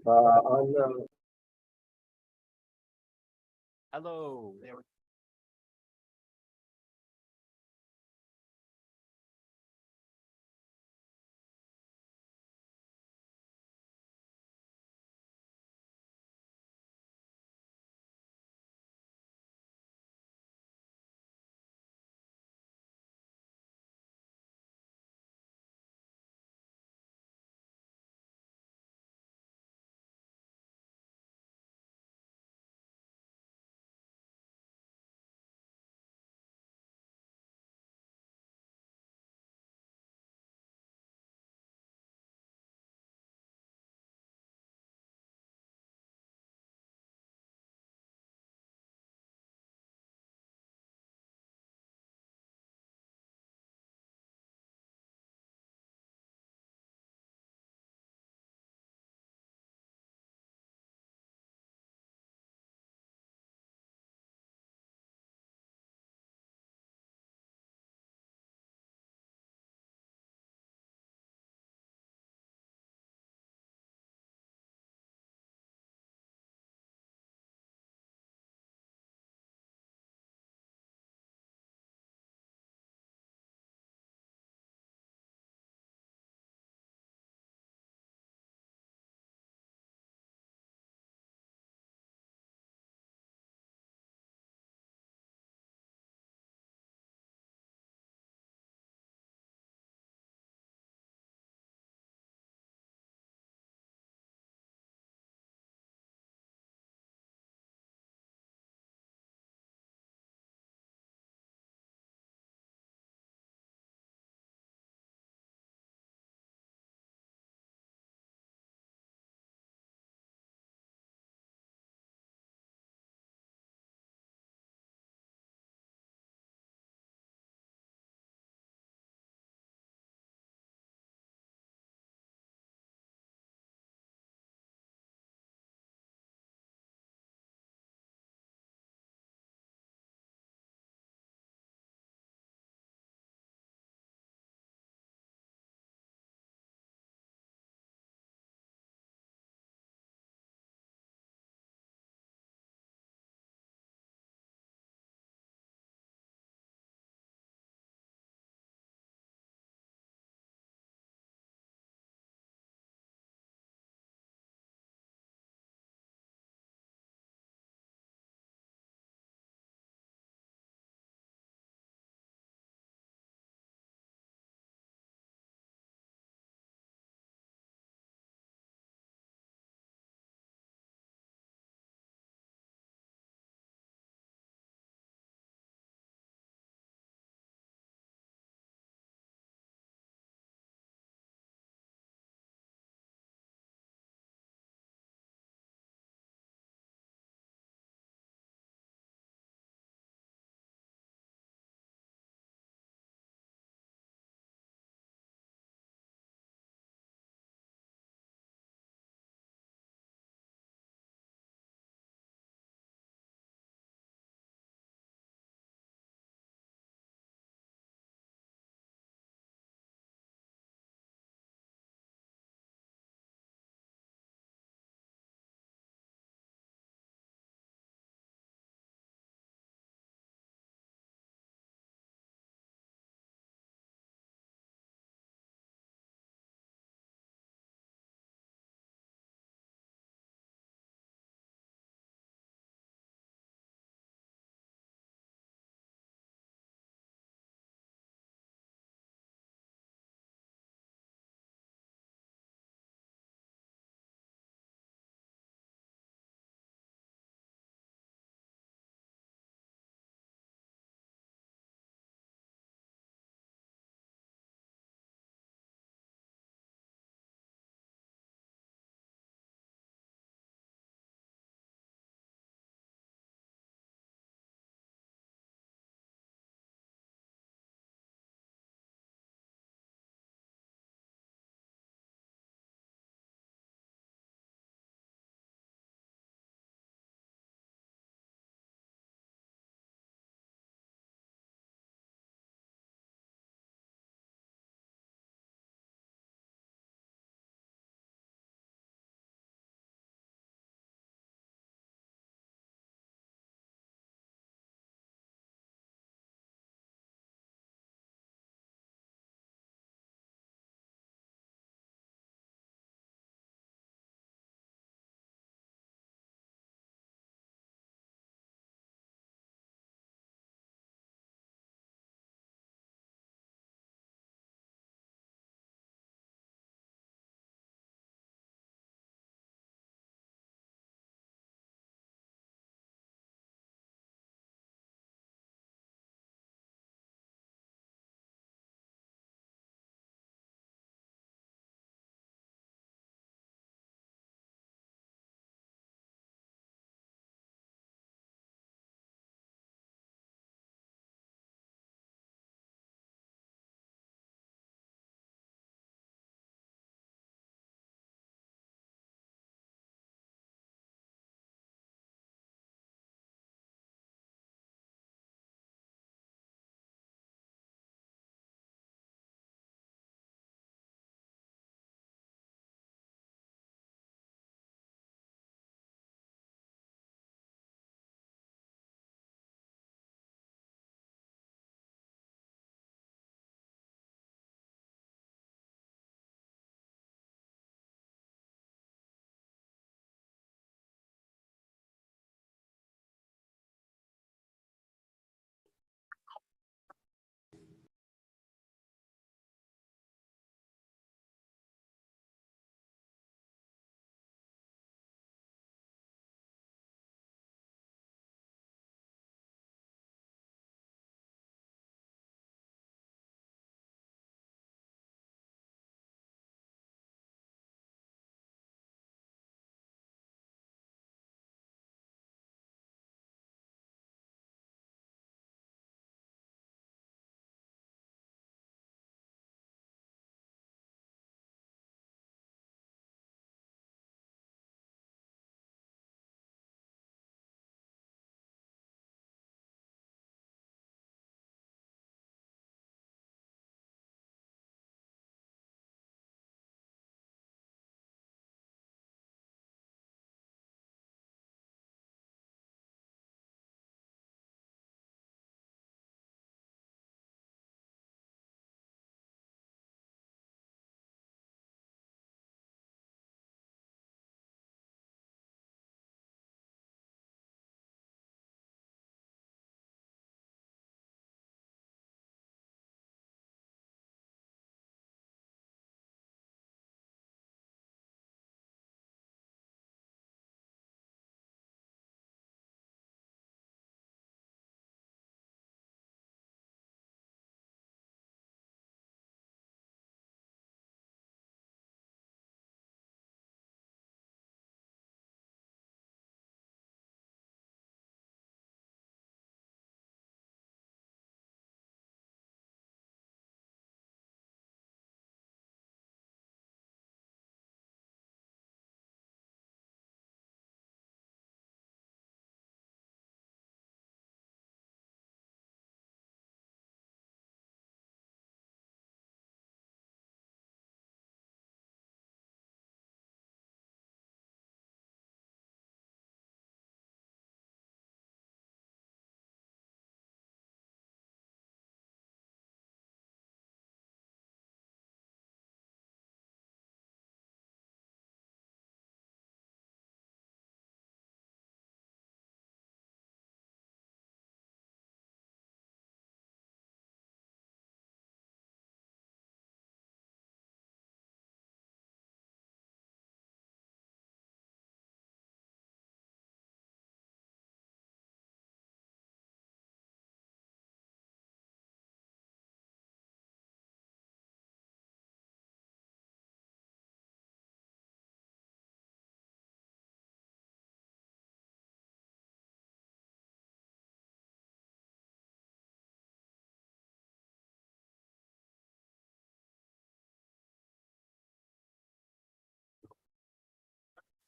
On Hello. There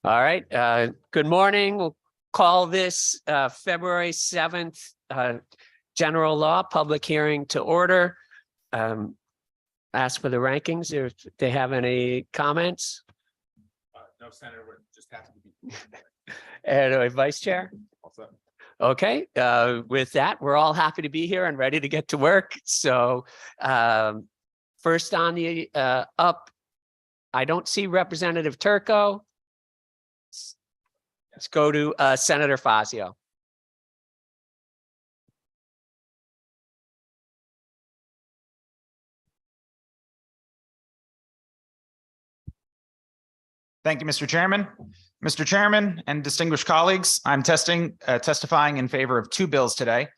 All right, good morning. We'll call this February 7th general law public hearing to order. Ask for the rankings if they have any comments. No, Senator, we're just happy to be. And Vice Chair. Okay, with that, we're all happy to be here and ready to get to work. So first on the up, I don't see Representative Turco. Let's go to Senator Fazio. Thank you, Mr. Chairman. Mr. Chairman and distinguished colleagues, I'm testifying in favor of two bills today.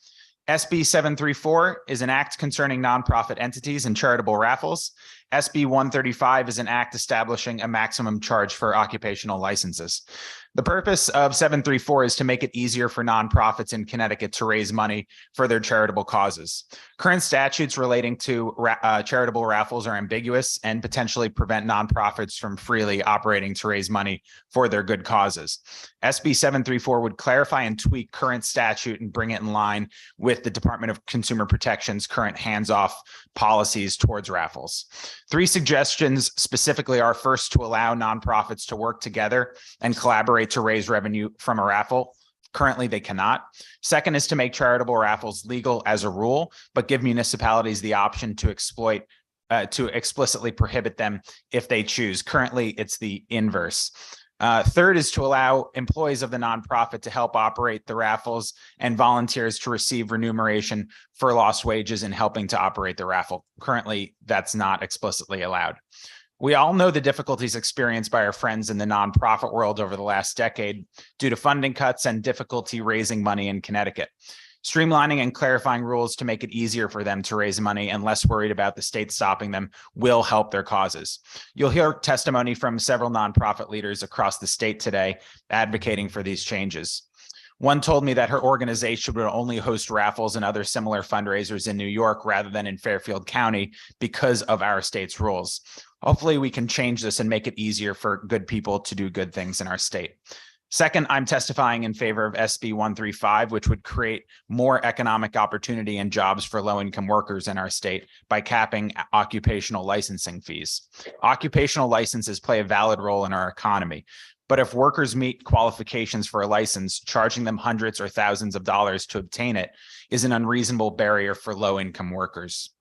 SB 734 is an act concerning nonprofit entities and charitable raffles. SB 135 is an act establishing a maximum charge for occupational licenses. The purpose of 734 is to make it easier for nonprofits in Connecticut to raise money for their charitable causes. Current statutes relating to charitable raffles are ambiguous and potentially prevent nonprofits from freely operating to raise money for their good causes. SB 734 would clarify and tweak current statute and bring it in line with the Department of Consumer Protection's current hands-off policies towards raffles. Three suggestions specifically are: first, to allow nonprofits to work together and collaborate to raise revenue from a raffle. Currently, they cannot. Second is to make charitable raffles legal as a rule, but give municipalities the option to explicitly prohibit them if they choose. Currently, it's the inverse. Third is to allow employees of the nonprofit to help operate the raffles and volunteers to receive remuneration for lost wages in helping to operate the raffle. Currently, that's not explicitly allowed. We all know the difficulties experienced by our friends in the nonprofit world over the last decade due to funding cuts and difficulty raising money in Connecticut. Streamlining and clarifying rules to make it easier for them to raise money and less worried about the state stopping them will help their causes. You'll hear testimony from several nonprofit leaders across the state today advocating for these changes. One told me that her organization would only host raffles and other similar fundraisers in New York rather than in Fairfield County because of our state's rules. Hopefully we can change this and make it easier for good people to do good things in our state. Second, I'm testifying in favor of SB 135, which would create more economic opportunity and jobs for low-income workers in our state by capping occupational licensing fees. Occupational licenses play a valid role in our economy, but if workers meet qualifications for a license, charging them hundreds or thousands of dollars to obtain it is an unreasonable barrier for low-income workers.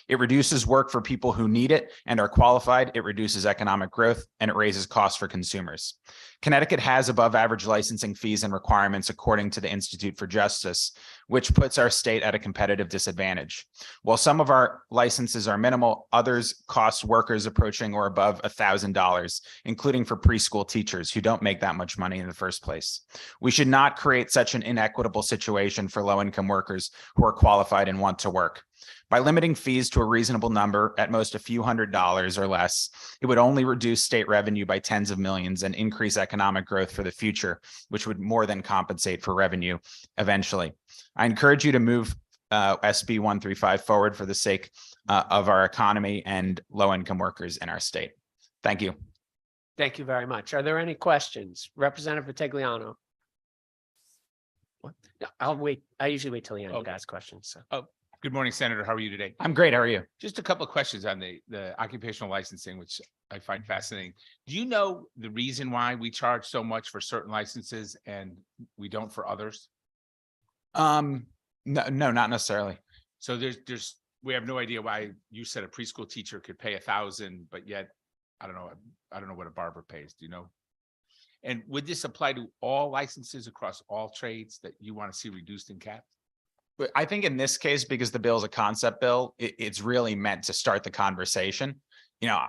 It reduces work for people who need it and are qualified. It reduces economic growth and it raises costs for consumers. Connecticut has above average licensing fees and requirements according to the Institute for Justice, which puts our state at a competitive disadvantage. While some of our licenses are minimal, others cost workers approaching or above $1,000, including for preschool teachers who don't make that much money in the first place. We should not create such an inequitable situation for low-income workers who are qualified and want to work. By limiting fees to a reasonable number, at most a few $100s or less, it would only reduce state revenue by tens of millions and increase economic growth for the future, which would more than compensate for revenue eventually. I encourage you to move SB 135 forward for the sake of our economy and low-income workers in our state. Thank you. Thank you very much. Are there any questions? Representative Vitigliano. What? No, I'll wait. I usually wait till the end to ask questions. So. Good morning, Senator. How are you today? I'm great. How are you? Just a couple of questions on the occupational licensing, which I find fascinating. Do you know the reason why we charge so much for certain licenses and we don't for others? No, not necessarily. So we have no idea why you said a preschool teacher could pay $1,000, but yet I don't know what a barber pays. Do you know? And would this apply to all licenses across all trades that you want to see reduced in cap? But I think in this case, because the bill is a concept bill, it's really meant to start the conversation. You know,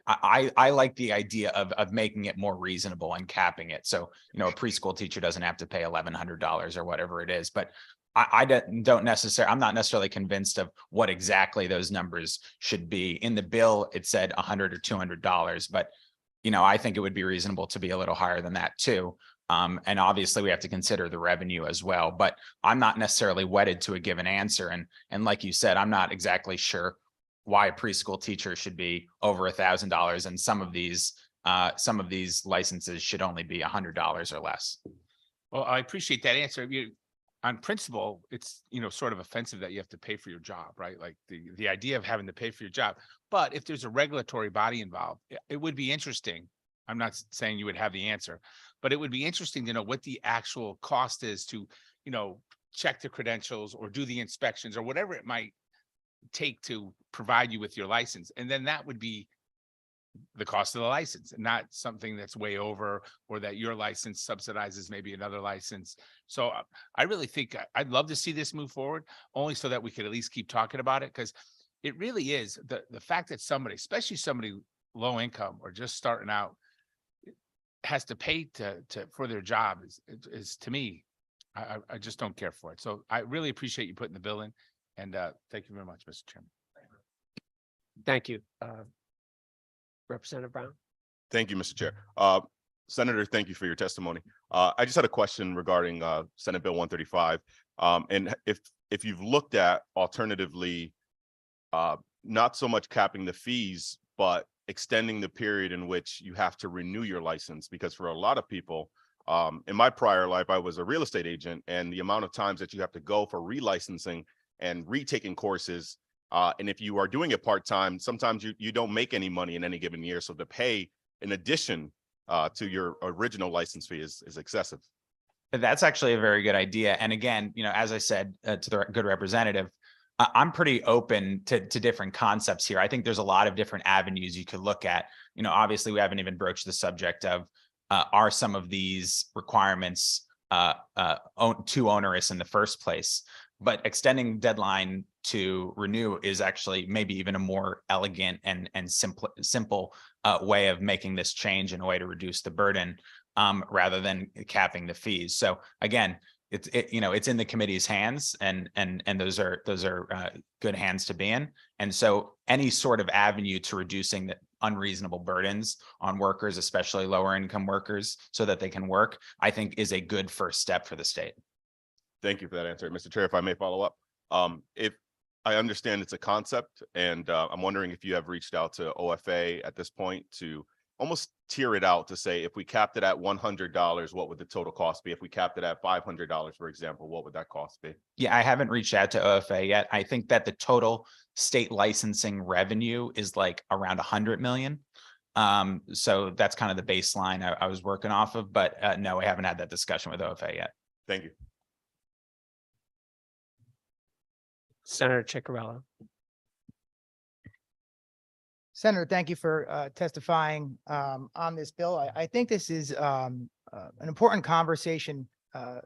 I like the idea of making it more reasonable and capping it. So, you know, a preschool teacher doesn't have to pay $1,100 or whatever it is. But I'm not necessarily convinced of what exactly those numbers should be. In the bill, it said $100 or $200, but, you know, I think it would be reasonable to be a little higher than that too. And obviously we have to consider the revenue as well, but I'm not necessarily wedded to a given answer. And like you said, I'm not exactly sure why a preschool teacher should be over $1,000 and some of these some of these licenses should only be $100 or less. Well, I appreciate that answer. On principle, it's, sort of offensive that you have to pay for your job, right? Like the idea of having to pay for your job. But if there's a regulatory body involved, it would be interesting. I'm not saying you would have the answer, but it would be interesting to know what the actual cost is to, check the credentials or do the inspections or whatever it might take to provide you with your license. And then that would be the cost of the license, and not something that's way over, or that your license subsidizes maybe another license. So I really think I'd love to see this move forward, only so that we could at least keep talking about it, because it really is the fact that somebody, especially somebody low income or just starting out, has to pay for their job is to me, I just don't care for it. So I really appreciate you putting the bill in, and thank you very much, Mr. Chairman. Thank you. Representative Brown. Thank you, Mr. Chair. Senator, thank you for your testimony. I just had a question regarding Senate Bill 135. And if you've looked at alternatively, not so much capping the fees, but extending the period in which you have to renew your license, because for a lot of people, in my prior life, I was a real estate agent, and the amount of times that you have to go for relicensing and retaking courses, and if you are doing it part-time, sometimes you don't make any money in any given year. So to pay in addition to your original license fee is excessive. That's actually a very good idea. And again, as I said to the good representative, I'm pretty open to different concepts here. I think there's a lot of different avenues you could look at. Obviously, we haven't even broached the subject of are some of these requirements too onerous in the first place? But extending deadline to renew is actually maybe even a more elegant and simple way of making this change, and a way to reduce the burden rather than capping the fees. So again, it's in the committee's hands, and those are good hands to be in. And so any sort of avenue to reducing the unreasonable burdens on workers, especially lower income workers, so that they can work, I think is a good first step for the state. Thank you for that answer, Mr. Chair. If I may follow up, if I understand it's a concept, and I'm wondering if you have reached out to OFA at this point to almost tier it out to say, if we capped it at $100, what would the total cost be? If we capped it at $500, for example, what would that cost be? Yeah, I haven't reached out to OFA yet. I think that the total state licensing revenue is like around 100 million. So that's kind of the baseline I was working off of, but no, I haven't had that discussion with OFA yet. Thank you. Senator Ciccarello. Senator, thank you for testifying on this bill. I think this is an important conversation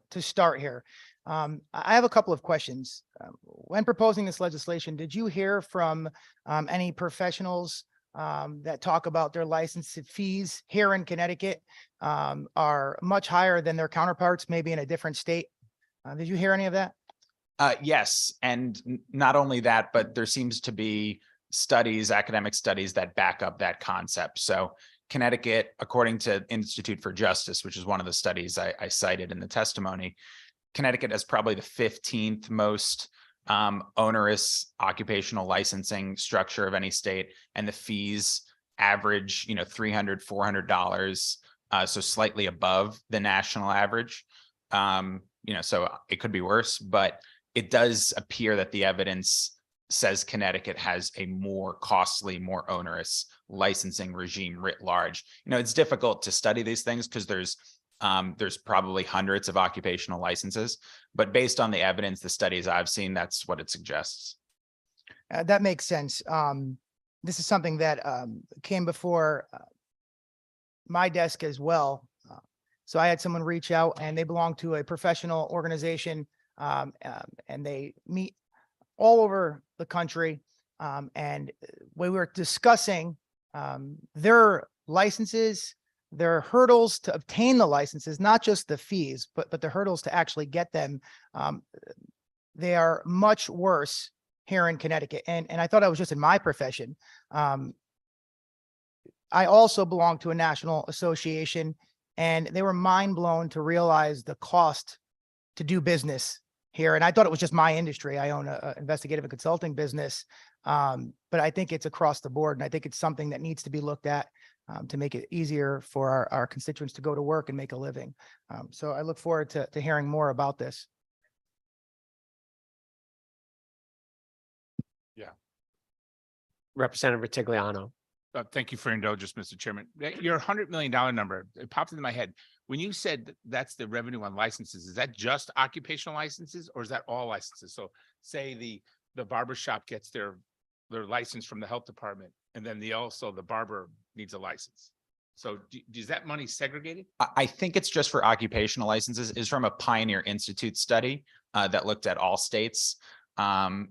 to start here. I have a couple of questions. When proposing this legislation, did you hear from any professionals that talk about their license fees here in Connecticut are much higher than their counterparts, maybe in a different state? Did you hear any of that? Yes, and not only that, but there seems to be studies, academic studies that back up that concept. So Connecticut, according to Institute for Justice, which is one of the studies I cited in the testimony, Connecticut has probably the 15th most onerous occupational licensing structure of any state, and the fees average, $300, $400, so slightly above the national average. So it could be worse, but it does appear that the evidence says Connecticut has a more costly, more onerous licensing regime writ large. It's difficult to study these things because there's probably hundreds of occupational licenses, but based on the evidence, the studies I've seen, that's what it suggests. That makes sense. This is something that came before my desk as well. So I had someone reach out, and they belong to a professional organization, and they meet all over the country. And we were discussing their licenses, their hurdles to obtain the licenses, not just the fees, but the hurdles to actually get them. They are much worse here in Connecticut. And I thought I was just in my profession. I also belong to a national association, and they were mind blown to realize the cost to do business here. And I thought it was just my industry. I own an investigative and consulting business. But I think it's across the board, and I think it's something that needs to be looked at to make it easier for our constituents to go to work and make a living. So I look forward to hearing more about this. Representative Retigliano. Thank you for your indulgence, Mr. Chairman. Your $100 million number, it popped into my head. When you said that's the revenue on licenses, is that just occupational licenses or is that all licenses? So say the barber shop gets their license from the health department and then the barber needs a license. So is that money segregated? I think it's just for occupational licenses. Is from a Pioneer Institute study that looked at all states. And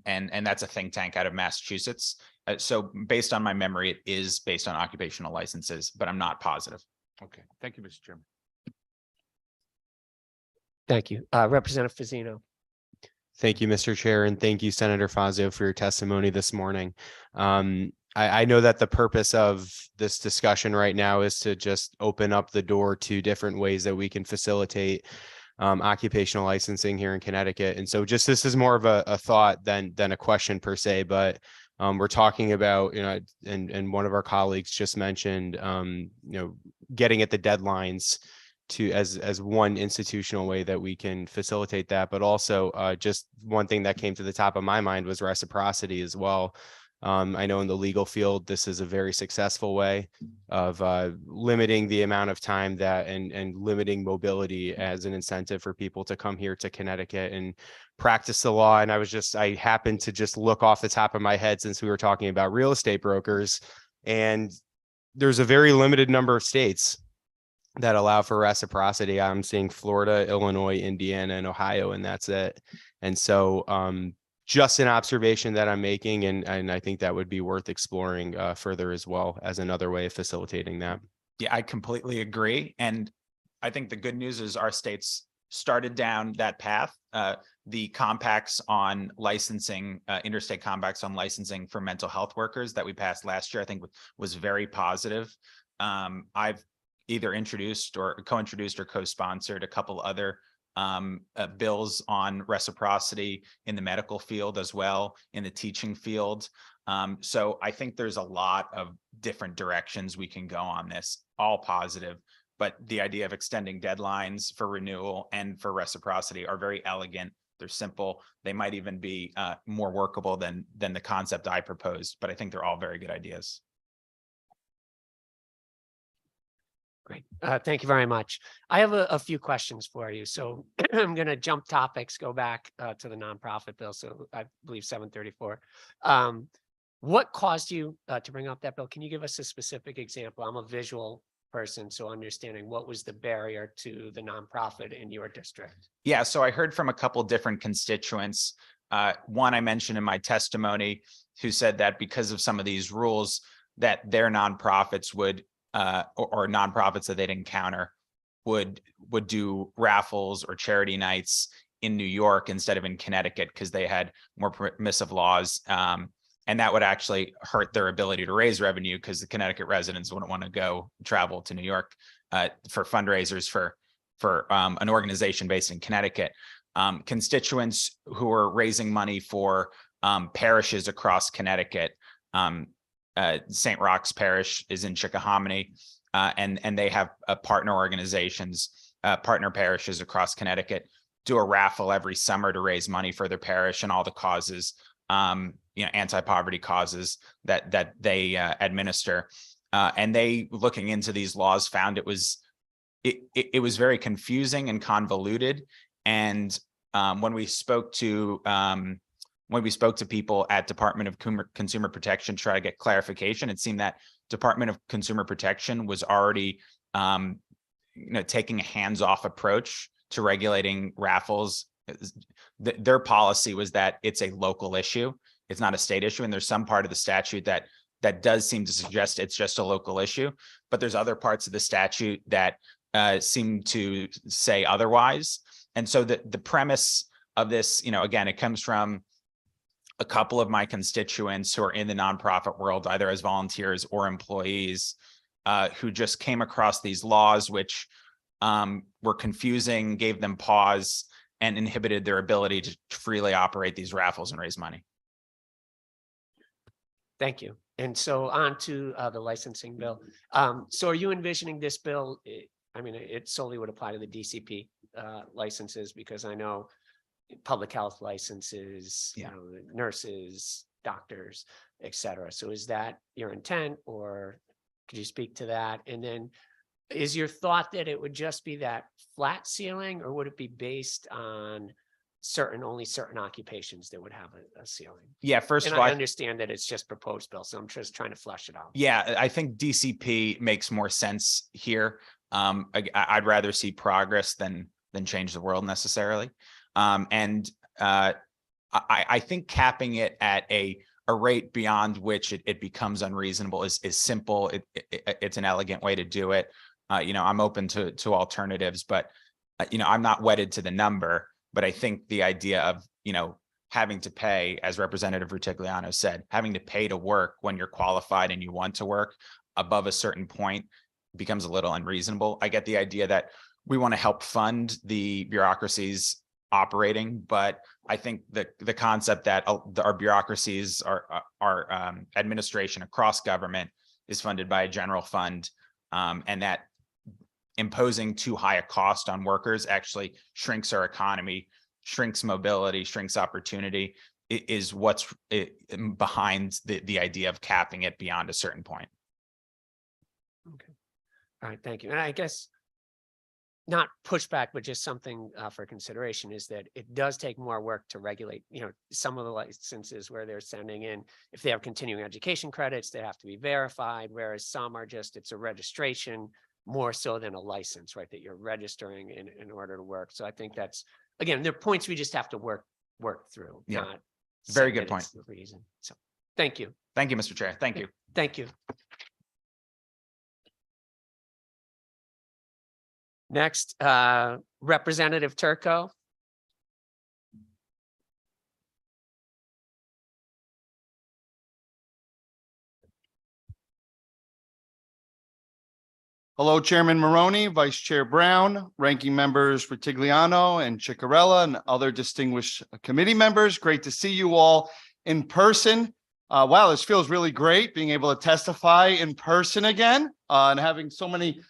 that's a think tank out of Massachusetts. So based on my memory, it is based on occupational licenses, but I'm not positive. Okay, thank you, Mr. Chairman. Thank you. Representative Fazzino. Thank you, Mr. Chair, and thank you, Senator Fazio, for your testimony this morning. I know that the purpose of this discussion right now is to just open up the door to different ways that we can facilitate occupational licensing here in Connecticut. And so just this is more of a thought than a question per se, but we're talking about, and one of our colleagues just mentioned, getting at the deadlines to as one institutional way that we can facilitate that. But also just one thing that came to the top of my mind was reciprocity as well. I know in the legal field, this is a very successful way of limiting the amount of time that and limiting mobility as an incentive for people to come here to Connecticut and practice the law. And I happened to just look off the top of my head since we were talking about real estate brokers. And there's a very limited number of states that allow for reciprocity. I'm seeing Florida, Illinois, Indiana, and Ohio, and that's it. And so just an observation that I'm making, and I think that would be worth exploring further as well as another way of facilitating that. Yeah, I completely agree. And I think the good news is our states started down that path. The compacts on licensing, interstate compacts on licensing for mental health workers that we passed last year, I think was very positive. I've either introduced or co-introduced or co-sponsored a couple other bills on reciprocity in the medical field as well, in the teaching field. So I think there's a lot of different directions we can go on this, all positive. But the idea of extending deadlines for renewal and for reciprocity are very elegant. They're simple. They might even be more workable than the concept I proposed, but I think they're all very good ideas. Great. Thank you very much. I have a few questions for you. So I'm going to jump topics, go back to the nonprofit bill. So I believe 734. What caused you to bring up that bill? Can you give us a specific example? I'm a visual person, so understanding what was the barrier to the nonprofit in your district? Yeah, so I heard from a couple different constituents. One I mentioned in my testimony who said that because of some of these rules that their nonprofits would or nonprofits that they'd encounter would do raffles or charity nights in New York instead of in Connecticut because they had more permissive laws. And that would actually hurt their ability to raise revenue because the Connecticut residents wouldn't want to go travel to New York for fundraisers for an organization based in Connecticut. Constituents who are raising money for parishes across Connecticut. St. Roch's Parish is in Chickahominy, and they have partner organizations, partner parishes across Connecticut, do a raffle every summer to raise money for their parish and all the causes, anti-poverty causes that they administer. And they, looking into these laws, found it was very confusing and convoluted. And when we spoke to people at Department of Consumer Protection to try to get clarification, it seemed that Department of Consumer Protection was already, taking a hands-off approach to regulating raffles. Their policy was that it's a local issue, it's not a state issue, and there's some part of the statute that does seem to suggest it's just a local issue, but there's other parts of the statute that seem to say otherwise. And so the premise of this, again, it comes from a couple of my constituents who are in the nonprofit world, either as volunteers or employees, who just came across these laws, which were confusing, gave them pause, and inhibited their ability to freely operate these raffles and raise money. Thank you. And so on to the licensing bill. So are you envisioning this bill? I mean, it solely would apply to the DCP licenses, because I know public health licenses, you Yeah. know, nurses, doctors, et cetera. So is that your intent, or could you speak to that? And then is your thought that it would just be that flat ceiling, or would it be based on only certain occupations that would have a ceiling? Yeah, first And of all, I understand that it's just proposed bill, so I'm just trying to flesh it out. yeah, I think DCP makes more sense here. I'd rather see progress than change the world necessarily. I think capping it at a rate beyond which it becomes unreasonable is simple. It's an elegant way to do it. You know, I'm open to alternatives, but you know, I'm not wedded to the number. But I think the idea of, you know, having to pay, as Representative Rutigliano said, having to pay to work when you're qualified and you want to work above a certain point becomes a little unreasonable. I get the idea that we want to help fund the bureaucracies operating, but I think the concept that our bureaucracies, our administration across government is funded by a general fund, and that imposing too high a cost on workers actually shrinks our economy, shrinks mobility, shrinks opportunity, is what's behind the idea of capping it beyond a certain point. Okay. All right, thank you. And I guess not pushback, but just something for consideration is that it does take more work to regulate, you know, some of the licenses where they're sending in, if they have continuing education credits, they have to be verified, whereas some are just, it's a registration more so than a license, right? That you're registering in order to work. So I think that's, again, there are points we just have to work through. Yeah. Not Very say good that point. it's the reason. So thank you. Thank you, Mr. Chair. Thank you. Thank you. Next, Representative Turco. Hello, Chairman Maroney, Vice Chair Brown, Ranking Members Rutigliano and Ciccarella, and other distinguished committee members. Great to see you all in person. Wow, this feels really great being able to testify in person again, and having so many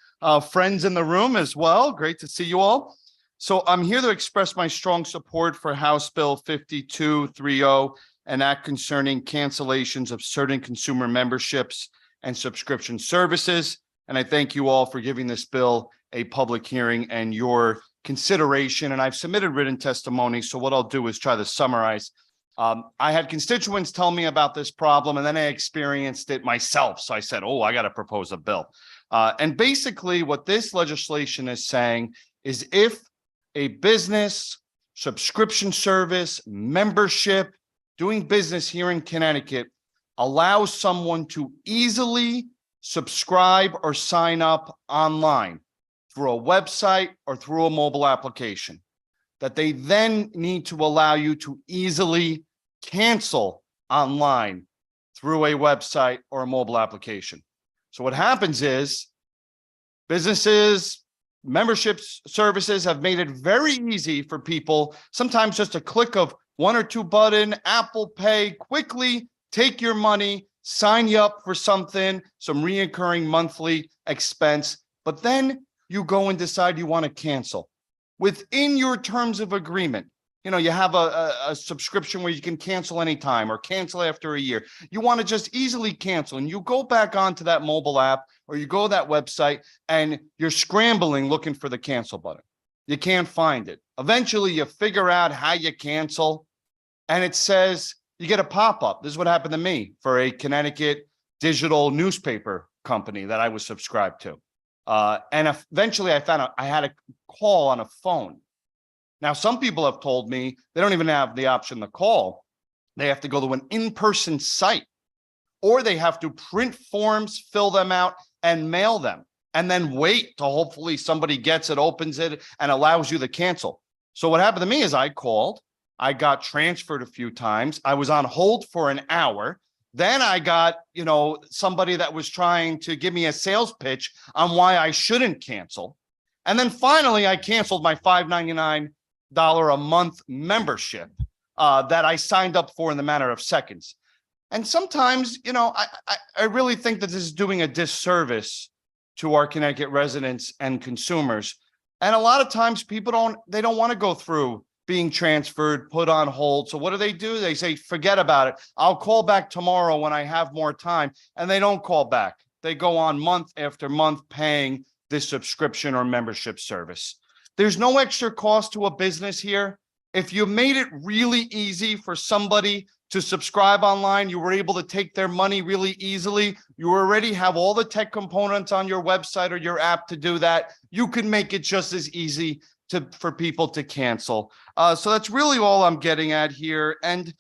friends in the room as well. Great to see you all. So I'm here to express my strong support for House Bill 5230, an act concerning cancellations of certain consumer memberships and subscription services. And I thank you all for giving this bill a public hearing and your consideration. And I've submitted written testimony. So what I'll do is try to summarize. I had constituents tell me about this problem, and then I experienced it myself. So I said, oh, I got to propose a bill. And basically what this legislation is saying is if a business, subscription service, membership, doing business here in Connecticut allows someone to easily subscribe or sign up online through a website or through a mobile application, that they then need to allow you to easily cancel online through a website or a mobile application. So what happens is businesses, memberships, services have made it very easy for people, sometimes just a click of one or two button, Apple Pay, quickly take your money, sign you up for something, some reoccurring monthly expense, but then you go and decide you want to cancel. Within your terms of agreement, you know, you have a subscription where you can cancel anytime or cancel after a year. You want to just easily cancel, and you go back onto that mobile app or you go to that website and you're scrambling looking for the cancel button. You can't find it. Eventually you figure out how you cancel, and it says, you get a pop-up. This is what happened to me for a Connecticut digital newspaper company that I was subscribed to. And eventually I found out I had a call on a phone. Now, some people have told me they don't even have the option to call. They have to go to an in-person site, or they have to print forms, fill them out, and mail them, and then wait till hopefully somebody gets it, opens it, and allows you to cancel. So what happened to me is I called. I got transferred a few times. I was on hold for an hour. Then I got, you know, somebody that was trying to give me a sales pitch on why I shouldn't cancel. And then finally, I canceled my $5.99 a month membership that I signed up for in the matter of seconds. And sometimes, I really think that this is doing a disservice to our Connecticut residents and consumers. And a lot of times people don't want to go through being transferred, put on hold. So what do? They say, forget about it. I'll call back tomorrow when I have more time. And they don't call back. They go on month after month paying this subscription or membership service. There's no extra cost to a business here. If you made it really easy for somebody to subscribe online, you were able to take their money really easily. You already have all the tech components on your website or your app to do that. You can make it just as easy for people to cancel. So that's really all I'm getting at here. And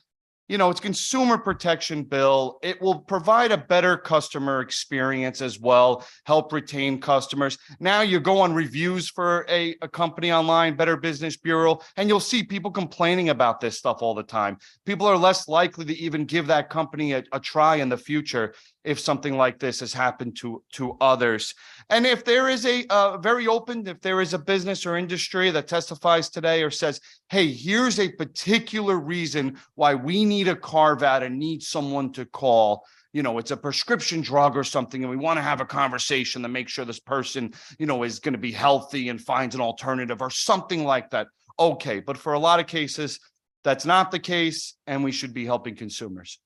it's consumer protection bill. It will provide a better customer experience as well, help retain customers. Now you go on reviews for a company online, Better Business Bureau, and you'll see people complaining about this stuff all the time. People are less likely to even give that company a try in the future if something like this has happened to others. And if there is if there is a business or industry that testifies today or says, hey, here's a particular reason why we need a carve out and need someone to call, it's a prescription drug or something, and we want to have a conversation to make sure this person, is going to be healthy and finds an alternative or something like that. Okay. But for a lot of cases, that's not the case, and we should be helping consumers.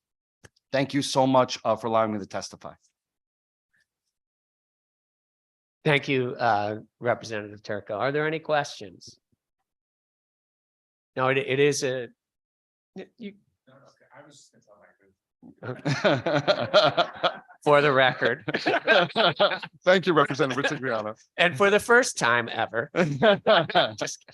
Thank you so much for allowing me to testify. Thank you, Representative Turco. Are there any questions? No, it is a. For the record. Thank you, Representative Tigliano. And for the first time ever. Just,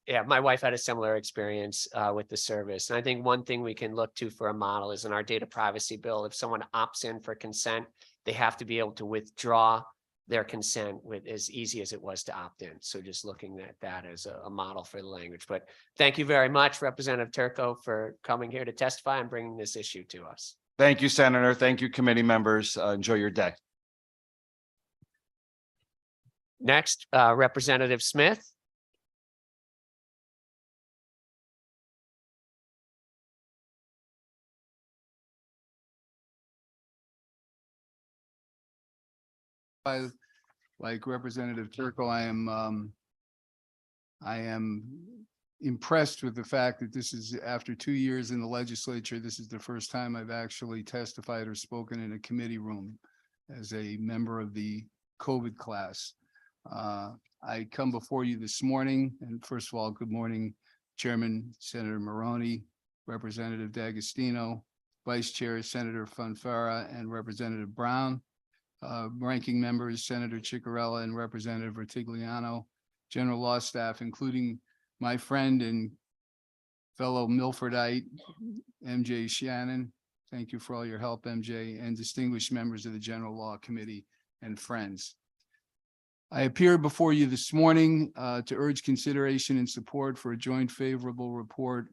yeah, my wife had a similar experience with the service. And I think one thing we can look to for a model is in our data privacy bill, if someone opts in for consent, they have to be able to withdraw their consent with as easy as it was to opt in. So just looking at that as a model for the language. But thank you very much, Representative Turco, for coming here to testify and bringing this issue to us. Thank you, Senator. Thank you, committee members. Enjoy your day. Next, Representative Smith. Like Representative Turco, I am impressed with the fact that this is, after 2 years in the legislature, this is the first time I've actually testified or spoken in a committee room as a member of the COVID class. I come before you this morning, and first of all, good morning, Chairman Senator Maroney, Representative D'Agostino, Vice Chair Senator Fanfara, and Representative Brown. Ranking members, Senator Ciccarella and Representative Vertigliano, general law staff, including my friend and fellow Milfordite, MJ Shannon. Thank you for all your help, MJ, and distinguished members of the General Law Committee and friends. I appear before you this morning to urge consideration and support for a joint favorable report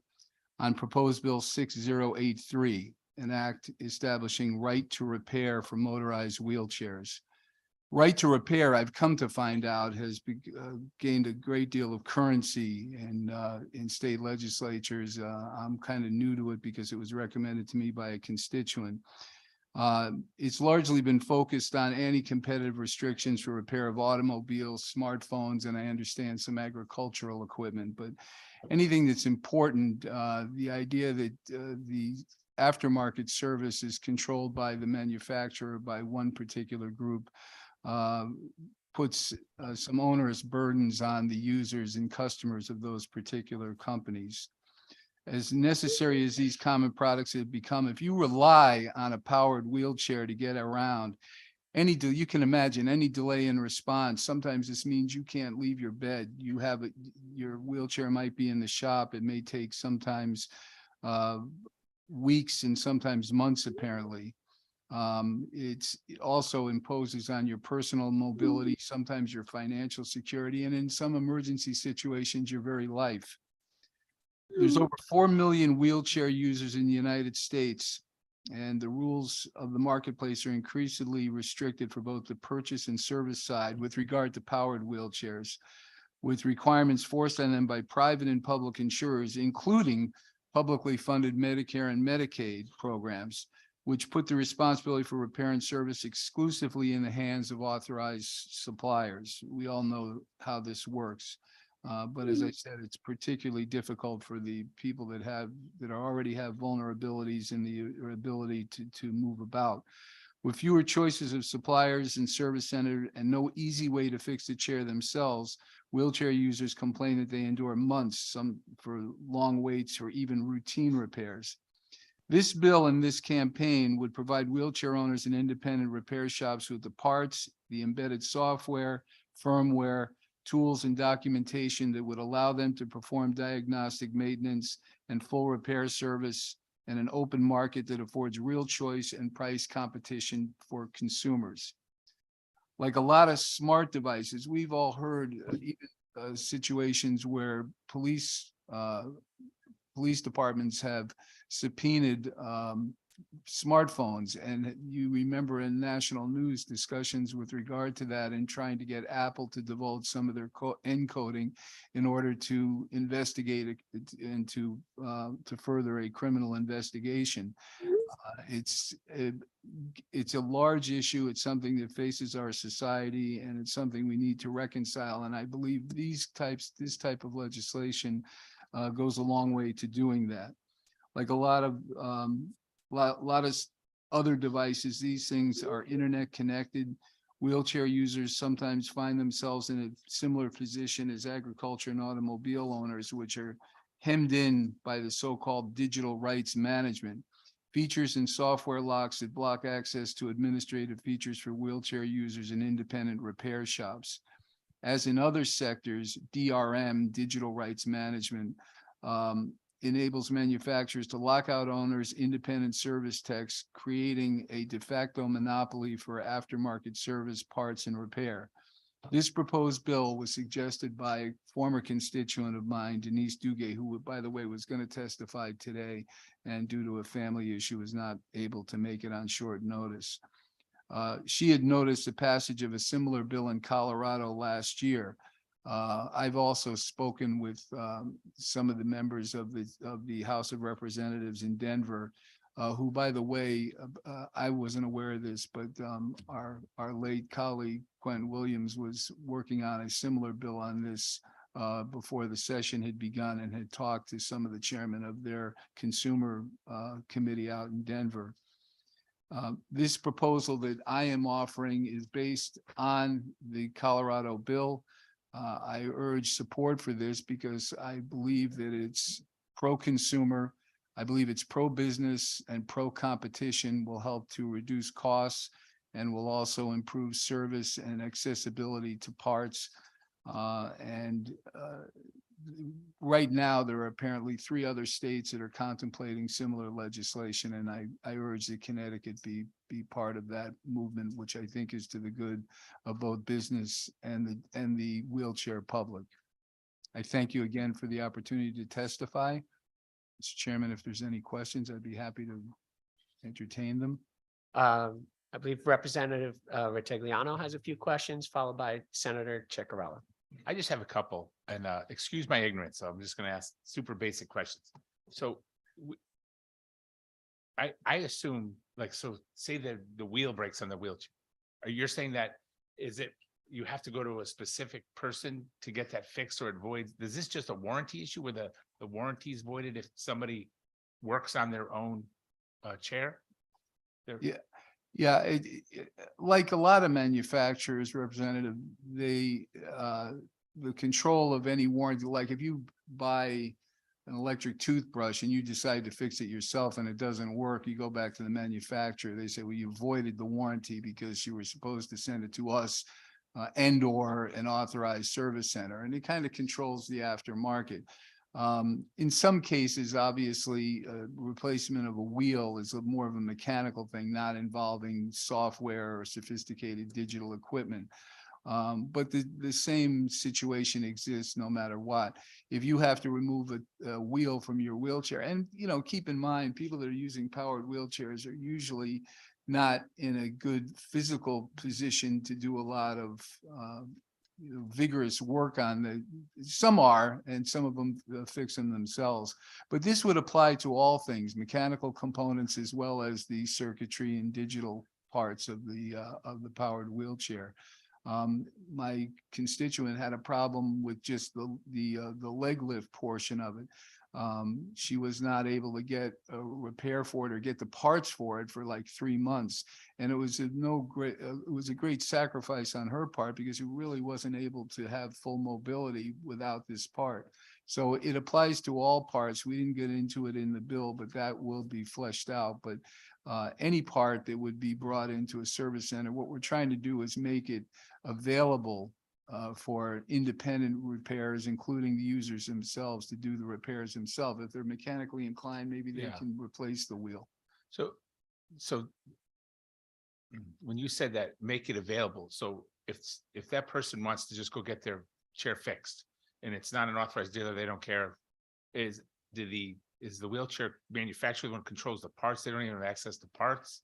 on proposed bill 6083. An act establishing right to repair for motorized wheelchairs. Right to repair, I've come to find out, has gained a great deal of currency in state legislatures. I'm kind of new to it because it was recommended to me by a constituent. It's largely been focused on anti-competitive restrictions for repair of automobiles, smartphones, and I understand some agricultural equipment. But anything that's important, the idea that the aftermarket service is controlled by the manufacturer, by one particular group, puts some onerous burdens on the users and customers of those particular companies. As necessary as these common products have become, if you rely on a powered wheelchair to get around, you can imagine any delay in response. Sometimes this means you can't leave your bed. Your wheelchair might be in the shop. It may take sometimes weeks and sometimes months, apparently. It also imposes on your personal mobility, sometimes your financial security, and in some emergency situations, your very life. There's over 4 million wheelchair users in the United States, and the rules of the marketplace are increasingly restricted for both the purchase and service side with regard to powered wheelchairs, with requirements forced on them by private and public insurers, including publicly funded Medicare and Medicaid programs, which put the responsibility for repair and service exclusively in the hands of authorized suppliers. We all know how this works. But as I said, it's particularly difficult for the people that already have vulnerabilities in the ability to move about. With fewer choices of suppliers and service center and no easy way to fix the chair themselves, wheelchair users complain that they endure months, some for long waits or even routine repairs. This bill and this campaign would provide wheelchair owners and independent repair shops with the parts, the embedded software, firmware, tools, and documentation that would allow them to perform diagnostic maintenance and full repair service in an open market that affords real choice and price competition for consumers. Like a lot of smart devices, we've all heard even situations where police departments have subpoenaed smartphones, and you remember in national news discussions with regard to that and trying to get Apple to divulge some of their encoding in order to investigate it and to further a criminal investigation. It's a large issue. It's something that faces our society, and it's something we need to reconcile. And I believe this type of legislation goes a long way to doing that. Like a lot of other devices, these things are internet connected. Wheelchair users sometimes find themselves in a similar position as agriculture and automobile owners, which are hemmed in by the so-called digital rights management. Features and software locks that block access to administrative features for wheelchair users and independent repair shops. As in other sectors, DRM, digital rights management, enables manufacturers to lock out owners, independent service techs, creating a de facto monopoly for aftermarket service, parts, and repair. This proposed bill was suggested by a former constituent of mine, Denise Duguay, who, by the way, was going to testify today, and due to a family issue was not able to make it on short notice. She had noticed the passage of a similar bill in Colorado last year. I've also spoken with some of the members of the House of Representatives in Denver, who, by the way, I wasn't aware of this, but our late colleague Quentin Williams was working on a similar bill on this before the session had begun, and had talked to some of the chairmen of their consumer committee out in Denver. This proposal that I am offering is based on the Colorado bill. I urge support for this because I believe that it's pro-consumer. I believe it's pro-business and pro-competition, will help to reduce costs and will also improve service and accessibility to parts. Right now, there are apparently 3 other states that are contemplating similar legislation, and I urge that Connecticut be part of that movement, which I think is to the good of both business and the wheelchair public. I thank you again for the opportunity to testify. Mr. Chairman, if there's any questions, I'd be happy to entertain them. I believe Representative Retigliano has a few questions, followed by Senator Ciccarella. I just have a couple, and excuse my ignorance, so I'm just going to ask super basic questions. So I assume, like, so say that the wheel breaks on the wheelchair. Are you saying that you have to go to a specific person to get that fixed, or it voids? Is this just a warranty issue where the warranty is voided if somebody works on their own chair? Yeah, like a lot of manufacturers, Representative, the control of any warranty, like if you buy an electric toothbrush and you decide to fix it yourself and it doesn't work, you go back to the manufacturer. They say, well, you voided the warranty because you were supposed to send it to us and or an authorized service center. And it kind of controls the aftermarket. In some cases, obviously, replacement of a wheel is more of a mechanical thing, not involving software or sophisticated digital equipment. But the same situation exists no matter what. If you have to remove a wheel from your wheelchair, and keep in mind, people that are using powered wheelchairs are usually not in a good physical position to do a lot of vigorous work on some are, and some of them fix them themselves. But this would apply to all things, mechanical components, as well as the circuitry and digital parts of the powered wheelchair. My constituent had a problem with just the leg lift portion of it. She was not able to get a repair for it or get the parts for it for like 3 months. And it was a great sacrifice on her part, because she really wasn't able to have full mobility without this part. So it applies to all parts. We didn't get into it in the bill, but that will be fleshed out. But any part that would be brought into a service center, what we're trying to do is make it available for independent repairs, including the users themselves, to do the repairs themselves. If they're mechanically inclined, maybe they can replace the wheel. So when you said that, make it available. So if that person wants to just go get their chair fixed and it's not an authorized dealer, they don't care. Is the wheelchair manufacturer the one who controls the parts? They don't even have access to parts.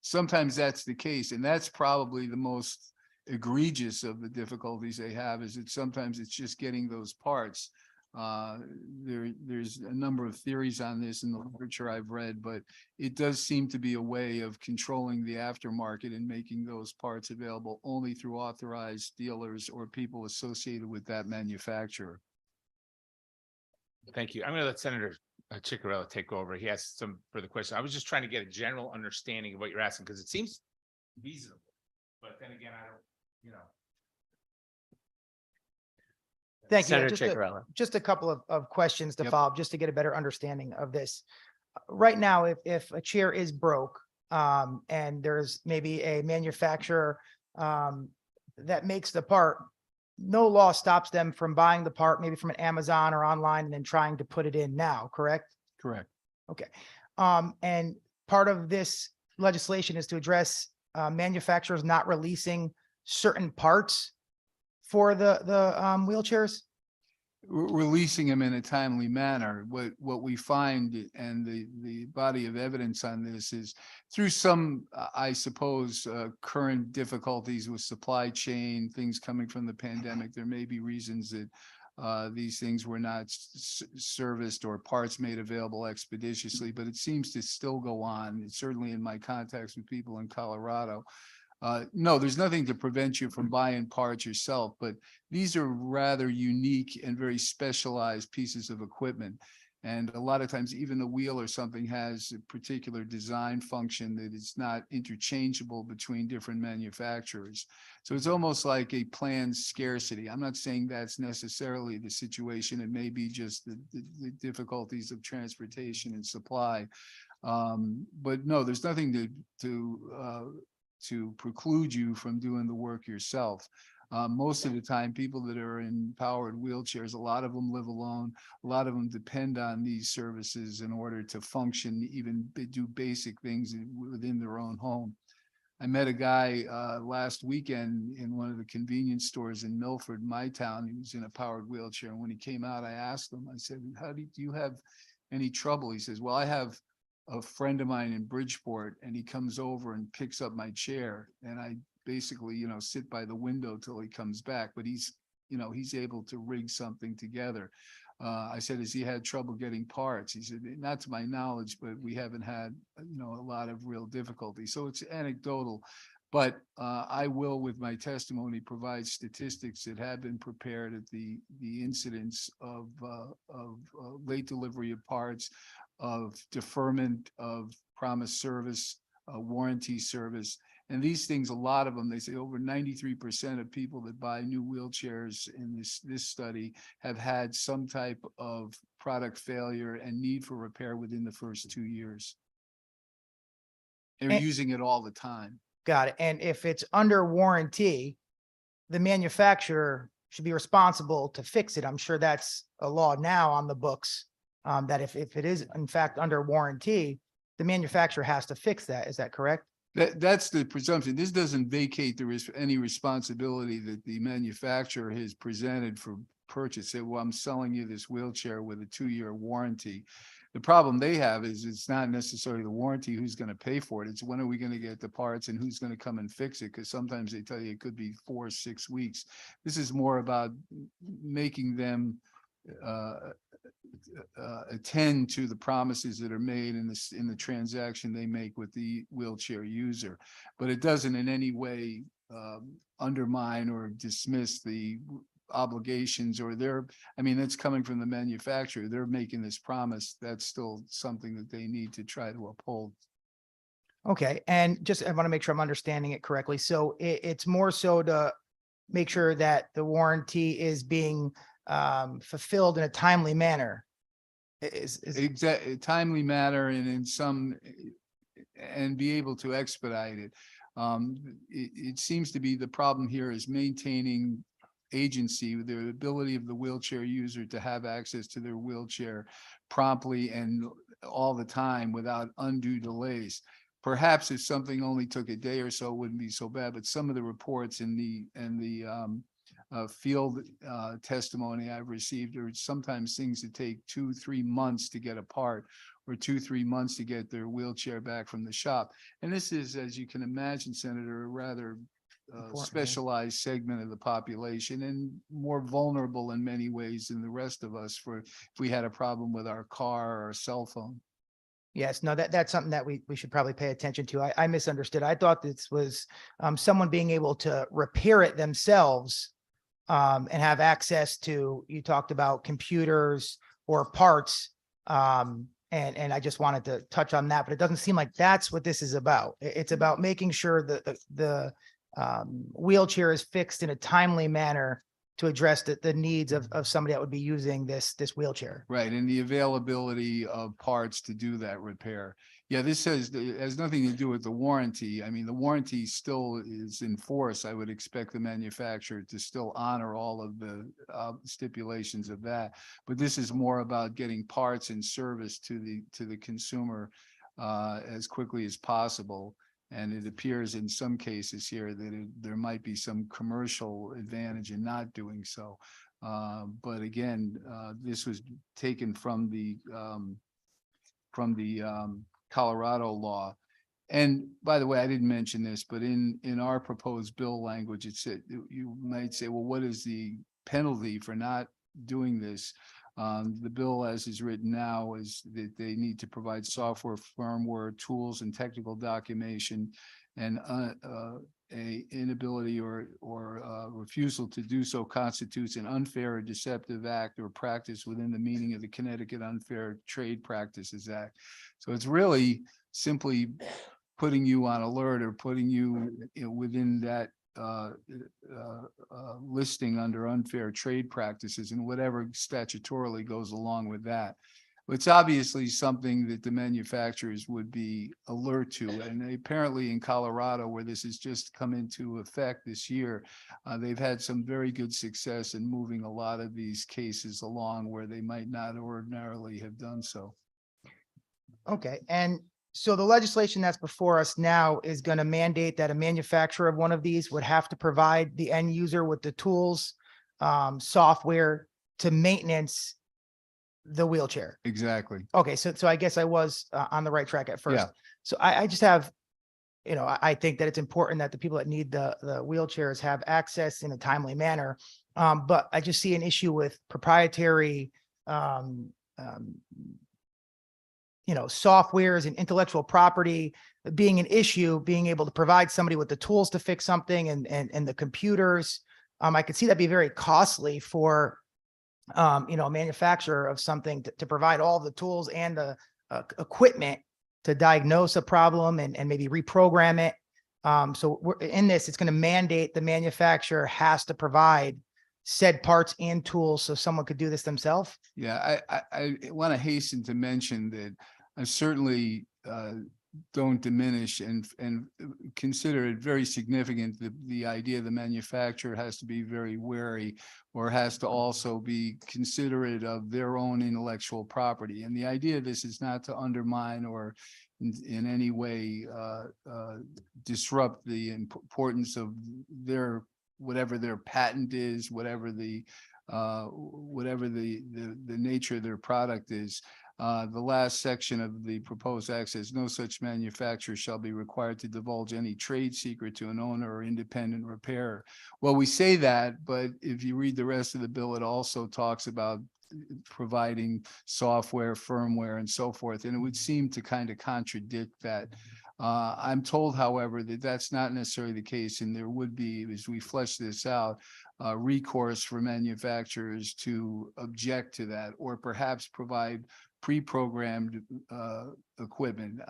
Sometimes that's the case, and that's probably the most egregious of the difficulties they have, is that sometimes it's just getting those parts. There's a number of theories on this in the literature I've read, but it does seem to be a way of controlling the aftermarket and making those parts available only through authorized dealers or people associated with that manufacturer. Thank you. I'm going to let Senator Ciccarella take over. He has some further questions. I was just trying to get a general understanding of what you're asking, because it seems reasonable, but then again, I don't, you know. Thank you. Senator Ciccarella. Just a couple of questions to Yep. follow up, just to get a better understanding of this. Right now, if a chair is broke, and there's maybe a manufacturer that makes the part, no law stops them from buying the part, maybe from an Amazon or online, and then trying to put it in now, correct? Correct. Okay. And part of this legislation is to address manufacturers not releasing certain parts for the wheelchairs? Releasing them in a timely manner. What we find, and the body of evidence on this, is through some, I suppose, current difficulties with supply chain, things coming from the pandemic. There may be reasons that these things were not serviced or parts made available expeditiously, but it seems to still go on. It's certainly in my contacts with people in Colorado. No, there's nothing to prevent you from buying parts yourself, but these are rather unique and very specialized pieces of equipment. And a lot of times, even the wheel or something has a particular design function that is not interchangeable between different manufacturers. So it's almost like a planned scarcity. I'm not saying that's necessarily the situation. It may be just the difficulties of transportation and supply. But no, there's nothing to preclude you from doing the work yourself. Most of the time, people that are in powered wheelchairs, a lot of them live alone. A lot of them depend on these services in order to function, even do basic things within their own home. I met a guy last weekend in one of the convenience stores in Milford, my town. He was in a powered wheelchair. And when he came out, I asked him, I said, do you have any trouble? He says, well, I have a friend of mine in Bridgeport, and he comes over and picks up my chair, and I basically, sit by the window till he comes back, but he's able to rig something together. I said, has he had trouble getting parts? He said, not to my knowledge, but we haven't had, a lot of real difficulty. So it's anecdotal, but I will, with my testimony, provide statistics that have been prepared at the incidence of late delivery of parts, of deferment of promised service, warranty service. And these things, a lot of them, they say over 93% of people that buy new wheelchairs in this study have had some type of product failure and need for repair within the first 2 years. They're using it all the time. Got it. And if it's under warranty, the manufacturer should be responsible to fix it. I'm sure that's a law now on the books, that if it is in fact under warranty, the manufacturer has to fix that. Is that correct? That's the presumption. This doesn't vacate any responsibility that the manufacturer has presented for purchase. Say, well, I'm selling you this wheelchair with a 2-year warranty. The problem they have is it's not necessarily the warranty who's going to pay for it. It's when are we going to get the parts and who's going to come and fix it? Because sometimes they tell you it could be 4 or 6 weeks. This is more about making them attend to the promises that are made in this, in the transaction they make with the wheelchair user. But it doesn't in any way undermine or dismiss the obligations or I mean, that's coming from the manufacturer. They're making this promise. That's still something that they need to try to uphold. Okay, and just, I want to make sure I'm understanding it correctly. So it's more so to make sure that the warranty is being fulfilled in a timely manner. Exactly, timely manner and in some, and be able to expedite it. It seems to be the problem here is maintaining agency, the ability of the wheelchair user to have access to their wheelchair promptly and all the time without undue delays. Perhaps if something only took a day or so, it wouldn't be so bad, but some of the reports in the field testimony I've received are sometimes things that take 2-3 months to get a part, or 2-3 months to get their wheelchair back from the shop. And this is, as you can imagine, Senator, a rather specialized segment of the population and more vulnerable in many ways than the rest of us for if we had a problem with our car or our cell phone. Yes, no, that's something that we should probably pay attention to. I misunderstood. I thought this was someone being able to repair it themselves and have access to, you talked about computers or parts. And I just wanted to touch on that, but it doesn't seem like that's what this is about. It's about making sure that the wheelchair is fixed in a timely manner to address the needs of somebody that would be using this wheelchair. Right, and the availability of parts to do that repair. Yeah, this has nothing to do with the warranty. I mean, the warranty still is in force. I would expect the manufacturer to still honor all of the stipulations of that. But this is more about getting parts and service to the consumer as quickly as possible. And it appears in some cases here that there might be some commercial advantage in not doing so. But again, this was taken from the Colorado law. And by the way, I didn't mention this, but in our proposed bill language, it said, you might say, well, what is the penalty for not doing this? The bill as is written now is that they need to provide software, firmware, tools, and technical documentation, and a inability or refusal to do so constitutes an unfair or deceptive act or practice within the meaning of the Connecticut Unfair Trade Practices Act. So it's really simply putting you on alert or putting you within that listing under unfair trade practices and whatever statutorily goes along with that. It's obviously something that the manufacturers would be alert to. And apparently in Colorado, where this has just come into effect this year, they've had some very good success in moving a lot of these cases along where they might not ordinarily have done so. Okay, and so the legislation that's before us now is going to mandate that a manufacturer of one of these would have to provide the end user with the tools, software to maintenance the wheelchair. Exactly. Okay, so I guess I was on the right track at first. Yeah. So I just have, I think that it's important that the people that need the wheelchairs have access in a timely manner. But I just see an issue with proprietary softwares and intellectual property being an issue, being able to provide somebody with the tools to fix something and the computers. I could see that be very costly for, a manufacturer of something to provide all the tools and the equipment to diagnose a problem and maybe reprogram it. So we're in this, it's going to mandate the manufacturer has to provide said parts and tools so someone could do this themselves. Yeah, I want to hasten to mention that I certainly don't diminish and consider it very significant that the idea the manufacturer has to be very wary or has to also be considerate of their own intellectual property. And the idea of this is not to undermine or in any way disrupt the importance of their whatever their patent is, whatever the nature of their product is. The last section of the proposed act says no such manufacturer shall be required to divulge any trade secret to an owner or independent repairer. Well, we say that, but if you read the rest of the bill, it also talks about providing software, firmware, and so forth, and it would seem to kind of contradict that. I'm told, however, that that's not necessarily the case, and there would be, as we flesh this out, recourse for manufacturers to object to that, or perhaps provide pre-programmed equipment.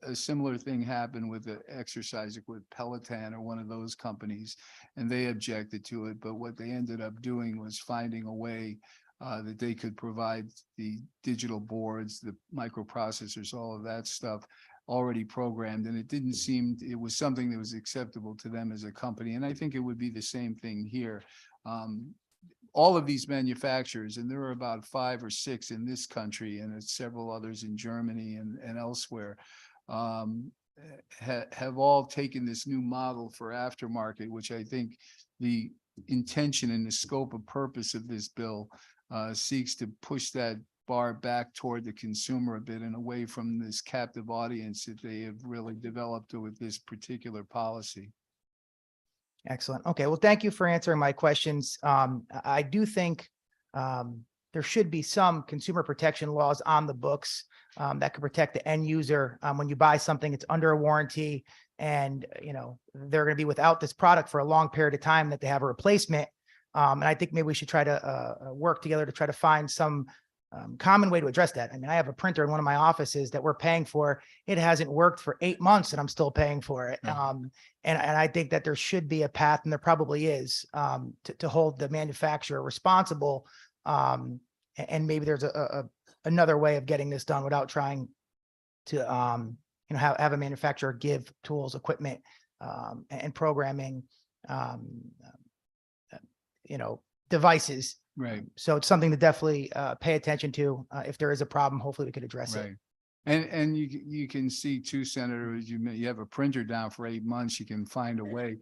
A similar thing happened with the exercise with Peloton or one of those companies, and they objected to it. But what they ended up doing was finding a way that they could provide the digital boards, the microprocessors, all of that stuff already programmed, and it didn't seem, it was something that was acceptable to them as a company. And I think it would be the same thing here. All of these manufacturers, and there are about 5 or 6 in this country and several others in Germany and elsewhere, have all taken this new model for aftermarket, which I think the intention and the scope of purpose of this bill seeks to push that bar back toward the consumer a bit and away from this captive audience that they have really developed with this particular policy. Excellent. Okay, well, thank you for answering my questions. I do think there should be some consumer protection laws on the books that could protect the end user. When you buy something, it's under a warranty, and they're going to be without this product for a long period of time, that they have a replacement. And I think maybe we should try to work together to try to find some common way to address that. I mean, I have a printer in one of my offices that we're paying for. It hasn't worked for 8 months and I'm still paying for it. And I think that there should be a path, and there probably is, to hold the manufacturer responsible. And maybe there's another way of getting this done without trying to, have a manufacturer give tools, equipment, and programming, devices. Right. So it's something to definitely pay attention to. If there is a problem, hopefully we could address it. Right. And you can see too, Senator, you have a printer down for 8 months, you can find a way.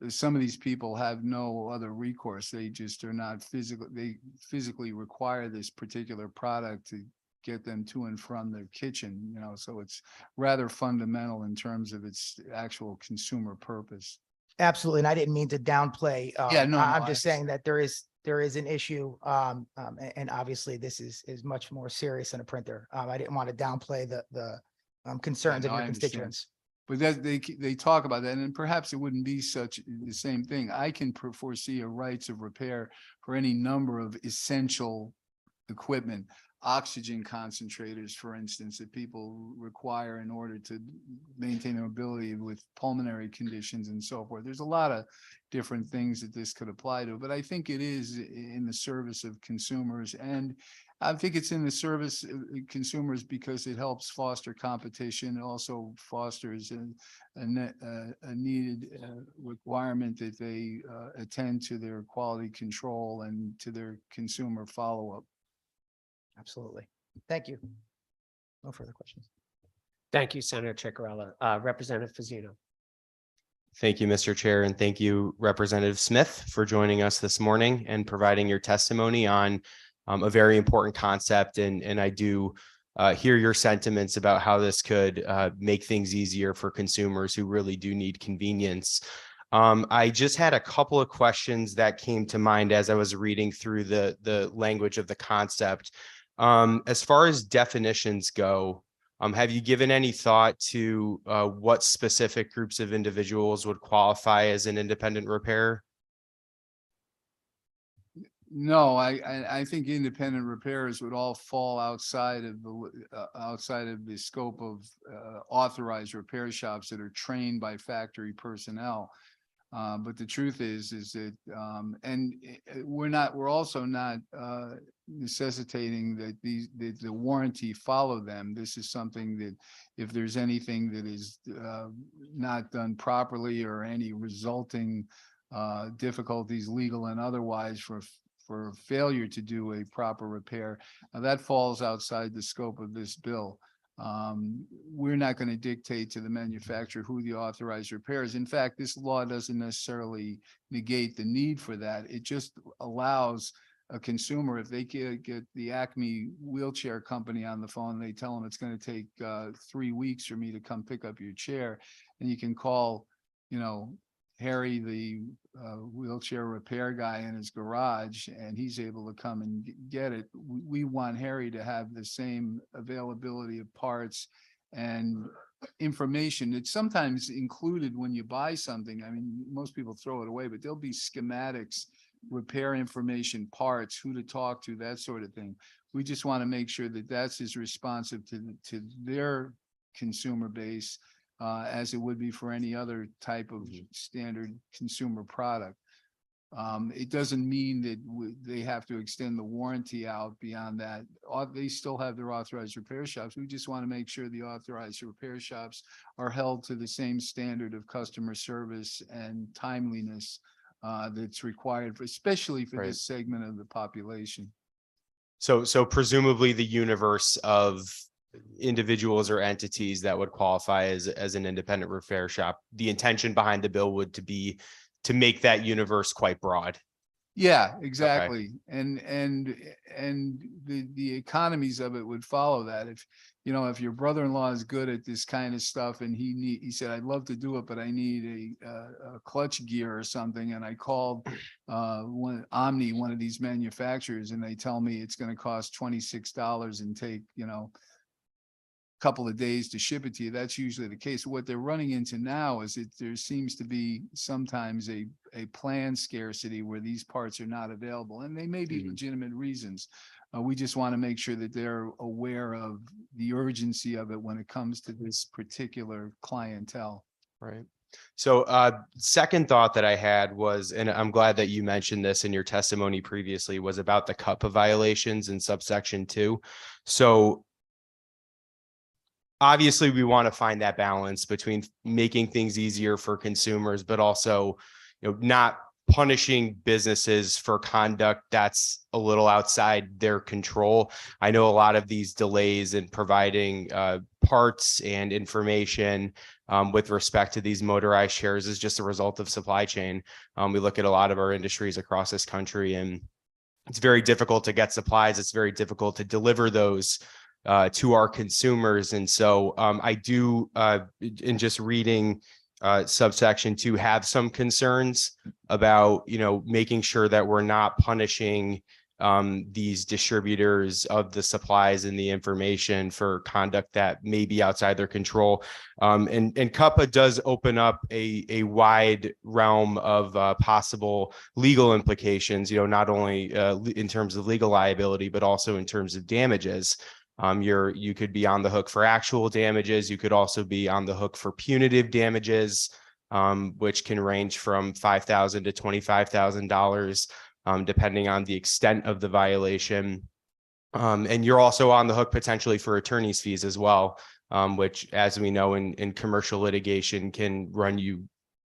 Some of these people have no other recourse. They just are not they physically require this particular product to get them to and from their kitchen, so it's rather fundamental in terms of its actual consumer purpose. Absolutely. And I didn't mean to downplay. I'm just saying that there is an issue. And obviously this is much more serious than a printer. I didn't want to downplay the concerns of your constituents. But that they talk about that, and perhaps it wouldn't be such the same thing. I can foresee a rights of repair for any number of essential equipment, oxygen concentrators, for instance, that people require in order to maintain their ability with pulmonary conditions and so forth. There's a lot of different things that this could apply to, but I think it is in the service of consumers, and I think it's in the service of consumers because it helps foster competition. It also fosters a needed requirement that they attend to their quality control and to their consumer follow-up. Absolutely. Thank you. No further questions. Thank you, Senator Ciccarella. Representative Fazzino. Thank you, Mr. Chair, and thank you, Representative Smith, for joining us this morning and providing your testimony on a very important concept. And I do hear your sentiments about how this could make things easier for consumers who really do need convenience. I just had a couple of questions that came to mind as I was reading through the language of the concept. As far as definitions go, have you given any thought to what specific groups of individuals would qualify as an independent repairer? No, I think independent repairers would all fall outside of the scope of authorized repair shops that are trained by factory personnel. But the truth is that, and we're also not necessitating that the warranty follow them. This is something that if there's anything that is not done properly or any resulting difficulties, legal and otherwise, for failure to do a proper repair, that falls outside the scope of this bill. We're not going to dictate to the manufacturer who the authorized repair is. In fact, this law doesn't necessarily negate the need for that. It just allows a consumer, if they get the Acme wheelchair company on the phone, they tell them it's going to take 3 weeks for me to come pick up your chair, and you can call, Harry, the wheelchair repair guy in his garage, and he's able to come and get it. We want Harry to have the same availability of parts and information. It's sometimes included when you buy something. I mean, most people throw it away, but there'll be schematics, repair information, parts, who to talk to, that sort of thing. We just want to make sure that that's as responsive to their consumer base as it would be for any other type of standard consumer product. It doesn't mean that they have to extend the warranty out beyond that. They still have their authorized repair shops. We just want to make sure the authorized repair shops are held to the same standard of customer service and timeliness that's required, especially for this segment of the population. So presumably the universe of individuals or entities that would qualify as an independent repair shop, the intention behind the bill would be to make that universe quite broad. Yeah, exactly. And the economies of it would follow that. If your brother-in-law is good at this kind of stuff and he said, I'd love to do it, but I need a clutch gear or something. And I called Omni, one of these manufacturers, and they tell me it's going to cost $26 and take, couple of days to ship it to you. That's usually the case. What they're running into now is that there seems to be sometimes a plan scarcity where these parts are not available, and they may be legitimate reasons. We just want to make sure that they're aware of the urgency of it when it comes to this particular clientele. Right. So second thought that I had was, and I'm glad that you mentioned this in your testimony previously, was about the CUPPA violations in subsection 2. So obviously, we want to find that balance between making things easier for consumers, but also, not punishing businesses for conduct that's a little outside their control. I know a lot of these delays in providing parts and information with respect to these motorized shares is just a result of supply chain. We look at a lot of our industries across this country, and it's very difficult to get supplies. It's very difficult to deliver those to our consumers. And so I do, in just reading subsection 2, have some concerns about, making sure that we're not punishing these distributors of the supplies and the information for conduct that may be outside their control. And CUPPA does open up a wide realm of possible legal implications, not only in terms of legal liability, but also in terms of damages. You could be on the hook for actual damages. You could also be on the hook for punitive damages, which can range from $5,000 to $25,000, depending on the extent of the violation. And you're also on the hook potentially for attorney's fees as well, which, as we know, in commercial litigation can run you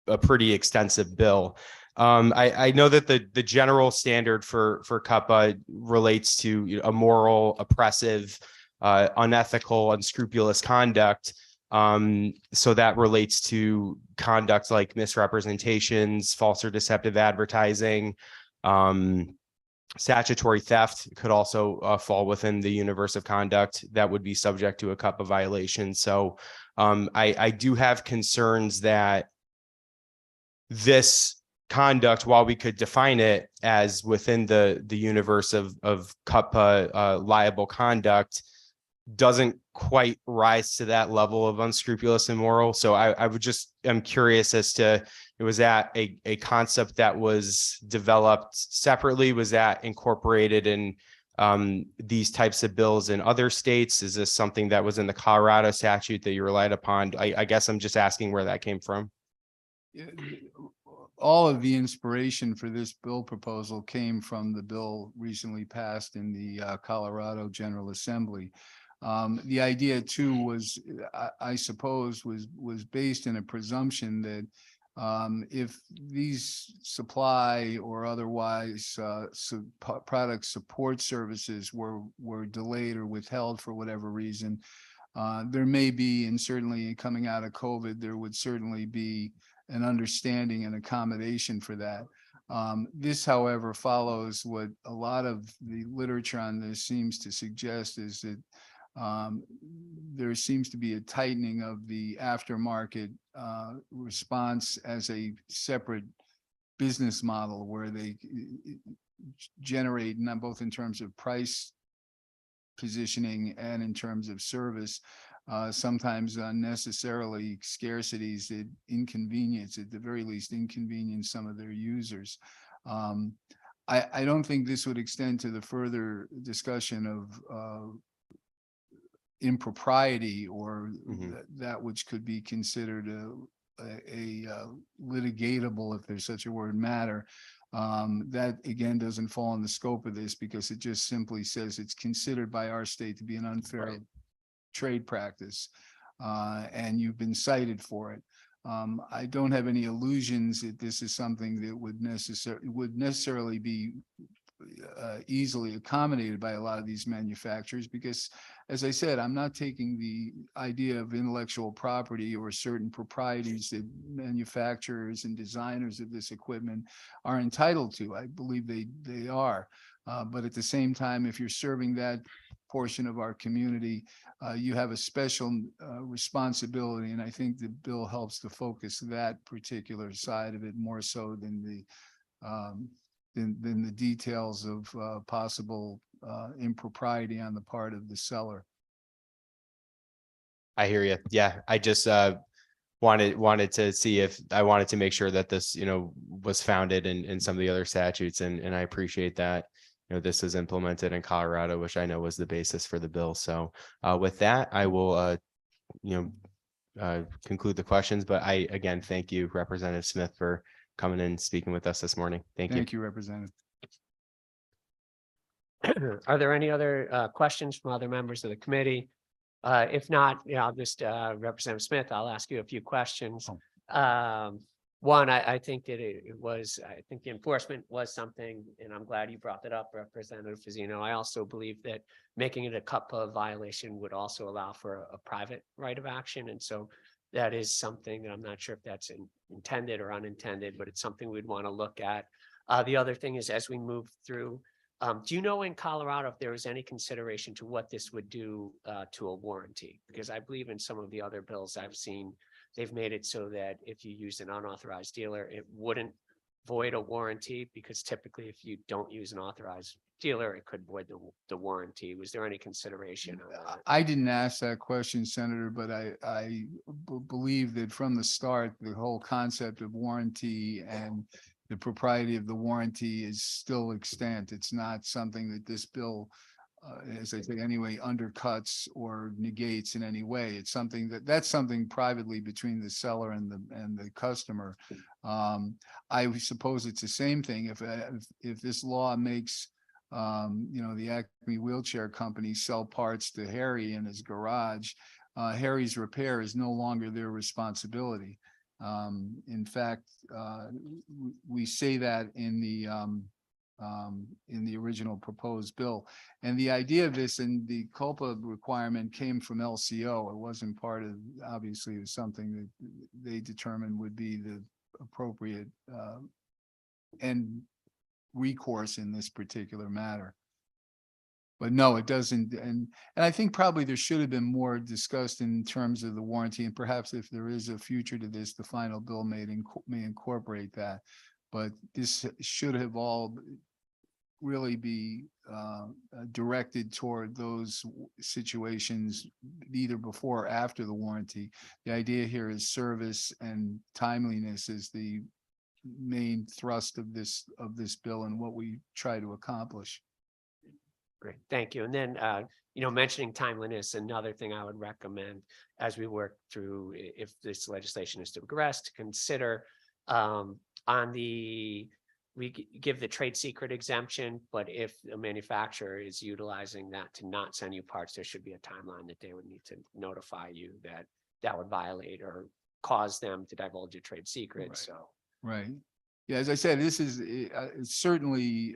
a pretty extensive bill. I know that the general standard for CUPPA relates to immoral, oppressive, unethical, unscrupulous conduct. So that relates to conduct like misrepresentations, false or deceptive advertising, statutory theft could also fall within the universe of conduct that would be subject to a CUPPA violation. So I do have concerns that this conduct, while we could define it as within the universe of CUPPA liable conduct, doesn't quite rise to that level of unscrupulous and immoral. So I'm curious as to, was that a concept that was developed separately? Was that incorporated in these types of bills in other states? Is this something that was in the Colorado statute that you relied upon? I guess I'm just asking where that came from. All of the inspiration for this bill proposal came from the bill recently passed in the Colorado General Assembly. The idea too was, I suppose, was based in a presumption that if these supply or otherwise product support services were delayed or withheld for whatever reason, there may be, and certainly coming out of COVID, there would certainly be an understanding and accommodation for that. This, however, follows what a lot of the literature on this seems to suggest is that there seems to be a tightening of the aftermarket response as a separate business model where they generate, not both in terms of price positioning and in terms of service, sometimes unnecessarily scarcities that inconvenience, at the very least, inconvenience some of their users. I don't think this would extend to the further discussion of impropriety or that which could be considered a litigatable, if there's such a word, matter. That again doesn't fall in the scope of this because it just simply says it's considered by our state to be an unfair trade practice, and you've been cited for it. I don't have any illusions that this is something that would necessarily be easily accommodated by a lot of these manufacturers because, as I said, I'm not taking the idea of intellectual property or certain proprieties that manufacturers and designers of this equipment are entitled to. I believe they are. But at the same time, if you're serving that portion of our community, you have a special responsibility. And I think the bill helps to focus that particular side of it more so than the details of possible impropriety on the part of the seller. I hear you. Yeah, I just wanted to see if I wanted to make sure that this, was founded in some of the other statutes, and I appreciate that. This is implemented in Colorado, which I know was the basis for the bill. So with that, I will, conclude the questions. But I again thank you, Representative Smith, for coming in and speaking with us this morning. Thank you. Thank you, Representative. Are there any other questions from other members of the committee? If not, I'll just, Representative Smith, I'll ask you a few questions. One, I think that I think the enforcement was something, and I'm glad you brought that up, Representative Fazzino. I also believe that making it a CUPA violation would also allow for a private right of action. And so that is something that I'm not sure if that's intended or unintended, but it's something we'd want to look at. The other thing is, as we move through, do you know in Colorado if there was any consideration to what this would do to a warranty? Because I believe in some of the other bills I've seen, they've made it so that if you use an unauthorized dealer, it wouldn't void a warranty, because typically if you don't use an authorized dealer, it could void the warranty. Was there any consideration of that? I didn't ask that question, Senator, but I believe that from the start, the whole concept of warranty and the propriety of the warranty is still extant. It's not something that this bill, as I say anyway, undercuts or negates in any way. It's something that's something privately between the seller and the customer. I suppose it's the same thing if this law makes the Acme Wheelchair Company sell parts to Harry in his garage. Harry's repair is no longer their responsibility. In fact, we say that in the original proposed bill, and the idea of this and the CULPA requirement came from LCO. It wasn't part of, obviously, it was something that they determined would be the appropriate and recourse in this particular matter. But no, it doesn't. And I think probably there should have been more discussed in terms of the warranty, and perhaps if there is a future to this, the final bill may incorporate that. But this should have all really be directed toward those situations either before or after the warranty. The idea here is service and timeliness is the main thrust of this bill and what we try to accomplish. Great, thank you. And then, mentioning timeliness, another thing I would recommend as we work through, if this legislation is to progress, to consider we give the trade secret exemption, but if a manufacturer is utilizing that to not send you parts, there should be a timeline that they would need to notify you that would violate or cause them to divulge a trade secret. Right. So. Right. Yeah, as I said, this is it's certainly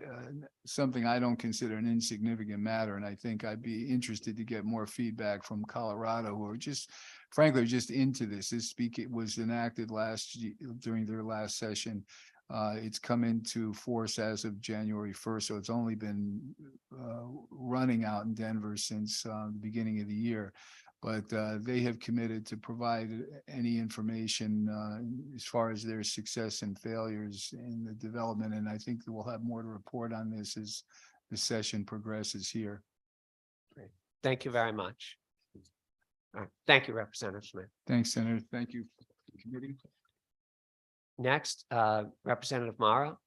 something I don't consider an insignificant matter, and I think I'd be interested to get more feedback from Colorado, who are just, frankly, just into this. This was enacted last year during their last session. It's come into force as of January 1st, so it's only been running out in Denver since the beginning of the year. But they have committed to provide any information as far as their success and failures in the development. And I think that we'll have more to report on this as the session progresses here. Thank you very much. All right. Thank you, Representative Smith. Thanks, Senator. Thank you. Committee. Next, Representative Morrow.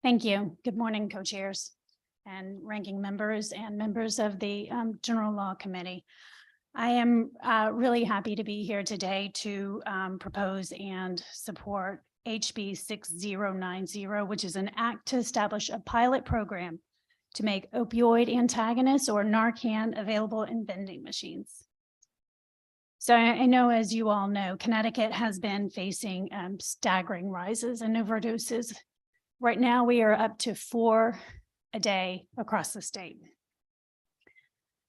Thank you. Good morning, co-chairs and ranking members and members of the General Law Committee. I am really happy to be here today to propose and support HB 6090, which is an act to establish a pilot program to make opioid antagonists or Narcan available in vending machines. So I know, as you all know, Connecticut has been facing staggering rises in overdoses. Right now, we are up to 4 a day across the state.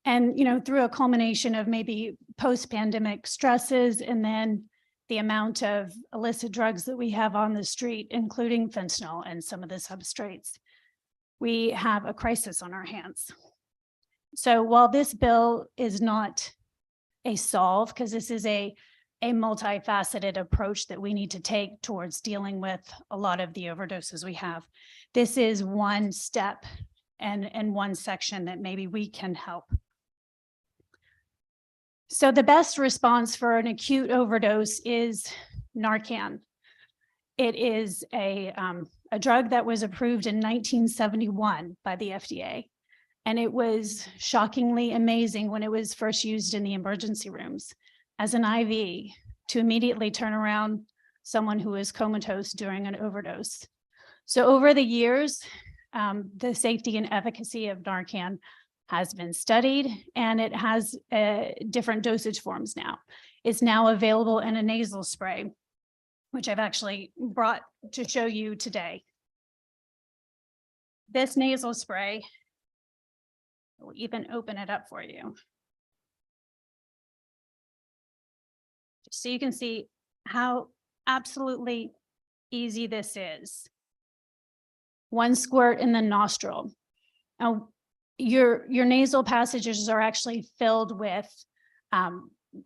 And, you know, through a culmination of maybe post-pandemic stresses and then the amount of illicit drugs that we have on the street, including fentanyl and some of the substrates, we have a crisis on our hands. So while this bill is not a solve, because this is a multifaceted approach that we need to take towards dealing with a lot of the overdoses we have. This is one step and one section that maybe we can help. So the best response for an acute overdose is Narcan. It is a drug that was approved in 1971 by the FDA. And it was shockingly amazing when it was first used in the emergency rooms as an IV to immediately turn around someone who is comatose during an overdose. So over the years, the safety and efficacy of Narcan has been studied, and it has different dosage forms now. It's now available in a nasal spray, which I've actually brought to show you today. This nasal spray, we'll even open it up for you, so you can see how absolutely easy this is. 1 squirt in the nostril. Now, your nasal passages are actually filled with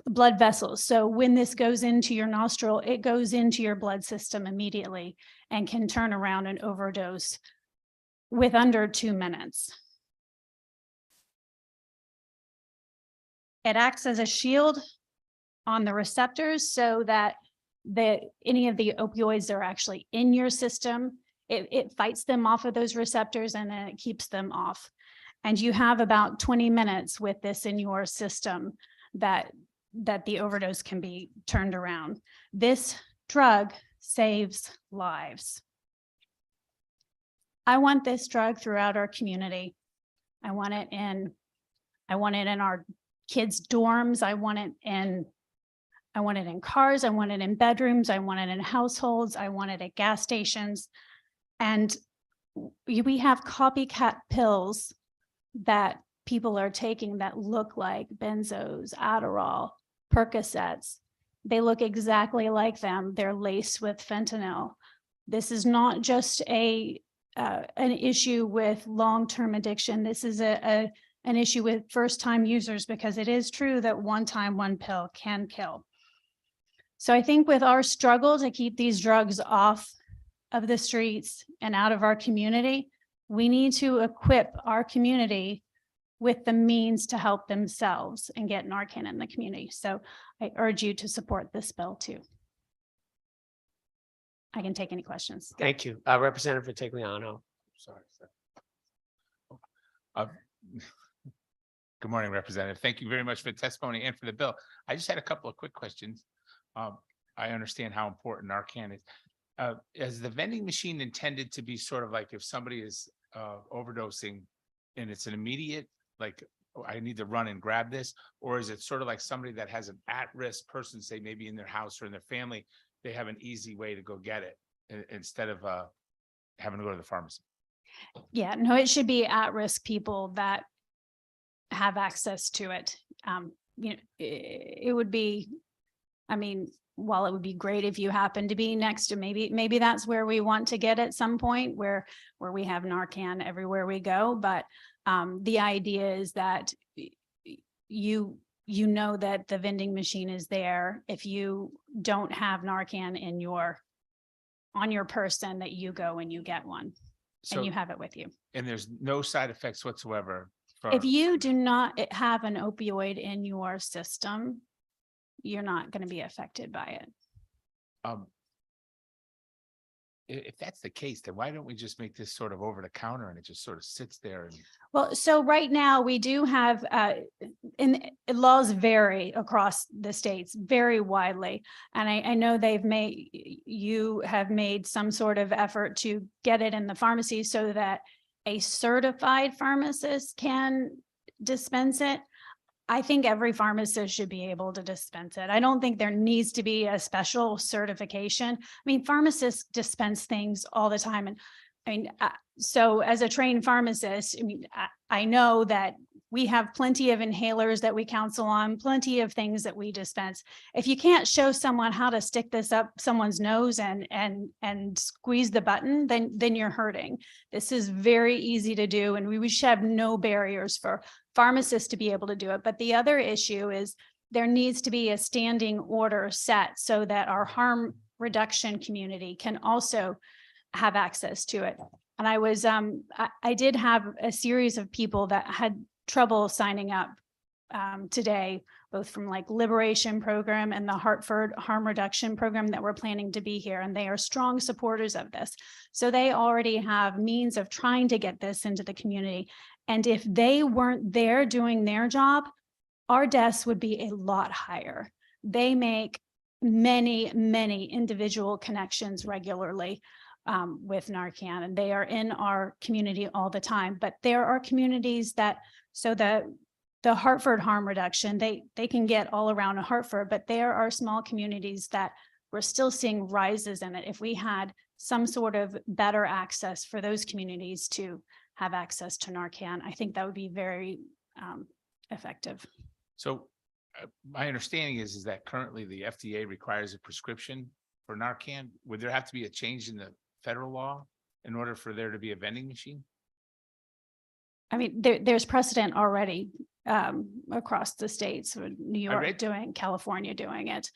blood vessels. So when this goes into your nostril, it goes into your blood system immediately and can turn around an overdose with under 2 minutes. It acts as a shield on the receptors so that any of the opioids that are actually in your system, it fights them off of those receptors and then it keeps them off. And you have about 20 minutes with this in your system that the overdose can be turned around. This drug saves lives. I want this drug throughout our community. I want it in our kids' dorms. I want it in cars. I want it in bedrooms. I want it in households. I want it at gas stations. And we have copycat pills that people are taking that look like benzos, Adderall, Percocets. They look exactly like them. They're laced with fentanyl. This is not just an issue with long-term addiction. This is an issue with first-time users, because it is true that one time, one pill can kill. So I think with our struggle to keep these drugs off of the streets and out of our community, we need to equip our community with the means to help themselves and get Narcan in the community. So I urge you to support this bill too. I can take any questions. Thank you. Representative Vitigliano. Sorry. Good morning, Representative. Thank you very much for the testimony and for the bill. I just had a couple of quick questions. I understand how important Narcan is. Is the vending machine intended to be sort of like if somebody is overdosing and it's an immediate, like oh, I need to run and grab this? Or is it sort of like somebody that has an at-risk person, say maybe in their house or in their family, they have an easy way to go get it instead of having to go to the pharmacy? Yeah, no, it should be at-risk people that have access to it. You know, it would be, I mean, while it would be great if you happen to be next to, maybe that's where we want to get at some point, where we have Narcan everywhere we go. But the idea is that you know that the vending machine is there. If you don't have Narcan on your person, that you go and you get one and you have it with you. And there's no side effects whatsoever. If you do not have an opioid in your system, you're not going to be affected by it. If that's the case, then why don't we just make this sort of over the counter and it just sort of sits there? And Well, so right now we do have, laws vary across the states very widely. And I know you have made some sort of effort to get it in the pharmacy so that a certified pharmacist can dispense it. I think every pharmacist should be able to dispense it. I don't think there needs to be a special certification. I mean, pharmacists dispense things all the time. And I mean, so as a trained pharmacist, I mean, I know that we have plenty of inhalers that we counsel on, plenty of things that we dispense. If you can't show someone how to stick this up someone's nose and squeeze the button, then you're hurting. This is very easy to do, and we should have no barriers for pharmacists to be able to do it. But the other issue is there needs to be a standing order set so that our harm reduction community can also have access to it. And I did have a series of people that had trouble signing up today, both from like Liberation Program and the Hartford Harm Reduction Program that we're planning to be here. And they are strong supporters of this. So they already have means of trying to get this into the community. And if they weren't there doing their job, our deaths would be a lot higher. They make many, many individual connections regularly with Narcan, and they are in our community all the time. But there are communities that, so the Hartford harm reduction, they can get all around Hartford, but there are small communities that we're still seeing rises in it. If we had some sort of better access for those communities to have access to Narcan, I think that would be very effective. so my understanding is that currently the FDA requires a prescription for Narcan. Would there have to be a change in the federal law in order for there to be a vending machine? I mean, there's precedent already across the states, with New York doing, California doing it,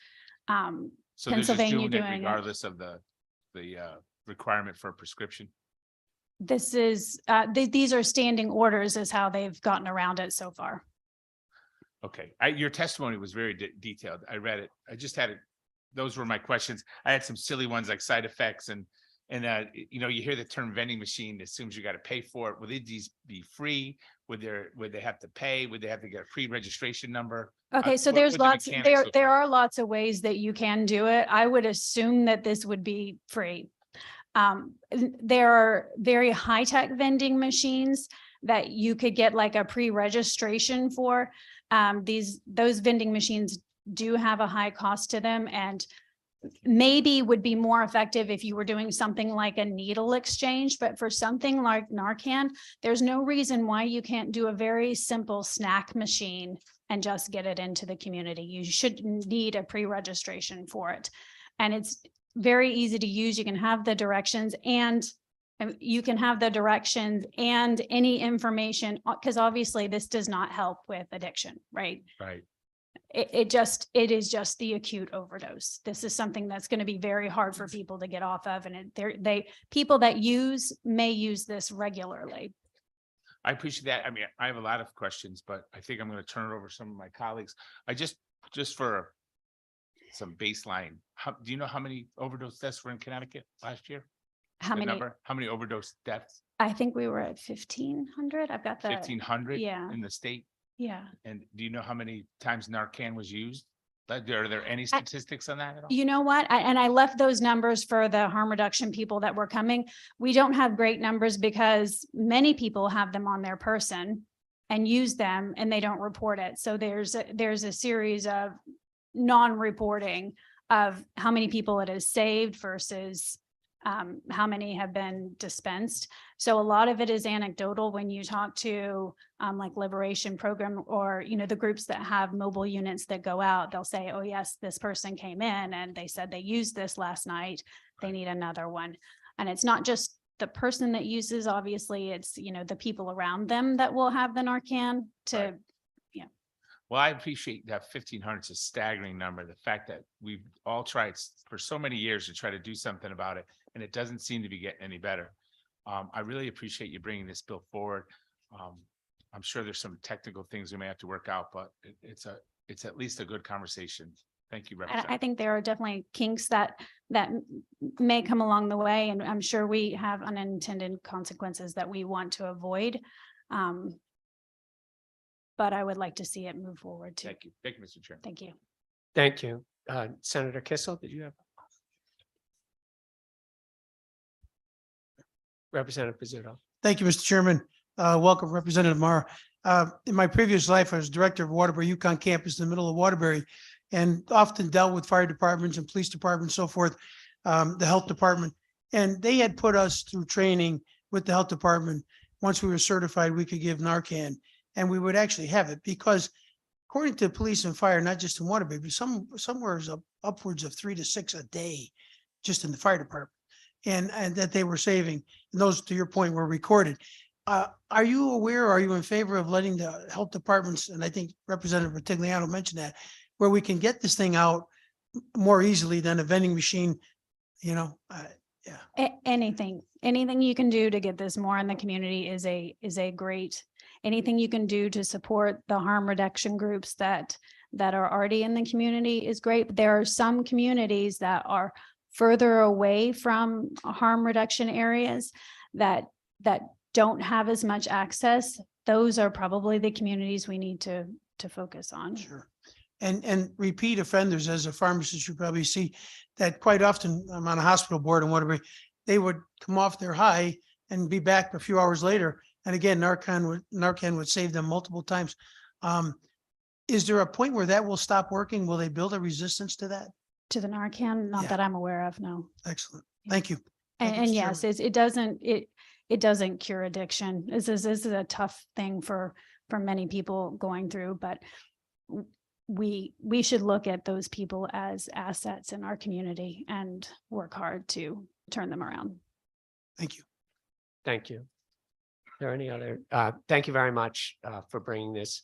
So they're just Pennsylvania doing it doing it. regardless of the requirement for a prescription. This is, these are standing orders is how they've gotten around it so far. Okay, your testimony was very detailed. I read it. I just had it. Those were my questions. I had some silly ones like side effects and you know, you hear the term vending machine, it assumes you got to pay for it. Will these be free? Would they have to pay? Would they have to get a pre-registration number? Okay, so What there's would the lots, mechanics look there like? are lots of ways that you can do it. I would assume that this would be free. There are very high-tech vending machines that you could get like a pre-registration for. Those vending machines do have a high cost to them, and maybe would be more effective if you were doing something like a needle exchange. But for something like Narcan, there's no reason why you can't do a very simple snack machine and just get it into the community. You shouldn't need a pre-registration for it. And it's very easy to use. You can have the directions and any information, because obviously this does not help with addiction, right? Right. It is just the acute overdose. This is something that's going to be very hard for people to get off of. And people that may use this regularly. I appreciate that. I mean, I have a lot of questions, but I think I'm going to turn it over to some of my colleagues. I just for some baseline, do you know how many overdose deaths were in Connecticut last year? How many overdose deaths? I think we were at 1,500. I've got the 1,500 yeah. in the state. Yeah. And do you know how many times Narcan was used? Are there any statistics on that at all? You know what? I left those numbers for the harm reduction people that were coming. We don't have great numbers because many people have them on their person. and use them and they don't report it. So there's a series of non-reporting of how many people it has saved versus how many have been dispensed. So a lot of it is anecdotal when you talk to like Liberation Program or, the groups that have mobile units that go out, they'll say, oh yes, this person came in and they said they used this last night. They need another one. And it's not just the person that uses, obviously, it's, the people around them that will have the Narcan to, Right. Well, I appreciate that 1,500 is a staggering number. The fact that we've all tried for so many years to try to do something about it, and it doesn't seem to be getting any better. I really appreciate you bringing this bill forward. I'm sure there's some technical things we may have to work out, but it's at least a good conversation. Thank you, and Representative. I think there are definitely kinks that may come along the way, and I'm sure we have unintended consequences that we want to avoid. But I would like to see it move forward too. Thank you. Thank you, Mr. Chairman. Thank you. Thank you. Senator Kissel, did you have? Representative Pizzuto. Thank you, Mr. Chairman. Welcome, Representative Marr. In my previous life, I was director of Waterbury Yukon campus in the middle of Waterbury and often dealt with fire departments and police departments, so forth, the health department. And they had put us through training with the health department. Once we were certified, we could give Narcan and we would actually have it because according to police and fire, not just in Waterbury, but somewhere is upwards of 3 to 6 a day just in the fire department. And that they were saving. And those, to your point, were recorded. Are you aware, are you in favor of letting the health departments, and I think Representative Ratigliano mentioned that, where we can get this thing out more easily than a vending machine, yeah. Anything you can do to get this more in the community is a great, anything you can do to support the harm reduction groups that are already in the community is great. But there are some communities that are further away from harm reduction areas that don't have as much access. Those are probably the communities we need to focus on. Sure. And repeat offenders, as a pharmacist, you probably see that quite often. I'm on a hospital board and whatever, they would come off their high and be back a few hours later. And again, Narcan would save them multiple times. Is there a point where that will stop working? Will they build a resistance to that? To the Narcan, not Yeah. that I'm aware of, no. Excellent. Thank you. Thank you, And Mr. yes, it doesn't cure addiction. This is a tough thing for many people going through, but we should look at those people as assets in our community and work hard to turn them around. Thank you. Thank you. Are there any other, thank you very much for bringing this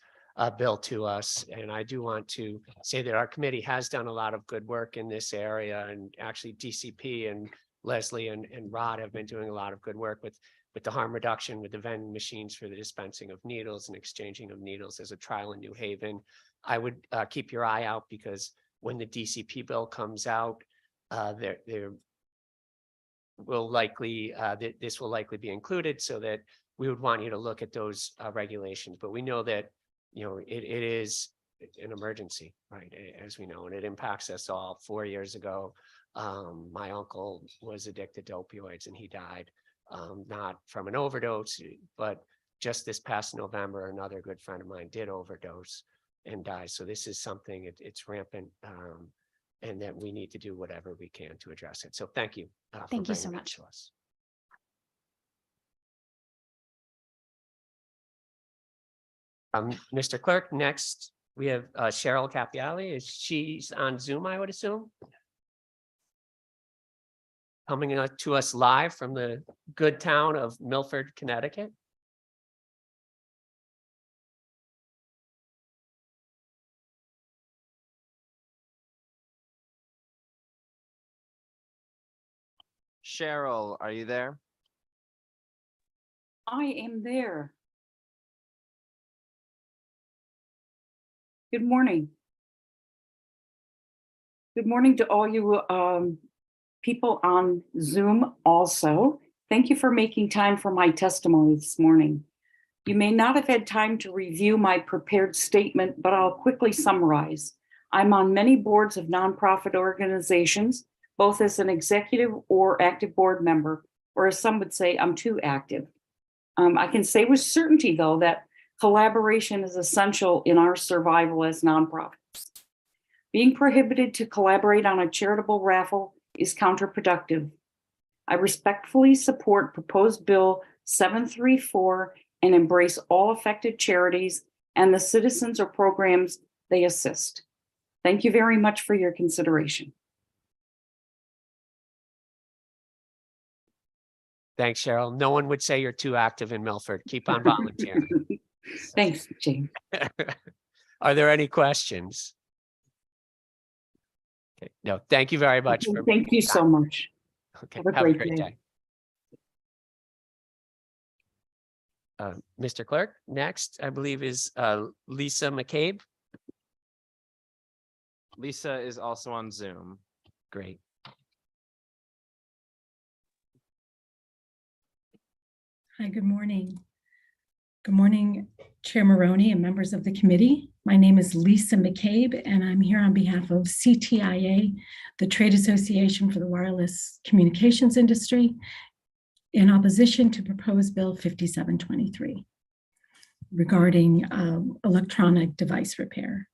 bill to us. And I do want to say that our committee has done a lot of good work in this area, and actually DCP and Leslie and Rod have been doing a lot of good work with the harm reduction, with the vending machines for the dispensing of needles and exchanging of needles as a trial in New Haven. I would keep your eye out because when the DCP bill comes out, there will likely, this will likely be included, so that we would want you to look at those regulations. But we know that it is an emergency, right? As we know, and it impacts us all. 4 years ago, my uncle was addicted to opioids and he died, not from an overdose, but just this past November, another good friend of mine did overdose and die. So this is something, it's rampant, and that we need to do whatever we can to address it. So thank you. Thank you so much. To us. Mr. Clerk, next we have Cheryl Capiali. She's on Zoom, I would assume. Coming to us live from the good town of Milford, Connecticut. Cheryl, are you there? I am there. Good morning. Good morning to all you people on Zoom also. Thank you for making time for my testimony this morning. You may not have had time to review my prepared statement, but I'll quickly summarize. I'm on many boards of nonprofit organizations, both as an executive or active board member, or as some would say, I'm too active. I can say with certainty, though, that Collaboration is essential in our survival as nonprofits. Being prohibited to collaborate on a charitable raffle is counterproductive. I respectfully support proposed Bill 734 and embrace all affected charities and the citizens or programs they assist. Thank you very much for your consideration. Thanks, Cheryl. No one would say you're too active in Milford. Keep on volunteering. Thanks, Jane. Are there any questions? Okay, no, thank you very much. Thank you so much. Okay, Have a have a great great day. day. Mr. Clerk, next, I believe is Lisa McCabe. Lisa is also on Zoom. Great. Hi, good morning. Good morning, Chair Maroney and members of the committee. My name is Lisa McCabe, and I'm here on behalf of CTIA, the Trade Association for the Wireless Communications Industry, in opposition to proposed Bill 5723 regarding electronic device repair.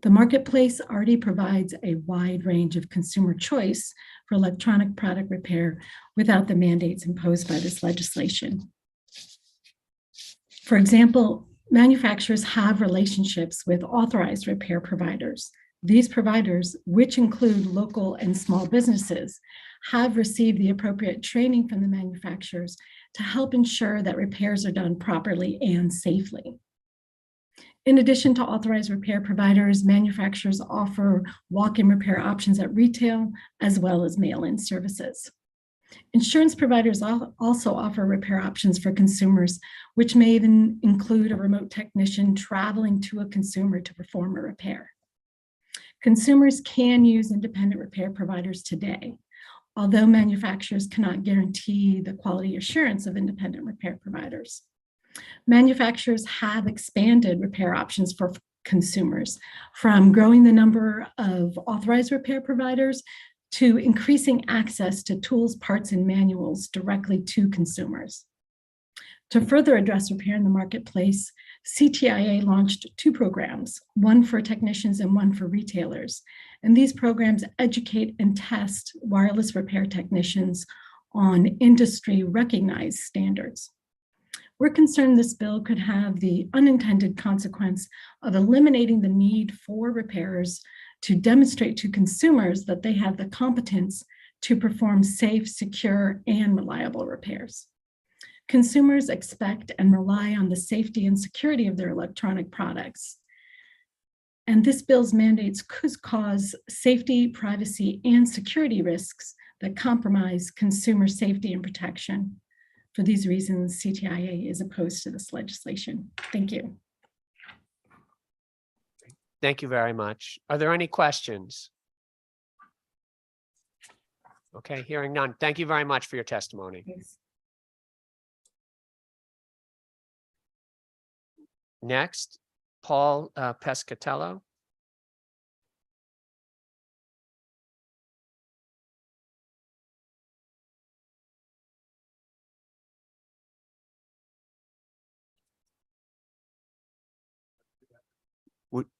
The marketplace already provides a wide range of consumer choice for electronic product repair without the mandates imposed by this legislation. For example, manufacturers have relationships with authorized repair providers. These providers, which include local and small businesses, have received the appropriate training from the manufacturers to help ensure that repairs are done properly and safely. In addition to authorized repair providers, manufacturers offer walk-in repair options at retail, as well as mail-in services. Insurance providers also offer repair options for consumers, which may even include a remote technician traveling to a consumer to perform a repair. Consumers can use independent repair providers today, although manufacturers cannot guarantee the quality assurance of independent repair providers. Manufacturers have expanded repair options for consumers, from growing the number of authorized repair providers to increasing access to tools, parts, and manuals directly to consumers. To further address repair in the marketplace, CTIA launched 2 programs, one for technicians and one for retailers. And these programs educate and test wireless repair technicians on industry recognized standards. We're concerned this bill could have the unintended consequence of eliminating the need for repairers to demonstrate to consumers that they have the competence to perform safe, secure, and reliable repairs. Consumers expect and rely on the safety and security of their electronic products. And this bill's mandates could cause safety, privacy, and security risks that compromise consumer safety and protection. For these reasons, CTIA is opposed to this legislation. Thank you. Thank you very much. Are there any questions? Okay, hearing none. Thank you very much for your testimony. Thanks. Next, Paul Pescatello.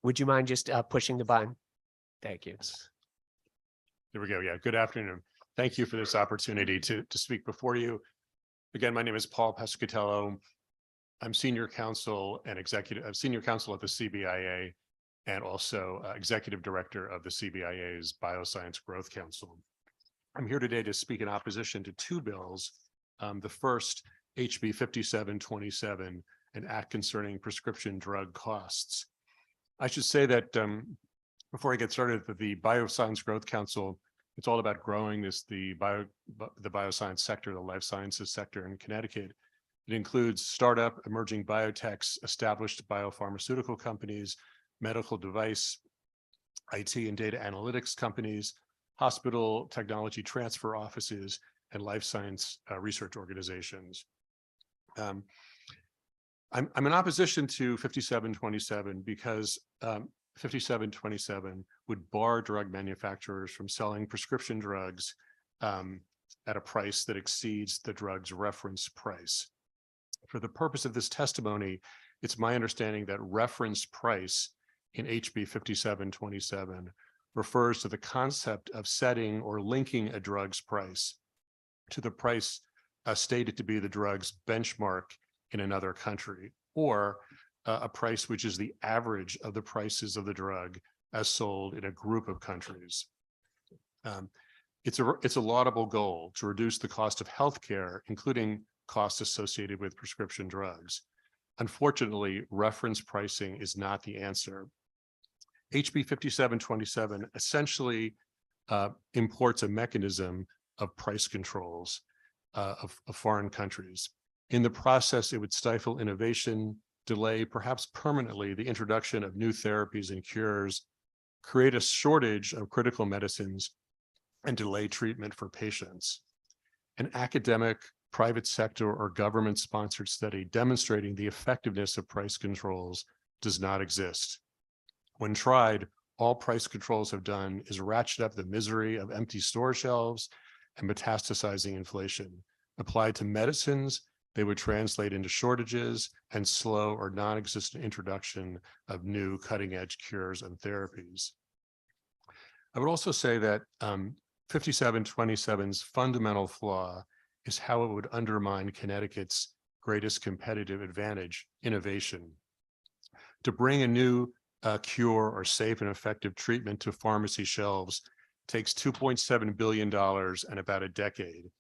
Would you mind just pushing the button? Thank you. There we go. Yeah, good afternoon. Thank you for this opportunity to speak before you. Again, my name is Paul Pescatello. I'm senior counsel and senior counsel at the CBIA and also executive director of the CBIA's Bioscience Growth Council. I'm here today to speak in opposition to 2 bills. The first, HB 5727, an act concerning prescription drug costs. I should say that before I get started, the Bioscience Growth Council, it's all about growing the bioscience sector, the life sciences sector in Connecticut. It includes startup, emerging biotechs, established biopharmaceutical companies, medical device, IT and data analytics companies, hospital technology transfer offices, and life science research organizations. I'm in opposition to 5727 because 5727 would bar drug manufacturers from selling prescription drugs at a price that exceeds the drug's reference price. For the purpose of this testimony, It's my understanding that reference price in HB 5727 refers to the concept of setting or linking a drug's price to the price stated to be the drug's benchmark in another country, or a price which is the average of the prices of the drug as sold in a group of countries. It's a laudable goal to reduce the cost of healthcare, including costs associated with prescription drugs. Unfortunately, reference pricing is not the answer. HB 5727 essentially imports a mechanism of price controls of foreign countries. In the process, it would stifle innovation, delay, perhaps permanently, the introduction of new therapies and cures, create a shortage of critical medicines, and delay treatment for patients. An academic, private sector, or government-sponsored study demonstrating the effectiveness of price controls does not exist. When tried, all price controls have done is ratchet up the misery of empty store shelves and metastasizing inflation. Applied to medicines, they would translate into shortages and slow or non-existent introduction of new cutting-edge cures and therapies. I would also say that 5727's fundamental flaw is how it would undermine Connecticut's greatest competitive advantage, innovation. To bring a new cure or safe and effective treatment to pharmacy shelves takes $2.7 billion and about a decade.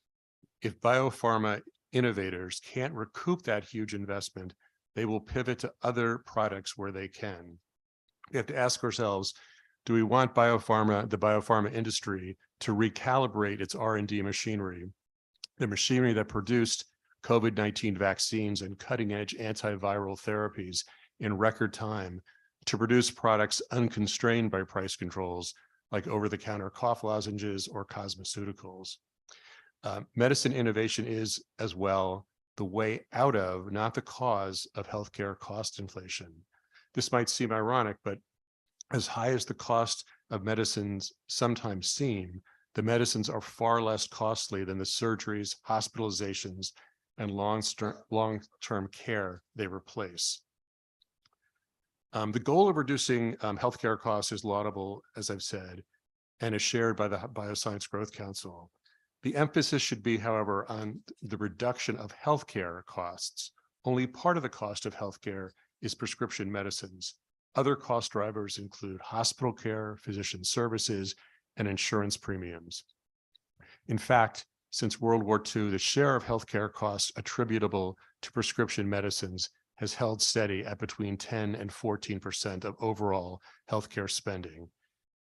If biopharma innovators can't recoup that huge investment, they will pivot to other products where they can. We have to ask ourselves, do we want the biopharma industry to recalibrate its R&D machinery, the machinery that produced COVID-19 vaccines and cutting-edge antiviral therapies in record time, to produce products unconstrained by price controls like over-the-counter cough lozenges or cosmeceuticals? Medicine innovation is, as well, the way out of, not the cause of, healthcare cost inflation. This might seem ironic, but as high as the cost of medicines sometimes seem, the medicines are far less costly than the surgeries, hospitalizations, and long-term care they replace. The goal of reducing healthcare costs is laudable, as I've said, and is shared by the Bioscience Growth Council. The emphasis should be, however, on the reduction of healthcare costs. Only part of the cost of healthcare is prescription medicines. Other cost drivers include hospital care, physician services, and insurance premiums. In fact, since World War II, the share of healthcare costs attributable to prescription medicines has held steady at between 10 and 14% of overall healthcare spending.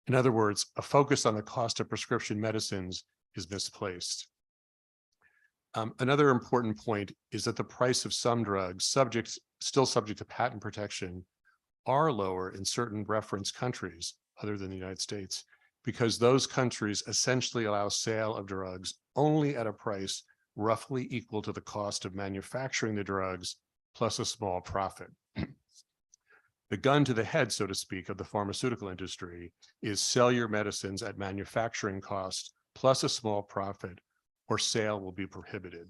In other words, a focus on the cost of prescription medicines is misplaced. Another important point is that the price of some drugs, still subject to patent protection, are lower in certain reference countries other than the United States, because those countries essentially allow sale of drugs only at a price roughly equal to the cost of manufacturing the drugs plus a small profit. The gun to the head, so to speak, of the pharmaceutical industry is sell your medicines at manufacturing cost plus a small profit, or sale will be prohibited.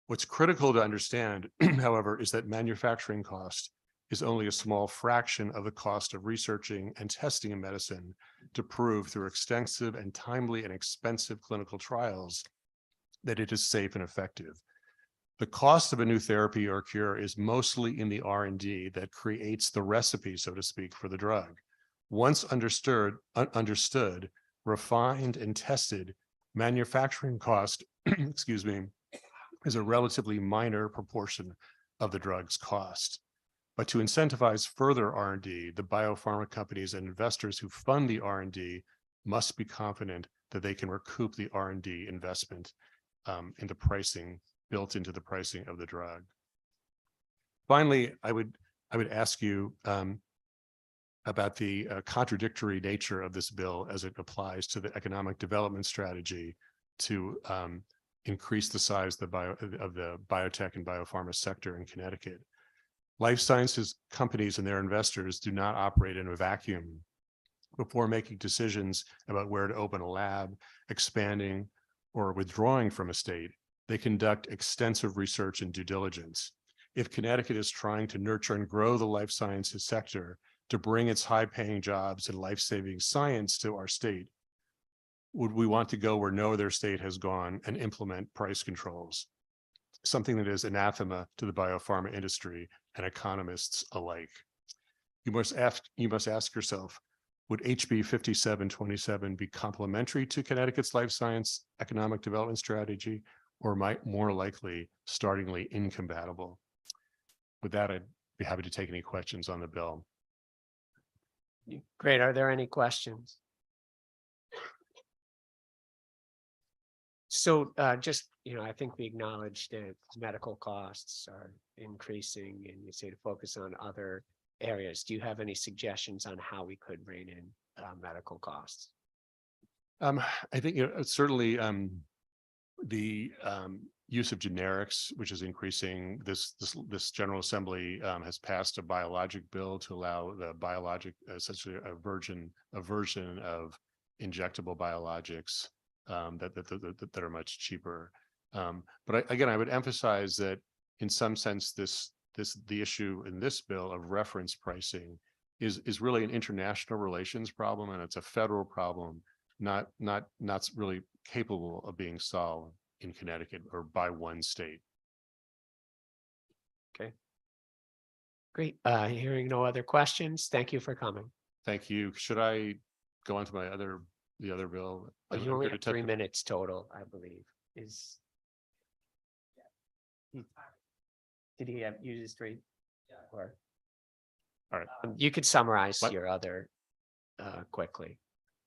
What's critical to understand, however, is that manufacturing cost is only a small fraction of the cost of researching and testing a medicine to prove through extensive and timely and expensive clinical trials that it is safe and effective. The cost of a new therapy or cure is mostly in the R&D that creates the recipe, so to speak, for the drug. Once understood, refined, and tested, manufacturing cost, excuse me, is a relatively minor proportion of the drug's cost. But to incentivize further R&D, the biopharma companies and investors who fund the R&D must be confident that they can recoup the R&D investment in the pricing, built into the pricing of the drug. Finally, I would ask you about the contradictory nature of this bill as it applies to the economic development strategy to increase the size of the biotech and biopharma sector in Connecticut. Life sciences companies and their investors do not operate in a vacuum. Before making decisions about where to open a lab, expanding, or withdrawing from a state, they conduct extensive research and due diligence. if Connecticut is trying to nurture and grow the life sciences sector to bring its high-paying jobs and life-saving science to our state, would we want to go where no other state has gone and implement price controls? Something that is anathema to the biopharma industry and economists alike. You must ask yourself, would HB 5727 be complementary to Connecticut's life science economic development strategy, or might more likely startlingly incompatible? With that, I'd be happy to take any questions on the bill. Great. Are there any questions? So just, I think we acknowledge that medical costs are increasing and you say to focus on other areas. Do you have any suggestions on how we could rein in medical costs? I think certainly the use of generics, which is increasing. This General Assembly has passed a biologic bill to allow the biologic, essentially a version of injectable biologics that are much cheaper. But again, I would emphasize that in some sense, the issue in this bill of reference pricing is really an international relations problem, and it's a federal problem, not really capable of being solved in Connecticut or by one state. Okay. Great. Hearing no other questions. Thank you for coming. Thank you. Should I go on to the other bill? Oh, you only have 3 minutes total, I believe. Did he have uses 3? Or all right. You could summarize your other quickly.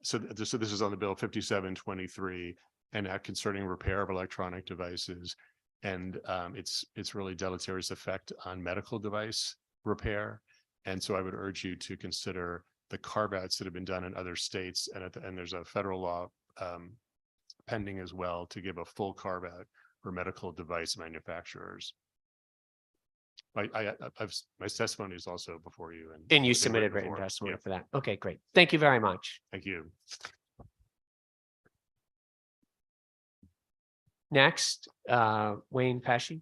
So this is on the bill 5723, and Act concerning repair of electronic devices, and its really deleterious effect on medical device repair. And so I would urge you to consider the carve-outs that have been done in other states, and there's a federal law pending as well to give a full carve-out for medical device manufacturers. My testimony is also before you. And you submitted written testimony for that. Okay, great. Thank you very much. Thank you. Next, Wayne Pesci.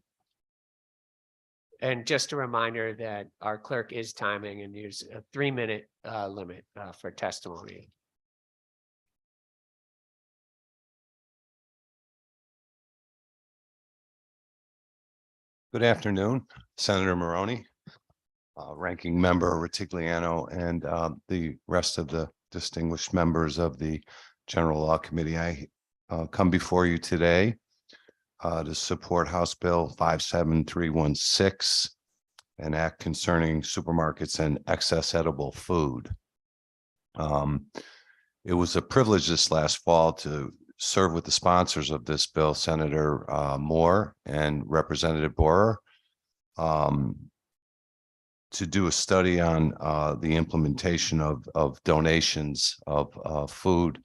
And just a reminder that our clerk is timing and there's a 3-minute limit for testimony. Good afternoon, Senator Maroney, Ranking Member Retigliano, and the rest of the distinguished members of the General Law Committee. I come before you today to support House Bill 57316, an act concerning supermarkets and excess edible food. It was a privilege this last fall to serve with the sponsors of this bill, Senator Moore and Representative Borer, to do a study on the implementation of donations of food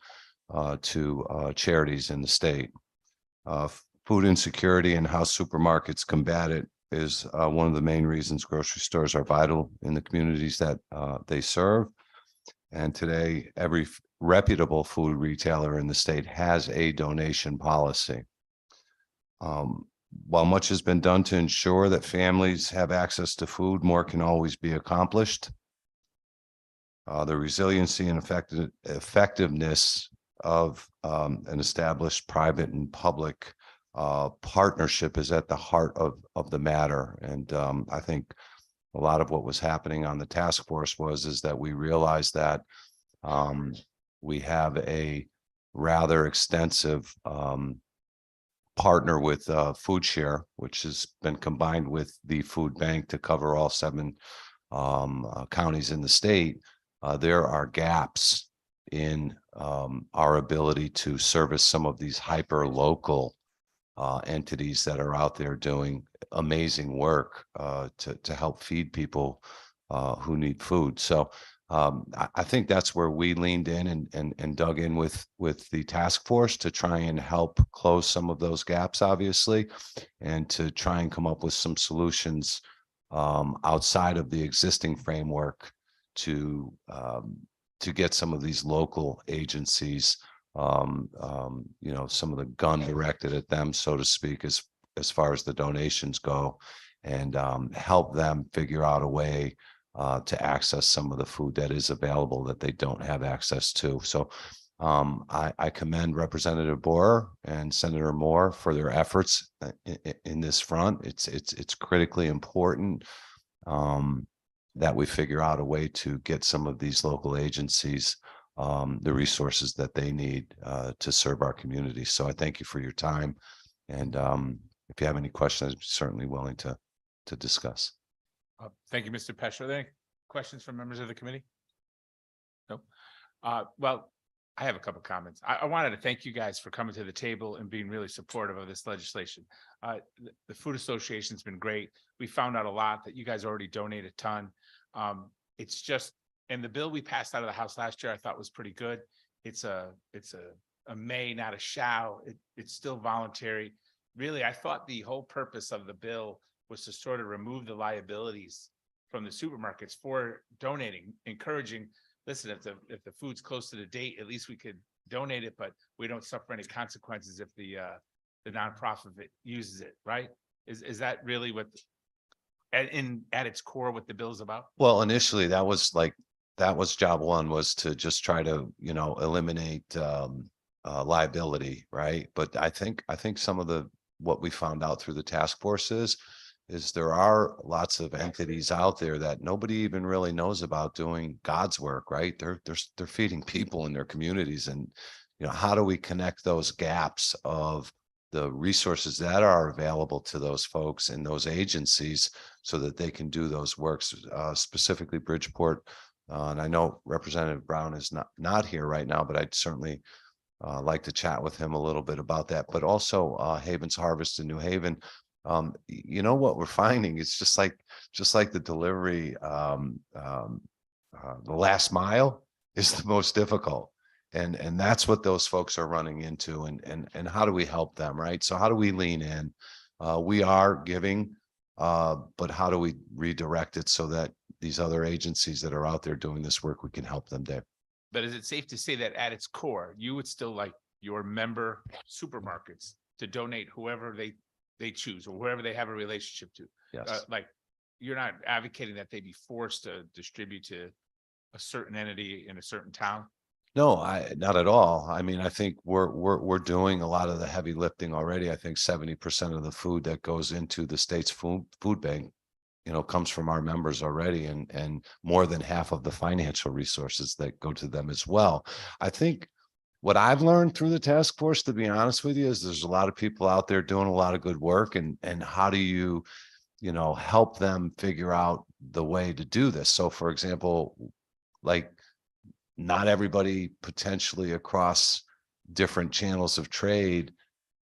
to charities in the state. Food insecurity and how supermarkets combat it is one of the main reasons grocery stores are vital in the communities that they serve. And today, every reputable food retailer in the state has a donation policy. While much has been done to ensure that families have access to food, more can always be accomplished. The resiliency and effectiveness of an established private and public partnership is at the heart of the matter. And I think a lot of what was happening on the task force is that we realized that we have a rather extensive partner with Food Share, which has been combined with the food bank to cover all 7 counties in the state. There are gaps in our ability to service some of these hyper local entities that are out there doing amazing work to help feed people who need food. So I think that's where we leaned in and dug in with the task force to try and help close some of those gaps, obviously, and to try and come up with some solutions outside of the existing framework to get some of these local agencies, some of the gun directed at them, so to speak, as far as the donations go, and help them figure out a way to access some of the food that is available that they don't have access to. So I commend Representative Borer and Senator Moore for their efforts in this front. It's critically important that we figure out a way to get some of these local agencies the resources that they need to serve our communities. So I thank you for your time. And if you have any questions, I'm certainly willing to discuss. Thank you, Mr. Pesh. Are there any questions from members of the committee? No. Well, I have a couple comments. I wanted to thank you guys for coming to the table and being really supportive of this legislation. The Food Association's been great. We found out a lot that you guys already donate a ton. It's just, and the bill we passed out of the House last year, I thought was pretty good. It's a may, not a shall. It's still voluntary. Really, I thought the whole purpose of the bill was to sort of remove the liabilities from the supermarkets for donating, encouraging, listen, if the food's close to the date, at least we could donate it, but we don't suffer any consequences if the nonprofit uses it, right? Is that really what at its core what the bill is about? Well, initially that was job one, was to just try to, eliminate liability, right? But I think some of what we found out through the task force is there are lots of entities out there that nobody even really knows about doing God's work, right? They're feeding people in their communities, and how do we connect those gaps of the resources that are available to those folks and those agencies so that they can do those works, specifically Bridgeport. And I know Representative Brown is not here right now, but I'd certainly like to chat with him a little bit about that. But also Haven's Harvest in New Haven. What we're finding is just like the delivery, the last mile is the most difficult. And that's what those folks are running into. And how do we help them, right? So how do we lean in? We are giving, but how do we redirect it so that these other agencies that are out there doing this work, we can help them there? But is it safe to say that at its core, you would still like your member supermarkets to donate whoever they choose or whoever they have a relationship to? Yes. Like, you're not advocating that they be forced to distribute to a certain entity in a certain town? No, not at all. I mean, I think we're doing a lot of the heavy lifting already. I think 70% of the food that goes into the state's food bank, comes from our members already, and more than half of the financial resources that go to them as well. I think what I've learned through the task force, to be honest with you, is there's a lot of people out there doing a lot of good work, and how do you, help them figure out the way to do this? So for example, like, not everybody potentially across different channels of trade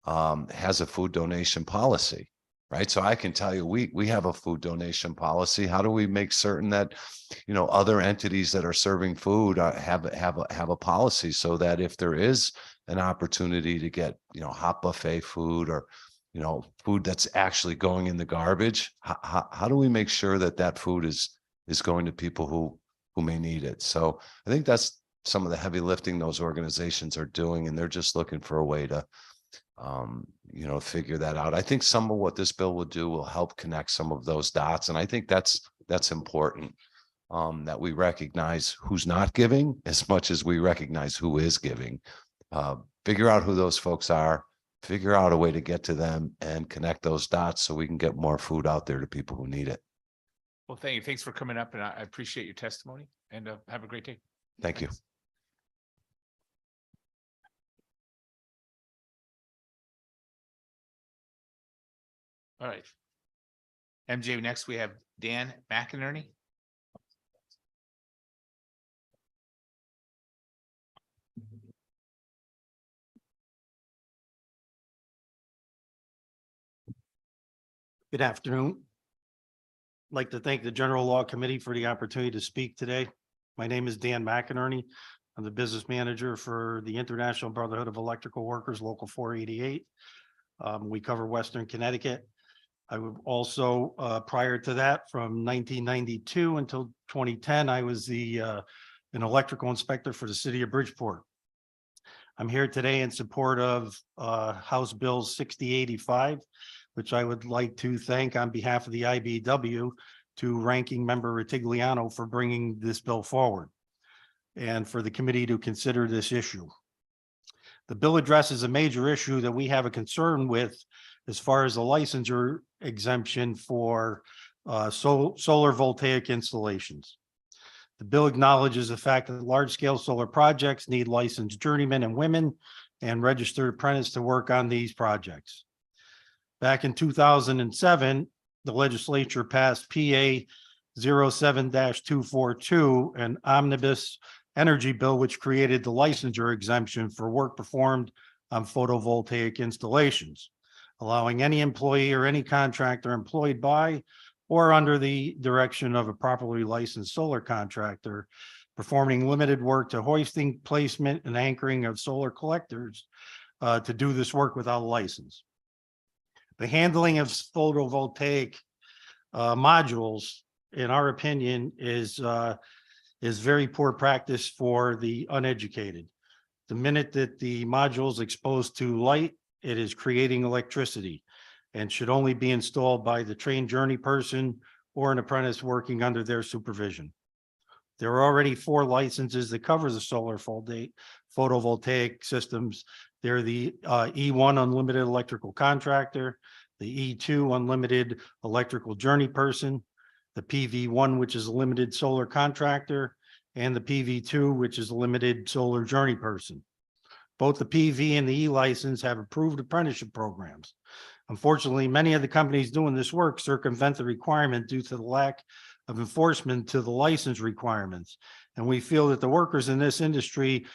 has a food donation policy, right? So I can tell you, we have a food donation policy. How do we make certain that, other entities that are serving food have a policy, so that if there is an opportunity to get, hot buffet food or, food that's actually going in the garbage, how do we make sure that food is going to people who may need it? So I think that's some of the heavy lifting those organizations are doing, and they're just looking for a way to, figure that out. I think some of what this bill will do will help connect some of those dots. And I think that's important, that we recognize who's not giving as much as we recognize who is giving. Figure out who those folks are, figure out a way to get to them and connect those dots so we can get more food out there to people who need it. Well, thank you. Thanks for coming up, and I appreciate your testimony, and have a great day. Thank you. All right. MJ, next we have Dan McInerney. Good afternoon. I'd like to thank the General Law Committee for the opportunity to speak today. My name is Dan McInerney. I'm the business manager for the International Brotherhood of Electrical Workers, Local 488. We cover Western Connecticut. I would also, prior to that, from 1992 until 2010, I was an electrical inspector for the city of Bridgeport. I'm here today in support of House Bill 6085, which I would like to thank on behalf of the IBW to Ranking Member Ritigliano for bringing this bill forward and for the committee to consider this issue. The bill addresses a major issue that we have a concern with as far as the licensure exemption for solar voltaic installations. The bill acknowledges the fact that large-scale solar projects need licensed journeymen and women and registered apprentices to work on these projects. Back in 2007, the legislature passed PA 07-242, an omnibus energy bill, which created the licensure exemption for work performed on photovoltaic installations, allowing any employee or any contractor employed by or under the direction of a properly licensed solar contractor performing limited work to hoisting, placement, and anchoring of solar collectors to do this work without a license. The handling of photovoltaic modules, in our opinion, is very poor practice for the uneducated. The minute that the module is exposed to light, it is creating electricity and should only be installed by the trained journey person or an apprentice working under their supervision. There are already 4 licenses that cover the solar photovoltaic systems. They're the E1 Unlimited Electrical Contractor, the E2 Unlimited Electrical Journey Person, the PV1, which is a limited solar contractor, and the PV2, which is a limited solar journey person. Both the PV and the E license have approved apprenticeship programs. Unfortunately, many of the companies doing this work circumvent the requirement due to the lack of enforcement to the license requirements. And we feel that the workers in this industry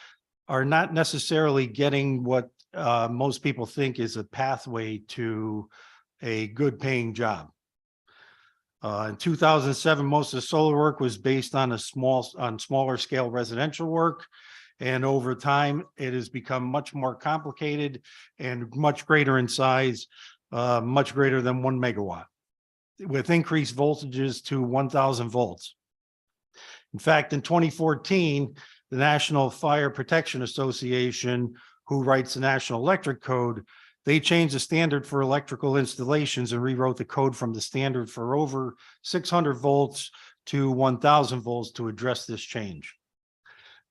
are not necessarily getting what most people think is a pathway to a good paying job. In 2007, most of the solar work was based on smaller scale residential work. And over time, it has become much more complicated and much greater in size, much greater than 1 megawatt, with increased voltages to 1,000 volts. In fact, in 2014, the National Fire Protection Association, who writes the National Electric Code, they changed the standard for electrical installations and rewrote the code from the standard for over 600 volts to 1,000 volts to address this change.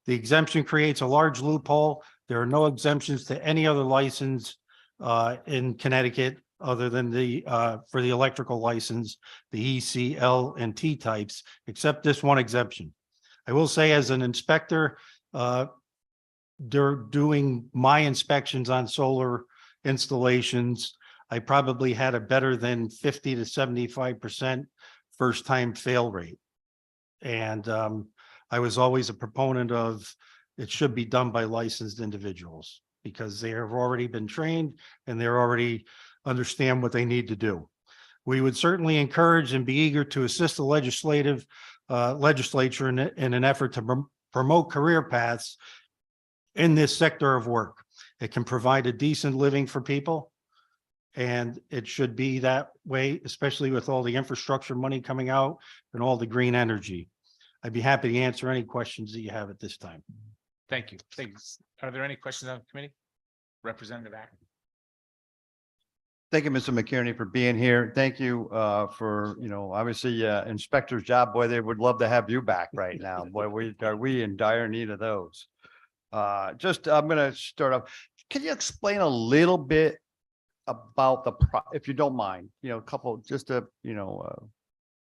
The exemption creates a large loophole. There are no exemptions to any other license in Connecticut other than for the electrical license, the E, C, L, and T types, except this one exemption. I will say, as an inspector, they're doing my inspections on solar installations, I probably had a better than 50 to 75% first time fail rate. And I was always a proponent of it should be done by licensed individuals because they have already been trained and they're already understand what they need to do. We would certainly encourage and be eager to assist the legislature in an effort to promote career paths in this sector of work. It can provide a decent living for people, and it should be that way, especially with all the infrastructure money coming out and all the green energy. I'd be happy to answer any questions that you have at this time. Thank you. Thanks. Are there any questions on the committee? Representative Acker. Thank you, Mr. McKinney, for being here. Thank you for, obviously inspector's job. Boy, they would love to have you back right now. Boy, we in dire need of those. I'm going to start off. Can you explain a little bit about if you don't mind, a couple,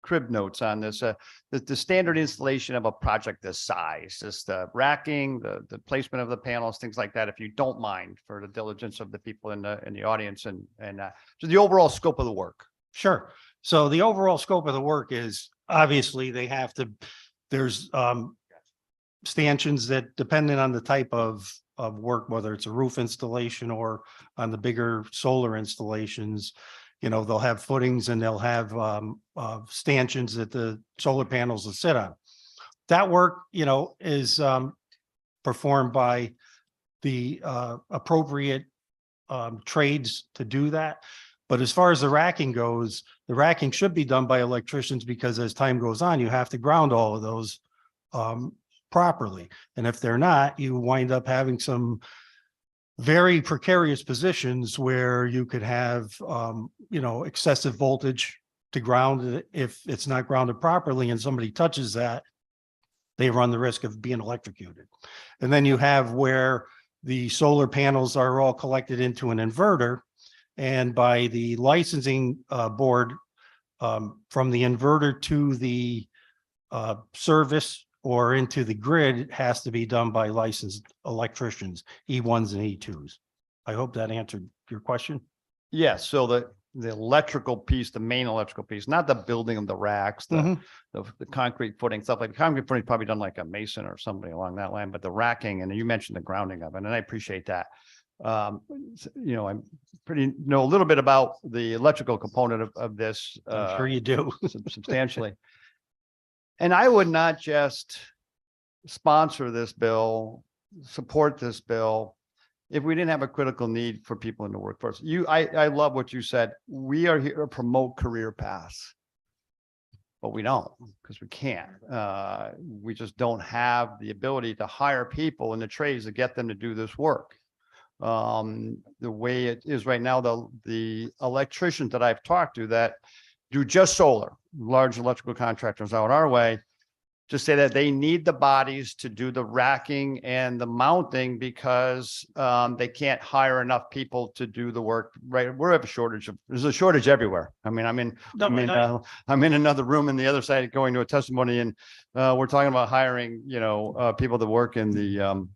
crib notes on this, the standard installation of a project this size, just the racking, the placement of the panels, things like that, if you don't mind, for the diligence of the people in the audience and so the overall scope of the work. Sure. So the overall scope of the work is obviously there's stanchions that, depending on the type of work, whether it's a roof installation or on the bigger solar installations, they'll have footings and they'll have stanchions that the solar panels will sit on. That work, is performed by the appropriate trades to do that. But as far as the racking goes, the racking should be done by electricians because as time goes on, you have to ground all of those properly. And if they're not, you wind up having some very precarious positions where you could have, excessive voltage to ground. If it's not grounded properly and somebody touches that, they run the risk of being electrocuted. And then you have where the solar panels are all collected into an inverter, and by the licensing board, from the inverter to the service or into the grid has to be done by licensed electricians, E1s and E2s. I hope that answered your question. Yes, so the electrical piece, the main electrical piece, not the building of the racks, the concrete footing, stuff like the concrete footing is probably done like a mason or somebody along that line, but the racking, and you mentioned the grounding of it, and I appreciate that. I'm know a little bit about the electrical component of this. I'm sure you do. Substantially. And I would not just sponsor this bill, support this bill, if we didn't have a critical need for people in the workforce. I love what you said. We are here to promote career paths, but we don't, because we can't. We just don't have the ability to hire people in the trades to get them to do this work. The way it is right now, the electricians that I've talked to that do just solar, large electrical contractors out our way, just say that they need the bodies to do the racking and the mounting because they can't hire enough people to do the work. Right, we have a shortage of. There's a shortage everywhere. I mean, I'm in another room in the other side going to a testimony, and we're talking about hiring, people to work in the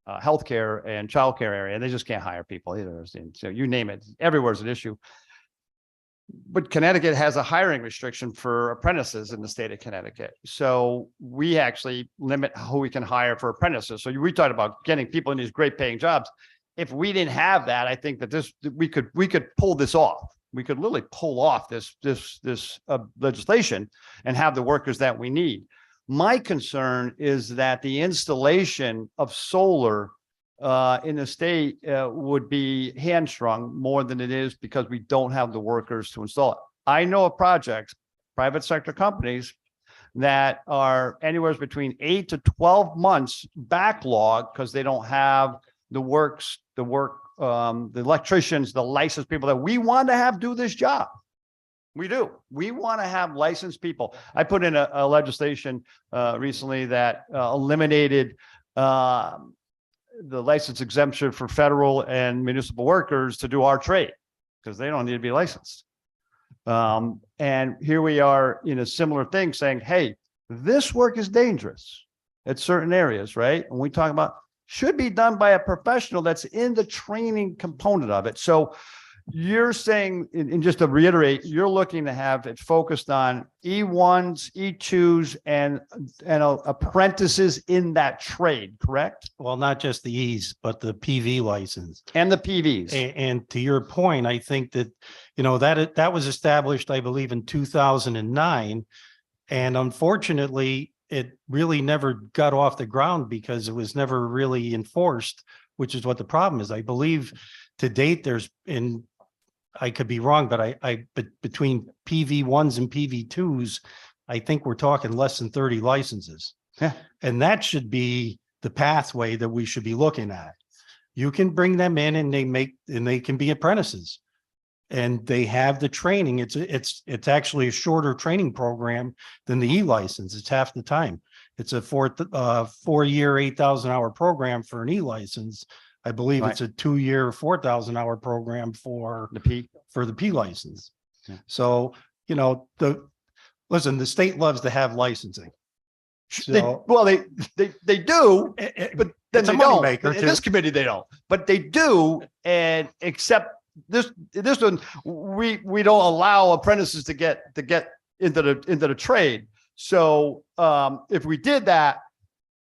healthcare and childcare area, and they just can't hire people either. So you name it, everywhere's an issue. But Connecticut has a hiring restriction for apprentices in the state of Connecticut. So we actually limit who we can hire for apprentices. So we talked about getting people in these great paying jobs. If we didn't have that, I think that we could pull this off. We could literally pull off this legislation and have the workers that we need. My concern is that the installation of solar in the state would be hamstrung more than it is because we don't have the workers to install it. I know of projects, private sector companies that are anywhere between 8 to 12 months backlog because they don't have the electricians, the licensed people that we want to have do this job. We do. We want to have licensed people. I put in a legislation recently that eliminated the license exemption for federal and municipal workers to do our trade because they don't need to be licensed. And here we are in a similar thing saying, hey, this work is dangerous at certain areas, right? And we talk about should be done by a professional that's in the training component of it. So you're saying, and just to reiterate, you're looking to have it focused on E1s, E2s, and apprentices in that trade, correct? Well, not just the E's, but the PV license. And the PVs. And to your point, I think that, that was established, I believe, in 2009. And unfortunately, it really never got off the ground because it was never really enforced, which is what the problem is. I believe to date, I could be wrong, but but between PV1s and PV2s, I think we're talking less than 30 licenses. Yeah. And that should be the pathway that we should be looking at. You can bring them in and they can be apprentices and they have the training. It's actually a shorter training program than the E-license. It's half the time. It's a 4-year, 8,000-hour program for an E-license. I believe it's a 2-year, 4,000-hour program for the P license. Yeah. So, listen, the state loves to have licensing. So, they do, but then they don't. Maker In this committee, they don't, but they do. And except this one, we don't allow apprentices to get into the trade. So if we did that,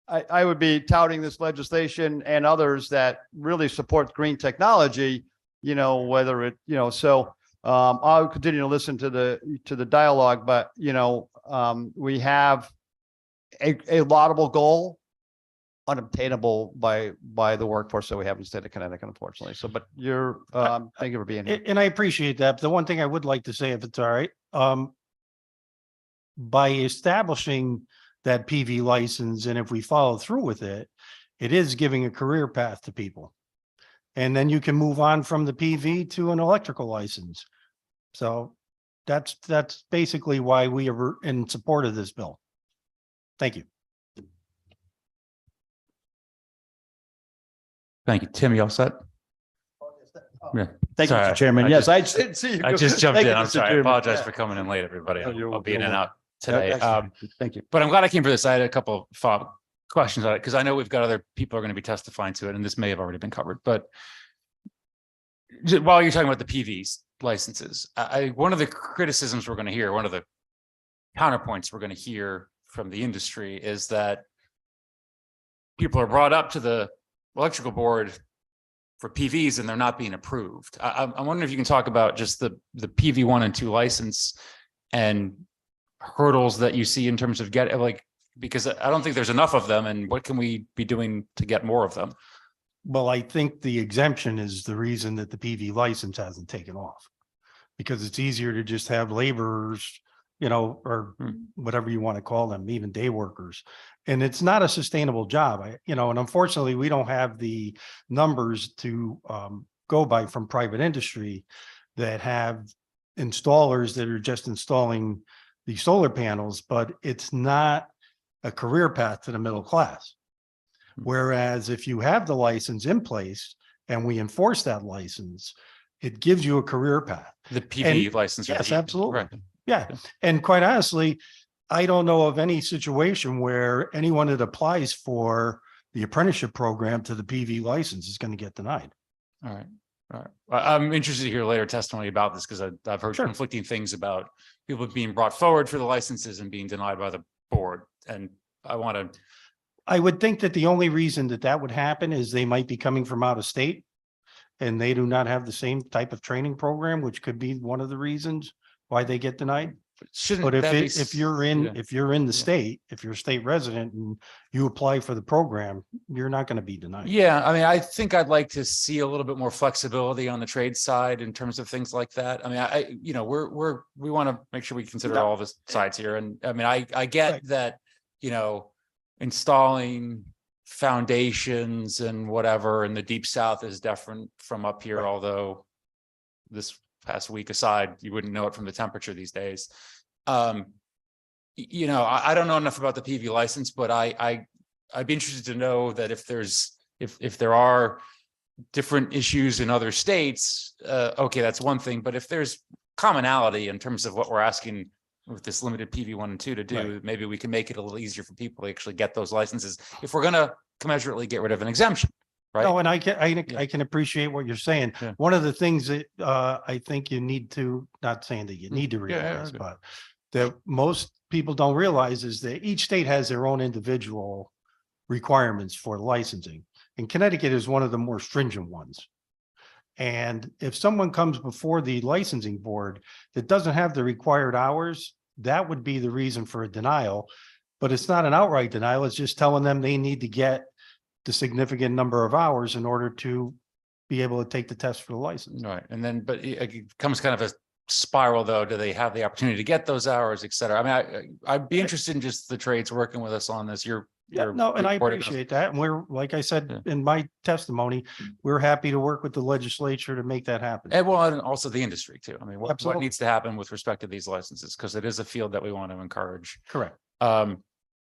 I would be touting this legislation and others that really support green technology, whether it, so I'll continue to listen to the dialogue, but, we have a laudable goal, unobtainable by the workforce that we have in the state of Connecticut, unfortunately. So, but thank you for being here. And I appreciate that. The one thing I would like to say, if it's all right, by establishing that PV license, and if we follow through with it, It is giving a career path to people. And then you can move on from the PV to an electrical license. So that's basically why we are in support of this bill. Thank you. Thank you. Tim, you all set? Yeah. Thank you, Sorry, Mr. Chairman. I Yes, just- I didn't see you. I go- just jumped Thank in. you, I'm Mr. sorry. I Chairman. apologize Yeah. for coming in late, everybody. No, I'll be in and out Yeah, today. excellent. Thank you. But I'm glad I came for this. I had a couple of follow-up questions on it because I know we've got other people are going to be testifying to it, and this may have already been covered. But while you're talking about the PVs licenses, one of the criticisms we're going to hear, one of the counterpoints we're going to hear from the industry is that people are brought up to the electrical board for PVs and they're not being approved. I'm wondering if you can talk about just the PV 1 and 2 license and hurdles that you see in terms of because I don't think there's enough of them, and what can we be doing to get more of them? Well, I think the exemption is the reason that the PV license hasn't taken off. Because it's easier to just have laborers, or whatever you want to call them, even day workers. And it's not a sustainable job, and unfortunately, we don't have the numbers to go by from private industry that have installers that are just installing the solar panels, but it's not a career path to the middle class. Whereas if you have the license in place and we enforce that license, it gives you a career path. The PV license. Yes, absolutely. Right. Yeah. And quite honestly, I don't know of any situation where anyone that applies for the apprenticeship program to the PV license is going to get denied. All right. All right. I'm interested to hear later testimony about this because I've heard conflicting things about people being brought forward for the licenses and being denied by the board. And I would think that the only reason that would happen is they might be coming from out of state and they do not have the same type of training program, which could be one of the reasons why they get denied. But if you're in the state, if you're a state resident and you apply for the program, you're not going to be denied. Yeah, I mean, I think I'd like to see a little bit more flexibility on the trade side in terms of things like that. I mean, we want to make sure we consider all the sides here. And I mean, I get that, installing foundations and whatever in the deep south is different from up here, although this past week aside, you wouldn't know it from the temperature these days. I don't know enough about the PV license, but I'd be interested to know that if there are different issues in other states, okay, that's one thing. But if there's commonality in terms of what we're asking with this limited PV 1 and 2 to do, maybe we can make it a little easier for people to actually get those licenses if we're going to commensurately get rid of an exemption. Right. No, and I can appreciate what you're saying. Yeah. One of the things that I think you need to, not saying that you need to realize, but that most people don't realize is that each state has their own individual requirements for licensing. And Connecticut is one of the more stringent ones. And if someone comes before the licensing board that doesn't have the required hours, that would be the reason for a denial. But it's not an outright denial. It's just telling them they need to get the significant number of hours in order to be able to take the test for the license. Right. And then, but it comes kind of a spiral though. Do they have the opportunity to get those hours, et cetera? I mean, I'd be interested in just the trades working with us on this. And I appreciate that. And we're, like I said, in my testimony, we're happy to work with the legislature to make that happen. And also the industry too. I mean, what needs to happen with respect to these licenses? Because it is a field that we want to encourage. Correct.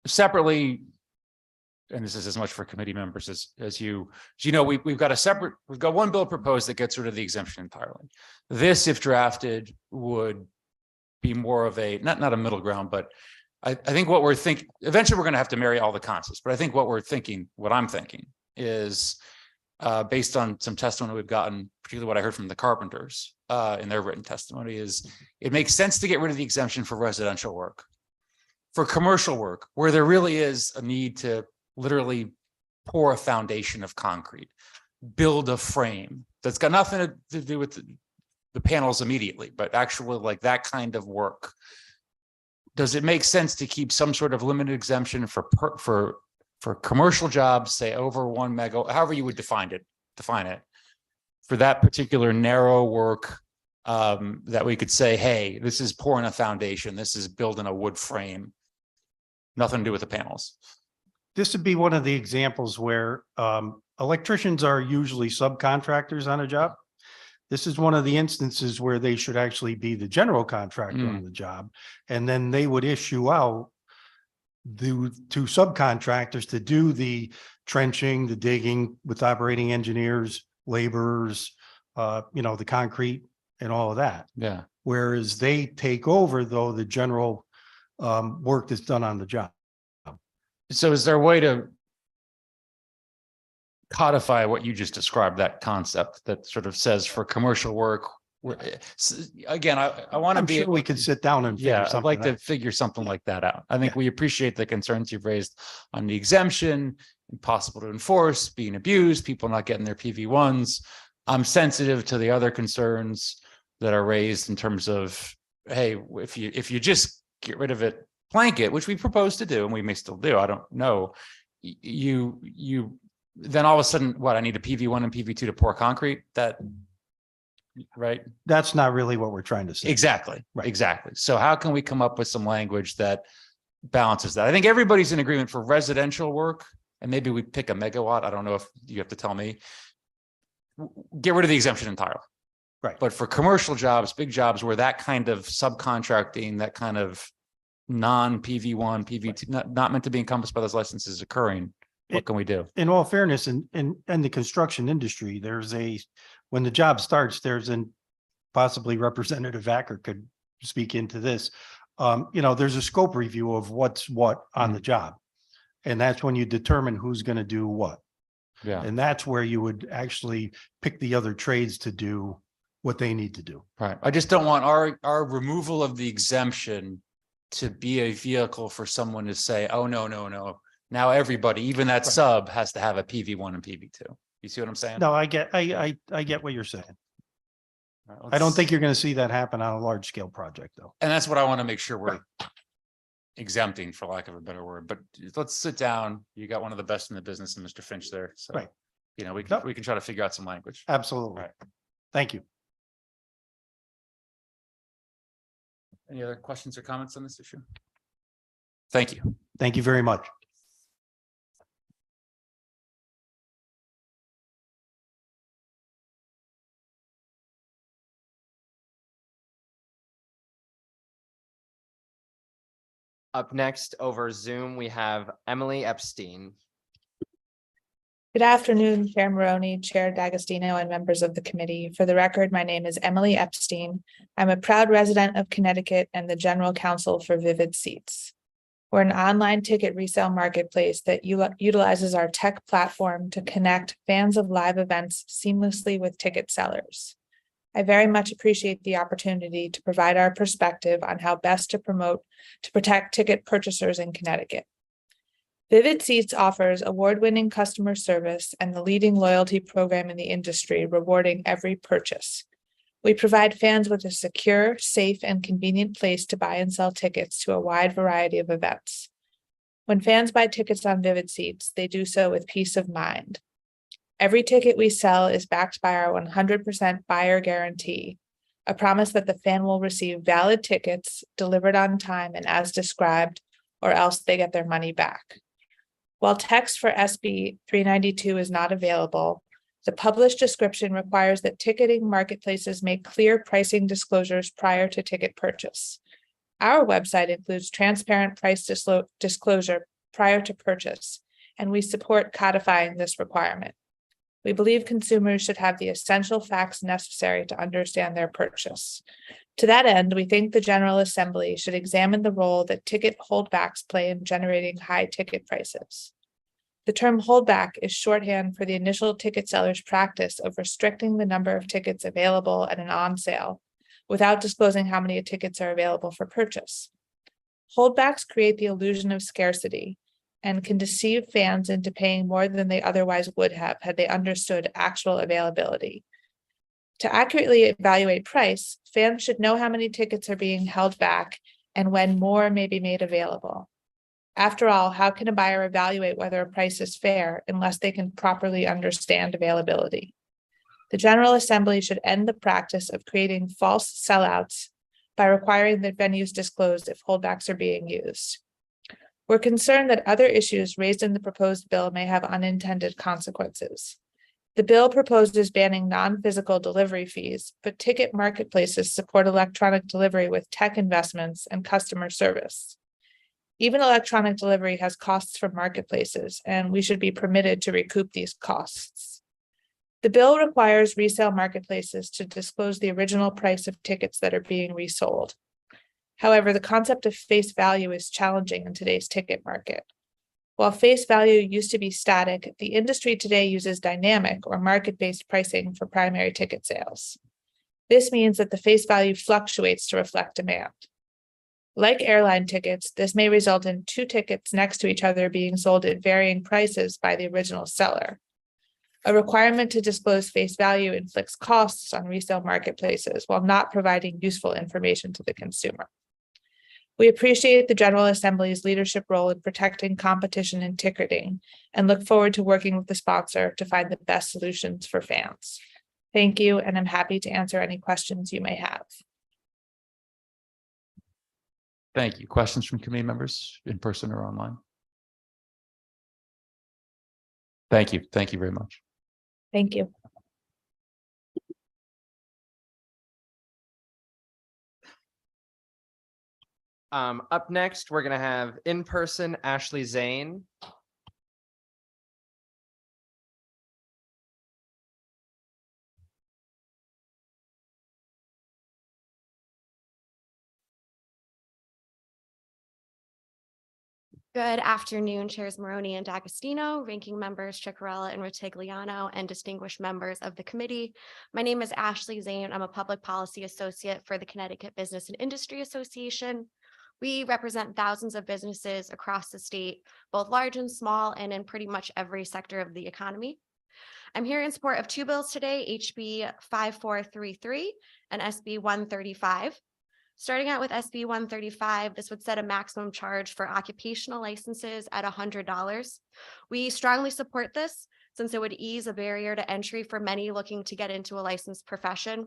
Separately, and this is as much for committee members as you know, we've got one bill proposed that gets rid of the exemption entirely. This, if drafted, would be more of a, not a middle ground, but I think what we're thinking, eventually we're going to have to marry all the concepts, but I think what I'm thinking is based on some testimony we've gotten, particularly what I heard from the carpenters in their written testimony, is it makes sense to get rid of the exemption for residential work. For commercial work, where there really is a need to literally pour a foundation of concrete, build a frame that's got nothing to do with the panels immediately, but actually like that kind of work. Does it make sense to keep some sort of limited exemption for commercial jobs, say over 1 megawatt, however you would define it, for that particular narrow work, that we could say, hey, this is pouring a foundation, this is building a wood frame, nothing to do with the panels? this would be one of the examples where electricians are usually subcontractors on a job. This is one of the instances where they should actually be the general contractor on the job. And then they would issue out to subcontractors to do the trenching, the digging with operating engineers, laborers, the concrete and all of that. Yeah. Whereas they take over though the general work that's done on the job. So is there a way to codify what you just described, that concept that sort of says for commercial work, again, I want to I'm be sure able we could sit down and figure yeah, I'd something like to out. figure something like that out. I think we appreciate the concerns you've raised on the exemption, impossible to enforce, being abused, people not getting their PV1s. I'm sensitive to the other concerns that are raised in terms of, hey, if you just get rid of it blanket, which we propose to do, and we may still do, I don't know, you then all of a sudden, what, I need a PV1 and PV2 to pour concrete? That, right? That's not really what we're trying to say. Exactly. Right. Exactly. So how can we come up with some language that balances that? I think everybody's in agreement for residential work, and maybe we pick a megawatt. I don't know if you have to tell me. Get rid of the exemption entirely. Right. But for commercial jobs, big jobs where that kind of subcontracting, that kind of non-PV1, PV2, not meant to be encompassed by those licenses is occurring, what can we do? In all fairness, in the construction industry, when the job starts, possibly Representative Acker could speak into this. There's a scope review of what's what on the job. And that's when you determine who's going to do what. Yeah. And that's where you would actually pick the other trades to do what they need to do. Right. I just don't want our removal of the exemption to be a vehicle for someone to say, oh, no. Now everybody, even that sub, has to have a PV1 and PV2. You see what I'm saying? No, I get what you're saying. Right, I don't think you're going to see that happen on a large scale project though. And that's what I want to make sure we're exempting, for lack of a better word. But let's sit down. You got one of the best in the business, and Mr. Finch there. So, Right. We can try to figure out some language. Absolutely. Right. Thank you. Any other questions or comments on this issue? Thank you. Thank you very much. Up next over Zoom, we have Emily Epstein. Good afternoon, Chair Maroney, Chair D'Agostino, and members of the committee. For the record, my name is Emily Epstein. I'm a proud resident of Connecticut and the General Counsel for Vivid Seats. We're an online ticket resale marketplace that utilizes our tech platform to connect fans of live events seamlessly with ticket sellers. I very much appreciate the opportunity to provide our perspective on how best to protect ticket purchasers in Connecticut. Vivid Seats offers award-winning customer service and the leading loyalty program in the industry, rewarding every purchase. We provide fans with a secure, safe, and convenient place to buy and sell tickets to a wide variety of events. When fans buy tickets on Vivid Seats, they do so with peace of mind. Every ticket we sell is backed by our 100% buyer guarantee, a promise that the fan will receive valid tickets delivered on time and as described, or else they get their money back. While text for SB 392 is not available, the published description requires that ticketing marketplaces make clear pricing disclosures prior to ticket purchase. Our website includes transparent price disclosure prior to purchase, and we support codifying this requirement. We believe consumers should have the essential facts necessary to understand their purchase. To that end, we think the General Assembly should examine the role that ticket holdbacks play in generating high ticket prices. The term holdback is shorthand for the initial ticket seller's practice of restricting the number of tickets available at an on sale without disclosing how many tickets are available for purchase. Holdbacks create the illusion of scarcity and can deceive fans into paying more than they otherwise would have had they understood actual availability. To accurately evaluate price, fans should know how many tickets are being held back and when more may be made available. After all, how can a buyer evaluate whether a price is fair unless they can properly understand availability? The General Assembly should end the practice of creating false sellouts by requiring that venues disclose if holdbacks are being used. We're concerned that other issues raised in the proposed bill may have unintended consequences. The bill proposes banning non-physical delivery fees, but ticket marketplaces support electronic delivery with tech investments and customer service. Even electronic delivery has costs for marketplaces, and we should be permitted to recoup these costs. The bill requires resale marketplaces to disclose the original price of tickets that are being resold. However, the concept of face value is challenging in today's ticket market. While face value used to be static, the industry today uses dynamic or market-based pricing for primary ticket sales. This means that the face value fluctuates to reflect demand. Like airline tickets, this may result in two tickets next to each other being sold at varying prices by the original seller. A requirement to disclose face value inflicts costs on resale marketplaces while not providing useful information to the consumer. We appreciate the General Assembly's leadership role in protecting competition and ticketing and look forward to working with the sponsor to find the best solutions for fans. Thank you, and I'm happy to answer any questions you may have. Thank you. Questions from committee members in person or online? Thank you. Thank you very much. Thank you. Up next, we're gonna have in person Ashley Zane. Good afternoon, Chairs Maroney and D'Agostino, ranking members Ciccarella and Rotigliano, and distinguished members of the committee. My name is Ashley Zane. I'm a public policy associate for the Connecticut Business and Industry Association. We represent thousands of businesses across the state, both large and small, and in pretty much every sector of the economy. I'm here in support of two bills today, HB 5433 and SB 135. Starting out with SB 135, this would set a maximum charge for occupational licenses at $100. We strongly support this since it would ease a barrier to entry for many looking to get into a licensed profession.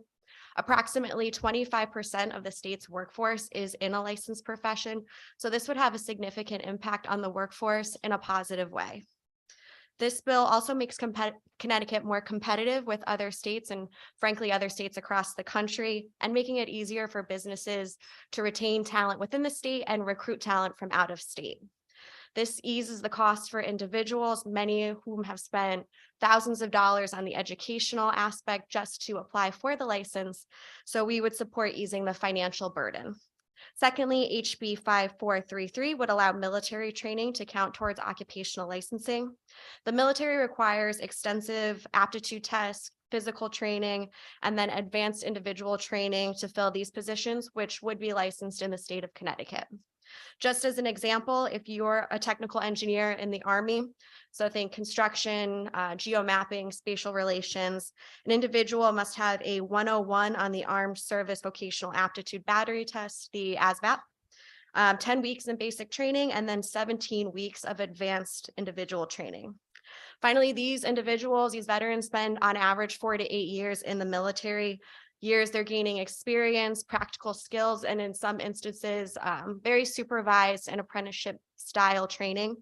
Approximately 25% of the state's workforce is in a licensed profession, so this would have a significant impact on the workforce in a positive way. This bill also makes Connecticut more competitive with other states and frankly, other states across the country, and making it easier for businesses to retain talent within the state and recruit talent from out of state. This eases the cost for individuals, many of whom have spent thousands of dollars on the educational aspect just to apply for the license. So we would support easing the financial burden. Secondly, HB 5433 would allow military training to count towards occupational licensing. The military requires extensive aptitude tests, physical training, and then advanced individual training to fill these positions, which would be licensed in the state of Connecticut. Just as an example, if you're a technical engineer in the Army, so think construction, geomapping, spatial relations, an individual must have a 101 on the Armed Service Vocational Aptitude Battery Test, the ASVAB, 10 weeks in basic training, and then 17 weeks of advanced individual training. Finally, these individuals, these veterans spend on average 4 to 8 years in the military. Years they're gaining experience, practical skills, and in some instances, very supervised and apprenticeship style training.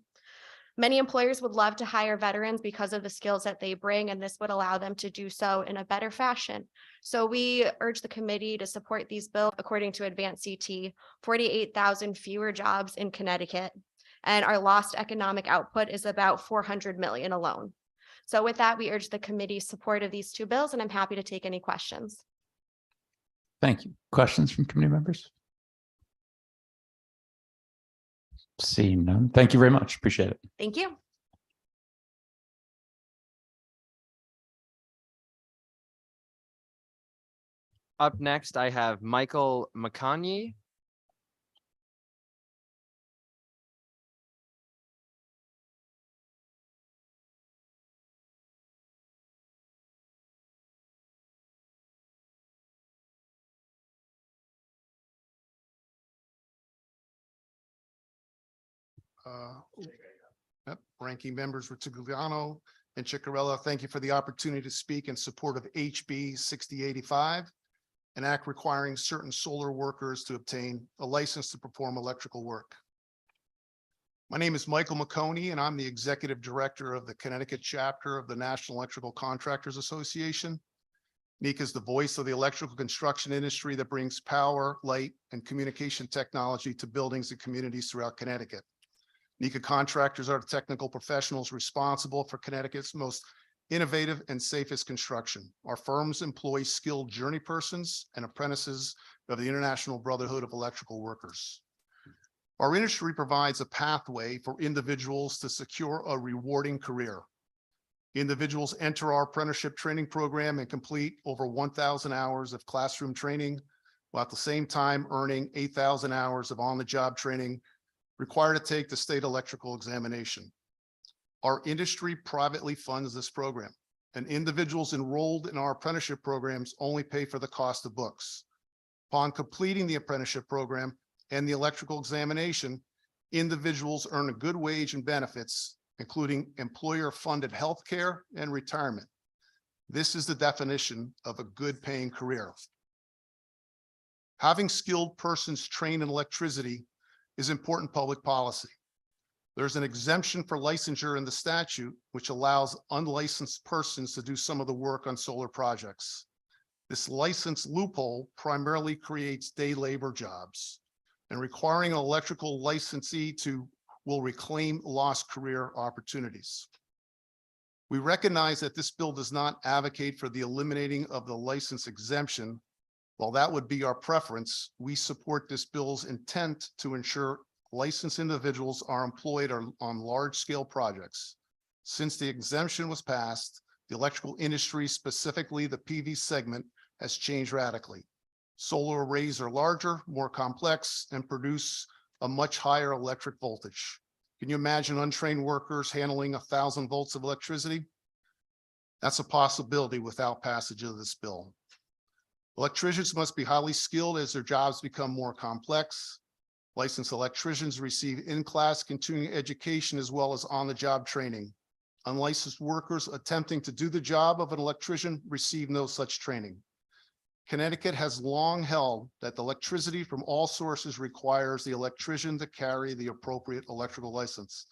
Many employers would love to hire veterans because of the skills that they bring, and this would allow them to do so in a better fashion. So we urge the committee to support these bills. According to Advanced CT, 48,000 fewer jobs in Connecticut, and our lost economic output is about 400 million alone. So with that, we urge the committee's support of these two bills, and I'm happy to take any questions. Thank you. Questions from committee members? Seeing none. Thank you very much. Appreciate it. Thank you. Up next, I have Michael McConaughey. Ranking members Rotigliano and Ciccarella, thank you for the opportunity to speak in support of HB 6085, an act requiring certain solar workers to obtain a license to perform electrical work. My name is Michael McConey, and I'm the Executive Director of the Connecticut chapter of the National Electrical Contractors Association. NECA is the voice of the electrical construction industry that brings power, light, and communication technology to buildings and communities throughout Connecticut. NECA contractors are the technical professionals responsible for Connecticut's most innovative and safest construction. Our firms employ skilled journey persons and apprentices of the International Brotherhood of Electrical Workers. Our industry provides a pathway for individuals to secure a rewarding career. Individuals enter our apprenticeship training program and complete over 1,000 hours of classroom training, while at the same time earning 8,000 hours of on-the-job training required to take the state electrical examination. Our industry privately funds this program, and individuals enrolled in our apprenticeship programs only pay for the cost of books. Upon completing the apprenticeship program and the electrical examination, individuals earn a good wage and benefits, including employer-funded health care and retirement. This is the definition of a good paying career. Having skilled persons trained in electricity is important public policy. There's an exemption for licensure in the statute, which allows unlicensed persons to do some of the work on solar projects. This license loophole primarily creates day labor jobs, and requiring an electrical licensee will reclaim lost career opportunities. We recognize that this bill does not advocate for the eliminating of the license exemption. While that would be our preference, we support this bill's intent to ensure licensed individuals are employed on large-scale projects. Since the exemption was passed, the electrical industry, specifically the PV segment, has changed radically. Solar arrays are larger, more complex, and produce a much higher electric voltage. Can you imagine untrained workers handling 1,000 volts of electricity? That's a possibility without passage of this bill. Electricians must be highly skilled as their jobs become more complex. Licensed electricians receive in-class continuing education as well as on-the-job training. Unlicensed workers attempting to do the job of an electrician receive no such training. Connecticut has long held that the electricity from all sources requires the electrician to carry the appropriate electrical license.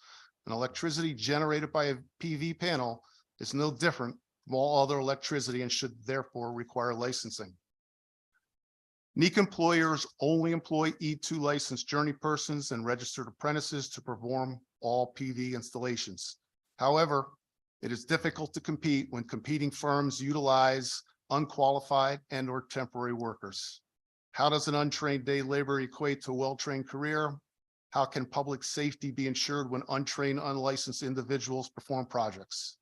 And electricity generated by a PV panel is no different from all other electricity and should therefore require licensing. NECA employers only employ E2 licensed journey persons and registered apprentices to perform all PV installations. However, it is difficult to compete when competing firms utilize unqualified and or temporary workers. How does an untrained day labor equate to a well-trained career? How can public safety be ensured when untrained, unlicensed individuals perform projects?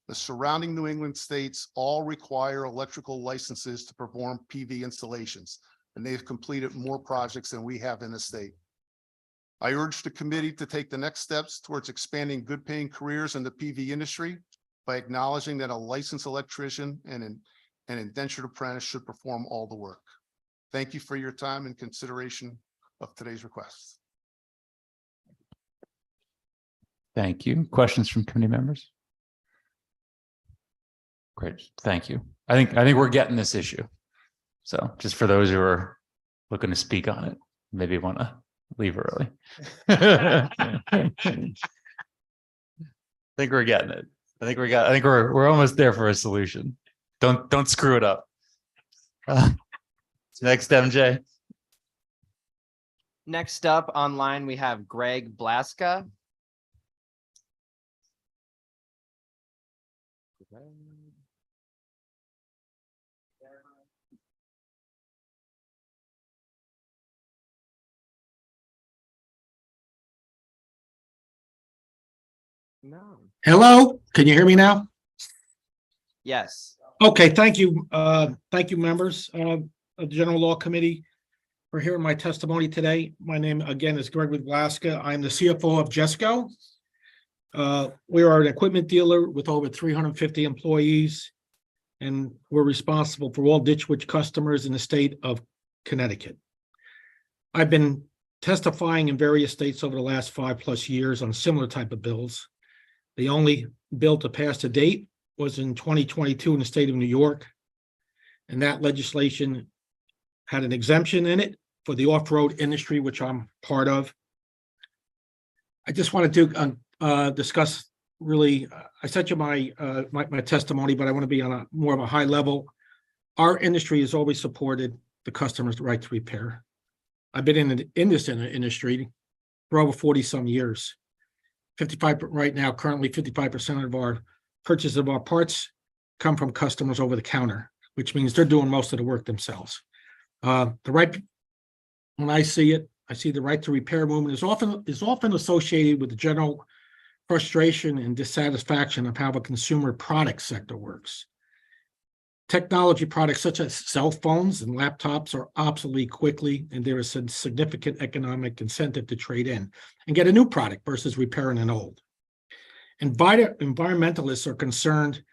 The surrounding New England states all require electrical licenses to perform PV installations, and they've completed more projects than we have in the state. I urge the committee to take the next steps towards expanding good paying careers in the PV industry by acknowledging that a licensed electrician and an indentured apprentice should perform all the work. Thank you for your time and consideration of today's requests. Thank you. Questions from committee members? Great, thank you. I think we're getting this issue. So just for those who are looking to speak on it, maybe want to leave early. I think we're getting it. I think we're almost there for a solution. Don't screw it up. Next, MJ. Next up online, we have Greg Blaska. No. Hello, can you hear me now? Yes. Okay, thank you. Thank you, members of the General Law Committee, for hearing my testimony today. My name again is Greg Blaska. I'm the CFO of Jesco. We are an equipment dealer with over 350 employees, and we're responsible for all Ditch Witch customers in the state of Connecticut. I've been testifying in various states over the last 5+ years on similar type of bills. The only bill to pass to date was in 2022 in the state of New York, and that legislation had an exemption in it for the off-road industry, which I'm part of. I just wanted to discuss really, I sent you my testimony, but I want to be on a more of a high level. Our industry has always supported the customer's right to repair. I've been in this industry for over 40 some years. 55 right now, currently 55% of our purchase of our parts come from customers over the counter, which means they're doing most of the work themselves. The right, when I see it, I see the right to repair movement is often associated with the general frustration and dissatisfaction of how the consumer product sector works. Technology products such as cell phones and laptops are obsolete quickly, and there is a significant economic incentive to trade in and get a new product versus repairing an old. Environmentalists are concerned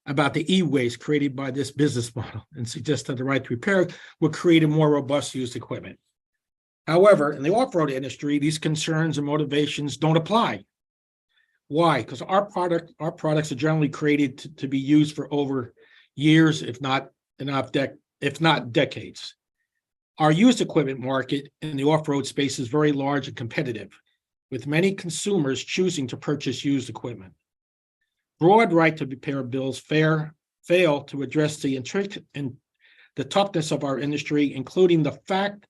about the e-waste created by this business model and suggest that the right to repair will create a more robust used equipment. However, in the off-road industry, these concerns and motivations don't apply. Why? Because our products are generally created to be used for over years, if not decades. Our used equipment market in the off-road space is very large and competitive, with many consumers choosing to purchase used equipment. Broad right to repair bills fail to address the toughness of our industry, including the fact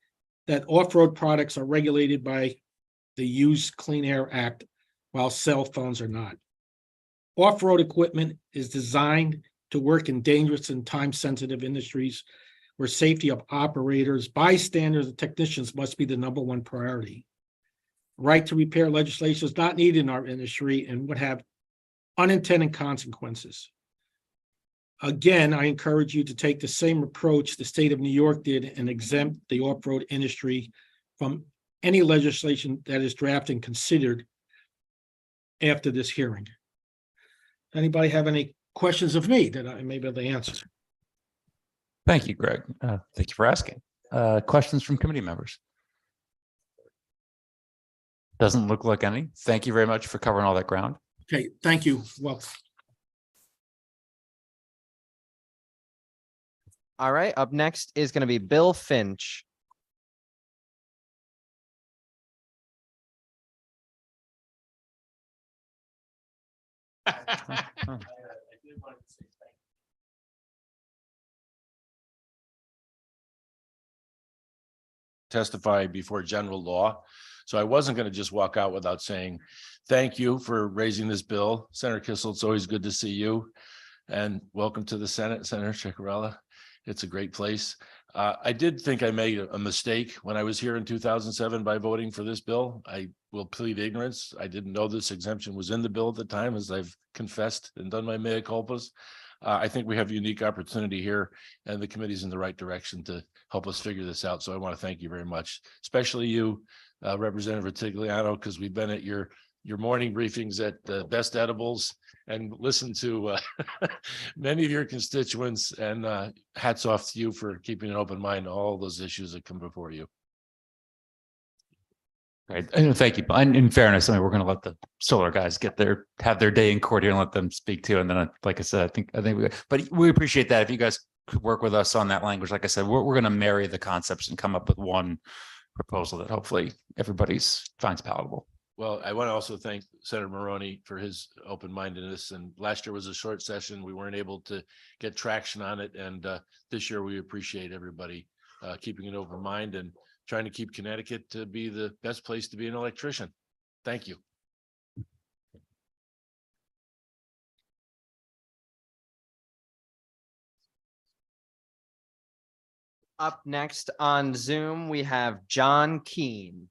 that off-road products are regulated by the Used Clean Air Act, while cell phones are not. Off-road equipment is designed to work in dangerous and time-sensitive industries where safety of operators, bystanders, and technicians must be the #1 priority. Right to repair legislation is not needed in our industry and would have unintended consequences. Again, I encourage you to take the same approach the state of New York did and exempt the off-road industry from any legislation that is drafted and considered after this hearing. Anybody have any questions of me that I may be able to answer? Thank you, Greg. Thank you for asking. Questions from committee members? Doesn't look like any. Thank you very much for covering all that ground. Okay, thank you. Well, All right, up next is going to be Bill Finch. Testify before general law. So I wasn't going to just walk out without saying thank you for raising this bill. Senator Kissel, it's always good to see you. And welcome to the Senate, Senator Ciccarella. It's a great place. I did think I made a mistake when I was here in 2007 by voting for this bill. I will plead ignorance. I didn't know this exemption was in the bill at the time, as I've confessed and done my mea culpas. I think we have a unique opportunity here, and the committee's in the right direction to help us figure this out. So I want to thank you very much, especially you, Representative Ritigliano, because we've been at your morning briefings at Best Edibles and listened to many of your constituents, and hats off to you for keeping an open mind to all those issues that come before you. Right. And thank you. And in fairness, I mean, we're going to let the solar guys have their day in court here and let them speak too. And then, like I said, I think but we appreciate that. If you guys could work with us on that language, like I said, we're going to marry the concepts and come up with one proposal that hopefully everybody's finds palatable. Well, I want to also thank Senator Maroney for his open-mindedness. And last year was a short session. We weren't able to get traction on it. And this year we appreciate everybody keeping an open mind and trying to keep Connecticut to be the best place to be an electrician. Thank you. Up next on Zoom, we have John Keene.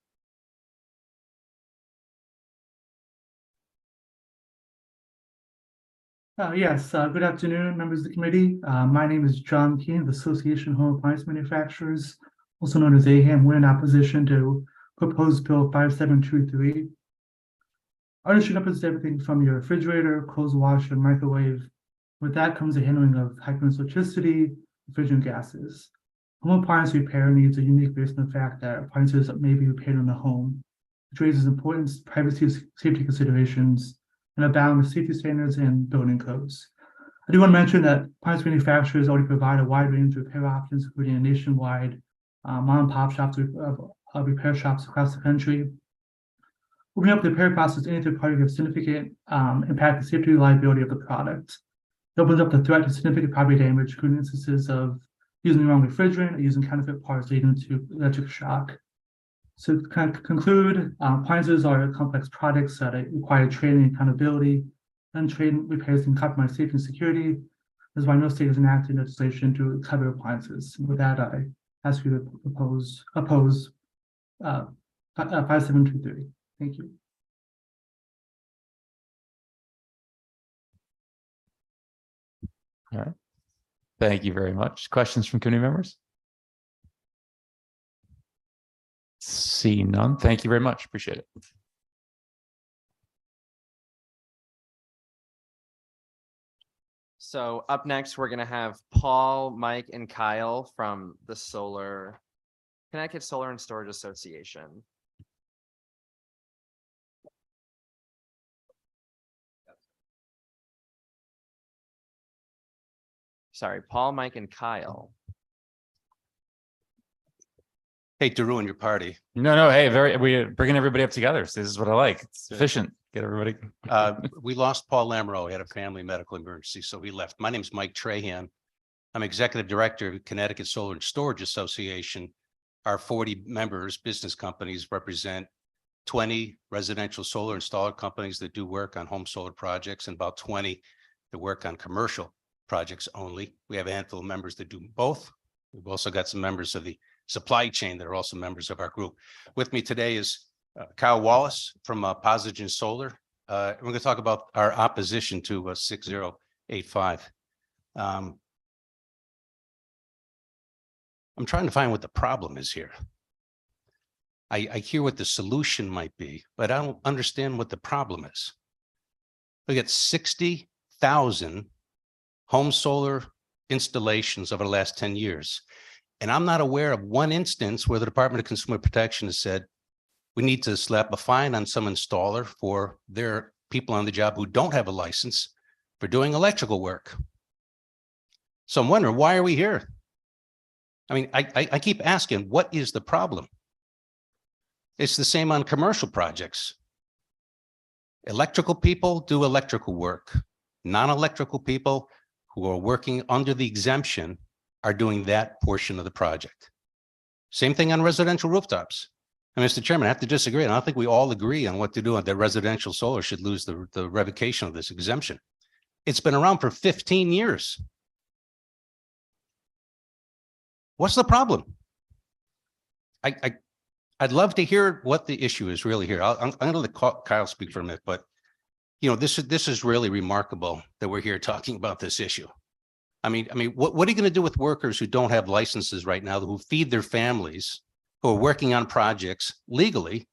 Yes, good afternoon, members of the committee. My name is John Keene of the Association of Home Appliance Manufacturers, also known as AHAM. We're in opposition to proposed bill 5723. Our industry represents everything from your refrigerator, clothes washer, and microwave. With that comes the handling of high-current electricity, refrigerant gases. Home appliance repair needs a unique based on the fact that appliances may be repaired in the home, which raises important privacy and safety considerations and a balance with safety standards and building codes. I do want to mention that appliance manufacturers already provide a wide range of repair options, including a nationwide mom and pop shops of repair shops across the country. Opening up the repair process to any third party of significant impact the safety and reliability of the product. It opens up the threat to significant property damage, including instances of using the wrong refrigerant or using counterfeit parts leading to electric shock. So to kind of conclude, appliances are complex products that require training and accountability. Untrained repairs can compromise safety and security. That's why no state has enacted legislation to cover appliances. With that, I ask you to oppose 5723. Thank you. All right. Thank you very much. Questions from committee members? See none. Thank you very much. Appreciate it. So up next, we're gonna have Paul, Mike, and Kyle from the Connecticut Solar and Storage Association. Sorry, Paul, Mike, and Kyle. Hate to ruin your party. No, hey, we're bringing everybody up together. So this is what I like. It's efficient. Get everybody. We lost Paul Lamro. He had a family medical emergency, so he left. My name is Mike Trahan. I'm executive director of Connecticut Solar and Storage Association. Our 40 members, business companies, represent 20 residential solar installer companies that do work on home solar projects and about 20 that work on commercial projects only. We have a handful of members that do both. We've also got some members of the supply chain that are also members of our group. With me today is Kyle Wallace from Posigen Solar. We're going to talk about our opposition to 6085. I'm trying to find what the problem is here. I hear what the solution might be, but I don't understand what the problem is. We got 60,000 home solar installations over the last 10 years. And I'm not aware of one instance where the Department of Consumer Protection has said, we need to slap a fine on some installer for their people on the job who don't have a license for doing electrical work. So I'm wondering, why are we here? I mean, I keep asking, what is the problem? It's the same on commercial projects. Electrical people do electrical work. Non-electrical people who are working under the exemption are doing that portion of the project. Same thing on residential rooftops. And Mr. Chairman, I have to disagree. And I don't think we all agree on what to do, that residential solar should lose the revocation of this exemption. It's been around for 15 years. What's the problem? I'd love to hear what the issue is really here. I'm going to let Kyle speak for a minute, but you know, this is really remarkable that we're here talking about this issue. I mean, what are you going to do with workers who don't have licenses right now, who feed their families, who are working on projects legally,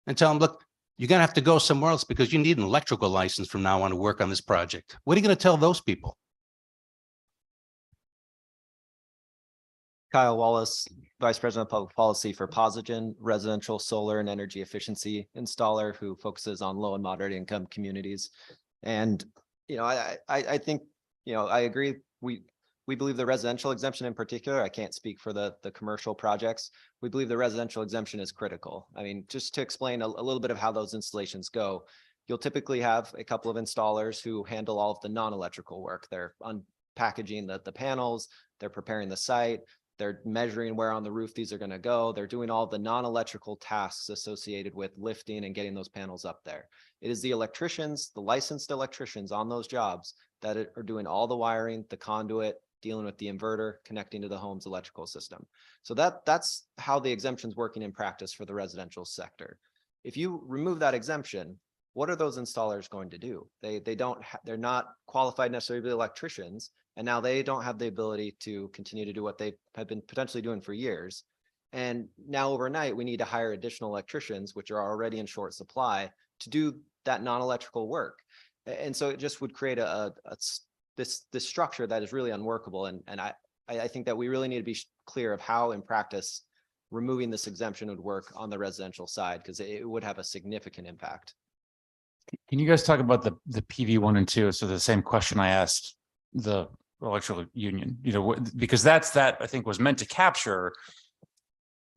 and tell them, look, you're going to have to go somewhere else because you need an electrical license from now on to work on this project. What are you going to tell those people? Kyle Wallace, Vice President of Public Policy for Posigen, residential solar and energy efficiency installer who focuses on low and moderate income communities. And, you know, I think, you know, I agree. We believe the residential exemption in particular, I can't speak for the commercial projects. We believe the residential exemption is critical. I mean, just to explain a little bit of how those installations go, you'll typically have a couple of installers who handle all of the non-electrical work. They're unpackaging the panels, they're preparing the site, they're measuring where on the roof these are going to go. They're doing all the non-electrical tasks associated with lifting and getting those panels up there. It is the electricians, the licensed electricians on those jobs that are doing all the wiring, the conduit, dealing with the inverter, connecting to the home's electrical system. So that's how the exemption's working in practice for the residential sector. If you remove that exemption, what are those installers going to do? They're not qualified necessarily to be electricians, and now they don't have the ability to continue to do what they have been potentially doing for years. And now overnight, we need to hire additional electricians, which are already in short supply, to do that non-electrical work. And so it just would create this structure that is really unworkable. And I think that we really need to be clear of how in practice removing this exemption would work on the residential side, because it would have a significant impact. Can you guys talk about the PV 1 and 2? So the same question I asked the electrical union, you know, because that I think was meant to capture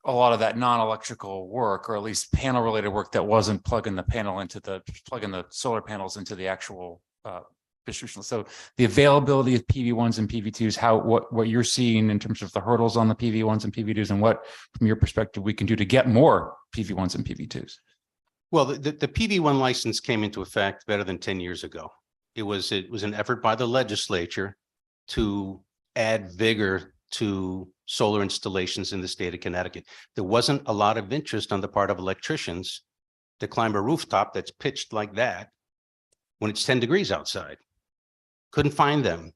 a lot of that non-electrical work, or at least panel related work that wasn't plugging the solar panels into the actual distribution. So the availability of PV1s and PV2s, what you're seeing in terms of the hurdles on the PV1s and PV2s, and what, from your perspective, we can do to get more PV1s and PV2s. Well, the PV1 license came into effect better than 10 years ago. It was an effort by the legislature to add vigor to solar installations in the state of Connecticut. There wasn't a lot of interest on the part of electricians to climb a rooftop that's pitched like that when it's 10 degrees outside. Couldn't find them.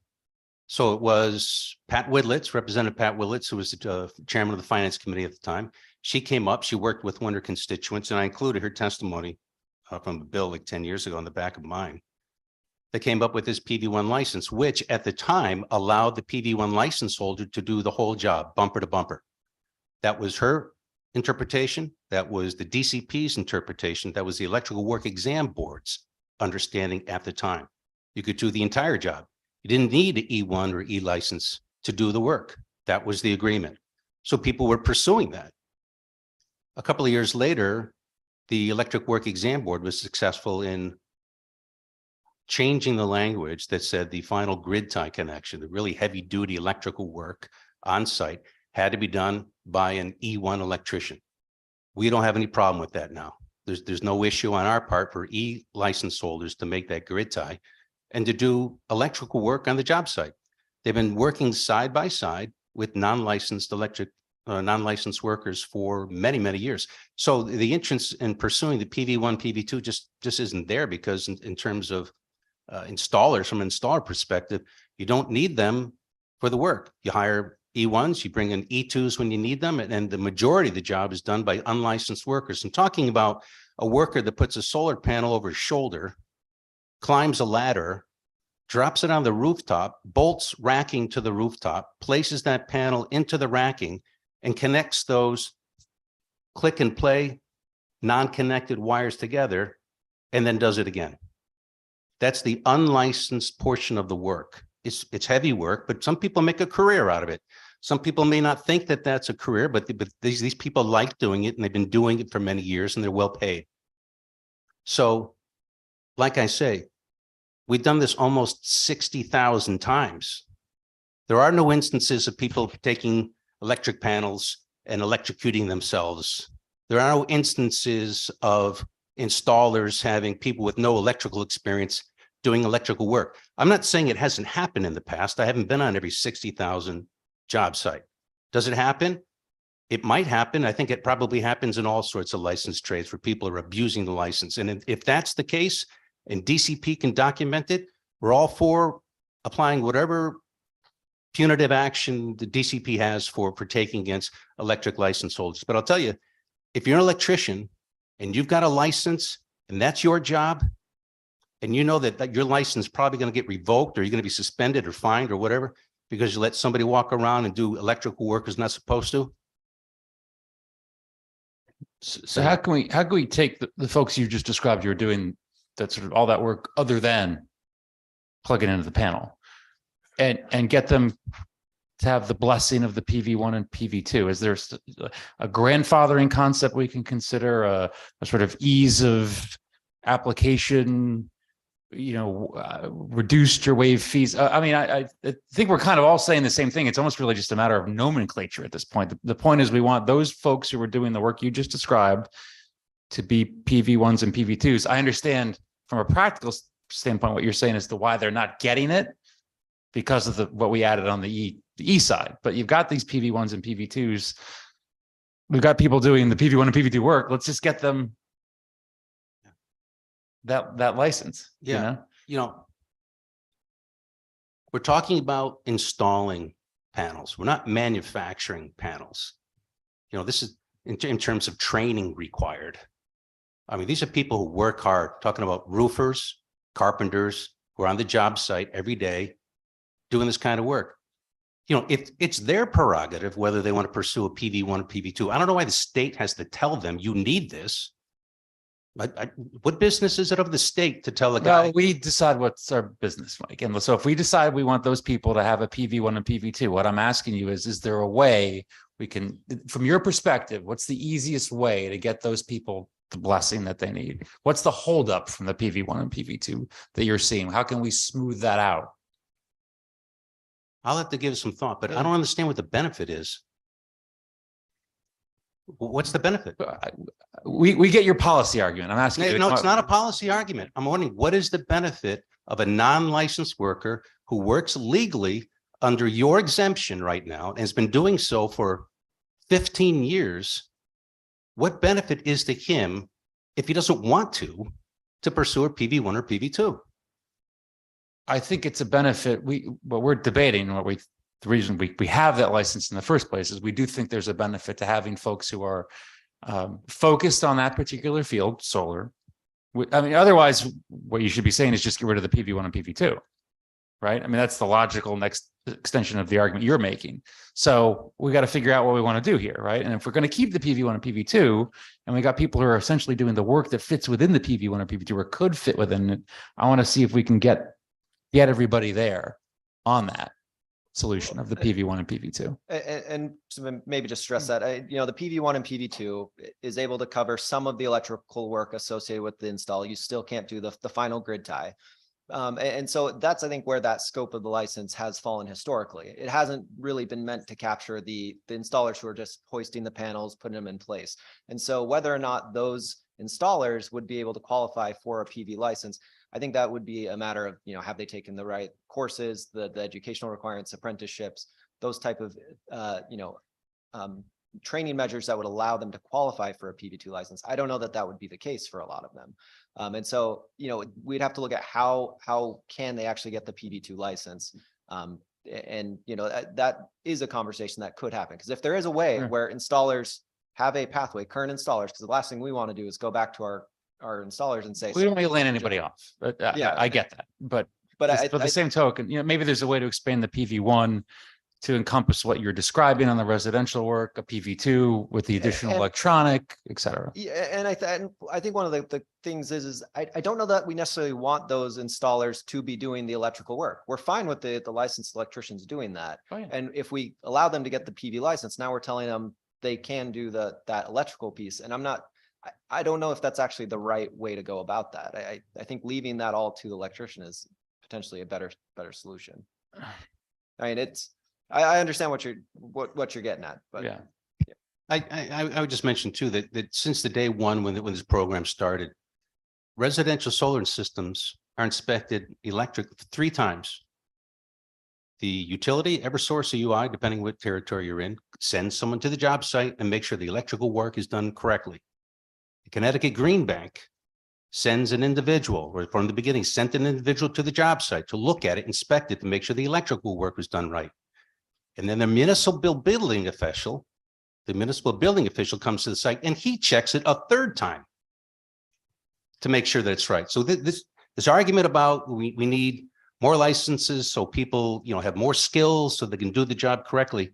So it was Pat Widlitz, Representative Pat Widlitz, who was the chairman of the finance committee at the time. She came up, she worked with one of her constituents, and I included her testimony from a bill like 10 years ago on the back of mine. They came up with this PV1 license, which at the time allowed the PV1 license holder to do the whole job, bumper to bumper. That was her interpretation. That was the DCP's interpretation. That was the Electrical Work Exam Board's understanding at the time. You could do the entire job. You didn't need an E1 or E license to do the work. That was the agreement. So people were pursuing that. A couple of years later, the Electric Work Exam Board was successful in changing the language that said the final grid tie connection, the really heavy duty electrical work on site, had to be done by an E1 electrician. We don't have any problem with that now. There's no issue on our part for E license holders to make that grid tie and to do electrical work on the job site. They've been working side by side with non-licensed non-licensed workers for many, many years. So the interest in pursuing the PV1, PV2 just isn't there, because in terms of installers, from an installer perspective, you don't need them for the work. You hire E1s, you bring in E2s when you need them, and the majority of the job is done by unlicensed workers. I'm talking about a worker that puts a solar panel over his shoulder, climbs a ladder, drops it on the rooftop, bolts racking to the rooftop, places that panel into the racking, and connects those click and play non-connected wires together, and then does it again. That's the unlicensed portion of the work. It's heavy work, but some people make a career out of it. Some people may not think that that's a career, but these people like doing it, and they've been doing it for many years, and they're well paid. So, like I say, we've done this almost 60,000 times. There are no instances of people taking electric panels and electrocuting themselves. There are no instances of installers having people with no electrical experience doing electrical work. I'm not saying it hasn't happened in the past. I haven't been on every 60,000 job site. Does it happen? It might happen. I think it probably happens in all sorts of licensed trades where people are abusing the license. And if that's the case and DCP can document it, we're all for applying whatever punitive action the DCP has for taking against electric license holders. But I'll tell you, if you're an electrician and you've got a license and that's your job, and you know that your license is probably going to get revoked, or you're going to be suspended or fined or whatever, because you let somebody walk around and do electrical work who's not supposed to. So how can we take the folks you just described, you're doing that sort of all that work other than plugging into the panel, and get them to have the blessing of the PV1 and PV2? Is there a grandfathering concept we can consider, a sort of ease of application, reduced your waive fees? I mean, I think we're kind of all saying the same thing. It's almost really just a matter of nomenclature at this point. The point is, we want those folks who are doing the work you just described to be PV1s and PV2s. I understand from a practical standpoint what you're saying as to why they're not getting it, because of what we added on the E side. But you've got these PV1s and PV2s. We've got people doing the PV1 and PV2 work. Let's just get them that license. Yeah. We're talking about installing panels. We're not manufacturing panels. This is in terms of training required. I mean, these are people who work hard, talking about roofers, carpenters, who are on the job site every day doing this kind of work. It's their prerogative whether they want to pursue a PV1 or PV2. I don't know why the state has to tell them you need this. What business is it of the state to tell a guy? Well, we decide what's our business, Mike. And so if we decide we want those people to have a PV1 and PV2, what I'm asking you is there a way We can, from your perspective, what's the easiest way to get those people the blessing that they need? What's the holdup from the PV1 and PV2 that you're seeing? How can we smooth that out? I'll have to give it some thought, but I don't understand what the benefit is. What's the benefit? We get your policy argument. I'm asking you to No, come it's up- not a policy argument. I'm wondering, what is the benefit of a non-licensed worker who works legally under your exemption right now and has been doing so for 15 years? What benefit is to him if he doesn't want to pursue a PV1 or PV2? I think it's a benefit. What we're debating, the reason we have that license in the first place is we do think there's a benefit to having folks who are focused on that particular field, solar. I mean, otherwise, what you should be saying is just get rid of the PV1 and PV2, right? I mean, that's the logical next extension of the argument you're making. So we got to figure out what we want to do here, right? And if we're going to keep the PV1 and PV2, and we got people who are essentially doing the work that fits within the PV1 or PV2 or could fit within it, I want to see if we can get everybody there on that solution of the PV1 and PV2. And to maybe just stress that, the PV1 and PV2 is able to cover some of the electrical work associated with the install. You still can't do the final grid tie. And so that's, I think, where that scope of the license has fallen historically. It hasn't really been meant to capture the installers who are just hoisting the panels, putting them in place. And so whether or not those installers would be able to qualify for a PV license, I think that would be a matter of, have they taken the right courses, the educational requirements, apprenticeships, those type of, training measures that would allow them to qualify for a PV2 license. I don't know that that would be the case for a lot of them. And so, we'd have to look at how can they actually get the PV2 license. That is a conversation that could happen. Because if there is a way where installers have a pathway, current installers, because the last thing we want to do is go back to our installers and say, We don't want to land anybody off. But Yeah. I get that. But I for the same token, maybe there's a way to expand the PV1 to encompass what you're describing on the residential work, a PV2 with the additional electronic, et cetera. Yeah, and I think one of the things is I don't know that we necessarily want those installers to be doing the electrical work. We're fine with the licensed electricians doing that. Oh, yeah. And if we allow them to get the PV license, now we're telling them they can do that electrical piece. And I don't know if that's actually the right way to go about that. I think leaving that all to the electrician is potentially a better solution. I mean, I understand what you're getting at, but yeah. I would just mention too that since the day one when this program started, residential solar systems are inspected electric 3 times. The utility, Eversource or UI, depending what territory you're in, sends someone to the job site and make sure the electrical work is done correctly. The Connecticut Green Bank sends an individual, or from the beginning, sent an individual to the job site to look at it, inspect it, to make sure the electrical work was done right. And then the municipal building official comes to the site and he checks it a 3rd time to make sure that it's right. So this argument about we need more licenses so people, have more skills so they can do the job correctly.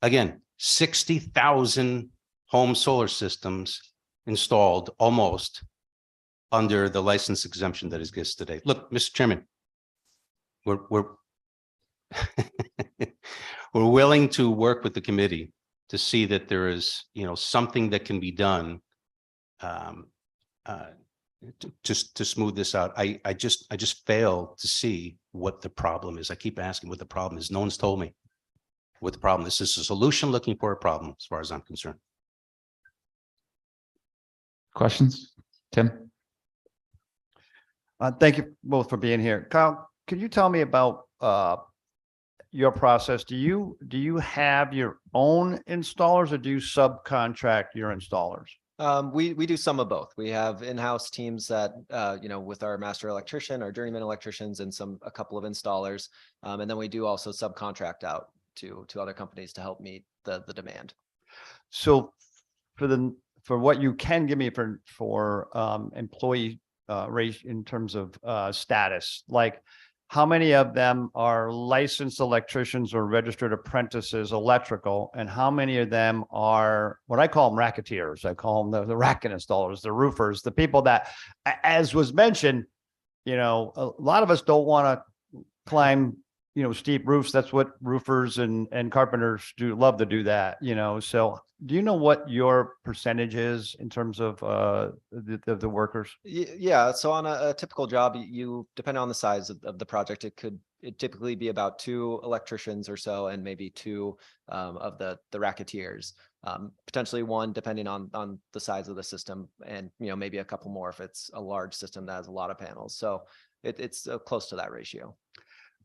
Again, 60,000 home solar systems installed almost under the license exemption that exists today. Look, Mr. Chairman, we're we're willing to work with the committee to see that there is, something that can be done to smooth this out. I just fail to see what the problem is. I keep asking what the problem is. No one's told me what the problem is. This is a solution looking for a problem, as far as I'm concerned. Questions? Tim? Thank you both for being here. Kyle, could you tell me about your process? Do you have your own installers or do you subcontract your installers? We do some of both. We have in-house teams that, with our master electrician, our journeyman electricians, and a couple of installers. And then we do also subcontract out to other companies to help meet the demand. So for what you can give me for employee rate in terms of status, like how many of them are licensed electricians or registered apprentices electrical, and how many of them are what I call them racketeers? I call them the racket installers, the roofers, the people that, as was mentioned, a lot of us don't want to climb steep roofs, that's what roofers and carpenters do, love to do that, so do you know what your percentage is in terms of the workers? Yeah, so on a typical job, you depending on the size of the project, it typically be about 2 electricians or so, and maybe 2 of the racketeers, potentially 1 depending on the size of the system, and maybe a couple more if it's a large system that has a lot of panels. So it's close to that ratio.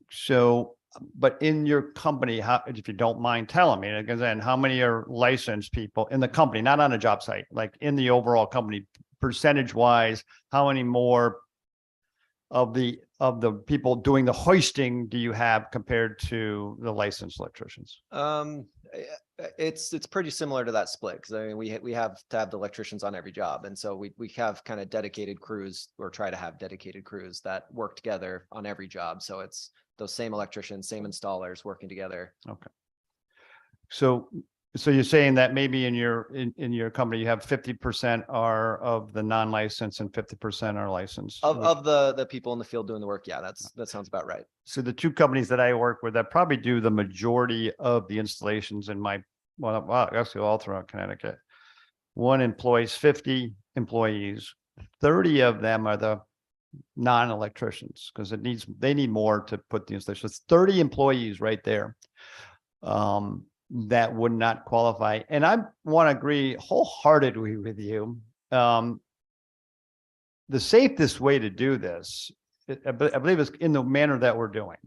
So, but in your company, how, if you don't mind telling me, again, then how many are licensed people in the company, not on a job site, like in the overall company, percentage wise, how many more of the people doing the hoisting do you have compared to the licensed electricians? It's pretty similar to that split, because I mean we have to have the electricians on every job, and so we have kind of dedicated crews, or try to have dedicated crews that work together on every job. So it's those same electricians, same installers working together. Okay. So you're saying that maybe in your company, you have 50% are of the non-licensed and 50% are licensed? Of the people in the field doing the work. Yeah, that sounds about right. So the 2 companies that I work with that probably do the majority of the installations in my, well, actually all throughout Connecticut. One employs 50 employees. 30 of them are the non-electricians, because they need more to put the installation. It's 30 employees right there that would not qualify. And I want to agree wholeheartedly with you. The safest way to do this, I believe, is in the manner that we're doing,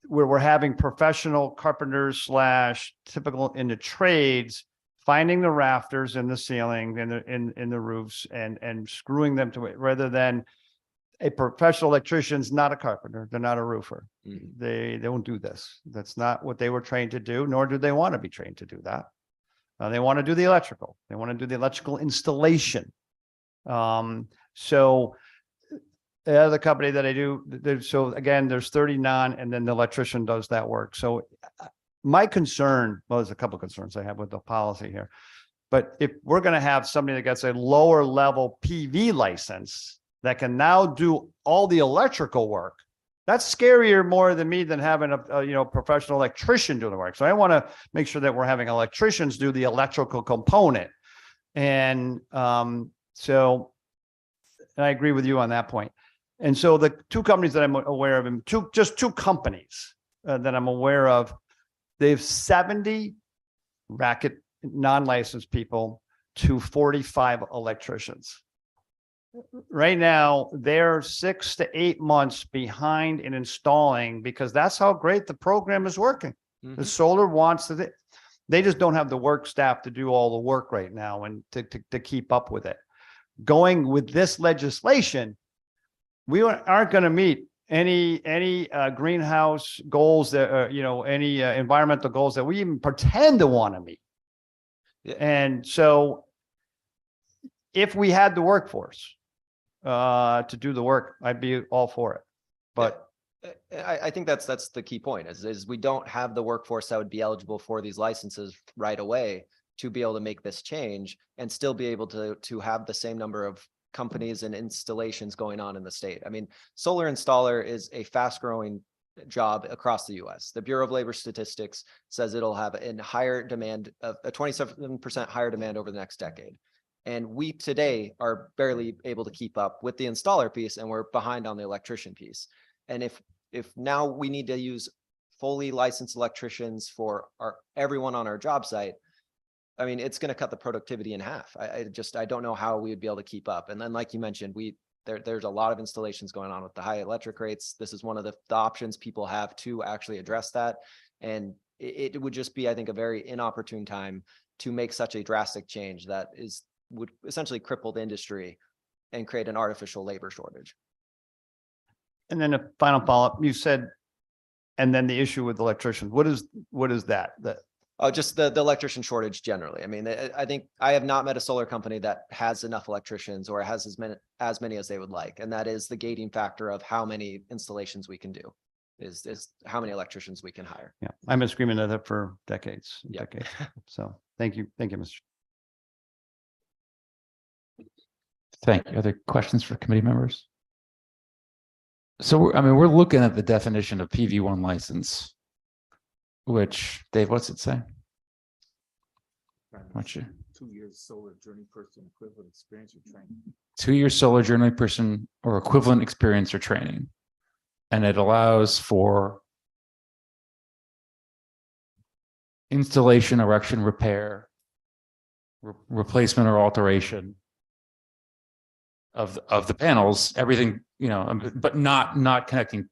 where we're having professional carpenters / typical in the trades finding the rafters in the ceiling and in the roofs and screwing them to it, rather than a professional electrician's not a carpenter. They're not a roofer. They don't do this. That's not what they were trained to do, nor do they want to be trained to do that. They want to do the electrical. They want to do the electrical installation. So the other company that I do, so again, there's 30 non, and then the electrician does that work. So my concern, well, there's a couple of concerns I have with the policy here, but if we're going to have somebody that gets a lower level PV license that can now do all the electrical work, that's scarier more than me than having a professional electrician doing the work. So I want to make sure that we're having electricians do the electrical component. And so I agree with you on that point. And so the 2 companies that I'm aware of, and just two companies that I'm aware of, they have 70 racket non-licensed people to 45 electricians. Right now, they're 6 to 8 months behind in installing, because that's how great the program is working. The solar wants to, they just don't have the work staff to do all the work right now and to keep up with it. Going with this legislation, we aren't going to meet any greenhouse goals that any environmental goals that we even pretend to want to meet. And so if we had the workforce to do the work, I'd be all for it. But I think that's the key point is we don't have the workforce that would be eligible for these licenses right away to be able to make this change and still be able to have the same number of companies and installations going on in the state. I mean, solar installer is a fast growing job across the US. The Bureau of Labor Statistics says it'll have a higher demand, of a 27% higher demand over the next decade. And we today are barely able to keep up with the installer piece, and we're behind on the electrician piece. And if now we need to use fully licensed electricians for everyone on our job site, I mean, it's going to cut the productivity in half. I don't know how we would be able to keep up. And then, like you mentioned, there's a lot of installations going on with the high electric rates. This is one of the options people have to actually address that. And it would just be, I think, a very inopportune time to make such a drastic change that would essentially cripple the industry and create an artificial labor shortage. And then a final follow-up, you said, and then the issue with electricians, what is that? Oh, just the electrician shortage generally. I mean, I think I have not met a solar company that has enough electricians or has as many as they would like. And that is the gating factor of how many installations we can do, is how many electricians we can hire. Yeah, I've been screaming at that for decades. Yeah. Decades. So thank you, Mr. Thank you. Other questions for committee members? So we're looking at the definition of PV1 license, which Dave, what's it say? What's your 2 years solar journey person equivalent experience or training. 2 year solar journey person or equivalent experience or training. And it allows for installation, erection, repair, replacement or alteration of the panels, everything, but not doing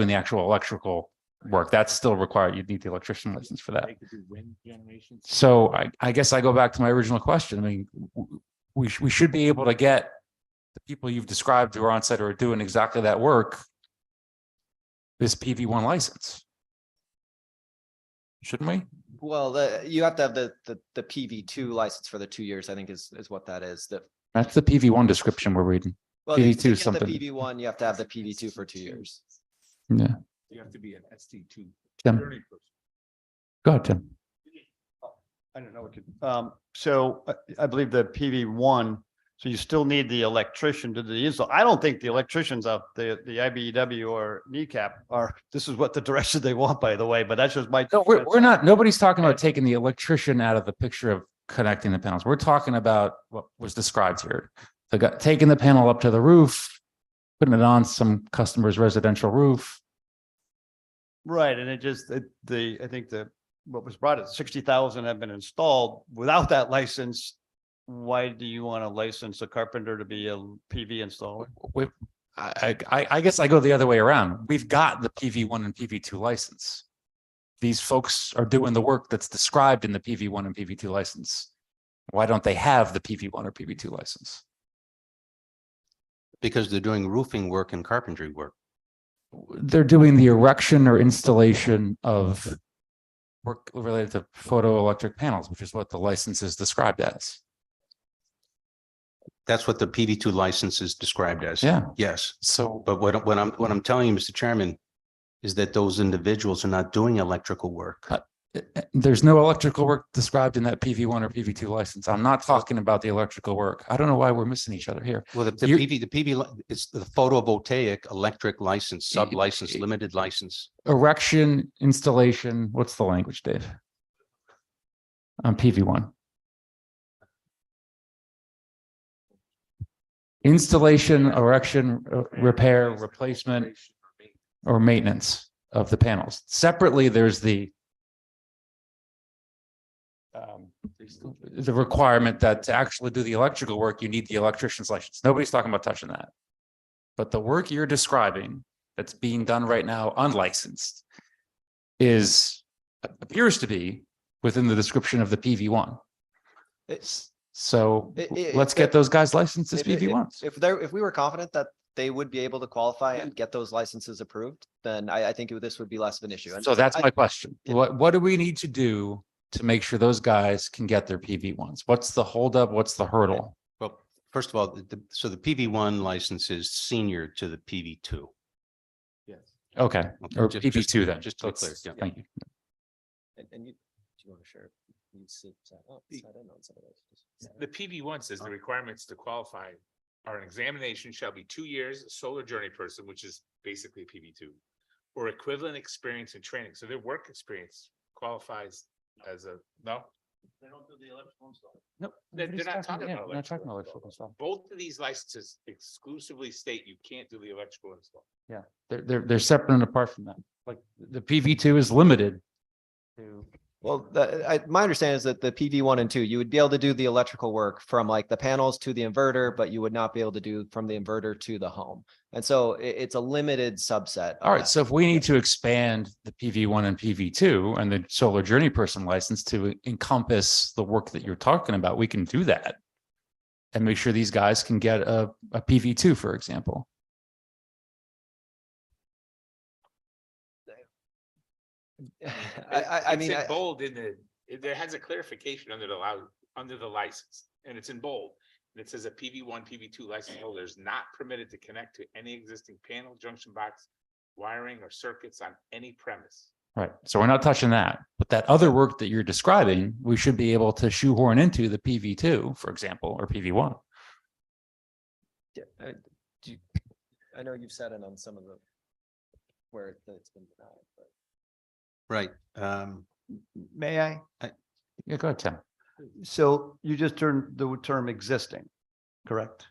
the actual electrical work. That's still required. You'd need the electrician license for that. So I guess I go back to my original question. I mean, we should be able to get the people you've described who are on site or are doing exactly that work this PV1 license. Shouldn't we? Well, you have to have the PV2 license for the 2 years, I think is what that is. That's the PV1 description we're reading. Well, PV2 to is get something. the PV1, you have to have the PV2 for 2 years. Yeah. You have to be an ST2 Tim. journey person. Go ahead, Tim. I don't know what to, so I believe the PV1, so you still need the electrician to do the install. I don't think the electricians of the IBEW or NECAP are, this is what the direction they want, by the way, but that's just my. No, we're not, nobody's talking about taking the electrician out of the picture of connecting the panels. We're talking about what was described here. Taking the panel up to the roof, putting it on some customer's residential roof. Right, and it just, I think what was brought at 60,000 have been installed without that license. Why do you want to license a carpenter to be a PV installer? I guess I go the other way around. We've got the PV1 and PV2 license. These folks are doing the work that's described in the PV1 and PV2 license. Why don't they have the PV1 or PV2 license? Because they're doing roofing work and carpentry work. They're doing the erection or installation of work related to photoelectric panels, which is what the license is described as. That's what the PV2 license is described as. Yeah. Yes. So, But what I'm telling you, Mr. Chairman, is that those individuals are not doing electrical work. there's no electrical work described in that PV1 or PV2 license. I'm not talking about the electrical work. I don't know why we're missing each other here. Well, the PV, it's the photovoltaic electric license, sub-license, limited license. Erection, installation, what's the language, Dave? On PV1. Installation, erection, repair, replacement, or maintenance of the panels. Separately, there's the requirement that to actually do the electrical work, you need the electrician's license. Nobody's talking about touching that. But the work you're describing that's being done right now unlicensed appears to be within the description of the PV1. So let's get those guys licensed as PV1s. If we were confident that they would be able to qualify and get those licenses approved, then I think this would be less of an issue. So that's my question. What do we need to do to make sure those guys can get their PV1s? What's the holdup? What's the hurdle? Well, first of all, so the PV1 license is senior to the PV2. Yes. Okay. Or Just- PV2 then. Just to be clear. Yeah. Thank you. And do you want to share? The PV1 says the requirements to qualify are an examination shall be 2 years, a solar journey person, which is basically a PV2, or equivalent experience and training. So their work experience qualifies as a, no? They don't do the electrical install. No, They're not talking about not talking about electrical. electrical stuff. Both of these licenses exclusively state you can't do the electrical install. Yeah, they're separate and apart from that. Like the PV2 is limited to. Well, my understanding is that the PV1 and 2, you would be able to do the electrical work from like the panels to the inverter, but you would not be able to do from the inverter to the home. And so it's a limited subset. All right, so if we need to expand the PV1 and PV2 and the solar journey person license to encompass the work that you're talking about, we can do that and make sure these guys can get a PV2, for example. I mean, it's in bold there has a clarification under the license, and it's in bold. And it says a PV1, PV2 license holder is not permitted to connect to any existing panel, junction box, wiring, or circuits on any premise. Right. So we're not touching that. But that other work that you're describing, we should be able to shoehorn into the PV2, for example, or PV1. I know you've said it on some of the, where it's been denied, but. Right. May I? Yeah, go ahead, Tim. So you just turned the term existing, correct?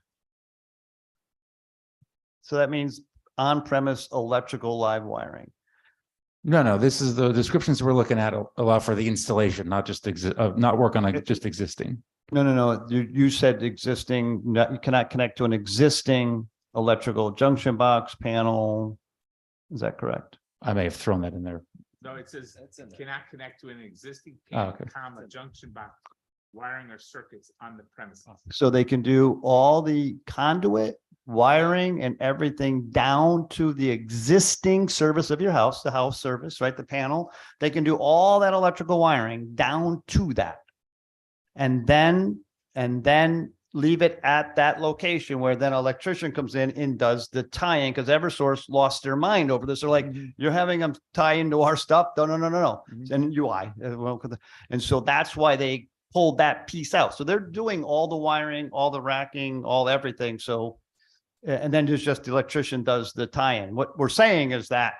So that means on-premise electrical live wiring. No, this is the descriptions we're looking at allow for the installation, not just not work on just existing. No. You said existing, you cannot connect to an existing electrical junction box panel. Is that correct? I may have thrown that in there. No, it says cannot connect to an existing Oh, panel, okay. comma, junction box, wiring or circuits on the premises. So they can do all the conduit, wiring and everything down to the existing service of your house, the house service, right? The panel. They can do all that electrical wiring down to that. And then leave it at that location where then an electrician comes in and does the tie-in, because Eversource lost their mind over this. They're like, you're having them tie into our stuff. No. And UI. And so that's why they pulled that piece out. So they're doing all the wiring, all the racking, all everything. So, and then there's just the electrician does the tie-in. What we're saying is that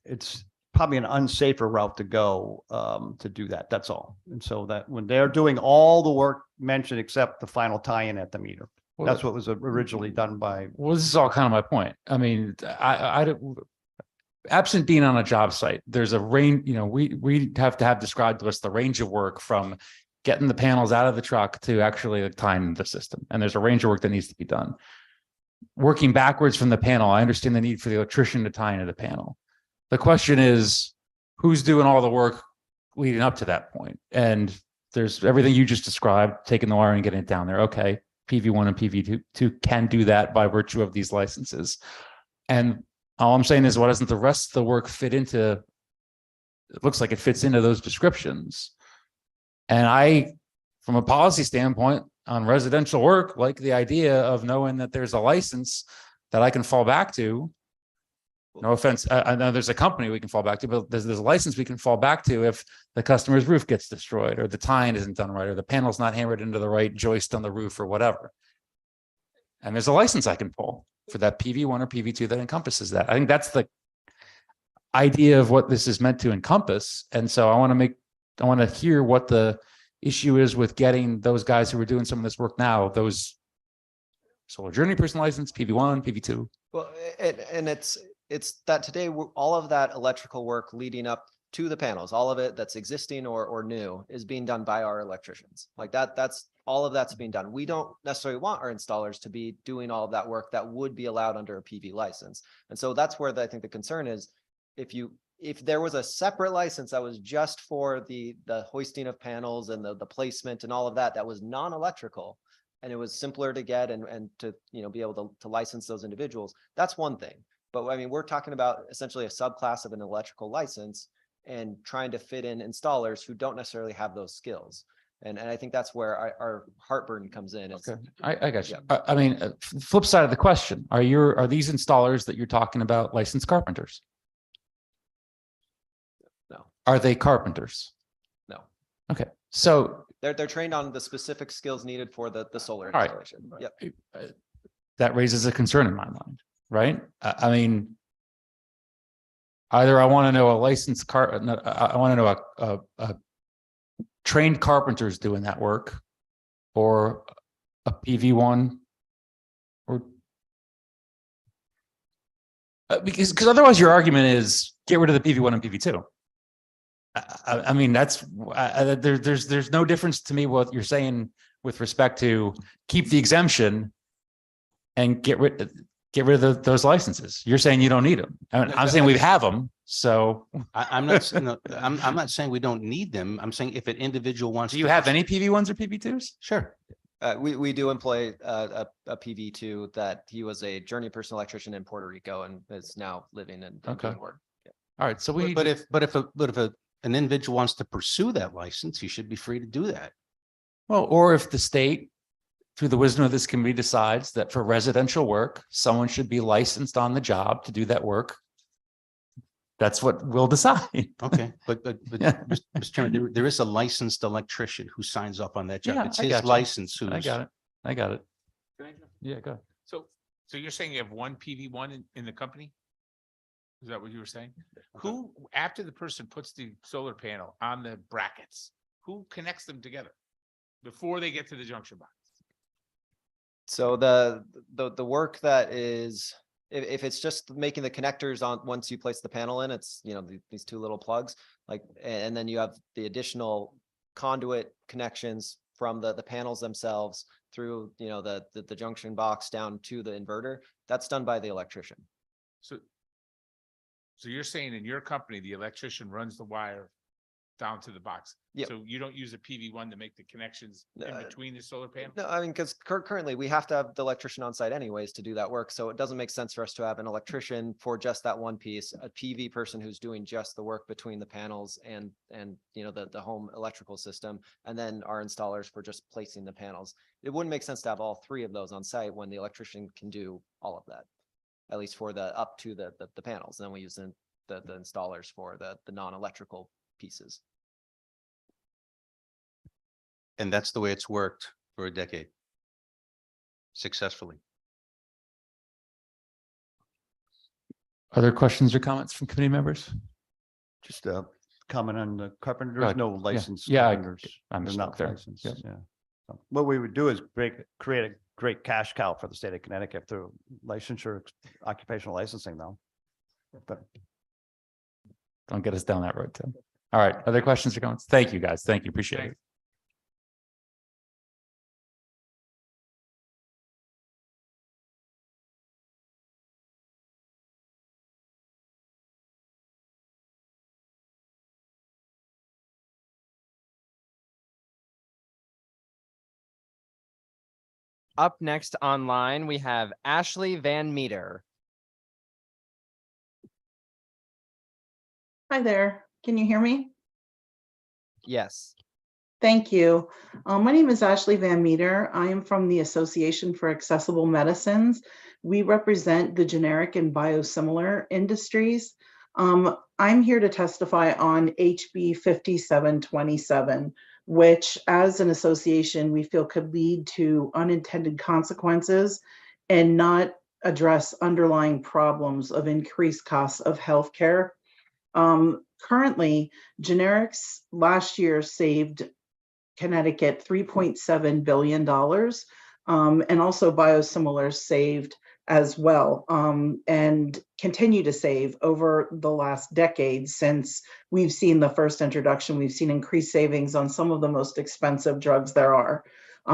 it's probably an unsafer route to go to do that. That's all. And so that when they're doing all the work mentioned except the final tie-in at the meter, that's what was originally done by. Well, this is all kind of my point. I mean, I don't. Absent being on a job site, there's a range. You know, we have to have described to us the range of work from getting the panels out of the truck to actually tying into the system, and there's a range of work that needs to be done. Working backwards from the panel, I understand the need for the electrician to tie into the panel. The question is, who's doing all the work leading up to that point? And there's everything you just described, taking the wire and getting it down there. Okay, PV1 and PV2 can do that by virtue of these licenses. And all I'm saying is, why doesn't the rest of the work fit into, it looks like it fits into those descriptions. And I, from a policy standpoint on residential work, like the idea of knowing that there's a license that I can fall back to. No offense, I know there's a company we can fall back to, but there's a license we can fall back to if the customer's roof gets destroyed or the tying isn't done right or the panel's not hammered into the right joist on the roof or whatever. And there's a license I can pull for that PV1 or PV2 that encompasses that. I think that's the idea of what this is meant to encompass. And so I want to hear what the issue is with getting those guys who are doing some of this work now, those solar journey person license, PV1, PV2. Well, and it's that today, all of that electrical work leading up to the panels, all of it that's existing or new is being done by our electricians. Like that's all of that's being done. We don't necessarily want our installers to be doing all of that work that would be allowed under a PV license. And so that's where I think the concern is, if there was a separate license that was just for the hoisting of panels and the placement and all of that, that was non-electrical, and it was simpler to get and to be able to license those individuals, that's one thing. But I mean, we're talking about essentially a subclass of an electrical license and trying to fit in installers who don't necessarily have those skills. And I think that's where our heartburn comes in. Okay, I got you. I mean, flip side of the question, are these installers that you're talking about licensed carpenters? No. Are they carpenters? No. Okay, so they're trained on the specific skills needed for the solar all right. installation. Yep. That raises a concern in my mind, right? I mean, either I want to know I want to know a trained carpenters doing that work, or a PV1, or because otherwise your argument is get rid of the PV1 and PV2. I mean, that's there's no difference to me what you're saying with respect to keep the exemption and get rid of those licenses. You're saying you don't need them. I'm saying we have them. So I'm not saying I'm not saying we don't need them. I'm saying if an individual wants. Do you have any PV1s or PV2s? Sure. We do employ a PV2 that he was a journey person electrician in Puerto Rico and is now living in doing work. Yeah. All right. So but if an individual wants to pursue that license, he should be free to do that. Well, or if the state, through the wisdom of this committee, decides that for residential work, someone should be licensed on the job to do that work, that's what we'll decide. Okay, but Yeah. Mr. Chairman, there is a licensed electrician who signs up on that job. Yeah, It's I his got you. license. I got it. Yeah, go ahead. So you're saying you have one PV1 in the company? Is that what you were saying? Who, after the person puts the solar panel on the brackets, who connects them together before they get to the junction box? So the work that is, if it's just making the connectors on, once you place the panel in, it's, you know, these two little plugs, like, and then you have the additional conduit connections from the panels themselves through, you know, the junction box down to the inverter. That's done by the electrician. So you're saying in your company, the electrician runs the wire down to the box? Yep. So you don't use a PV1 to make the connections in between the solar panel? No, I mean, because currently we have to have the electrician on site anyways to do that work. So it doesn't make sense for us to have an electrician for just that one piece, a PV person who's doing just the work between the panels and you know, the home electrical system, and then our installers for just placing the panels. It wouldn't make sense to have all three of those on site when the electrician can do all of that, at least for the up to the panels. Then we use the installers for the non-electrical pieces. And that's the way it's worked for a decade. Successfully. Other questions or comments from committee members? Just a comment on the carpenter. Go There's ahead. no licensed Yeah, carpenters. I'm They're just not there. licensed. Yep. Yeah. So what we would do is create a great cash cow for the state of Connecticut through licensure, occupational licensing though. But Don't get us down that road, Tim. All right, other questions or comments? Thank you, guys. Thank you. Appreciate it. Up next online, we have Ashley Van Meter. Hi there. Can you hear me? Yes. Thank you. My name is Ashley Van Meter. I am from the Association for Accessible Medicines. We represent the generic and biosimilar industries. I'm here to testify on HB 5727, which as an association, we feel could lead to unintended consequences and not address underlying problems of increased costs of healthcare. Currently, generics last year saved Connecticut $3.7 billion, and also biosimilars saved as well, and continue to save over the last decade every we've seen the first introduction. We've seen increased savings on some of the most expensive drugs there are.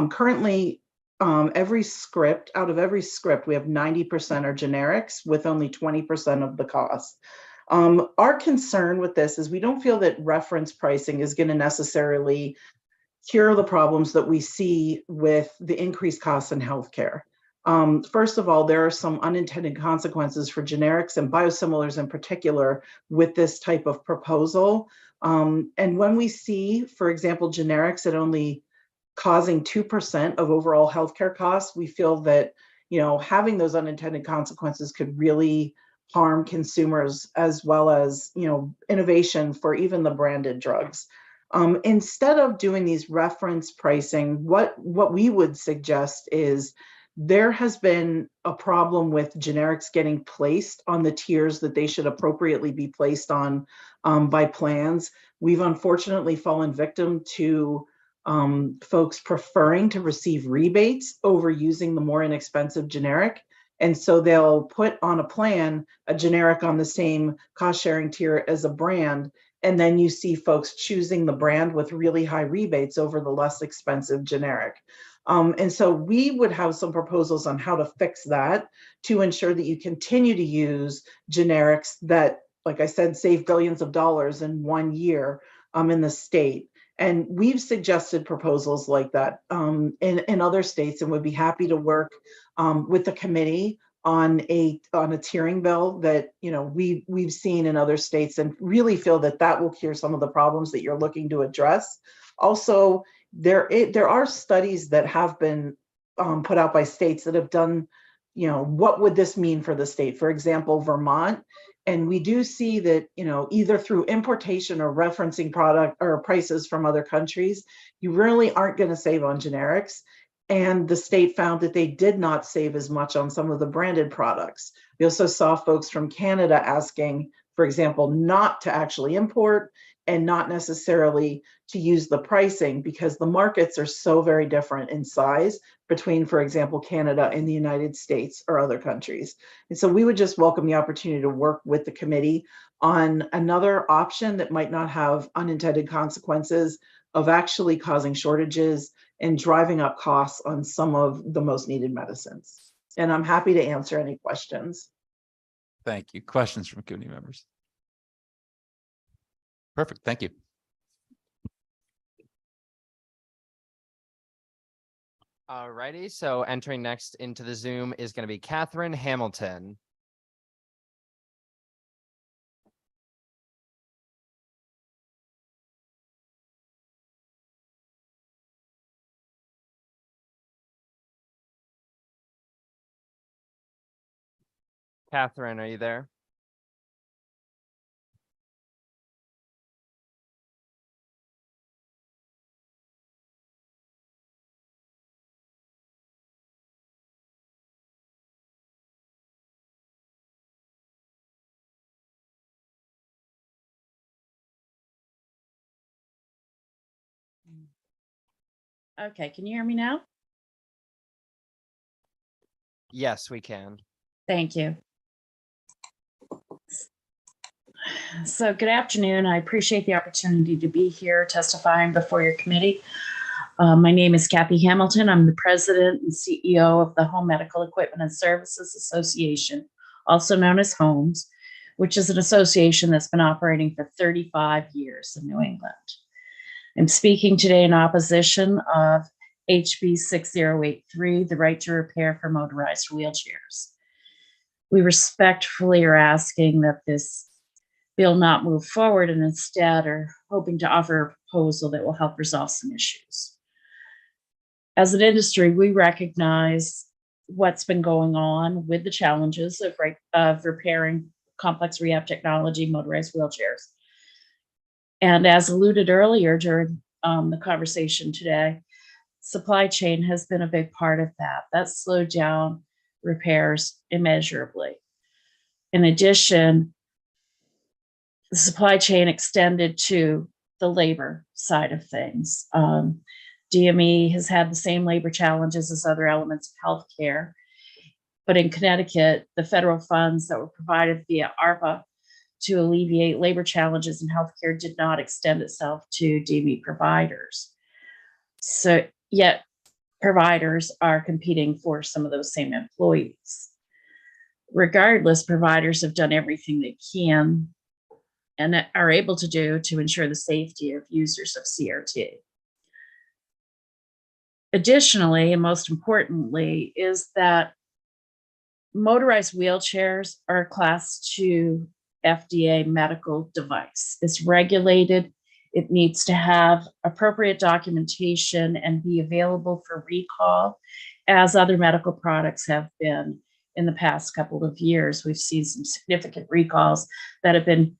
Currently, out of every script, we have 90% are generics with only 20% of the cost. Our concern with this is we don't feel that reference pricing is going to necessarily cure the problems that we see with the increased costs in healthcare. First of all, there are some unintended consequences for generics and biosimilars in particular with this type of proposal. And when we see, for example, generics at only causing 2% of overall healthcare costs, we feel that, you know, having those unintended consequences could really harm consumers as well as, you know, innovation for even the branded drugs. Instead of doing these reference pricing, what we would suggest is there has been a problem with generics getting placed on the tiers that they should appropriately be placed on by plans. We've unfortunately fallen victim to folks preferring to receive rebates over using the more inexpensive generic. And so they'll put on a plan a generic on the same cost sharing tier as a brand. And then you see folks choosing the brand with really high rebates over the less expensive generic. And so we would have some proposals on how to fix that to ensure that you continue to use generics that, like I said, save billions of dollars in 1 year in the state. And we've suggested proposals like that in other states, and would be happy to work with the committee on a tiering bill that, you know, we've seen in other states, and really feel that that will cure some of the problems that you're looking to address. Also, there are studies that have been put out by states that have done, you know, what would this mean for the state? For example, Vermont. And we do see that, you know, either through importation or referencing product or prices from other countries, you really aren't going to save on generics. And the state found that they did not save as much on some of the branded products. We also saw folks from Canada asking, for example, not to actually import and not necessarily to use the pricing, because the markets are so very different in size between, for example, Canada and the United States or other countries. And so we would just welcome the opportunity to work with the committee on another option that might not have unintended consequences of actually causing shortages and driving up costs on some of the most needed medicines. And I'm happy to answer any questions. Thank you. Questions from committee members? Perfect. Thank you. All righty. So entering next into the Zoom is going to be Catherine Hamilton. Catherine, are you there? Okay, can you hear me now? Yes, we can. Thank you. So good afternoon. I appreciate the opportunity to be here testifying before your committee. My name is Kathy Hamilton. I'm the president and CEO of the Home Medical Equipment and Services Association, also known as HOMES, which is an association that's been operating for 35 years in New England. I'm speaking today in opposition of HB 6083, the right to repair for motorized wheelchairs. We respectfully are asking that this bill not move forward and instead are hoping to offer a proposal that will help resolve some issues. As an industry, we recognize what's been going on with the challenges of repairing complex rehab technology, motorized wheelchairs. And as alluded earlier during the conversation today, supply chain has been a big part of that. That slowed down repairs immeasurably. In addition, the supply chain extended to the labor side of things. DME has had the same labor challenges as other elements of healthcare. But in Connecticut, the federal funds that were provided via ARPA to alleviate labor challenges in healthcare did not extend itself to DME providers. So yet providers are competing for some of those same employees. Regardless, providers have done everything they can and are able to do to ensure the safety of users of CRT. Additionally, and most importantly, is that motorized wheelchairs are a Class 2 FDA medical device. It's regulated. It needs to have appropriate documentation and be available for recall, as other medical products have been in the past couple of years. We've seen some significant recalls that have been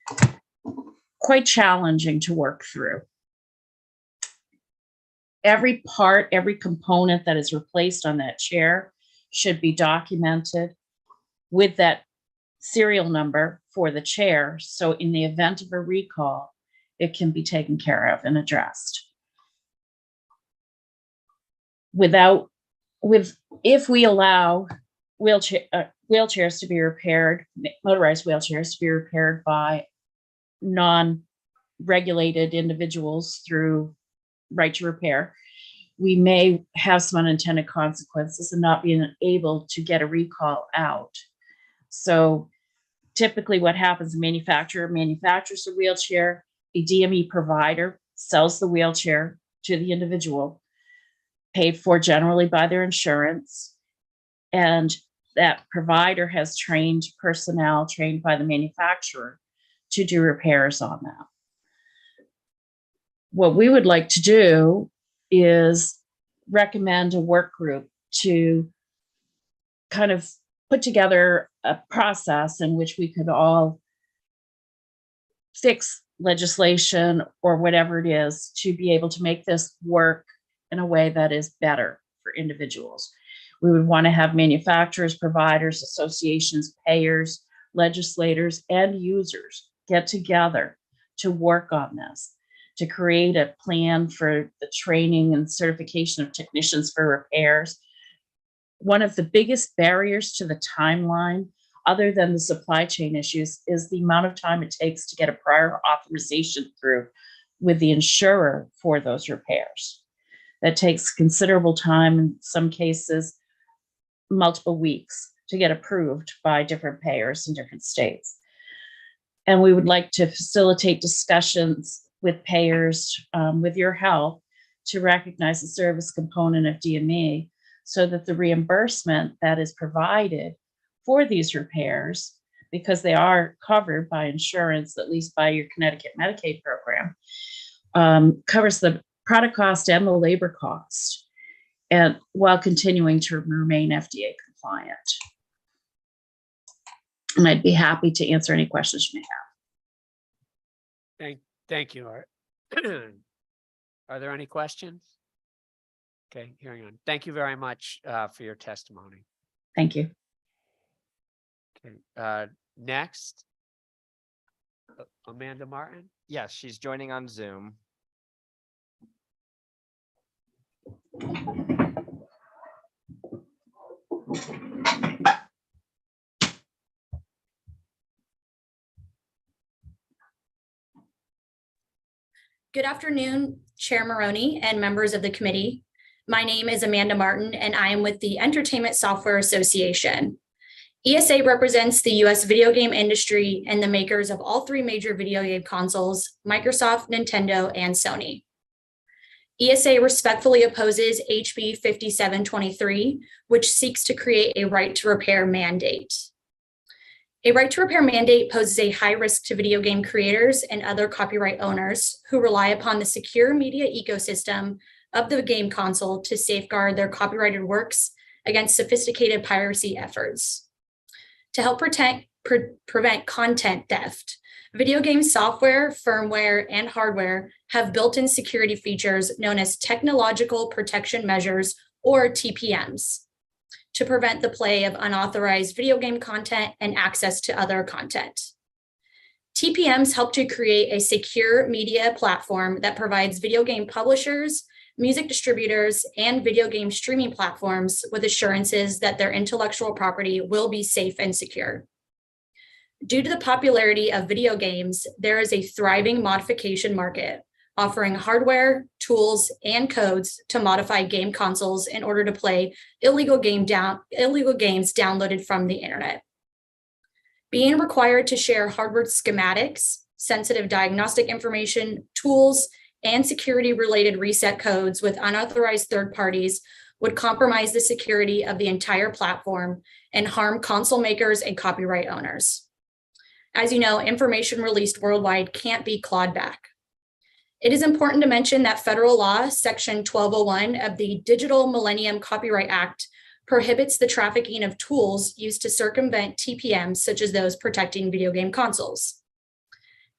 quite challenging to work through. Every part, every component that is replaced on that chair should be documented with that serial number for the chair. So in the event of a recall, it can be taken care of and addressed. If we allow wheelchairs to be repaired, motorized wheelchairs to be repaired by non-regulated individuals through right to repair, we may have some unintended consequences and not being able to get a recall out. So typically what happens, the manufacturer manufactures a wheelchair, a DME provider sells the wheelchair to the individual, paid for generally by their insurance, and that provider has trained personnel trained by the manufacturer to do repairs on that. What we would like to do is recommend a work group to kind of put together a process in which we could all fix legislation or whatever it is to be able to make this work in a way that is better for individuals. We would want to have manufacturers, providers, associations, payers, legislators, and users get together to work on this, to create a plan for the training and certification of technicians for repairs. One of the biggest barriers to the timeline, other than the supply chain issues, is the amount of time it takes to get a prior authorization through with the insurer for those repairs. That takes considerable time, in some cases, multiple weeks to get approved by different payers in different states. And we would like to facilitate discussions with payers, with your help, to recognize the service component of DME so that the reimbursement that is provided for these repairs, because they are covered by insurance, at least by your Connecticut Medicaid program, covers the product cost and the labor cost, and while continuing to remain FDA compliant. And I'd be happy to answer any questions you may have. Thank you, Art. Are there any questions? Okay, hearing on. Thank you very much for your testimony. Thank you. Okay, next, Amanda Martin. Yes, she's joining on Zoom. Good afternoon, Chair Maroney and members of the committee. My name is Amanda Martin, and I am with the Entertainment Software Association. ESA represents the US video game industry and the makers of all three major video game consoles, Microsoft, Nintendo, and Sony. ESA respectfully opposes HB 5723, which seeks to create a right to repair mandate. A right to repair mandate poses a high risk to video game creators and other copyright owners who rely upon the secure media ecosystem of the game console to safeguard their copyrighted works against sophisticated piracy efforts. To help prevent content theft, video game software, firmware, and hardware have built-in security features known as technological protection measures, or TPMs, to prevent the play of unauthorized video game content and access to other content. TPMs help to create a secure media platform that provides video game publishers, music distributors, and video game streaming platforms with assurances that their intellectual property will be safe and secure. Due to the popularity of video games, there is a thriving modification market, offering hardware, tools, and codes to modify game consoles in order to play illegal games downloaded from the internet. Being required to share hardware schematics, sensitive diagnostic information, tools, and security-related reset codes with unauthorized third parties would compromise the security of the entire platform and harm console makers and copyright owners. As you know, information released worldwide can't be clawed back. It is important to mention that federal law, Section 1201 of the Digital Millennium Copyright Act, prohibits the trafficking of tools used to circumvent TPMs, such as those protecting video game consoles.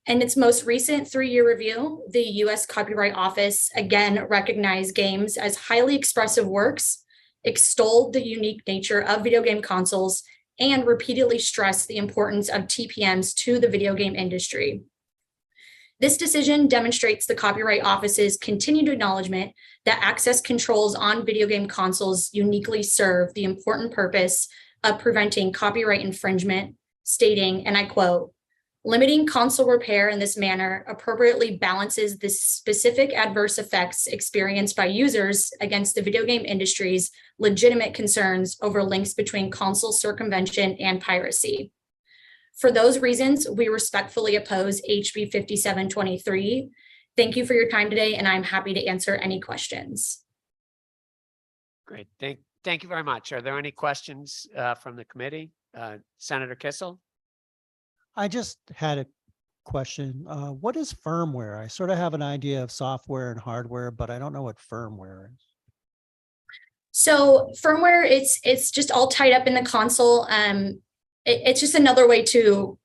In its most recent 3-year review, the US Copyright Office again recognized games as highly expressive works, extolled the unique nature of video game consoles, and repeatedly stressed the importance of TPMs to the video game industry. This decision demonstrates the Copyright Office's continued acknowledgement that access controls on video game consoles uniquely serve the important purpose of preventing copyright infringement, stating, and I quote, "Limiting console repair in this manner appropriately balances the specific adverse effects experienced by users against the video game industry's legitimate concerns over links between console circumvention and piracy. For those reasons, we respectfully oppose HB 5723. Thank you for your time today, and I'm happy to answer any questions." Great. Thank you very much. Are there any questions from the committee? Senator Kissel? I just had a question. What is firmware? I sort of have an idea of software and hardware, but I don't know what firmware is. So firmware, it's just all tied up in the console. It's just another way to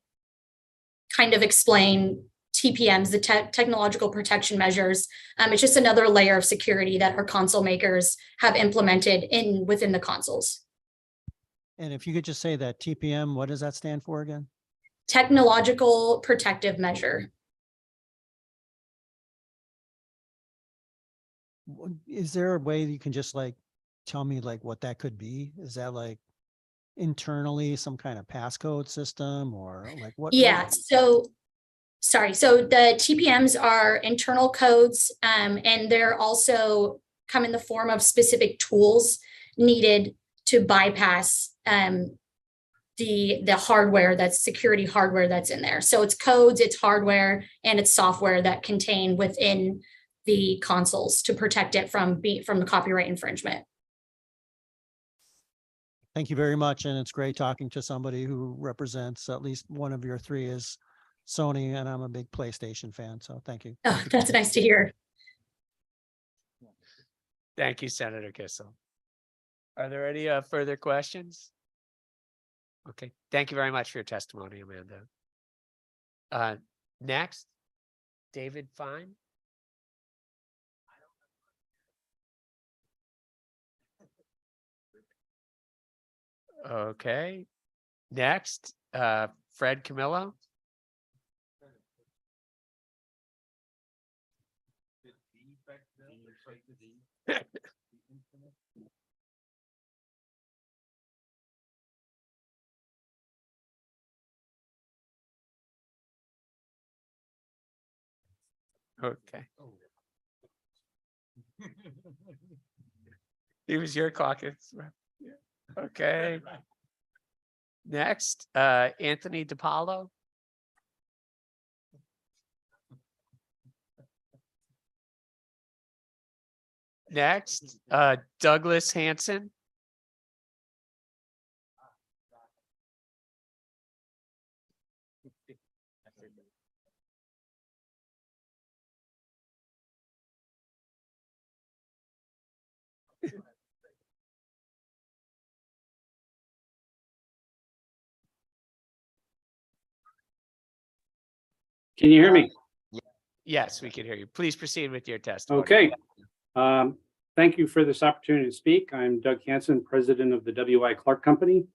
kind of explain TPMs, the technological protection measures. It's just another layer of security that our console makers have implemented within the consoles. And if you could just say that TPM, what does that stand for again? Technological protective measure. Is there a way that you can just like tell me like what that could be? Is that like internally some kind of passcode system or like what? Yeah, so sorry. So the TPMs are internal codes, and they're also come in the form of specific tools needed to bypass the hardware, that's security hardware that's in there. So it's codes, it's hardware, and it's software that contain within the consoles to protect it from the copyright infringement. Thank you very much. And it's great talking to somebody who represents at least one of your three is Sony, and I'm a big PlayStation fan. So thank you. Oh, that's nice to hear. Thank you, Senator Kissel. Are there any further questions? Okay, thank you very much for your testimony, Amanda. Next, David Fine. Okay, next, Fred Camillo. Okay. He was your caucus rep. Okay. Next, Anthony DiPaolo. Next, Douglas Hanson. Can you hear me? Yes, we can hear you. Please proceed with your testimony. Okay. Thank you for this opportunity to speak. I'm Doug Hanson, president of the W.I. Clark Company.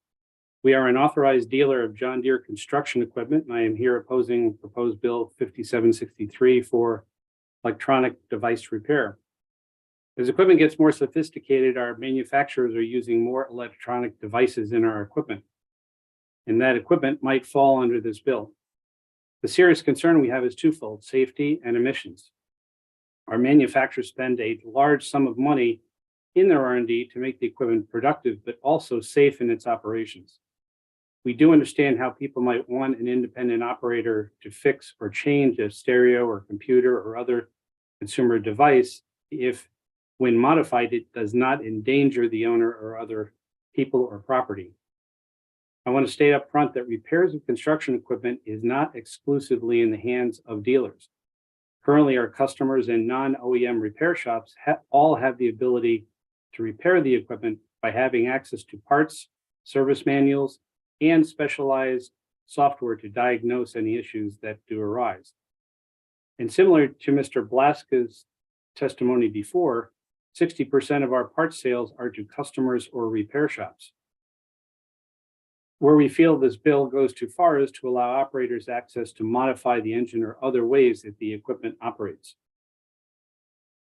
We are an authorized dealer of John Deere construction equipment, and I am here opposing proposed bill 5763 for electronic device repair. As equipment gets more sophisticated, our manufacturers are using more electronic devices in our equipment, and that equipment might fall under this bill. The serious concern we have is twofold: safety and emissions. Our manufacturers spend a large sum of money in their R&D to make the equipment productive, but also safe in its operations. We do understand how people might want an independent operator to fix or change a stereo or computer or other consumer device if, when modified, it does not endanger the owner or other people or property. I want to state up front that repairs of construction equipment is not exclusively in the hands of dealers. Currently, our customers and non-OEM repair shops all have the ability to repair the equipment by having access to parts, service manuals, and specialized software to diagnose any issues that do arise. And similar to Mr. Blaska's testimony before, 60% of our parts sales are to customers or repair shops. Where we feel this bill goes too far is to allow operators access to modify the engine or other ways that the equipment operates.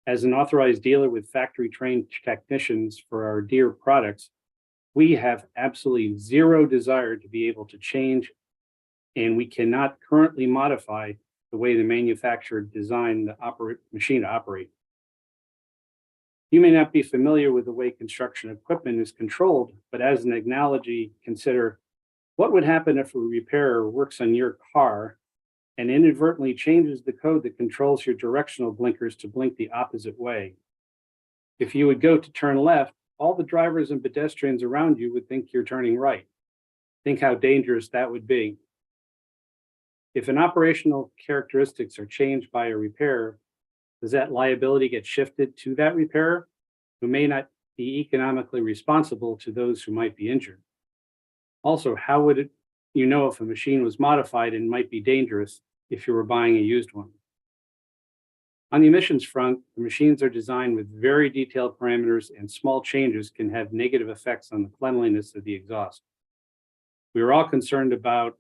As an authorized dealer with factory-trained technicians for our Deere products, we have absolutely zero desire to be able to change, and we cannot currently modify the way the manufacturer designed the machine to operate. You may not be familiar with the way construction equipment is controlled, but as an analogy, consider what would happen if a repairer works on your car and inadvertently changes the code that controls your directional blinkers to blink the opposite way. If you would go to turn left, all the drivers and pedestrians around you would think you're turning right. Think how dangerous that would be. If an operational characteristics are changed by a repairer, does that liability get shifted to that repairer, who may not be economically responsible to those who might be injured? Also, how would you know if a machine was modified and might be dangerous if you were buying a used one. On the emissions front, the machines are designed with very detailed parameters, and small changes can have negative effects on the cleanliness of the exhaust. We are all concerned about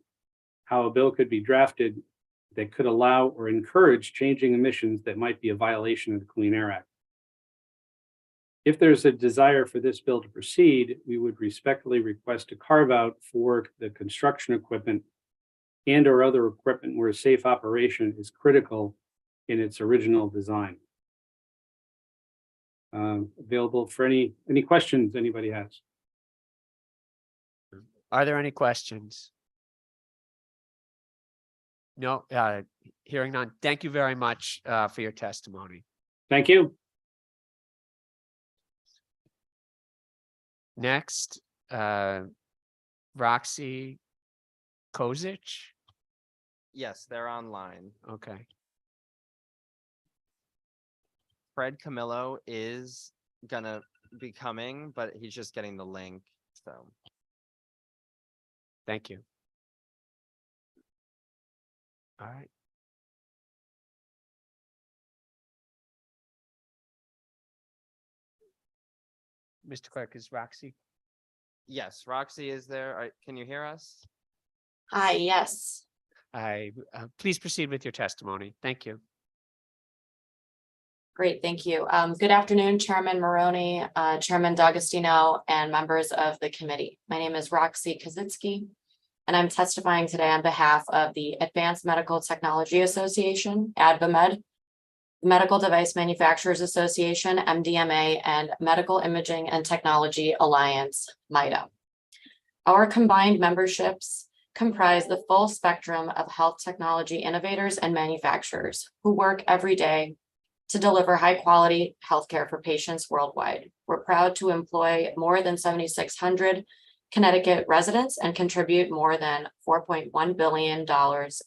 how a bill could be drafted that could allow or encourage changing emissions that might be a violation of the Clean Air Act. If there's a desire for this bill to proceed, we would respectfully request a carve out for the construction equipment and or other equipment where safe operation is critical in its original design. Available for any questions anybody has. Are there any questions? No, hearing none. Thank you very much for your testimony. Thank you. Next, Roxy Kozic. Yes, they're online. Okay. Fred Camillo is gonna be coming, but he's just getting the link, so. Thank you. All right. Mr. Clerk, is Roxy? Yes, Roxy is there. Can you hear us? Hi, yes. Please proceed with your testimony. Thank you. Great, thank you. Good afternoon, Chairman Maroney, Chairman D'Agostino, and members of the committee. My name is Roxy Kozitsky, and I'm testifying today on behalf of the Advanced Medical Technology Association, AdvaMed, Medical Device Manufacturers Association, MDMA, and Medical Imaging and Technology Alliance, MITA. Our combined memberships comprise the full spectrum of health technology innovators and manufacturers who work every day to deliver high-quality healthcare for patients worldwide. We're proud to employ more than 7,600 Connecticut residents and contribute more than $4.1 billion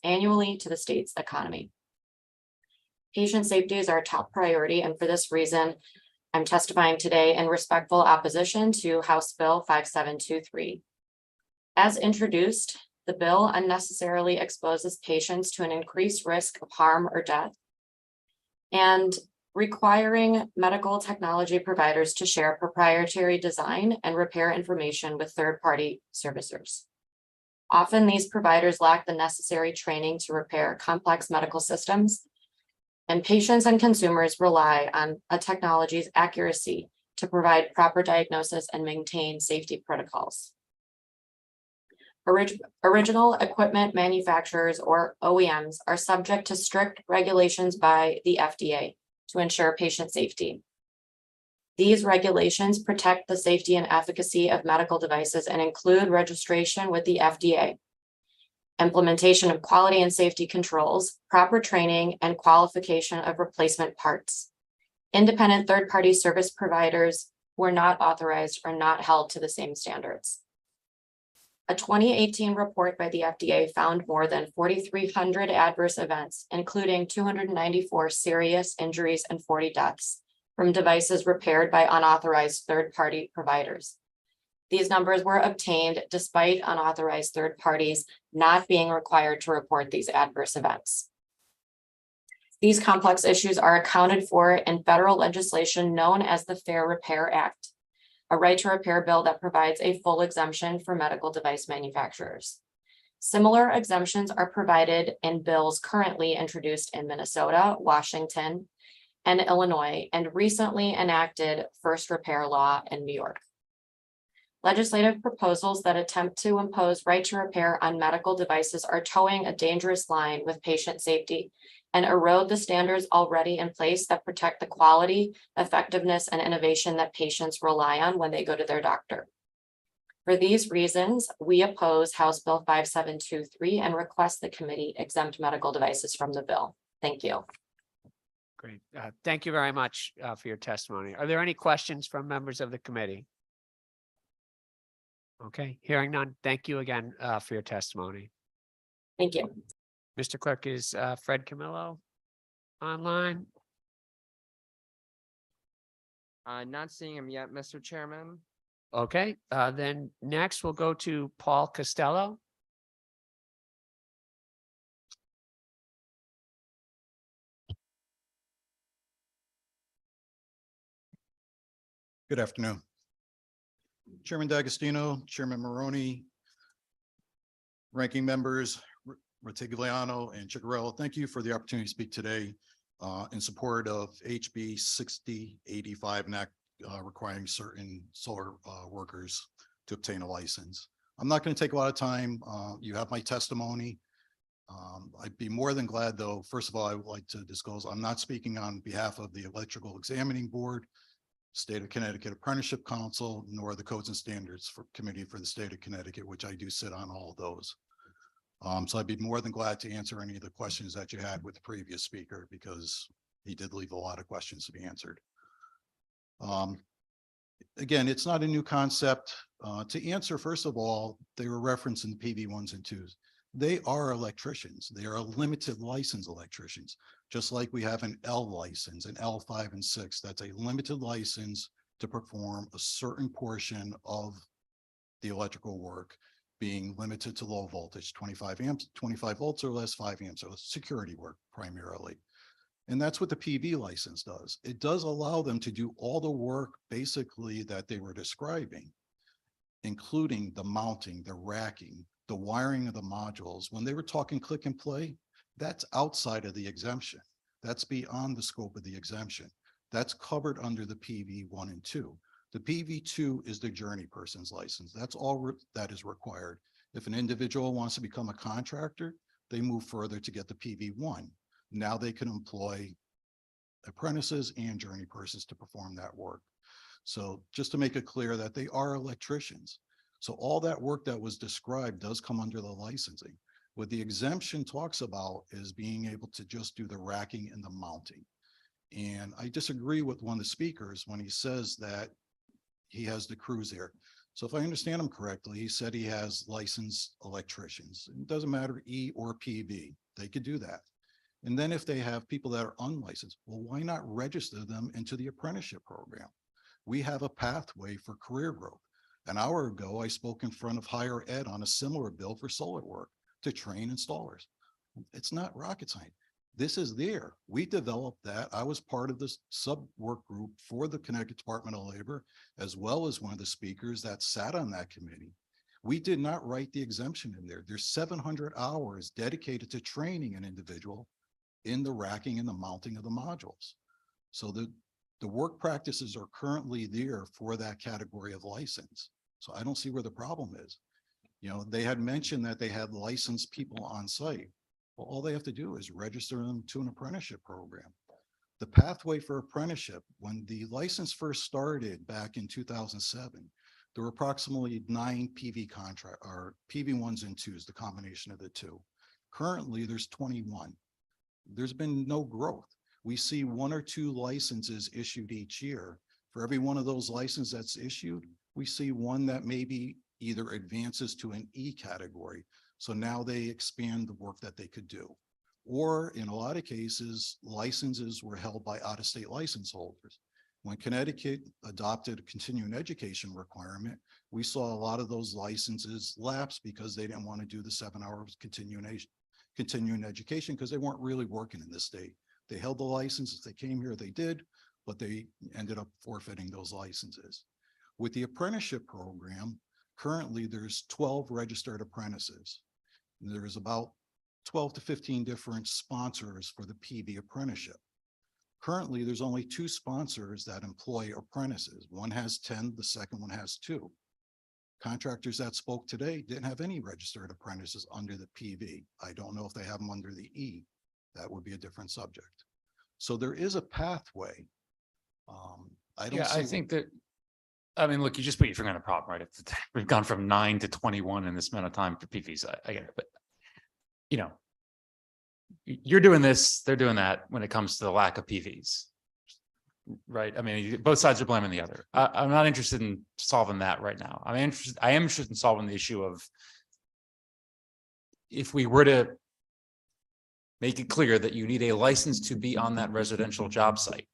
annually to the state's economy. Patient safety is our top priority, and for this reason, I'm testifying today in respectful opposition to House Bill 5723. As introduced, the bill unnecessarily exposes patients to an increased risk of harm or death, and requiring medical technology providers to share proprietary design and repair information with third-party servicers. Often these providers lack the necessary training to repair complex medical systems, and patients and consumers rely on a technology's accuracy to provide proper diagnosis and maintain safety protocols. Original equipment manufacturers, or OEMs, are subject to strict regulations by the FDA to ensure patient safety. These regulations protect the safety and efficacy of medical devices and include registration with the FDA, implementation of quality and safety controls, proper training, and qualification of replacement parts. Independent third-party service providers who are not authorized are not held to the same standards. A 2018 report by the FDA found more than 4,300 adverse events, including 294 serious injuries and 40 deaths from devices repaired by unauthorized third-party providers. These numbers were obtained despite unauthorized third parties not being required to report these adverse events. These complex issues are accounted for in federal legislation known as the Fair Repair Act, a right to repair bill that provides a full exemption for medical device manufacturers. Similar exemptions are provided in bills currently introduced in Minnesota, Washington, and Illinois, and recently enacted first repair law in New York. Legislative proposals that attempt to impose right to repair on medical devices are towing a dangerous line with patient safety and erode the standards already in place that protect the quality, effectiveness, and innovation that patients rely on when they go to their doctor. For these reasons, we oppose House Bill 5723 and request the committee exempt medical devices from the bill. Thank you. Great. Thank you very much for your testimony. Are there any questions from members of the committee? Okay, hearing none. Thank you again for your testimony. Thank you. Mr. Clerk, is Fred Camillo online? Not seeing him yet, Mr. Chairman. Okay, then next we'll go to Paul Costello. Good afternoon. Chairman D'Agostino, Chairman Maroney, ranking members, Ratigliano and Chicarello, thank you for the opportunity to speak today in support of HB 6085 and Act requiring certain solar workers to obtain a license. I'm not going to take a lot of time. You have my testimony. I'd be more than glad, though. First of all, I would like to disclose I'm not speaking on behalf of the Electrical Examining Board, State of Connecticut Apprenticeship Council, nor the Codes and Standards for Committee for the State of Connecticut, which I do sit on all of those. So I'd be more than glad to answer any of the questions that you had with the previous speaker, because he did leave a lot of questions to be answered. Again, it's not a new concept. To answer, first of all, they were referenced in the PV 1s and 2s. They are electricians. They are limited license electricians, just like we have an L license, an L5 and 6. That's a limited license to perform a certain portion of the electrical work, being limited to low voltage, 25 amps, 25 volts or less, 5 amps, or security work primarily. And that's what the PV license does. It does allow them to do all the work basically that they were describing, including the mounting, the racking, the wiring of the modules. When they were talking click and play, that's outside of the exemption. That's beyond the scope of the exemption. That's covered under the PV 1 and 2. The PV 2 is the journey person's license. That's all that is required. If an individual wants to become a contractor, they move further to get the PV 1. Now they can employ apprentices and journey persons to perform that work. So just to make it clear that they are electricians. So all that work that was described does come under the licensing. What the exemption talks about is being able to just do the racking and the mounting. And I disagree with one of the speakers when he says that he has the crews there. So if I understand him correctly, he said he has licensed electricians. It doesn't matter E or PV, they could do that. And then if they have people that are unlicensed, well, why not register them into the apprenticeship program? We have a pathway for career growth. An hour ago, I spoke in front of higher ed on a similar bill for solar work to train installers. It's not rocket science. This is there. We developed that. I was part of this sub work group for the Connecticut Department of Labor, as well as one of the speakers that sat on that committee. We did not write the exemption in there. There's 700 hours dedicated to training an individual in the racking and the mounting of the modules. So the work practices are currently there for that category of license. So I don't see where the problem is. You know, they had mentioned that they had licensed people on site. Well, all they have to do is register them to an apprenticeship program. The pathway for apprenticeship, when the license first started back in 2007, there were approximately 9 PV contract or PV 1s and 2s, the combination of the two. Currently, there's 21. There's been no growth. We see 1 or 2 licenses issued each year. For every one of those licenses that's issued, we see one that maybe either advances to an E category. So now they expand the work that they could do. Or in a lot of cases, licenses were held by out-of-state license holders. When Connecticut adopted a continuing education requirement, we saw a lot of those licenses lapse because they didn't want to do the 7 hours continuing education because they weren't really working in this state. They held the licenses, they came here, they did, but they ended up forfeiting those licenses. With the apprenticeship program, currently there's 12 registered apprentices. There's about 12 to 15 different sponsors for the PV apprenticeship. Currently, there's only 2 sponsors that employ apprentices. One has 10, the second one has 2. Contractors that spoke today didn't have any registered apprentices under the PV. I don't know if they have them under the E. That would be a different subject. So there is a pathway. I think that, I mean, look, you just put your finger on the problem, right? We've gone from 9 to 21 in this amount of time for PVs. I get it, but you know, you're doing this, they're doing that when it comes to the lack of PVs, right? I mean, both sides are blaming the other. I'm not interested in solving that right now. I am interested in solving the issue of if we were to make it clear that you need a license to be on that residential job site.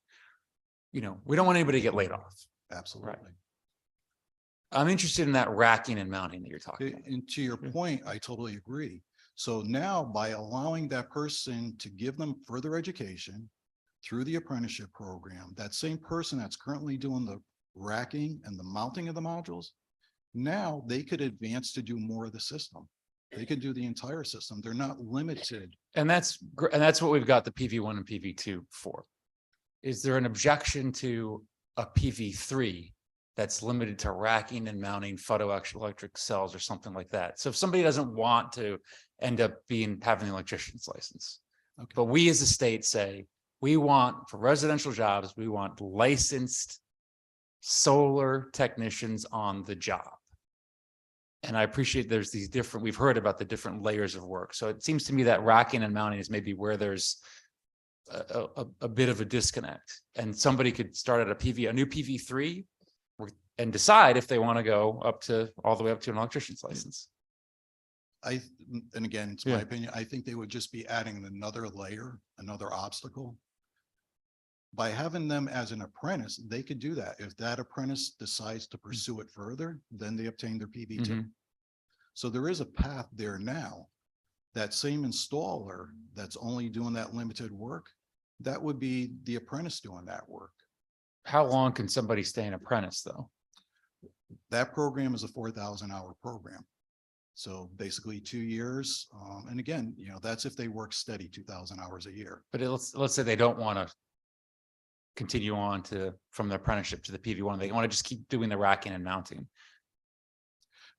You know, we don't want anybody to get laid off. Absolutely. Right. I'm interested in that racking and mounting that you're talking about. And to your point, I totally agree. So now by allowing that person to give them further education through the apprenticeship program, that same person that's currently doing the racking and the mounting of the modules, now they could advance to do more of the system. They could do the entire system. They're not limited. And that's what we've got the PV1 and PV2 for. Is there an objection to a PV3 that's limited to racking and mounting photoelectric cells or something like that? So if somebody doesn't want to end up having an electrician's license, Okay. but we as a state say, we want, for residential jobs, we want licensed solar technicians on the job. And I appreciate there's these different, we've heard about the different layers of work. So it seems to me that racking and mounting is maybe where there's a bit of a disconnect, and somebody could start at a new PV3 and decide if they want to go all the way up to an electrician's license. And again, it's my opinion, I think they would just be adding another layer, another obstacle. By having them as an apprentice, they could do that. If that apprentice decides to pursue it further, then they obtain their PV2. So there is a path there now. That same installer that's only doing that limited work, that would be the apprentice doing that work. How long can somebody stay an apprentice though? That program is a 4,000-hour program. So basically 2 years. And again, that's if they work steady 2,000 hours a year. But let's say they don't want to continue on from the apprenticeship to the PV1. They want to just keep doing the racking and mounting.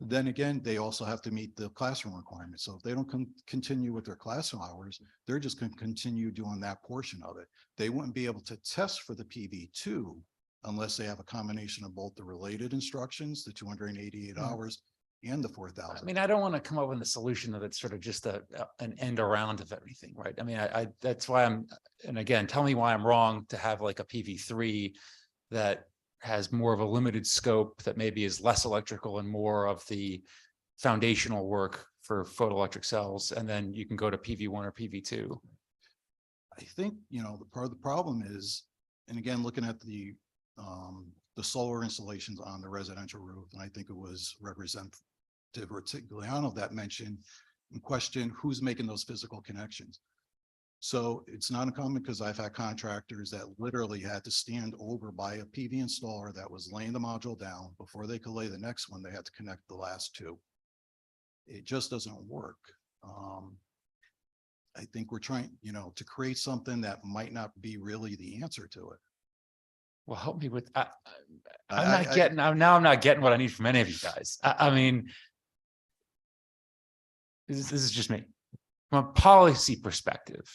Then again, they also have to meet the classroom requirements. So if they don't continue with their classroom hours, they're just going to continue doing that portion of it. They wouldn't be able to test for the PV2 unless they have a combination of both the related instructions, the 288 hours, and the 4,000. I mean, I don't want to come up with a solution that it's sort of just an end around of everything, right? I mean, that's why and again, tell me why I'm wrong to have like a PV3 that has more of a limited scope, that maybe is less electrical and more of the foundational work for photoelectric cells, and then you can go to PV1 or PV2. I think, the part of the problem is, and again, looking at the solar installations on the residential roof, and I think it was Representative Retigliano that mentioned in question who's making those physical connections. So it's not uncommon because I've had contractors that literally had to stand over by a PV installer that was laying the module down. Before they could lay the next one, they had to connect the last two. It just doesn't work. I think we're trying, to create something that might not be really the answer to it. Well, help me with, I'm not getting what I need from any of you guys. I mean, this is just me. From a policy perspective,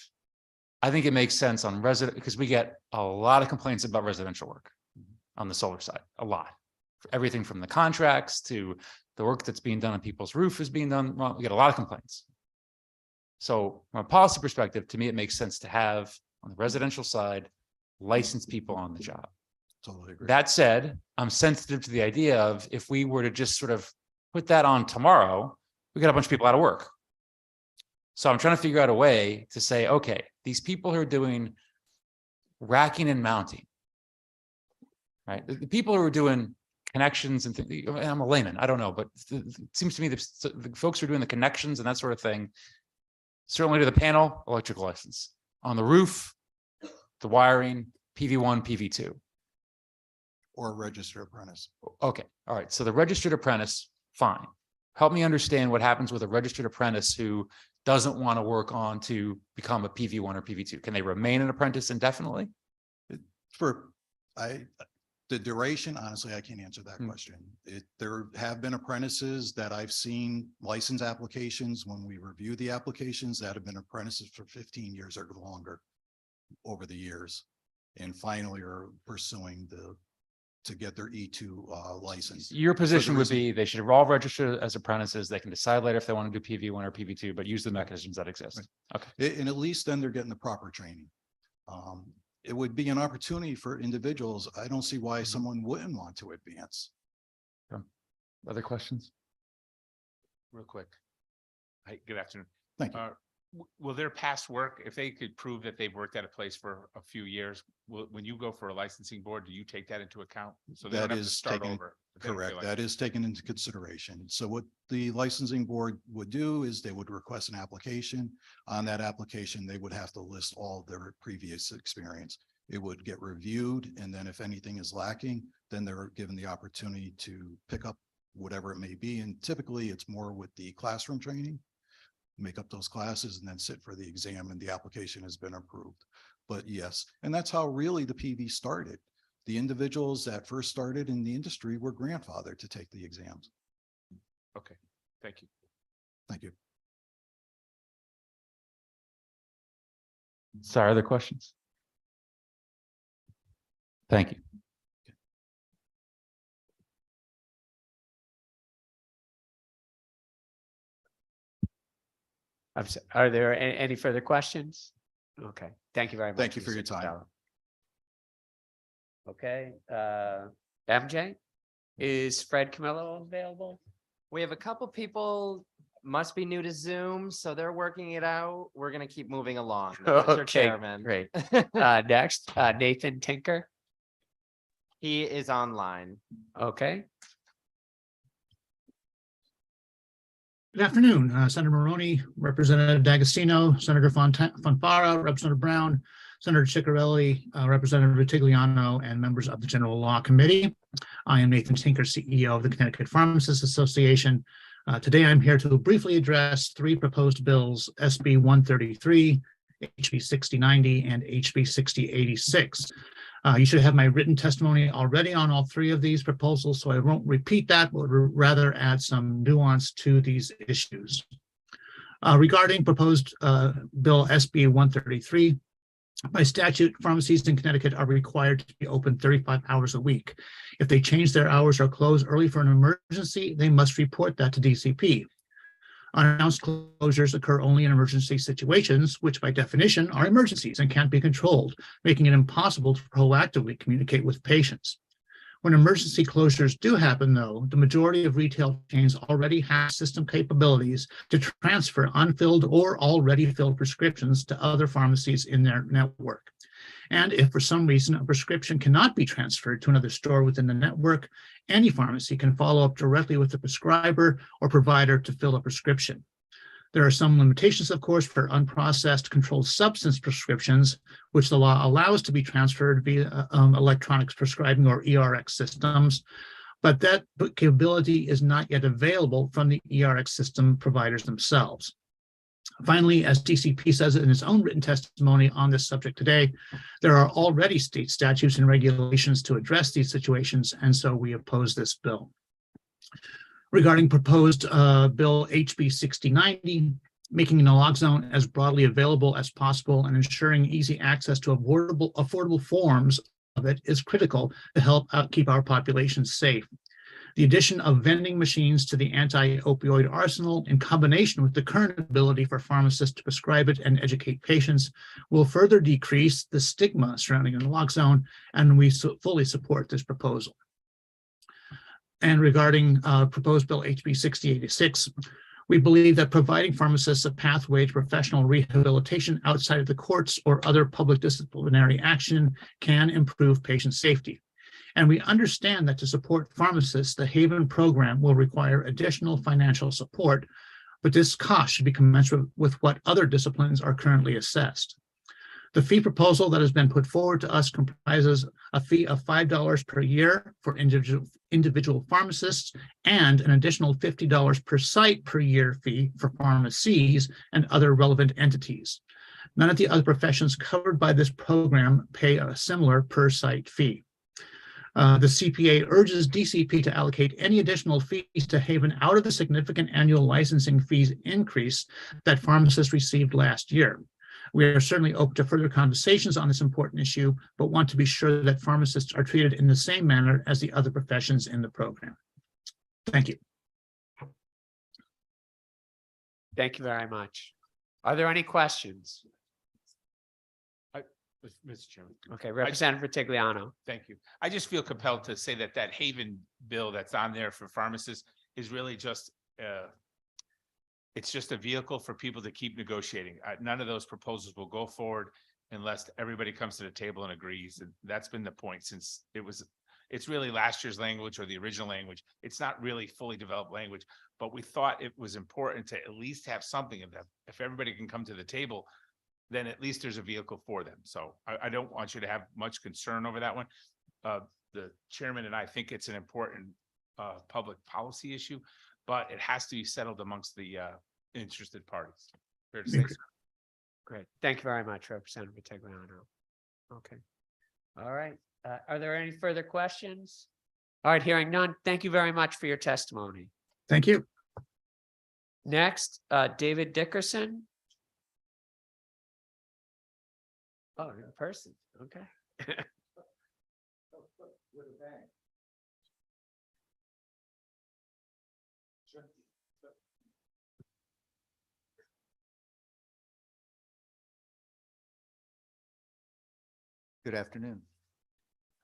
I think it makes sense on because we get a lot of complaints about residential work on the solar side, a lot. Everything from the contracts to the work that's being done on people's roof is being done. Well, we get a lot of complaints. So from a policy perspective, to me, it makes sense to have on the residential side, licensed people on the job. Totally agree. That said, I'm sensitive to the idea of if we were to just sort of put that on tomorrow, we got a bunch of people out of work. So I'm trying to figure out a way to say, okay, these people who are doing racking and mounting, right? The people who are doing connections and things, I'm a layman, I don't know, but it seems to me that the folks who are doing the connections and that sort of thing, certainly to the panel, electrical license. On the roof, the wiring, PV1, PV2. Or a registered apprentice. Okay, all right. So the registered apprentice, fine. Help me understand what happens with a registered apprentice who doesn't want to work on to become a PV1 or PV2. Can they remain an apprentice indefinitely? The duration, honestly, I can't answer that question. There have been apprentices that I've seen license applications when we review the applications that have been apprentices for 15 years or longer over the years, and finally are pursuing to get their E2 license. Your position would be they should all register as apprentices. They can decide later if they want to do PV1 or PV2, but use the mechanisms that exist. Right. Okay. And at least then they're getting the proper training. It would be an opportunity for individuals. I don't see why someone wouldn't want to advance. Other questions? Real quick. Hi, good afternoon. Thank you. Will their past work, if they could prove that they've worked at a place for a few years, when you go for a licensing board, do you take that into account? So they don't have to start over. Correct. That is taken into consideration. So what the licensing board would do is they would request an application. On that application, they would have to list all their previous experience. It would get reviewed, and then if anything is lacking, then they're given the opportunity to pick up whatever it may be. And typically it's more with the classroom training, make up those classes and then sit for the exam and the application has been approved. But yes, and that's how really the PV started. The individuals that first started in the industry were grandfathered to take the exams. Okay, thank you. Thank you. Sorry, other questions? Thank you. Are there any further questions? Okay, thank you very much. Thank you for your time. Okay, MJ, is Fred Camillo available? We have a couple people must be new to Zoom, so they're working it out. We're gonna keep moving along. Mr. Okay, Chairman. great. Next, Nathan Tinker. He is online. Okay, Good afternoon, Senator Maroney, Representative D'Agostino, Senator Fonfara, Representative Brown, Senator Ciccarelli, Representative Vitigliano, and members of the General Law Committee. I am Nathan Tinker, CEO of the Connecticut Pharmacists Association. Today, I'm here to briefly address three proposed bills, SB 133, HB 6090, and HB 6086. You should have my written testimony already on all three of these proposals, so I won't repeat that, but rather add some nuance to these issues. Regarding proposed Bill SB 133, by statute, pharmacies in Connecticut are required to be open 35 hours a week. If they change their hours or close early for an emergency, they must report that to DCP. Unannounced closures occur only in emergency situations, which by definition are emergencies and can't be controlled, making it impossible to proactively communicate with patients. When emergency closures do happen, though, the majority of retail chains already have system capabilities to transfer unfilled or already filled prescriptions to other pharmacies in their network. And if for some reason a prescription cannot be transferred to another store within the network, any pharmacy can follow up directly with the prescriber or provider to fill a prescription. There are some limitations, of course, for unprocessed controlled substance prescriptions, which the law allows to be transferred via electronic prescribing or ERX systems, but that capability is not yet available from the ERX system providers themselves. Finally, as DCP says in its own written testimony on this subject today, there are already state statutes and regulations to address these situations, and so we oppose this bill. Regarding proposed Bill HB 6090, making naloxone as broadly available as possible and ensuring easy access to affordable forms of it is critical to help keep our population safe. The addition of vending machines to the anti-opioid arsenal in combination with the current ability for pharmacists to prescribe it and educate patients will further decrease the stigma surrounding naloxone, and we fully support this proposal. And regarding proposed bill HB 6086, we believe that providing pharmacists a pathway to professional rehabilitation outside of the courts or other public disciplinary action can improve patient safety. And we understand that to support pharmacists, the Haven program will require additional financial support, but this cost should be commensurate with what other disciplines are currently assessed. The fee proposal that has been put forward to us comprises a fee of $5 per year for individual pharmacists and an additional $50 per site per year fee for pharmacies and other relevant entities. None of the other professions covered by this program pay a similar per site fee. The CPA urges DCP to allocate any additional fees to Haven out of the significant annual licensing fees increase that pharmacists received last year. We are certainly open to further conversations on this important issue, but want to be sure that pharmacists are treated in the same manner as the other professions in the program. Thank you. thank you very much. Are there any questions? Mr. Chairman. Okay, Representative Vitigliano. Thank you. I just feel compelled to say that Haven bill that's on there for pharmacists is really just, it's just a vehicle for people to keep negotiating. None of those proposals will go forward unless everybody comes to the table and agrees. And that's been the point since it's really last year's language or the original language. It's not really fully developed language, but we thought it was important to at least have something of that. If everybody can come to the table, then at least there's a vehicle for them. So I don't want you to have much concern over that one. the chairman and I think it's an important public policy issue, but it has to be settled amongst the interested parties. Fair to say so. Great. Thank you very much, Representative Vitigliano. Okay. All right. Are there any further questions? All right, hearing none. Thank you very much for your testimony. Thank you. Next, David Dickerson. Oh, in person. Okay. Good afternoon.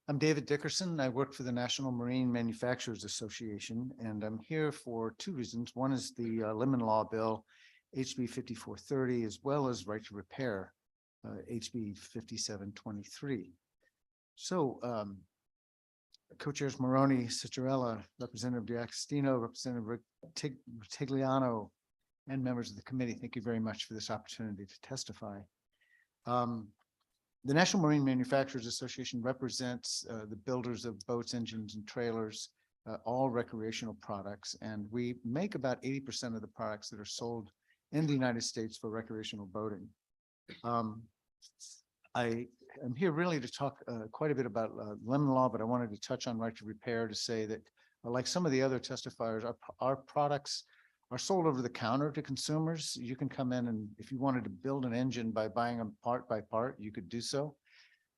I'm David Dickerson. I work for the National Marine Manufacturers Association, and I'm here for two reasons. One is the Lemon Law Bill, HB 5430, as well as Right to Repair, HB 5723. So, Co-Chairs Maroney, Citarella, Representative D'Agostino, Representative Ritigliano, and members of the committee, thank you very much for this opportunity to testify. The National Marine Manufacturers Association represents the builders of boats, engines, and trailers, all recreational products, and we make about 80% of the products that are sold in the United States for recreational boating. I am here really to talk quite a bit about lemon law, but I wanted to touch on Right to Repair to say that, like some of the other testifiers, our products are sold over the counter to consumers. You can come in, and if you wanted to build an engine by buying them part by part, you could do so.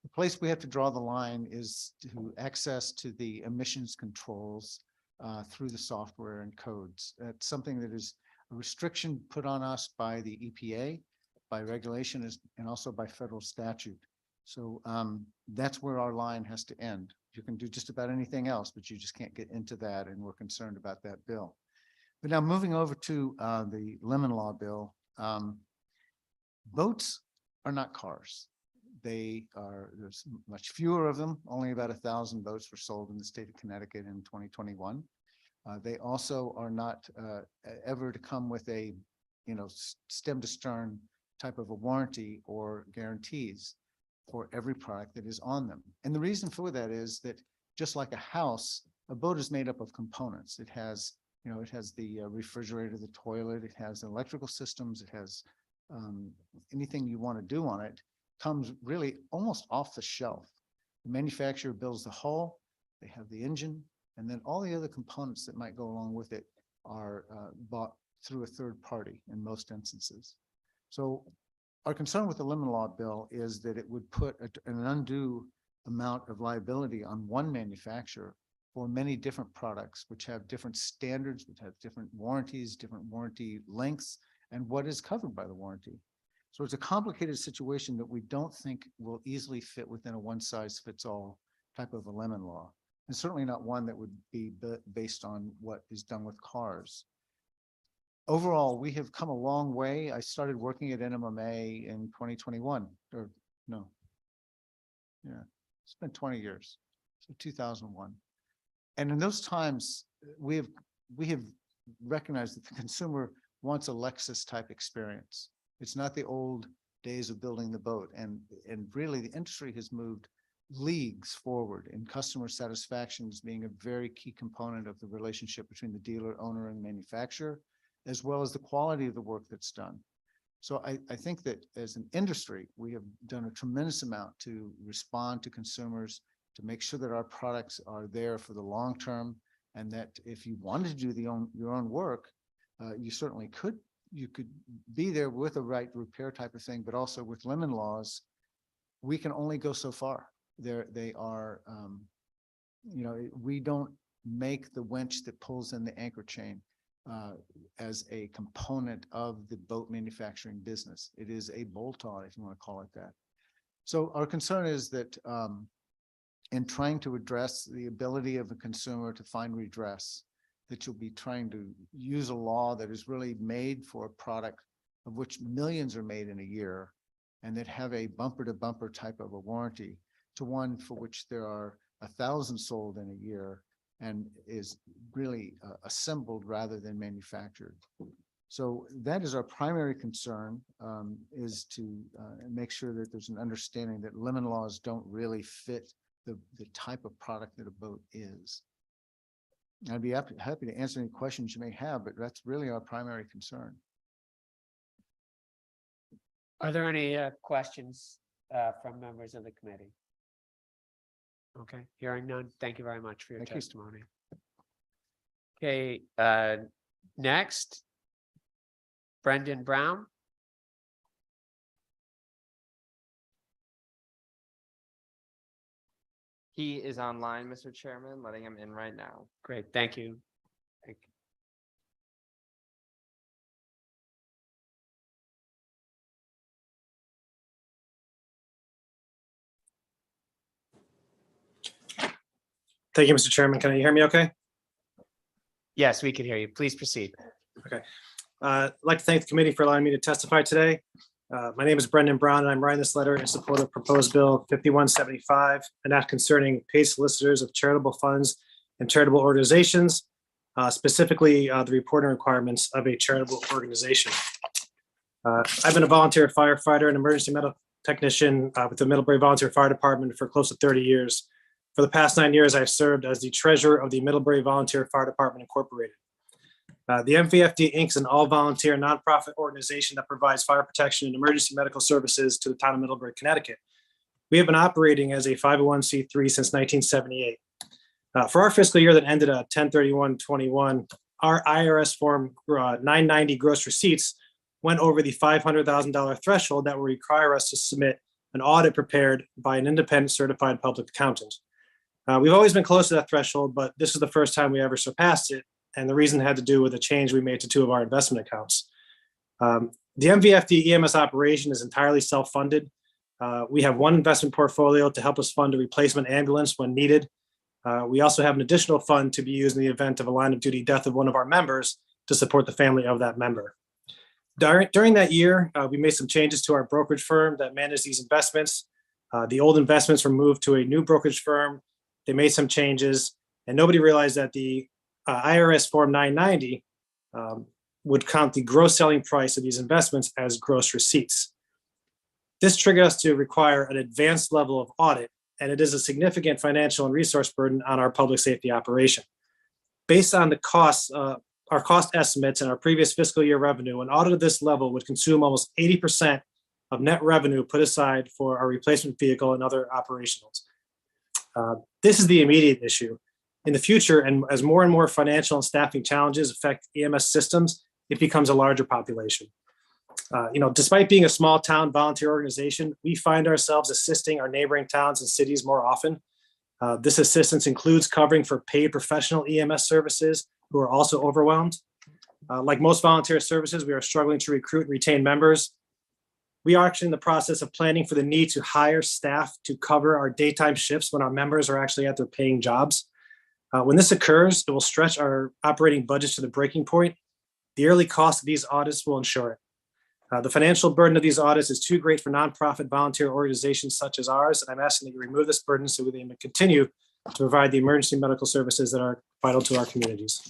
The place we have to draw the line is to access to the emissions controls through the software and codes. That's something that is a restriction put on us by the EPA, by regulation, and also by federal statute. So that's where our line has to end. You can do just about anything else, but you just can't get into that, and we're concerned about that bill. But now moving over to the Lemon Law Bill, boats are not cars. There's much fewer of them. Only about 1,000 boats were sold in the state of Connecticut in 2021. They also are not ever to come with a, stem to stern type of a warranty or guarantees for every product that is on them. And the reason for that is that just like a house, a boat is made up of components. It has it has the refrigerator, the toilet, it has electrical systems, it has anything you want to do on it, comes really almost off the shelf. The manufacturer builds the hull, they have the engine, and then all the other components that might go along with it are bought through a third party in most instances. So our concern with the Lemon Law Bill is that it would put an undue amount of liability on one manufacturer for many different products, which have different standards, which have different warranties, different warranty lengths, and what is covered by the warranty. So it's a complicated situation that we don't think will easily fit within a one-size-fits-all type of a lemon law, and certainly not one that would be based on what is done with cars. Overall, we have come a long way. I started working at NMMA in 2021, or no, yeah, it's been 20 years, so 2001. And in those times, we have recognized that the consumer wants a Lexus type experience. It's not the old days of building the boat. And really the industry has moved leagues forward in customer satisfaction as being a very key component of the relationship between the dealer, owner, and manufacturer, as well as the quality of the work that's done. So I think that as an industry, we have done a tremendous amount to respond to consumers, to make sure that our products are there for the long term, and that if you wanted to do your own work, you certainly could. You could be there with a right repair type of thing, but also with lemon laws, we can only go so far. They are, we don't make the winch that pulls in the anchor chain as a component of the boat manufacturing business. It is a bolt-on, if you want to call it that. So our concern is that in trying to address the ability of a consumer to find redress, that you'll be trying to use a law that is really made for a product of which millions are made in a year, and that have a bumper to bumper type of a warranty, to one for which there are 1,000 sold in a year and is really assembled rather than manufactured. So that is our primary concern, is to make sure that there's an understanding that lemon laws don't really fit the type of product that a boat is. I'd be happy to answer any questions you may have, but that's really our primary concern. Are there any questions from members of the committee? Okay, hearing none. Thank you very much for your Thank you. testimony. Okay, next, Brendan Brown. He is online, Mr. Chairman, letting him in right now. Great, thank you. Thank you. Thank you, Mr. Chairman. Can you hear me okay? Yes, we can hear you. Please proceed. Okay. I'd like to thank the committee for allowing me to testify today. My name is Brendan Brown, and I'm writing this letter in support of proposed bill 5175, an act concerning paid solicitors of charitable funds and charitable organizations, specifically the reporting requirements of a charitable organization. I've been a volunteer firefighter and emergency medical technician with the Middlebury Volunteer Fire Department for close to 30 years. For the past 9 years, I've served as the treasurer of the Middlebury Volunteer Fire Department Incorporated. The MVFD Inc. is an all-volunteer nonprofit organization that provides fire protection and emergency medical services to the town of Middlebury, Connecticut. We have been operating as a 501c3 since 1978. For our fiscal year that ended at 10/31/21, our IRS Form 990 gross receipts went over the $500,000 threshold that will require us to submit an audit prepared by an independent certified public accountant. We've always been close to that threshold, but this is the first time we ever surpassed it. And the reason had to do with a change we made to 2 of our investment accounts. The MVFD EMS operation is entirely self-funded. We have one investment portfolio to help us fund a replacement ambulance when needed. We also have an additional fund to be used in the event of a line of duty death of one of our members to support the family of that member. During that year, we made some changes to our brokerage firm that managed these investments. The old investments were moved to a new brokerage firm. They made some changes, and nobody realized that the IRS Form 990 would count the gross selling price of these investments as gross receipts. This triggered us to require an advanced level of audit, and it is a significant financial and resource burden on our public safety operation. Based on the costs, our cost estimates and our previous fiscal year revenue, an audit of this level would consume almost 80% of net revenue put aside for our replacement vehicle and other operationals. This is the immediate issue. In the future, and as more and more financial and staffing challenges affect EMS systems, it becomes a larger population. Despite being a small town volunteer organization, we find ourselves assisting our neighboring towns and cities more often. This assistance includes covering for paid professional EMS services who are also overwhelmed. Like most volunteer services, we are struggling to recruit and retain members. We are actually in the process of planning for the need to hire staff to cover our daytime shifts when our members are actually at their paying jobs. When this occurs, it will stretch our operating budgets to the breaking point. The yearly cost of these audits will ensure it. The financial burden of these audits is too great for nonprofit volunteer organizations such as ours, and I'm asking that you remove this burden so we can continue to provide the emergency medical services that are vital to our communities.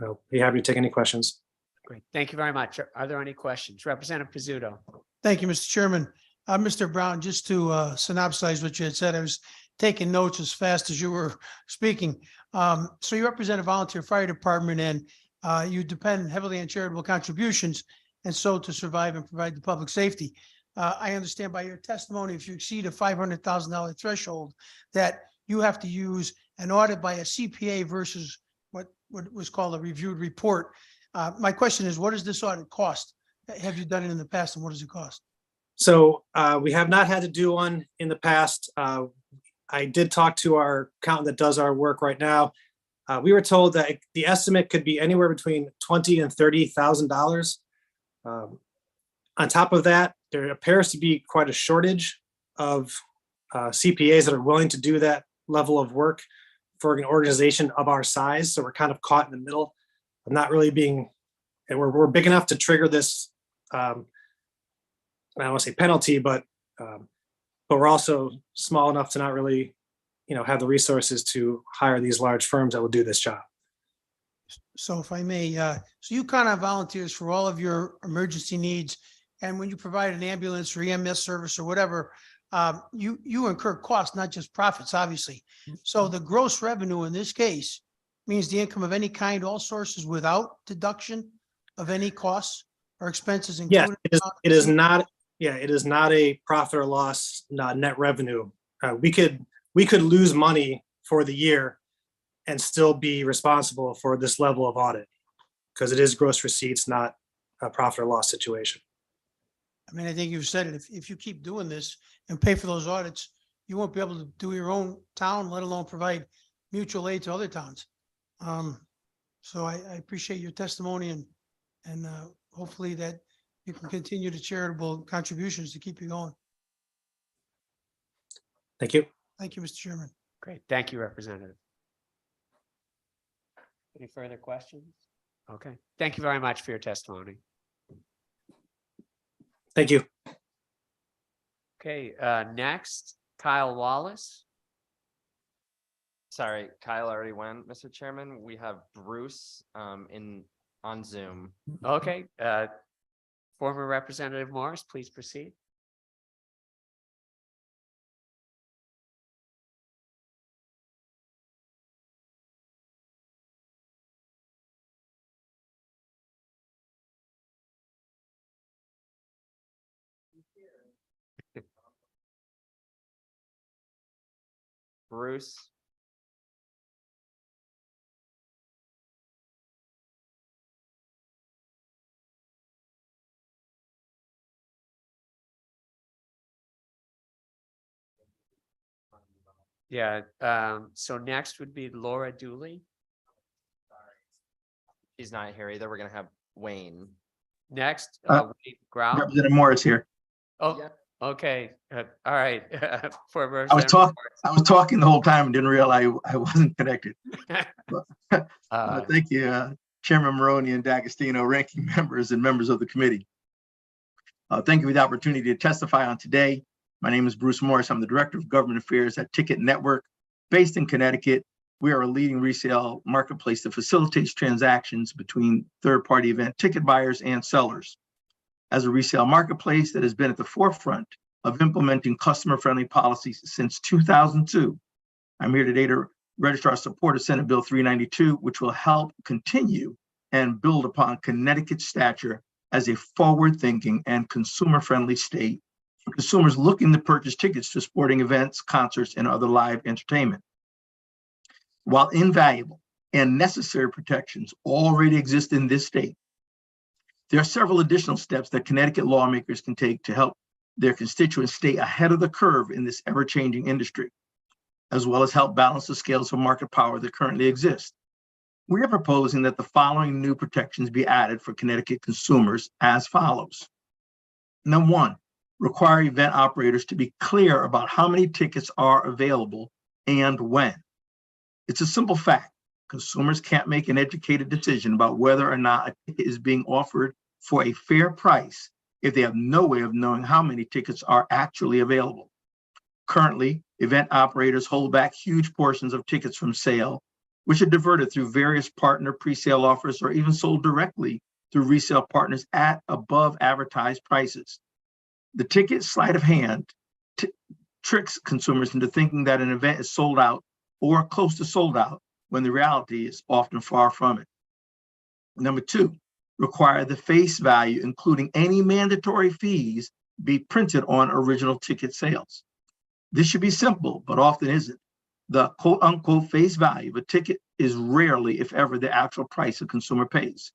I'll be happy to take any questions. Great, thank you very much. Are there any questions? Representative Pizzuto. Thank you, Mr. Chairman. Mr. Brown, just to synopsize what you had said, I was taking notes as fast as you were speaking. So you represent a volunteer fire department, and you depend heavily on charitable contributions, and so to survive and provide the public safety. I understand by your testimony, if you exceed a $500,000 threshold, that you have to use an audit by a CPA versus what was called a reviewed report. My question is, what does this audit cost? Have you done it in the past, and what does it cost? So we have not had to do one in the past. I did talk to our accountant that does our work right now. We were told that the estimate could be anywhere between $20,000 and $30,000. On top of that, there appears to be quite a shortage of CPAs that are willing to do that level of work for an organization of our size. So we're kind of caught in the middle of not really being, and we're big enough to trigger this, I don't want to say penalty, but we're also small enough to not really, have the resources to hire these large firms that will do this job. So if I may, so you kind of volunteers for all of your emergency needs. And when you provide an ambulance or EMS service or whatever, you incur costs, not just profits, obviously. So the gross revenue in this case means the income of any kind, all sources without deduction of any costs or expenses Yes, included. it is not. Yeah, it is not a profit or loss, not net revenue. We could lose money for the year and still be responsible for this level of audit because it is gross receipts, not a profit or loss situation. I mean, I think you've said it. If you keep doing this and pay for those audits, you won't be able to do your own town, let alone provide mutual aid to other towns. So I appreciate your testimony and hopefully that you can continue the charitable contributions to keep you going. Thank you. Thank you, Mr. Chairman. Great. Thank you, Representative. Any further questions? Okay. Thank you very much for your testimony. Thank you. Okay, next, Kyle Wallace. Sorry, Kyle already went, Mr. Chairman. We have Bruce on Zoom. Okay, former Representative Morris, please proceed. Bruce. Yeah, so next would be Laura Dooley. He's not here either. We're gonna have Wayne. Next, Wade Grau. Representative Morris here. Oh, okay, all right. For I was talking the whole time and didn't realize I wasn't connected. Thank you, Chairman Maroney and D'Agostino, ranking members and members of the committee. Thank you for the opportunity to testify on today. My name is Bruce Morris. I'm the Director of Government Affairs at Ticket Network, based in Connecticut. We are a leading resale marketplace that facilitates transactions between third-party event ticket buyers and sellers. As a resale marketplace that has been at the forefront of implementing customer-friendly policies since 2002, I'm here today to register our support of Senate Bill 392, which will help continue and build upon Connecticut's stature as a forward-thinking and consumer-friendly state for consumers looking to purchase tickets to sporting events, concerts, and other live entertainment. While invaluable and necessary protections already exist in this state, there are several additional steps that Connecticut lawmakers can take to help their constituents stay ahead of the curve in this ever-changing industry, as well as help balance the scales of market power that currently exist. We are proposing that the following new protections be added for Connecticut consumers as follows. Number one, require event operators to be clear about how many tickets are available and when. It's a simple fact. Consumers can't make an educated decision about whether or not a ticket is being offered for a fair price if they have no way of knowing how many tickets are actually available. Currently, event operators hold back huge portions of tickets from sale, which are diverted through various partner pre-sale offers or even sold directly through resale partners at above advertised prices. The ticket sleight of hand tricks consumers into thinking that an event is sold out or close to sold out when the reality is often far from it. Number two, require the face value, including any mandatory fees, be printed on original ticket sales. This should be simple, but often isn't. The quote unquote face value of a ticket is rarely, if ever, the actual price a consumer pays.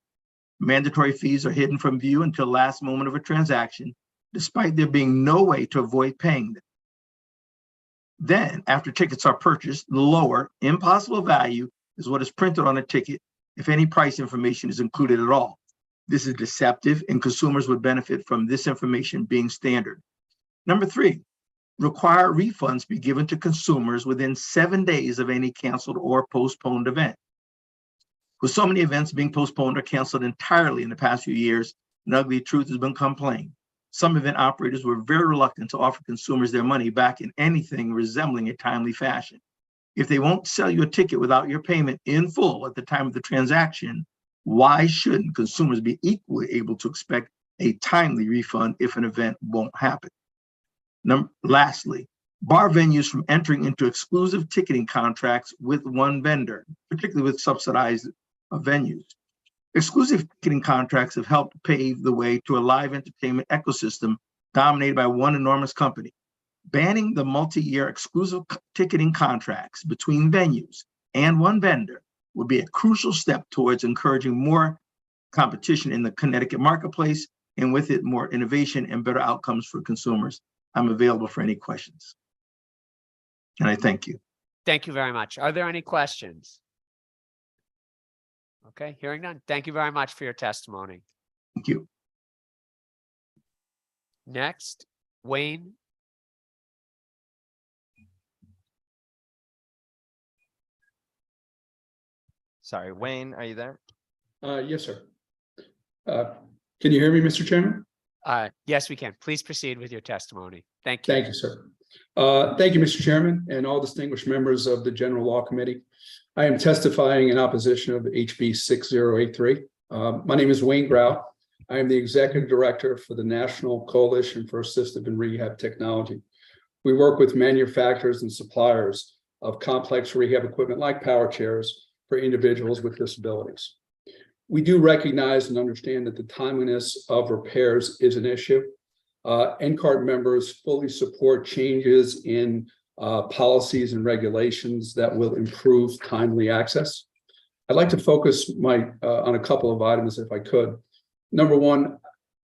Mandatory fees are hidden from view until the last moment of a transaction, despite there being no way to avoid paying them. Then, after tickets are purchased, the lower, impossible value is what is printed on a ticket, if any price information is included at all. This is deceptive, and consumers would benefit from this information being standard. Number three, require refunds be given to consumers within 7 days of any canceled or postponed event. With so many events being postponed or canceled entirely in the past few years, an ugly truth has become plain. Some event operators were very reluctant to offer consumers their money back in anything resembling a timely fashion. If they won't sell you a ticket without your payment in full at the time of the transaction, why shouldn't consumers be equally able to expect a timely refund if an event won't happen? Lastly, bar venues from entering into exclusive ticketing contracts with one vendor, particularly with subsidized venues. Exclusive ticketing contracts have helped pave the way to a live entertainment ecosystem dominated by one enormous company. Banning the multi-year exclusive ticketing contracts between venues and one vendor would be a crucial step towards encouraging more competition in the Connecticut marketplace, and with it, more innovation and better outcomes for consumers. I'm available for any questions. And I thank you. Thank you very much. Are there any questions? Okay, hearing none. Thank you very much for your testimony. Thank you. Next, Wayne. Sorry, Wayne, are you there? Yes, sir. Can you hear me, Mr. Chairman? Yes, we can. Please proceed with your testimony. Thank you. Thank you, sir. Thank you, Mr. Chairman, and all distinguished members of the General Law Committee. I am testifying in opposition of HB 6083. My name is Wayne Grau. I am the Executive Director for the National Coalition for Assistive and Rehab Technology. We work with manufacturers and suppliers of complex rehab equipment like power chairs for individuals with disabilities. We do recognize and understand that the timeliness of repairs is an issue. NCART members fully support changes in policies and regulations that will improve timely access. I'd like to focus on a couple of items if I could. Number one,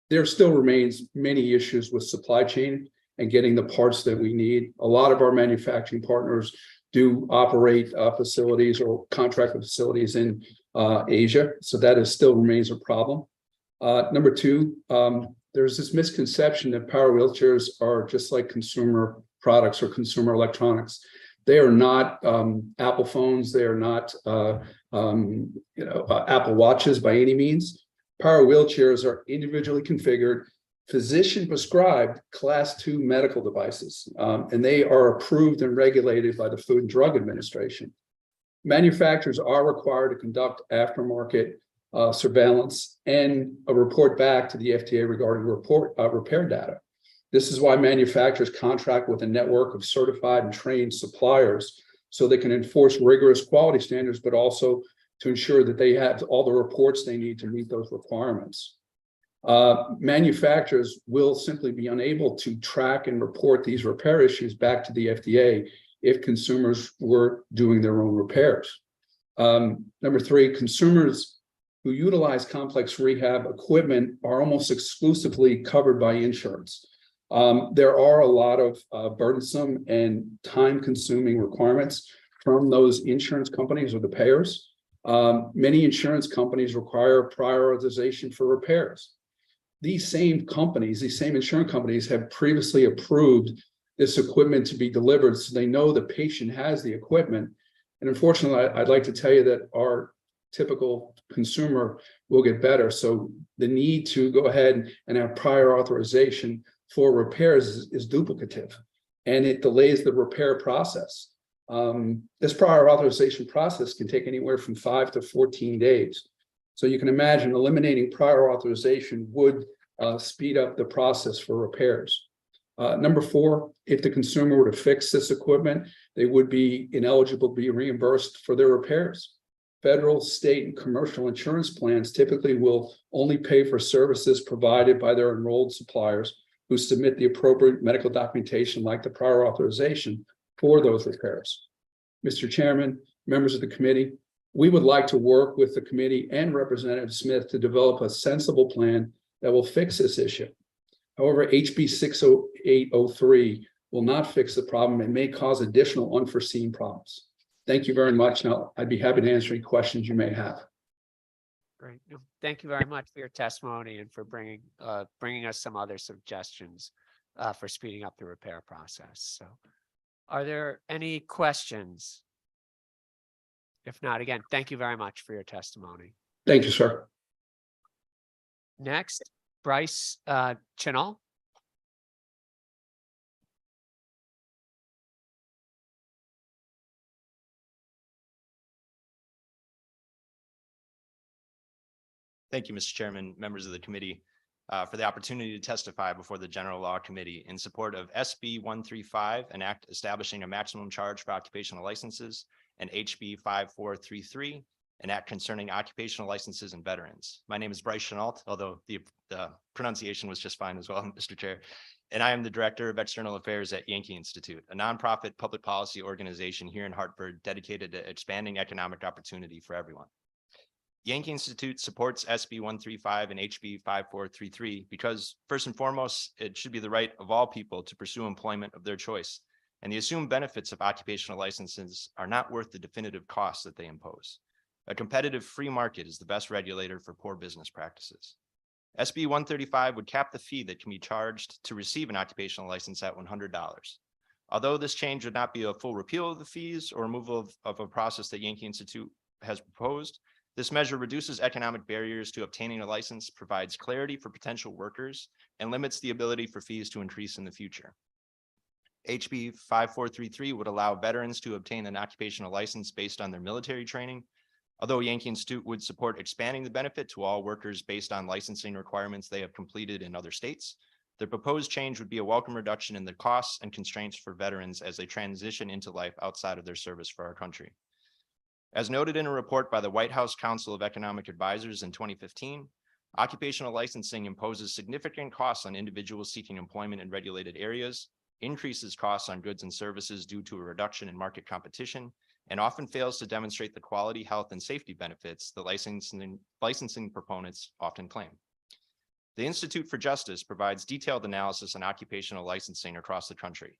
there still remains many issues with supply chain and getting the parts that we need. A lot of our manufacturing partners do operate facilities or contract with facilities in Asia, so that still remains a problem. Number two, there's this misconception that power wheelchairs are just like consumer products or consumer electronics. They are not Apple phones. They are not Apple watches by any means. Power wheelchairs are individually configured, physician prescribed class 2 medical devices, and they are approved and regulated by the Food and Drug Administration. Manufacturers are required to conduct aftermarket surveillance and a report back to the FDA regarding repair data. This is why manufacturers contract with a network of certified and trained suppliers so they can enforce rigorous quality standards, but also to ensure that they have all the reports they need to meet those requirements. Manufacturers will simply be unable to track and report these repair issues back to the FDA if consumers were doing their own repairs. Number three, consumers who utilize complex rehab equipment are almost exclusively covered by insurance. There are a lot of burdensome and time-consuming requirements from those insurance companies or the payers. Many insurance companies require prior authorization for repairs. These same companies, these same insurance companies have previously approved this equipment to be delivered, so they know the patient has the equipment. And unfortunately, I'd like to tell you that our typical consumer will get better. So the need to go ahead and have prior authorization for repairs is duplicative, and it delays the repair process. This prior authorization process can take anywhere from 5 to 14 days. So you can imagine eliminating prior authorization would speed up the process for repairs. Number four, if the consumer were to fix this equipment, they would be ineligible to be reimbursed for their repairs. Federal, state, and commercial insurance plans typically will only pay for services provided by their enrolled suppliers who submit the appropriate medical documentation like the prior authorization for those repairs. Mr. Chairman, members of the committee, we would like to work with the committee and Representative Smith to develop a sensible plan that will fix this issue. However, HB 60803 will not fix the problem and may cause additional unforeseen problems. Thank you very much. Now, I'd be happy to answer any questions you may have. Great. Thank you very much for your testimony and for bringing us some other suggestions for speeding up the repair process. So, are there any questions? If not, again, thank you very much for your testimony. Thank you, sir. Next, Bryce Chinall. Thank you, Mr. Chairman, members of the committee. for the opportunity to testify before the General Law Committee in support of SB 135, an act establishing a maximum charge for occupational licenses, and HB 5433, an act concerning occupational licenses and veterans. My name is Bryce Chenault, although the pronunciation was just fine as well, Mr. Chair. And I am the Director of External Affairs at Yankee Institute, a nonprofit public policy organization here in Hartford dedicated to expanding economic opportunity for everyone. Yankee Institute supports SB 135 and HB 5433 because, first and foremost, it should be the right of all people to pursue employment of their choice, and the assumed benefits of occupational licenses are not worth the definitive costs that they impose. A competitive free market is the best regulator for poor business practices. SB 135 would cap the fee that can be charged to receive an occupational license at $100. Although this change would not be a full repeal of the fees or removal of a process that Yankee Institute has proposed, this measure reduces economic barriers to obtaining a license, provides clarity for potential workers, and limits the ability for fees to increase in the future. HB 5433 would allow veterans to obtain an occupational license based on their military training. Although Yankee Institute would support expanding the benefit to all workers based on licensing requirements they have completed in other states, the proposed change would be a welcome reduction in the costs and constraints for veterans as they transition into life outside of their service for our country. As noted in a report by the White House Council of Economic Advisors in 2015, occupational licensing imposes significant costs on individuals seeking employment in regulated areas, increases costs on goods and services due to a reduction in market competition, and often fails to demonstrate the quality, health, and safety benefits that licensing proponents often claim. The Institute for Justice provides detailed analysis on occupational licensing across the country.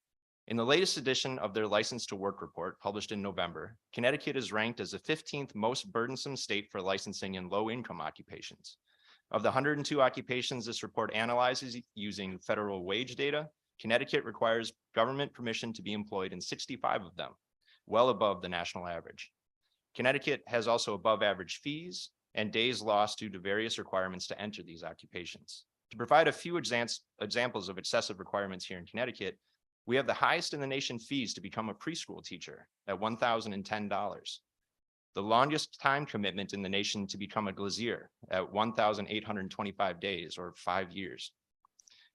In the latest edition of their License to Work report, published in November, Connecticut is ranked as the 15th most burdensome state for licensing in low-income occupations. Of the 102 occupations this report analyzes using federal wage data, Connecticut requires government permission to be employed in 65 of them, well above the national average. Connecticut has also above-average fees and days lost due to various requirements to enter these occupations. To provide a few examples of excessive requirements here in Connecticut, we have the highest in the nation fees to become a preschool teacher at $1,010. The longest time commitment in the nation to become a glazier at 1,825 days or 5 years.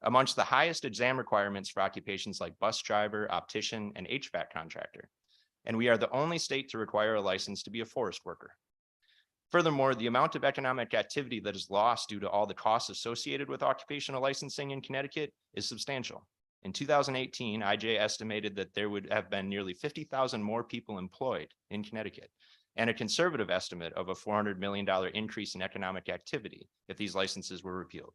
Amongst the highest exam requirements for occupations like bus driver, optician, and HVAC contractor. And we are the only state to require a license to be a forest worker. Furthermore, the amount of economic activity that is lost due to all the costs associated with occupational licensing in Connecticut is substantial. In 2018, IJ estimated that there would have been nearly 50,000 more people employed in Connecticut, and a conservative estimate of a $400 million increase in economic activity if these licenses were repealed.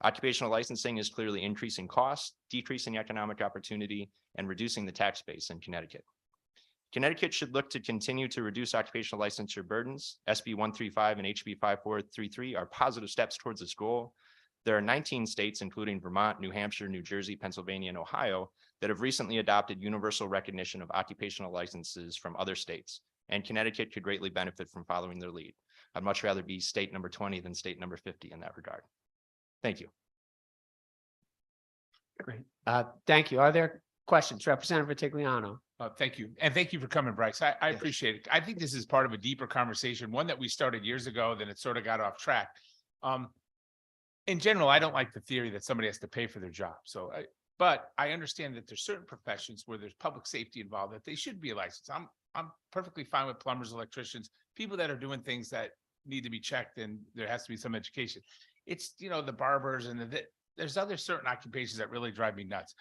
Occupational licensing is clearly increasing costs, decreasing economic opportunity, and reducing the tax base in Connecticut. Connecticut should look to continue to reduce occupational licensure burdens. SB 135 and HB 5433 are positive steps towards this goal. There are 19 states, including Vermont, New Hampshire, New Jersey, Pennsylvania, and Ohio, that have recently adopted universal recognition of occupational licenses from other states, and Connecticut could greatly benefit from following their lead. I'd much rather be state number 20 than state number 50 in that regard. Thank you. Great. Thank you. Are there questions? Representative Vitigliano. Thank you. And thank you for coming, Bryce. I appreciate it. I think this is part of a deeper conversation, one that we started years ago, then it sort of got off track. In general, I don't like the theory that somebody has to pay for their job. But I understand that there's certain professions where there's public safety involved that they should be licensed. I'm perfectly fine with plumbers, electricians, people that are doing things that need to be checked, and there has to be some education. It's, the barbers and there's other certain occupations that really drive me nuts.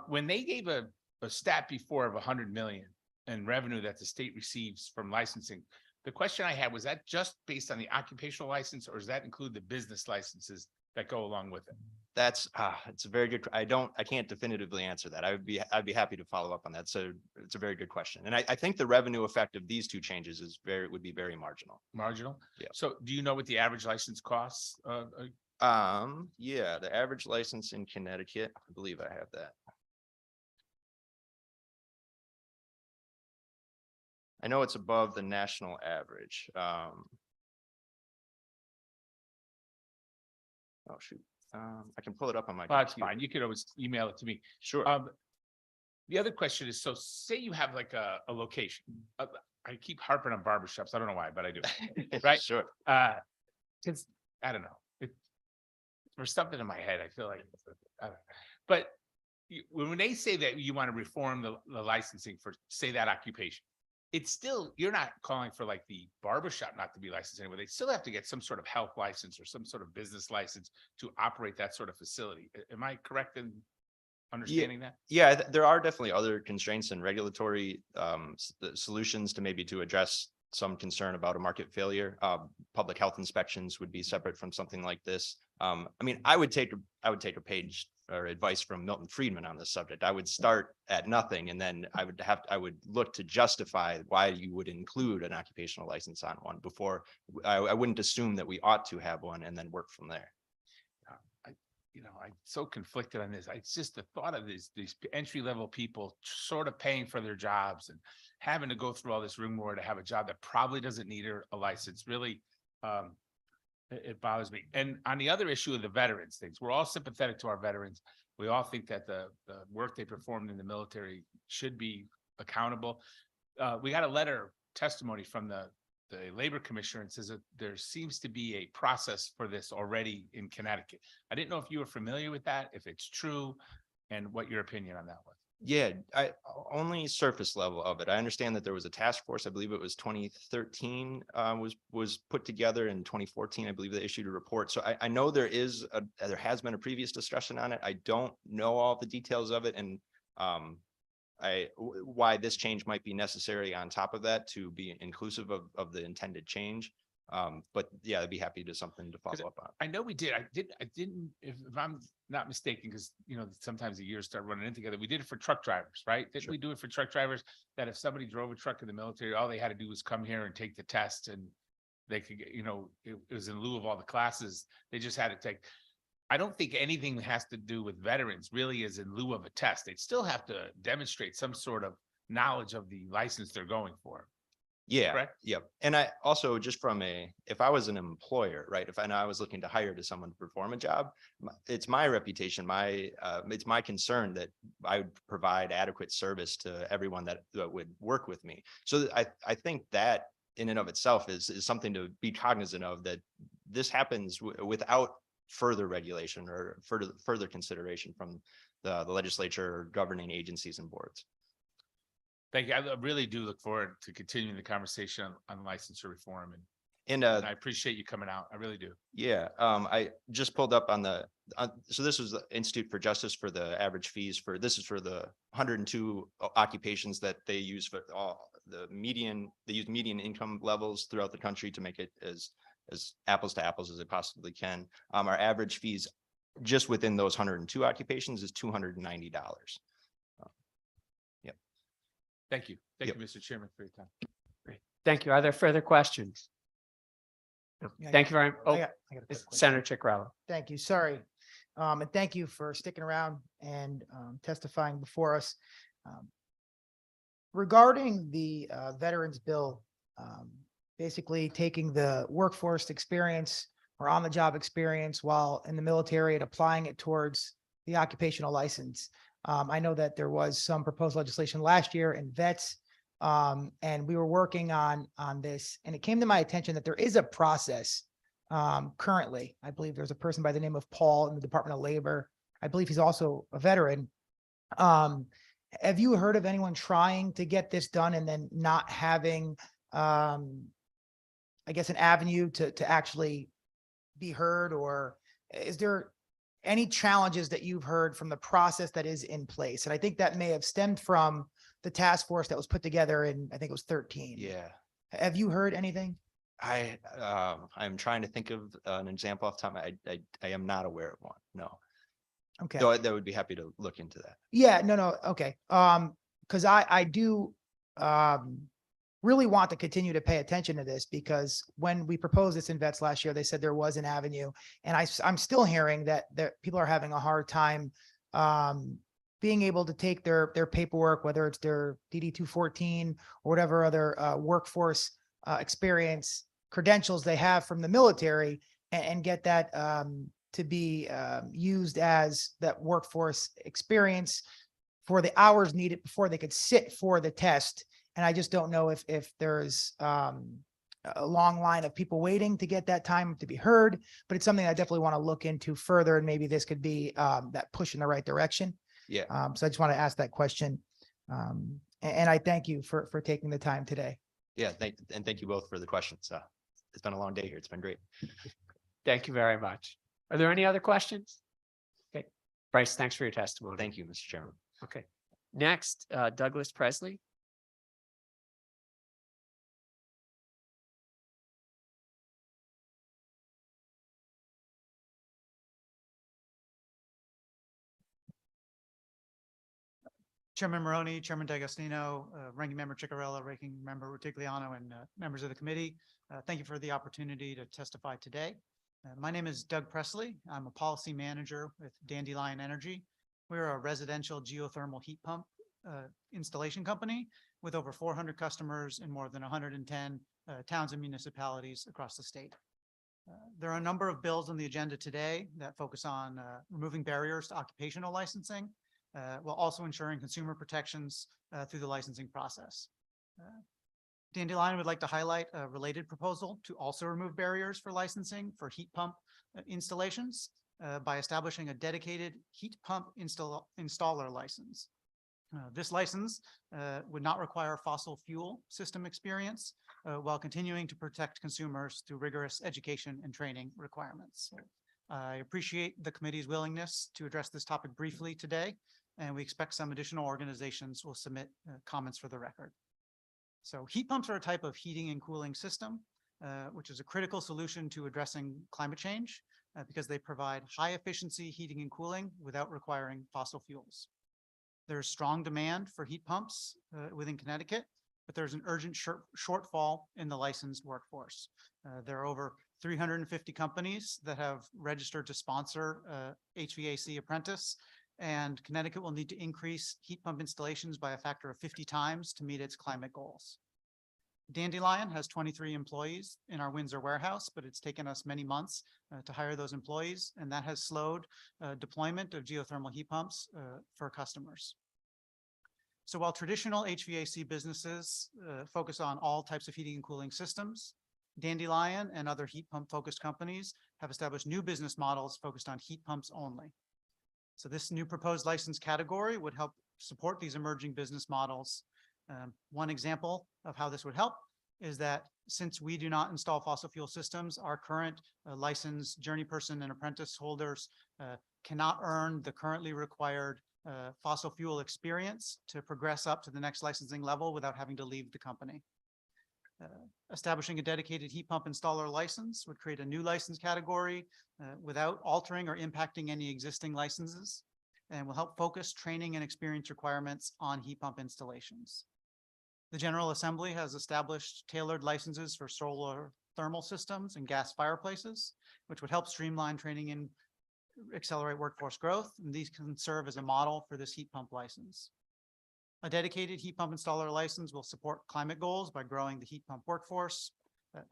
When they gave a stat before of 100 million in revenue that the state receives from licensing, the question I had was that just based on the occupational license, or does that include the business licenses that go along with it? That's it's a very good. I can't definitively answer that. I'd be happy to follow up on that. So it's a very good question, and I think the revenue effect of these two changes would be very marginal. Marginal. Yeah. So do you know what the average license costs? Yeah, the average license in Connecticut, I believe I have that. I know it's above the national average. Oh shoot. I can pull it up on my That's computer. fine. You could always email it to me. Sure. The other question is, so say you have like a location. I keep harping on barbershops. I don't know why, but I do. Right? Sure. Because I don't know. It's for something in my head, I feel like, but when they say that you want to reform the licensing for, say, that occupation, it's still, you're not calling for like the barbershop not to be licensed anymore. They still have to get some sort of health license or some sort of business license to operate that sort of facility. Am I correct in understanding that? Yeah, there are definitely other constraints and regulatory solutions to maybe to address some concern about a market failure. Public health inspections would be separate from something like this. I mean, I would take a page or advice from Milton Friedman on this subject. I would start at nothing, and then I would look to justify why you would include an occupational license on one before. I wouldn't assume that we ought to have one and then work from there. I'm so conflicted on this. It's just the thought of these entry level people sort of paying for their jobs and having to go through all this rigmarole to have a job that probably doesn't need a license. Really, it bothers me. And on the other issue of the veterans things, we're all sympathetic to our veterans. We all think that the work they performed in the military should be accountable. We got a letter testimony from the labor commissioner and says that there seems to be a process for this already in Connecticut. I didn't know if you were familiar with that, if it's true, and what your opinion on that was. Yeah, I only surface level of it. I understand that there was a task force. I believe it was 2013 was put together. In 2014, I believe they issued a report. So I know there has been a previous discussion on it. I don't know all the details of it, and why this change might be necessary on top of that to be inclusive of the intended change. But yeah, I'd be happy to do something to follow up on. I know we did. I didn't, if I'm not mistaken, because sometimes the years start running in together. We did it for truck drivers, right? Didn't we do it for truck drivers, that if somebody drove a truck in the military, all they had to do was come here and take the test, and they could get, it was in lieu of all the classes. They just had to take. I don't think anything has to do with veterans really is in lieu of a test. They'd still have to demonstrate some sort of knowledge of the license they're going for. Yeah. Correct? Yep. And I also, just if I was an employer, right, if I was looking to hire someone to perform a job, it's my reputation, it's my concern that I would provide adequate service to everyone that would work with me. So I think that in and of itself is something to be cognizant of, that this happens without further regulation or further consideration from the legislature or governing agencies and boards. Thank you. I really do look forward to continuing the conversation on licensure reform, and I appreciate you coming out. I really do. Yeah, I just pulled up on so this was the Institute for Justice for the average fees this is for the 102 occupations that they use for all they use median income levels throughout the country to make it as apples to apples as they possibly can. Our average fees just within those 102 occupations is $290. Yep. Thank you. Thank you, Mr. Chairman, for your time. Great. Thank you. Are there further questions? No. Thank you very much. I got a quick question. Senator Ciccarello. Thank you. Sorry. And thank you for sticking around and testifying before us. Regarding the veterans bill, basically taking the workforce experience or on the job experience while in the military and applying it towards the occupational license. I know that there was some proposed legislation last year in vets, and we were working on this, and it came to my attention that there is a process currently. I believe there's a person by the name of Paul in the Department of Labor. I believe he's also a veteran. Have you heard of anyone trying to get this done and then not having, I guess, an avenue to actually be heard? Or is there any challenges that you've heard from the process that is in place? And I think that may have stemmed from the task force that was put together in, I think it was 2013. Yeah. Have you heard anything? I'm trying to think of an example off the top. I am not aware of one. No. Okay. So I would be happy to look into that. Yeah, no. Okay. Because I do really want to continue to pay attention to this, because when we proposed this in vets last year, they said there was an avenue, and I'm still hearing that people are having a hard time being able to take their paperwork, whether it's their DD 214 or whatever other workforce experience credentials they have from the military, and get that to be used as that workforce experience for the hours needed before they could sit for the test. And I just don't know if there's a long line of people waiting to get that time to be heard, but it's something I definitely want to look into further, and maybe this could be that push in the right direction. Yeah. So I just want to ask that question. And I thank you for taking the time today. Yeah, thank you both for the questions. It's been a long day here. It's been great. Thank you very much. Are there any other questions? Okay, Bryce, thanks for your testimony. Thank you, Mr. Chairman. Okay, next, Douglas Presley. Chairman Maroney, Chairman D'Agostino, Ranking Member Ciccarella, Ranking Member Rutigliano, and members of the committee. Thank you for the opportunity to testify today. My name is Doug Presley. I'm a policy manager with Dandelion Energy. We're a residential geothermal heat pump installation company with over 400 customers in more than 110 towns and municipalities across the state. There are a number of bills on the agenda today that focus on removing barriers to occupational licensing, while also ensuring consumer protections through the licensing process. Dandelion would like to highlight a related proposal to also remove barriers for licensing for heat pump installations by establishing a dedicated heat pump installer license. This license would not require fossil fuel system experience while continuing to protect consumers through rigorous education and training requirements. I appreciate the committee's willingness to address this topic briefly today, and we expect some additional organizations will submit comments for the record. So heat pumps are a type of heating and cooling system, which is a critical solution to addressing climate change because they provide high efficiency heating and cooling without requiring fossil fuels. There's strong demand for heat pumps within Connecticut, but there's an urgent shortfall in the licensed workforce. There are over 350 companies that have registered to sponsor HVAC apprentice, and Connecticut will need to increase heat pump installations by a factor of 50 times to meet its climate goals. Dandelion has 23 employees in our Windsor warehouse, but it's taken us many months to hire those employees, and that has slowed deployment of geothermal heat pumps for customers. So while traditional HVAC businesses focus on all types of heating and cooling systems, Dandelion and other heat pump focused companies have established new business models focused on heat pumps only. So this new proposed license category would help support these emerging business models. One example of how this would help is that since we do not install fossil fuel systems, our current licensed journey person and apprentice holders cannot earn the currently required fossil fuel experience to progress up to the next licensing level without having to leave the company. Establishing a dedicated heat pump installer license would create a new license category without altering or impacting any existing licenses, and will help focus training and experience requirements on heat pump installations. The General Assembly has established tailored licenses for solar thermal systems and gas fireplaces, which would help streamline training and accelerate workforce growth, and these can serve as a model for this heat pump license. A dedicated heat pump installer license will support climate goals by growing the heat pump workforce,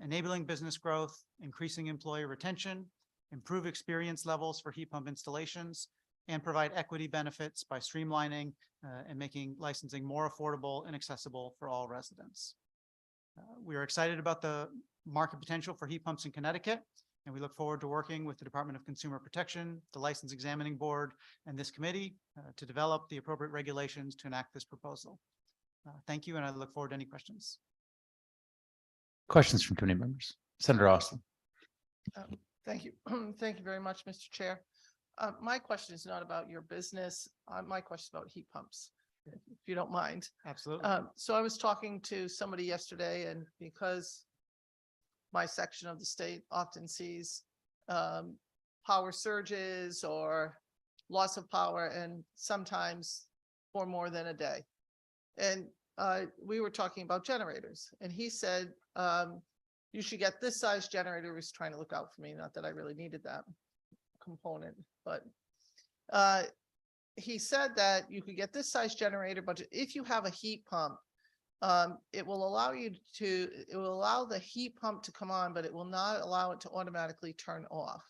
enabling business growth, increasing employee retention, improve experience levels for heat pump installations, and provide equity benefits by streamlining and making licensing more affordable and accessible for all residents. We are excited about the market potential for heat pumps in Connecticut, and we look forward to working with the Department of Consumer Protection, the License Examining Board, and this committee to develop the appropriate regulations to enact this proposal. Thank you, and I look forward to any questions. Questions from committee members? Senator Austin. Thank you. Thank you very much, Mr. Chair. My question is not about your business. My question is about heat pumps, if you don't mind. Absolutely. So I was talking to somebody yesterday, and because my section of the state often sees power surges or loss of power, and sometimes for more than a day. And we were talking about generators, and he said, you should get this size generator. He was trying to look out for me, not that I really needed that component, but he said that you could get this size generator, but if you have a heat pump, it will allow the heat pump to come on, but it will not allow it to automatically turn off.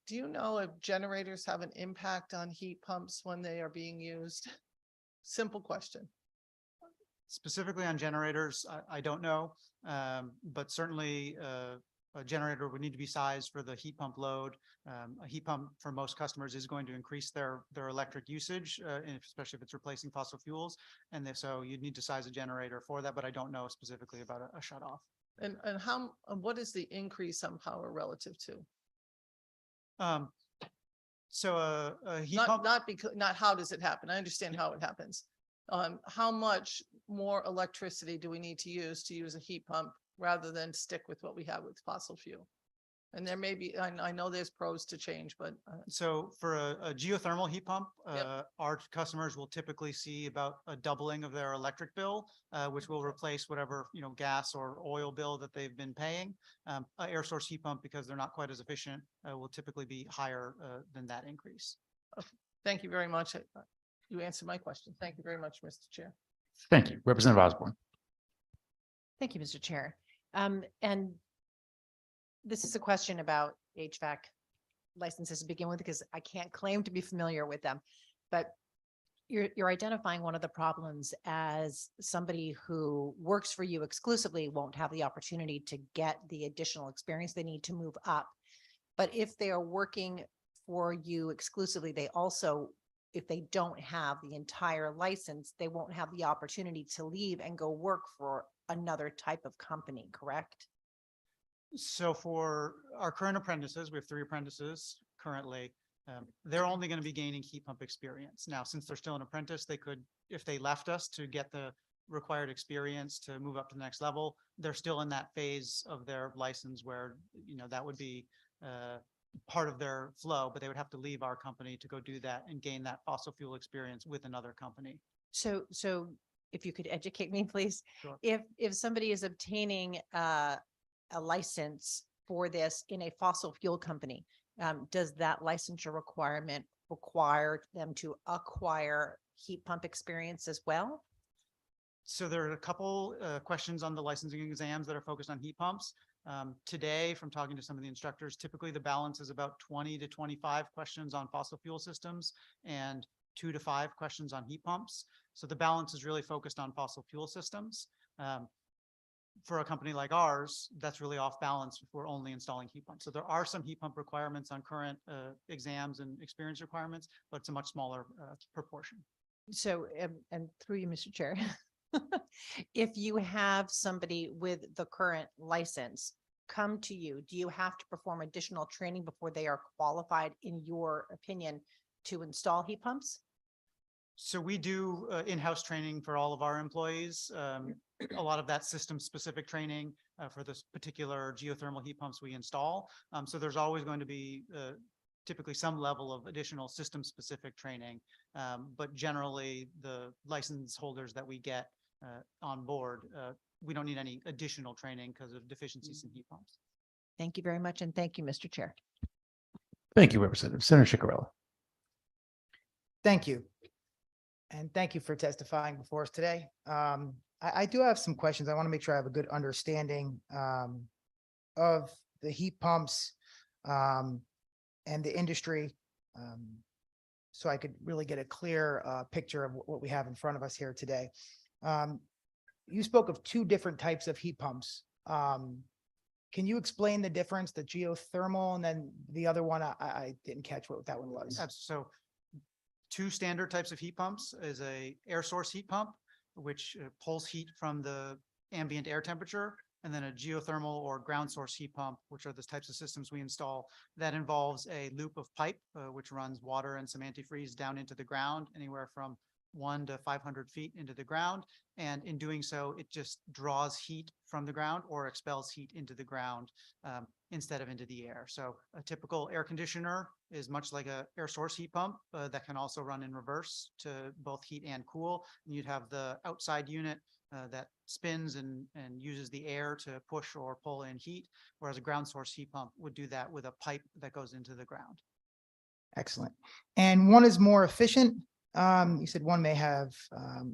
Do you know if generators have an impact on heat pumps when they are being used? Simple question. Specifically on generators, I don't know, but certainly a generator would need to be sized for the heat pump load. A heat pump for most customers is going to increase their electric usage, and especially if it's replacing fossil fuels. And so you'd need to size a generator for that, but I don't know specifically about a shutoff. And what is the increase on power relative to? So a heat Not, pump. not how does it happen? I understand how it happens. How much more electricity do we need to use a heat pump rather than stick with what we have with fossil fuel? And there may be, I know there's pros to change, but So for a geothermal heat pump, Yep. our customers will typically see about a doubling of their electric bill, which will replace whatever, gas or oil bill that they've been paying. A air source heat pump, because they're not quite as efficient, will typically be higher than that increase. thank you very much. You answered my question. Thank you very much, Mr. Chair. Thank you. Representative Osborne. Thank you, Mr. Chair. And this is a question about HVAC licenses to begin with, because I can't claim to be familiar with them. But you're identifying one of the problems as somebody who works for you exclusively won't have the opportunity to get the additional experience they need to move up. But if they are working for you exclusively, they also, if they don't have the entire license, they won't have the opportunity to leave and go work for another type of company, correct? So for our current apprentices, we have 3 apprentices currently. They're only going to be gaining heat pump experience. Now, since they're still an apprentice, they could, if they left us to get the required experience to move up to the next level, they're still in that phase of their license where, that would be part of their flow, but they would have to leave our company to go do that and gain that fossil fuel experience with another company. So if you could educate me, please. Sure. If somebody is obtaining a license for this in a fossil fuel company, does that licensure requirement require them to acquire heat pump experience as well? So there are a couple questions on the licensing exams that are focused on heat pumps. Today, from talking to some of the instructors, typically the balance is about 20 to 25 questions on fossil fuel systems and 2 to 5 questions on heat pumps. So the balance is really focused on fossil fuel systems. For a company like ours, that's really off balance if we're only installing heat pumps. So there are some heat pump requirements on current exams and experience requirements, but it's a much smaller proportion. So, and through you, Mr. Chair, if you have somebody with the current license come to you, do you have to perform additional training before they are qualified, in your opinion, to install heat pumps? So we do in-house training for all of our employees. A lot of that system-specific training for this particular geothermal heat pumps we install. So there's always going to be typically some level of additional system-specific training. But generally, the license holders that we get on board, we don't need any additional training because of deficiencies in heat pumps. Thank you very much. And thank you, Mr. Chair. Thank you, Representative. Senator Chicarella. Thank you. And thank you for testifying before us today. I do have some questions. I want to make sure I have a good understanding of the heat pumps and the industry, so I could really get a clear picture of what we have in front of us here today. You spoke of 2 different types of heat pumps. Can you explain the difference, the geothermal, and then the other one, I didn't catch what that one was. So 2 standard types of heat pumps is a air source heat pump, which pulls heat from the ambient air temperature, and then a geothermal or ground source heat pump, which are the types of systems we install. That involves a loop of pipe, which runs water and some antifreeze down into the ground, anywhere from 1 to 500 feet into the ground. And in doing so, it just draws heat from the ground or expels heat into the ground instead of into the air. So a typical air conditioner is much like a air source heat pump that can also run in reverse to both heat and cool. And you'd have the outside unit that spins and uses the air to push or pull in heat, whereas a ground source heat pump would do that with a pipe that goes into the ground. Excellent. And one is more efficient. You said one may have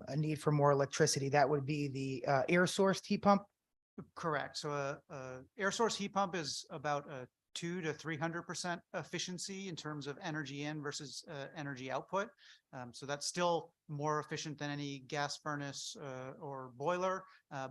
a need for more electricity. That would be the air source heat pump. Correct. So a air source heat pump is about a 200 to 300% efficiency in terms of energy in versus energy output. So that's still more efficient than any gas furnace or boiler,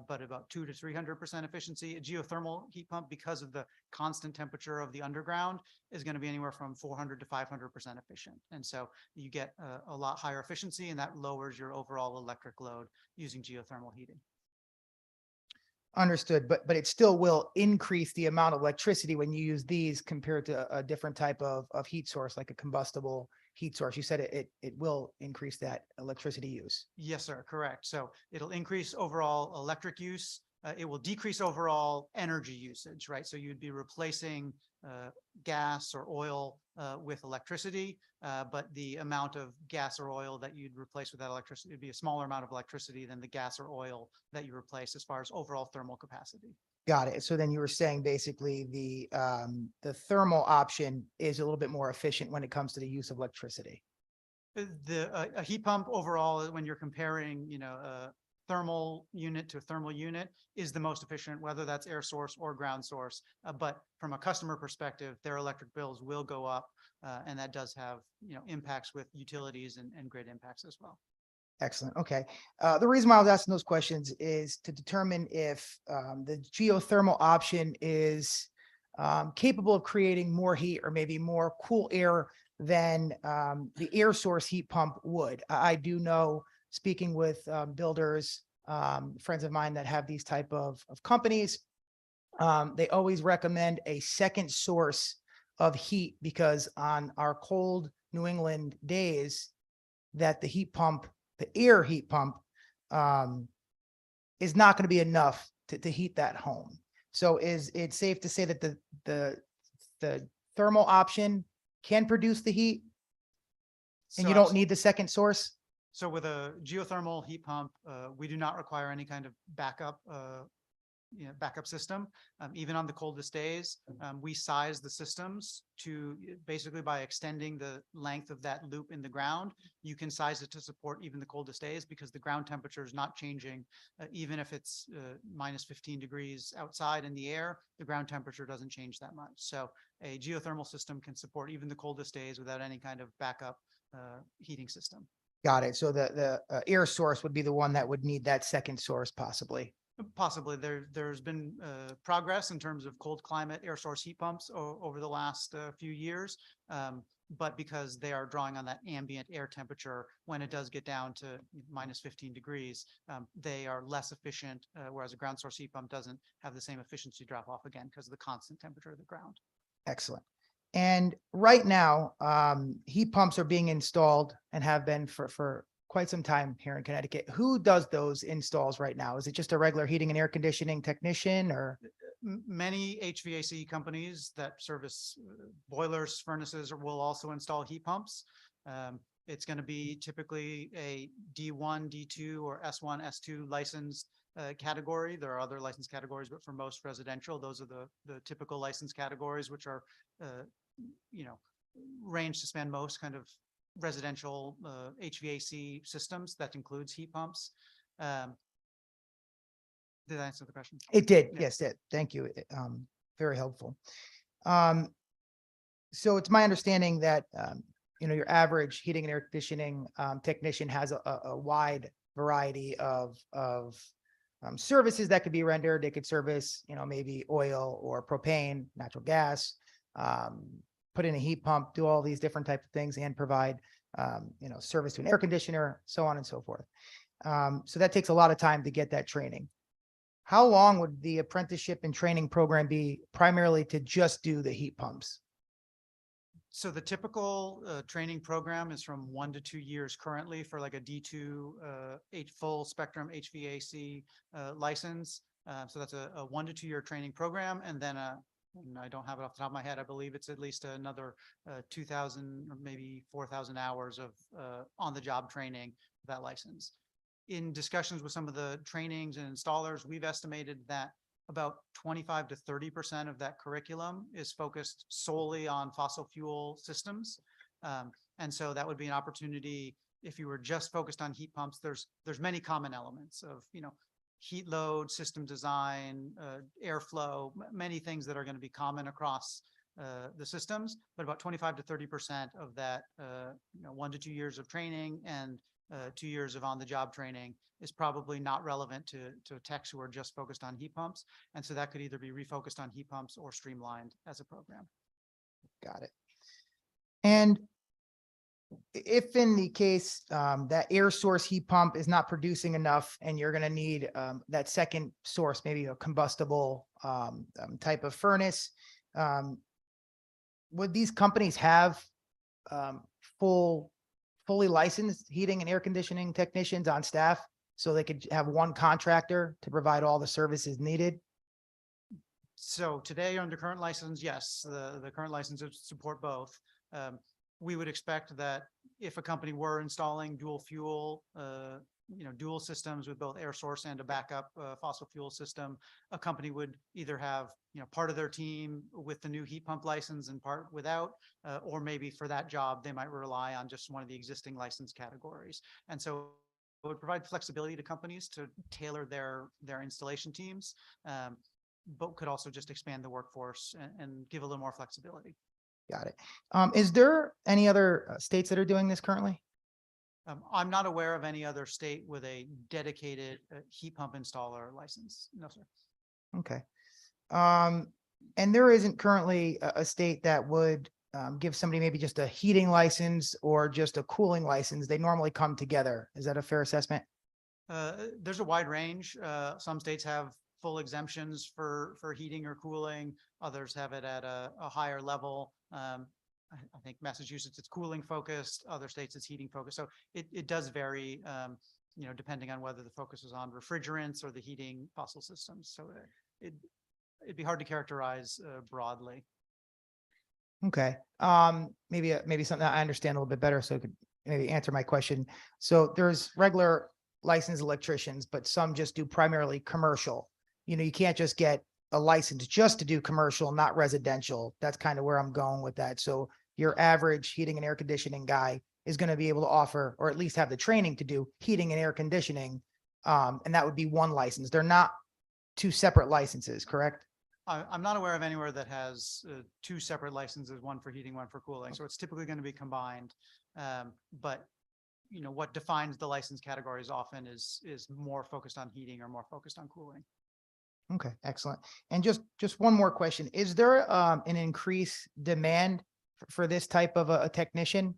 but about 200 to 300% efficiency. A geothermal heat pump, because of the constant temperature of the underground, is going to be anywhere from 400 to 500% efficient. And so you get a lot higher efficiency, and that lowers your overall electric load using geothermal heating. Understood, but it still will increase the amount of electricity when you use these compared to a different type of heat source, like a combustible heat source. You said it will increase that electricity use. Yes, sir. Correct. So it'll increase overall electric use. It will decrease overall energy usage, right? So you'd be replacing gas or oil with electricity, but the amount of gas or oil that you'd replace with that electricity would be a smaller amount of electricity than the gas or oil that you replace as far as overall thermal capacity. Got it. So then you were saying basically the thermal option is a little bit more efficient when it comes to the use of electricity. A heat pump overall, when you're comparing, a thermal unit to a thermal unit, is the most efficient, whether that's air source or ground source. But from a customer perspective, their electric bills will go up, and that does have, impacts with utilities and grid impacts as well. Excellent. Okay. The reason why I was asking those questions is to determine if the geothermal option is capable of creating more heat or maybe more cool air than the air source heat pump would. I do know, speaking with builders, friends of mine that have these type of companies, they always recommend a second source of heat, because on our cold New England days, that the air heat pump is not going to be enough to heat that home. So is it safe to say that the thermal option can produce the heat and So you don't need the second source? So with a geothermal heat pump, we do not require any kind of backup system. Even on the coldest days, we size the systems to basically, by extending the length of that loop in the ground, you can size it to support even the coldest days, because the ground temperature is not changing. Even if it's minus 15 degrees outside in the air, the ground temperature doesn't change that much. So a geothermal system can support even the coldest days without any kind of backup heating system. Got it. So the air source would be the one that would need that second source possibly. Possibly. There's been progress in terms of cold climate air source heat pumps over the last few years. But because they are drawing on that ambient air temperature, when it does get down to minus 15 degrees, they are less efficient, whereas a ground source heat pump doesn't have the same efficiency drop off, again, because of the constant temperature of the ground. Excellent. And right now, heat pumps are being installed and have been for quite some time here in Connecticut. Who does those installs right now? Is it just a regular heating and air conditioning technician, or? Many HVAC companies that service boilers, furnaces will also install heat pumps. It's going to be typically a D1, D2, or S1, S2 licensed category. There are other license categories, but for most residential, those are the typical license categories, which are, range to span most kind of residential HVAC systems. That includes heat pumps. Did I answer the question? It did. Yeah. Yes, it. Thank you. Very helpful. So it's my understanding that, your average heating and air conditioning technician has a wide variety of services that could be rendered. They could service, maybe oil or propane, natural gas, put in a heat pump, do all these different types of things, and provide, service to an air conditioner, so on and so forth. So that takes a lot of time to get that training. How long would the apprenticeship and training program be, primarily to just do the heat pumps? So the typical training program is from 1 to 2 years currently for like a D2 full spectrum HVAC license. So that's a 1 to 2 year training program. And then and I don't have it off the top of my head, I believe it's at least another 2,000 or maybe 4,000 hours of on-the-job training for that license. In discussions with some of the trainings and installers, we've estimated that about 25 to 30% of that curriculum is focused solely on fossil fuel systems. And so that would be an opportunity if you were just focused on heat pumps. There's many common elements of, heat load, system design, airflow, many things that are going to be common across the systems, but about 25 to 30% of that, 1 to 2 years of training and 2 years of on-the-job training is probably not relevant to techs who are just focused on heat pumps. And so that could either be refocused on heat pumps or streamlined as a program. Got it. And if in the case that air source heat pump is not producing enough and you're going to need that second source, maybe a combustible type of furnace, would these companies have fully licensed heating and air conditioning technicians on staff so they could have one contractor to provide all the services needed? So today under current license, yes, the current licenses support both. We would expect that if a company were installing dual fuel, dual systems with both air source and a backup fossil fuel system, a company would either have, part of their team with the new heat pump license and part without, or maybe for that job, they might rely on just one of the existing license categories. And so it would provide flexibility to companies to tailor their installation teams, but could also just expand the workforce and give a little more flexibility. Got it. Is there any other states that are doing this currently? I'm not aware of any other state with a dedicated heat pump installer license. No, sir. Okay. And there isn't currently a state that would give somebody maybe just a heating license or just a cooling license. They normally come together. Is that a fair assessment? There's a wide range. Some states have full exemptions for heating or cooling. Others have it at a higher level. I think Massachusetts, it's cooling focused. Other states, it's heating focused. So it does vary, depending on whether the focus is on refrigerants or the heating fossil systems. So it'd be hard to characterize broadly. Okay. Maybe something that I understand a little bit better, so it could maybe answer my question. So there's regular licensed electricians, but some just do primarily commercial. You can't just get a license just to do commercial, not residential. That's kind of where I'm going with that. So your average heating and air conditioning guy is going to be able to offer, or at least have the training to do heating and air conditioning. And that would be one license. They're not two separate licenses, correct? I'm not aware of anywhere that has two separate licenses, one for heating, one for cooling. So it's typically going to be combined. But what defines the license categories often is more focused on heating or more focused on cooling. Okay, excellent. And just one more question. Is there an increased demand for this type of a technician?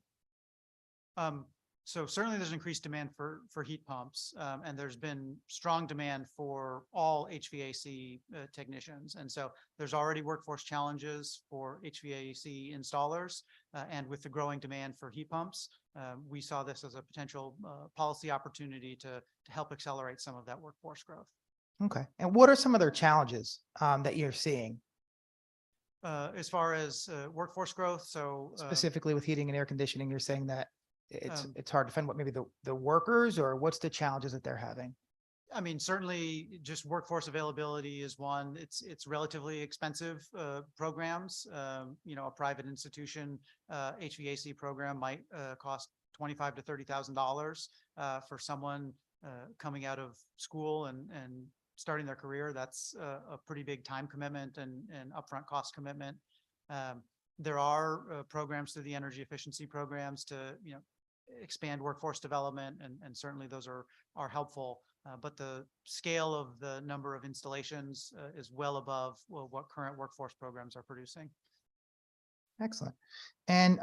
So certainly there's increased demand for heat pumps, and there's been strong demand for all HVAC technicians. And so there's already workforce challenges for HVAC installers, and with the growing demand for heat pumps, we saw this as a potential policy opportunity to help accelerate some of that workforce growth. Okay. And what are some other challenges that you're seeing? As far as workforce growth, so Specifically with heating and air conditioning, you're saying that it's hard to find what maybe the workers, or what's the challenges that they're having? I mean, certainly just workforce availability is one. It's relatively expensive programs. A private institution HVAC program might cost $25,000 to $30,000 for someone coming out of school and starting their career. That's a pretty big time commitment and upfront cost commitment. There are programs through the energy efficiency programs to expand workforce development, and certainly those are helpful. But the scale of the number of installations is well above what current workforce programs are producing. Excellent. And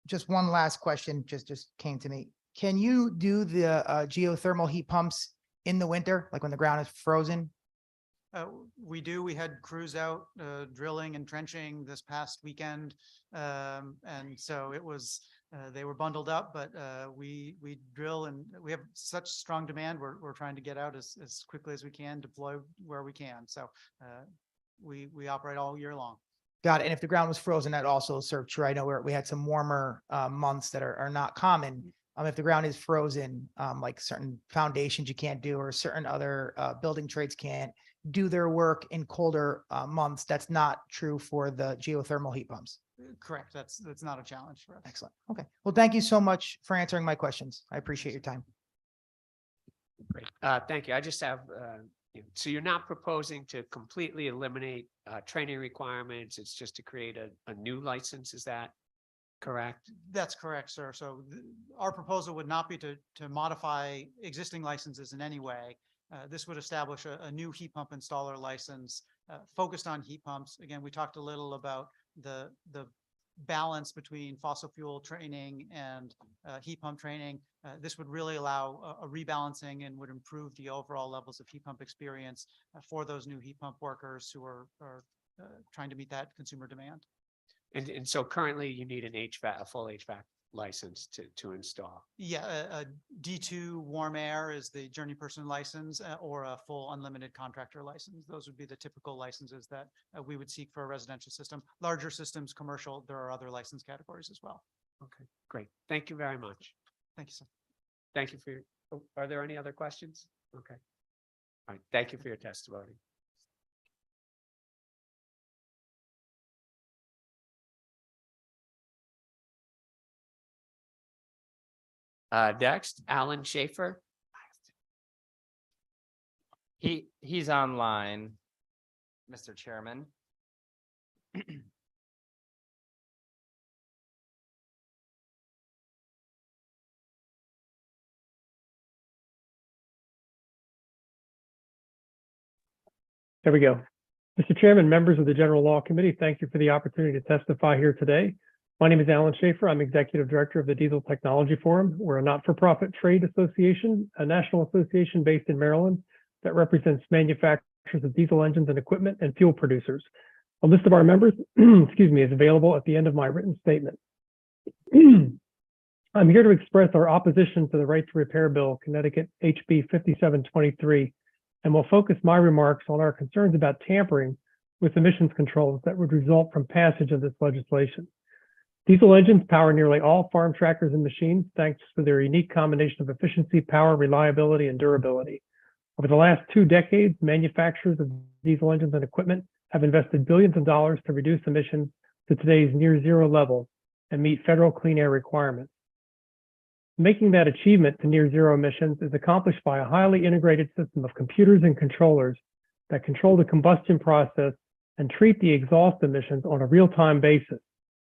just one last question just came to me. Can you do the geothermal heat pumps in the winter, like when the ground is frozen? We do. We had crews out drilling and trenching this past weekend. And so it was, they were bundled up, but we drill, and we have such strong demand. We're trying to get out as quickly as we can, deploy where we can. So we operate all year long. Got it. And if the ground was frozen, that also served true. I know we had some warmer months that are not common. If the ground is frozen, like certain foundations you can't do, or certain other building trades can't do their work in colder months, that's not true for the geothermal heat pumps. Correct. That's not a challenge for us. Excellent. Okay. Well, thank you so much for answering my questions. I appreciate your time. Great. Thank you. I just have So you're not proposing to completely eliminate training requirements. It's just to create a new license. Is that correct? That's correct, sir. So our proposal would not be to modify existing licenses in any way. This would establish a new heat pump installer license focused on heat pumps. Again, we talked a little about the balance between fossil fuel training and heat pump training. This would really allow a rebalancing and would improve the overall levels of heat pump experience for those new heat pump workers who are trying to meet that consumer demand. And so currently you need an HVAC, a full HVAC license to install. Yeah, a D2 warm air is the journey person license or a full unlimited contractor license. Those would be the typical licenses that we would seek for a residential system. Larger systems, commercial, there are other license categories as well. Okay, great. Thank you very much. Thank you, sir. Thank you for your, are there any other questions? Okay. All right, thank you for your testimony. Next, Alan Schaefer. He's online, Mr. Chairman. There we go. Mr. Chairman, members of the General Law Committee, thank you for the opportunity to testify here today. My name is Alan Schaefer. I'm Executive Director of the Diesel Technology Forum. We're a not-for-profit trade association, a national association based in Maryland that represents manufacturers of diesel engines and equipment and fuel producers. A list of our members, excuse me, is available at the end of my written statement. I'm here to express our opposition to the Right to Repair Bill, Connecticut HB 5723, and will focus my remarks on our concerns about tampering with emissions controls that would result from passage of this legislation. Diesel engines power nearly all farm tractors and machines thanks to their unique combination of efficiency, power, reliability, and durability. Over the last 2 decades, manufacturers of diesel engines and equipment have invested billions of dollars to reduce emissions to today's near zero level and meet federal clean air requirements. Making that achievement to near zero emissions is accomplished by a highly integrated system of computers and controllers that control the combustion process and treat the exhaust emissions on a real-time basis,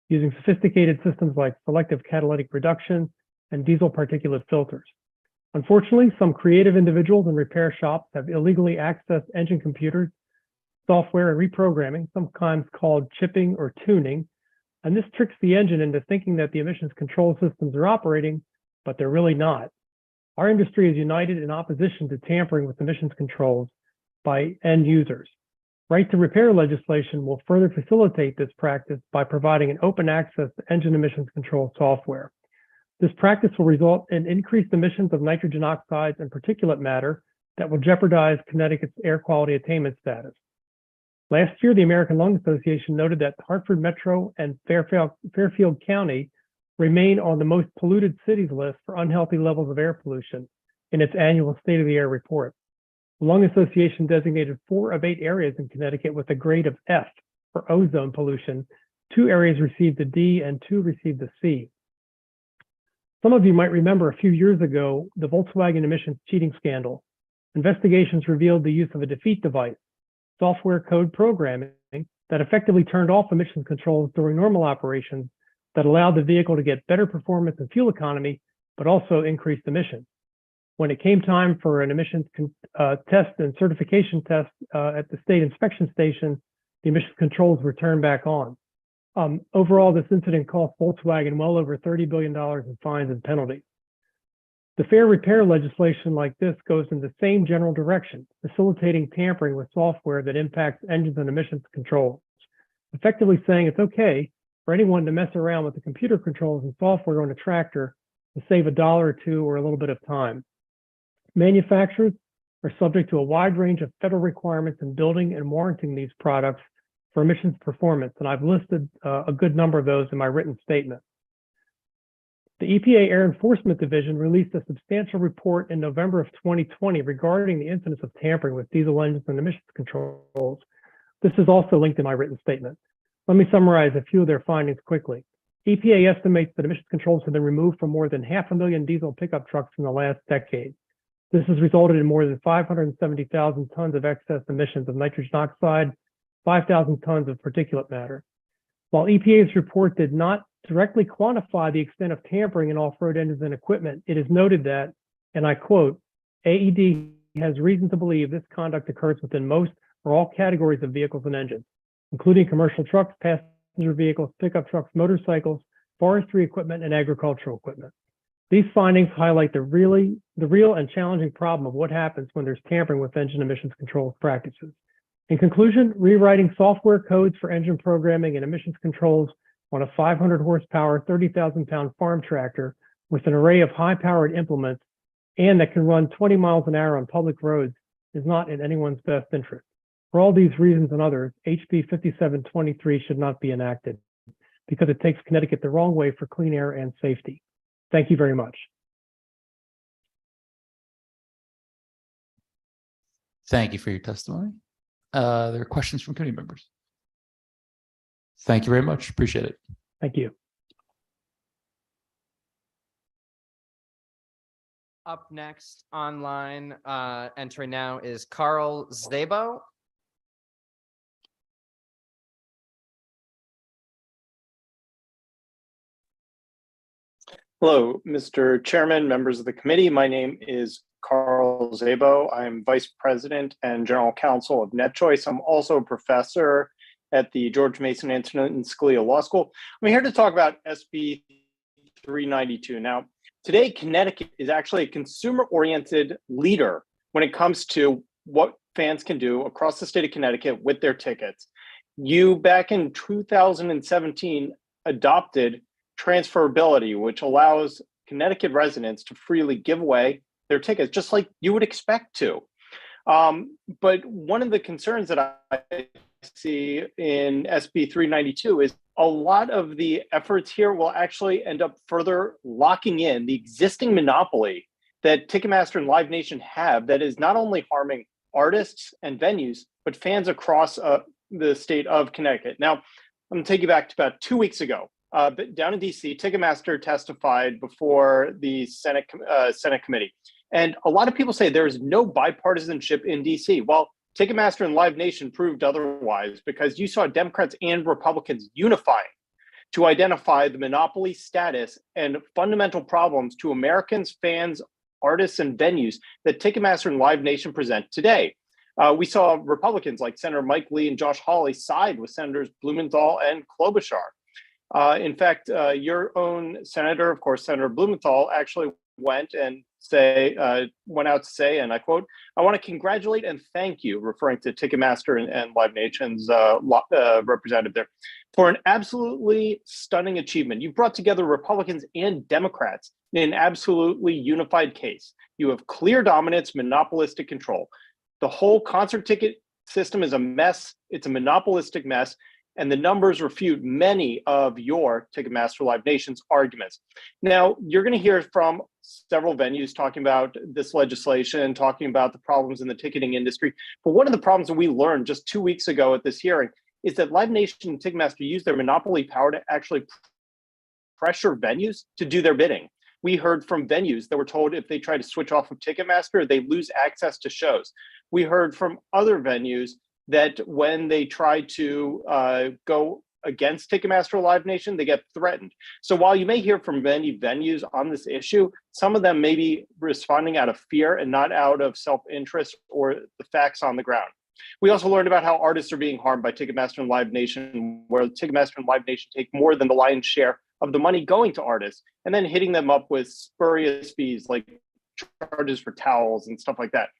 using sophisticated systems like selective catalytic reduction and diesel particulate filters. Unfortunately, some creative individuals and repair shops have illegally accessed engine computers, software, and reprogramming, sometimes called chipping or tuning, and this tricks the engine into thinking that the emissions control systems are operating, but they're really not. Our industry is united in opposition to tampering with emissions controls by end users. Right to repair legislation will further facilitate this practice by providing an open access to engine emissions control software. This practice will result in increased emissions of nitrogen oxides and particulate matter that will jeopardize Connecticut's air quality attainment status. Last year, the American Lung Association noted that Hartford Metro and Fairfield County remain on the most polluted cities list for unhealthy levels of air pollution in its annual State of the Air report. The Lung Association designated 4 of 8 areas in Connecticut with a grade of F for ozone pollution. 2 areas received a D and 2 received a C. Some of you might remember a few years ago, the Volkswagen emissions cheating scandal. Investigations revealed the use of a defeat device, software code programming that effectively turned off emissions controls during normal operations that allowed the vehicle to get better performance and fuel economy, but also increased emissions. When it came time for an emissions test and certification test at the state inspection station, the emissions controls were turned back on. Overall, this incident cost Volkswagen well over $30 billion in fines and penalties. The fair repair legislation like this goes in the same general direction, facilitating tampering with software that impacts engines and emissions controls, effectively saying it's okay for anyone to mess around with the computer controls and software on a tractor to save $1 or $2 or a little bit of time. Manufacturers are subject to a wide range of federal requirements in building and warranting these products for emissions performance, and I've listed a good number of those in my written statement. The EPA Air Enforcement Division released a substantial report in November of 2020 regarding the incidence of tampering with diesel engines and emissions controls. This is also linked in my written statement. Let me summarize a few of their findings quickly. EPA estimates that emissions controls have been removed from more than 500,000 diesel pickup trucks in the last decade. This has resulted in more than 570,000 tons of excess emissions of nitrogen oxide, 5,000 tons of particulate matter. While EPA's report did not directly quantify the extent of tampering in off-road engines and equipment, it is noted that, and I quote, AED has reason to believe this conduct occurs within most or all categories of vehicles and engines, including commercial trucks, passenger vehicles, pickup trucks, motorcycles, forestry equipment, and agricultural equipment. These findings highlight the real and challenging problem of what happens when there's tampering with engine emissions control practices. In conclusion, rewriting software codes for engine programming and emissions controls on a 500 horsepower, 30,000 pound farm tractor with an array of high-powered implements and that can run 20 miles an hour on public roads is not in anyone's best interest. For all these reasons and others, HB 5723 should not be enacted because it takes Connecticut the wrong way for clean air and safety. Thank you very much. Thank you for your testimony. There are questions from committee members. Thank you very much. Appreciate it. Thank you. Up next online, entering now is Carl Zdebo. Hello, Mr. Chairman, members of the committee. My name is Carl Szabo. I'm Vice President and General Counsel of NetChoice. I'm also a professor at the George Mason Antonin Scalia Law School. I'm here to talk about SB 392. Now, today, Connecticut is actually a consumer-oriented leader when it comes to what fans can do across the state of Connecticut with their tickets. You, back in 2017, adopted transferability, which allows Connecticut residents to freely give away their tickets, just like you would expect to. But one of the concerns that I see in SB 392 is a lot of the efforts here will actually end up further locking in the existing monopoly that Ticketmaster and Live Nation have that is not only harming artists and venues, but fans across the state of Connecticut. Now, I'm going to take you back to about 2 weeks ago. But down in DC, Ticketmaster testified before the Senate committee. And a lot of people say there is no bipartisanship in DC. Well, Ticketmaster and Live Nation proved otherwise because you saw Democrats and Republicans unifying to identify the monopoly status and fundamental problems to Americans, fans, artists, and venues that Ticketmaster and Live Nation present today. We saw Republicans like Senator Mike Lee and Josh Hawley side with Senators Blumenthal and Klobuchar. In fact, your own senator, of course, Senator Blumenthal, actually went out to say, and I quote, "I want to congratulate and thank you," referring to Ticketmaster and Live Nation's representative there, "for an absolutely stunning achievement. You've brought together Republicans and Democrats in an absolutely unified case. You have clear dominance, monopolistic control. The whole concert ticket system is a mess. It's a monopolistic mess. And the numbers refute many of your Ticketmaster Live Nation's arguments." Now, you're going to hear from several venues talking about this legislation, talking about the problems in the ticketing industry. But one of the problems that we learned just 2 weeks ago at this hearing is that Live Nation and Ticketmaster use their monopoly power to actually pressure venues to do their bidding. We heard from venues that were told if they try to switch off of Ticketmaster, they lose access to shows. We heard from other venues that when they try to go against Ticketmaster Live Nation, they get threatened. So while you may hear from many venues on this issue, some of them may be responding out of fear and not out of self-interest or the facts on the ground. We also learned about how artists are being harmed by Ticketmaster and Live Nation, where Ticketmaster and Live Nation take more than the lion's share of the money going to artists and then hitting them up with spurious fees like charges for towels and stuff like that.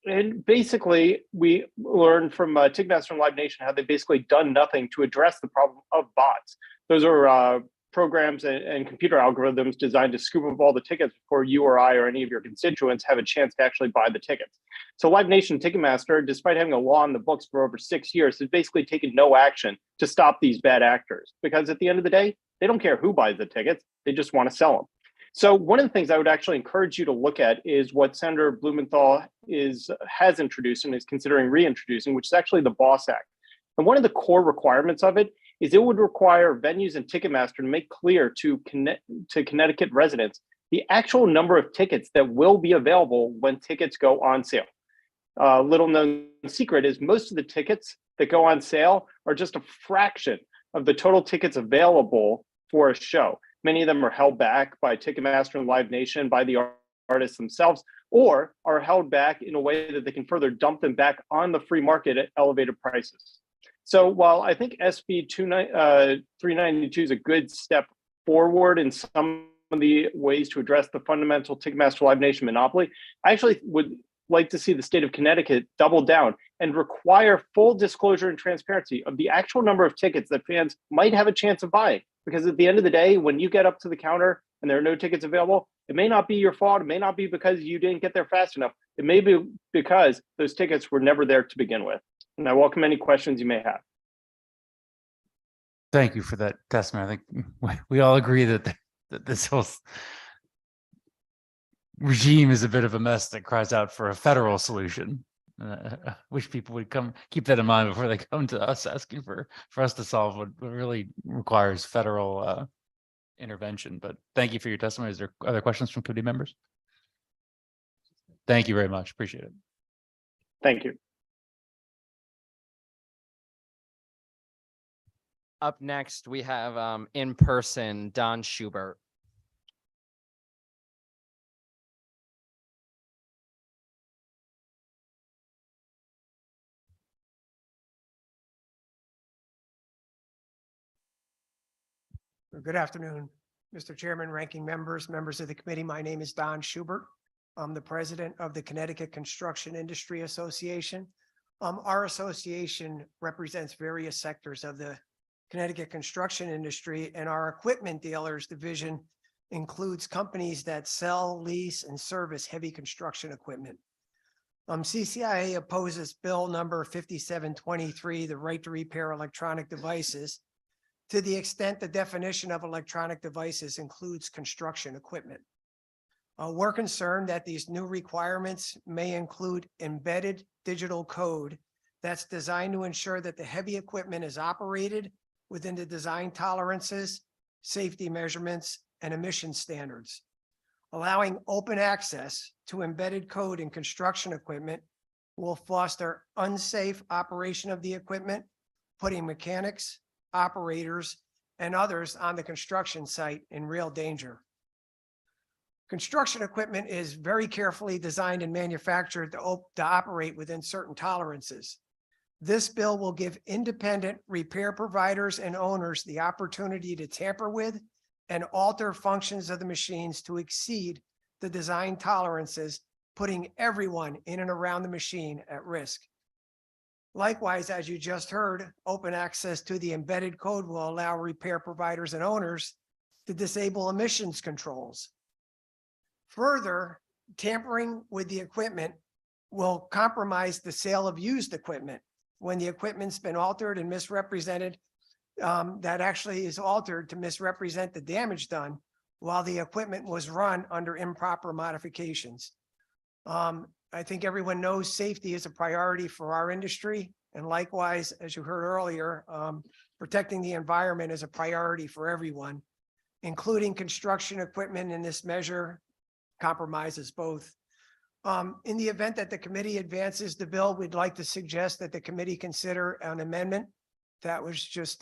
And basically, we learned from Ticketmaster and Live Nation how they've basically done nothing to address the problem of bots. Those are programs and computer algorithms designed to scoop up all the tickets before you or I or any of your constituents have a chance to actually buy the tickets. So Live Nation and Ticketmaster, despite having a law on the books for over 6 years, has basically taken no action to stop these bad actors. Because at the end of the day, they don't care who buys the tickets, they just want to sell them. So one of the things I would actually encourage you to look at is what Senator Blumenthal has introduced and is considering reintroducing, which is actually the BOSS Act. And one of the core requirements of it is it would require venues and Ticketmaster to make clear to Connecticut residents the actual number of tickets that will be available when tickets go on sale. Little known secret is most of the tickets that go on sale are just a fraction of the total tickets available for a show. Many of them are held back by Ticketmaster and Live Nation, by the artists themselves, or are held back in a way that they can further dump them back on the free market at elevated prices. So while I think SB 392 is a good step forward in some of the ways to address the fundamental Ticketmaster Live Nation monopoly, I actually would like to see the state of Connecticut double down and require full disclosure and transparency of the actual number of tickets that fans might have a chance of buying. Because at the end of the day, when you get up to the counter and there are no tickets available, it may not be your fault. It may not be because you didn't get there fast enough. It may be because those tickets were never there to begin with. And I welcome any questions you may have. Thank you for that testimony. I think we all agree that this whole regime is a bit of a mess that cries out for a federal solution. I wish people would keep that in mind before they come to us asking for us to solve what really requires federal intervention. But thank you for your testimony. Is there other questions from committee members? Thank you very much. Appreciate it. Thank you. Up next, we have in person, Don Schubert. Good afternoon, Mr. Chairman, ranking members, members of the committee. My name is Don Schubert. I'm the president of the Connecticut Construction Industry Association. Our association represents various sectors of the Connecticut construction industry, and our equipment dealers division includes companies that sell, lease, and service heavy construction equipment. CCIA opposes bill number 5723, the right to repair electronic devices, to the extent the definition of electronic devices includes construction equipment. We're concerned that these new requirements may include embedded digital code that's designed to ensure that the heavy equipment is operated within the design tolerances, safety measurements, and emission standards. Allowing open access to embedded code in construction equipment will foster unsafe operation of the equipment, putting mechanics, operators, and others on the construction site in real danger. Construction equipment is very carefully designed and manufactured to operate within certain tolerances. This bill will give independent repair providers and owners the opportunity to tamper with and alter functions of the machines to exceed the design tolerances, putting everyone in and around the machine at risk. Likewise, as you just heard, open access to the embedded code will allow repair providers and owners to disable emissions controls. Further, tampering with the equipment will compromise the sale of used equipment. When the equipment's been altered and misrepresented, that actually is altered to misrepresent the damage done while the equipment was run under improper modifications. I think everyone knows safety is a priority for our industry. And likewise, as you heard earlier, protecting the environment is a priority for everyone, including construction equipment. In this measure compromises both. In the event that the committee advances the bill, we'd like to suggest that the committee consider an amendment that was just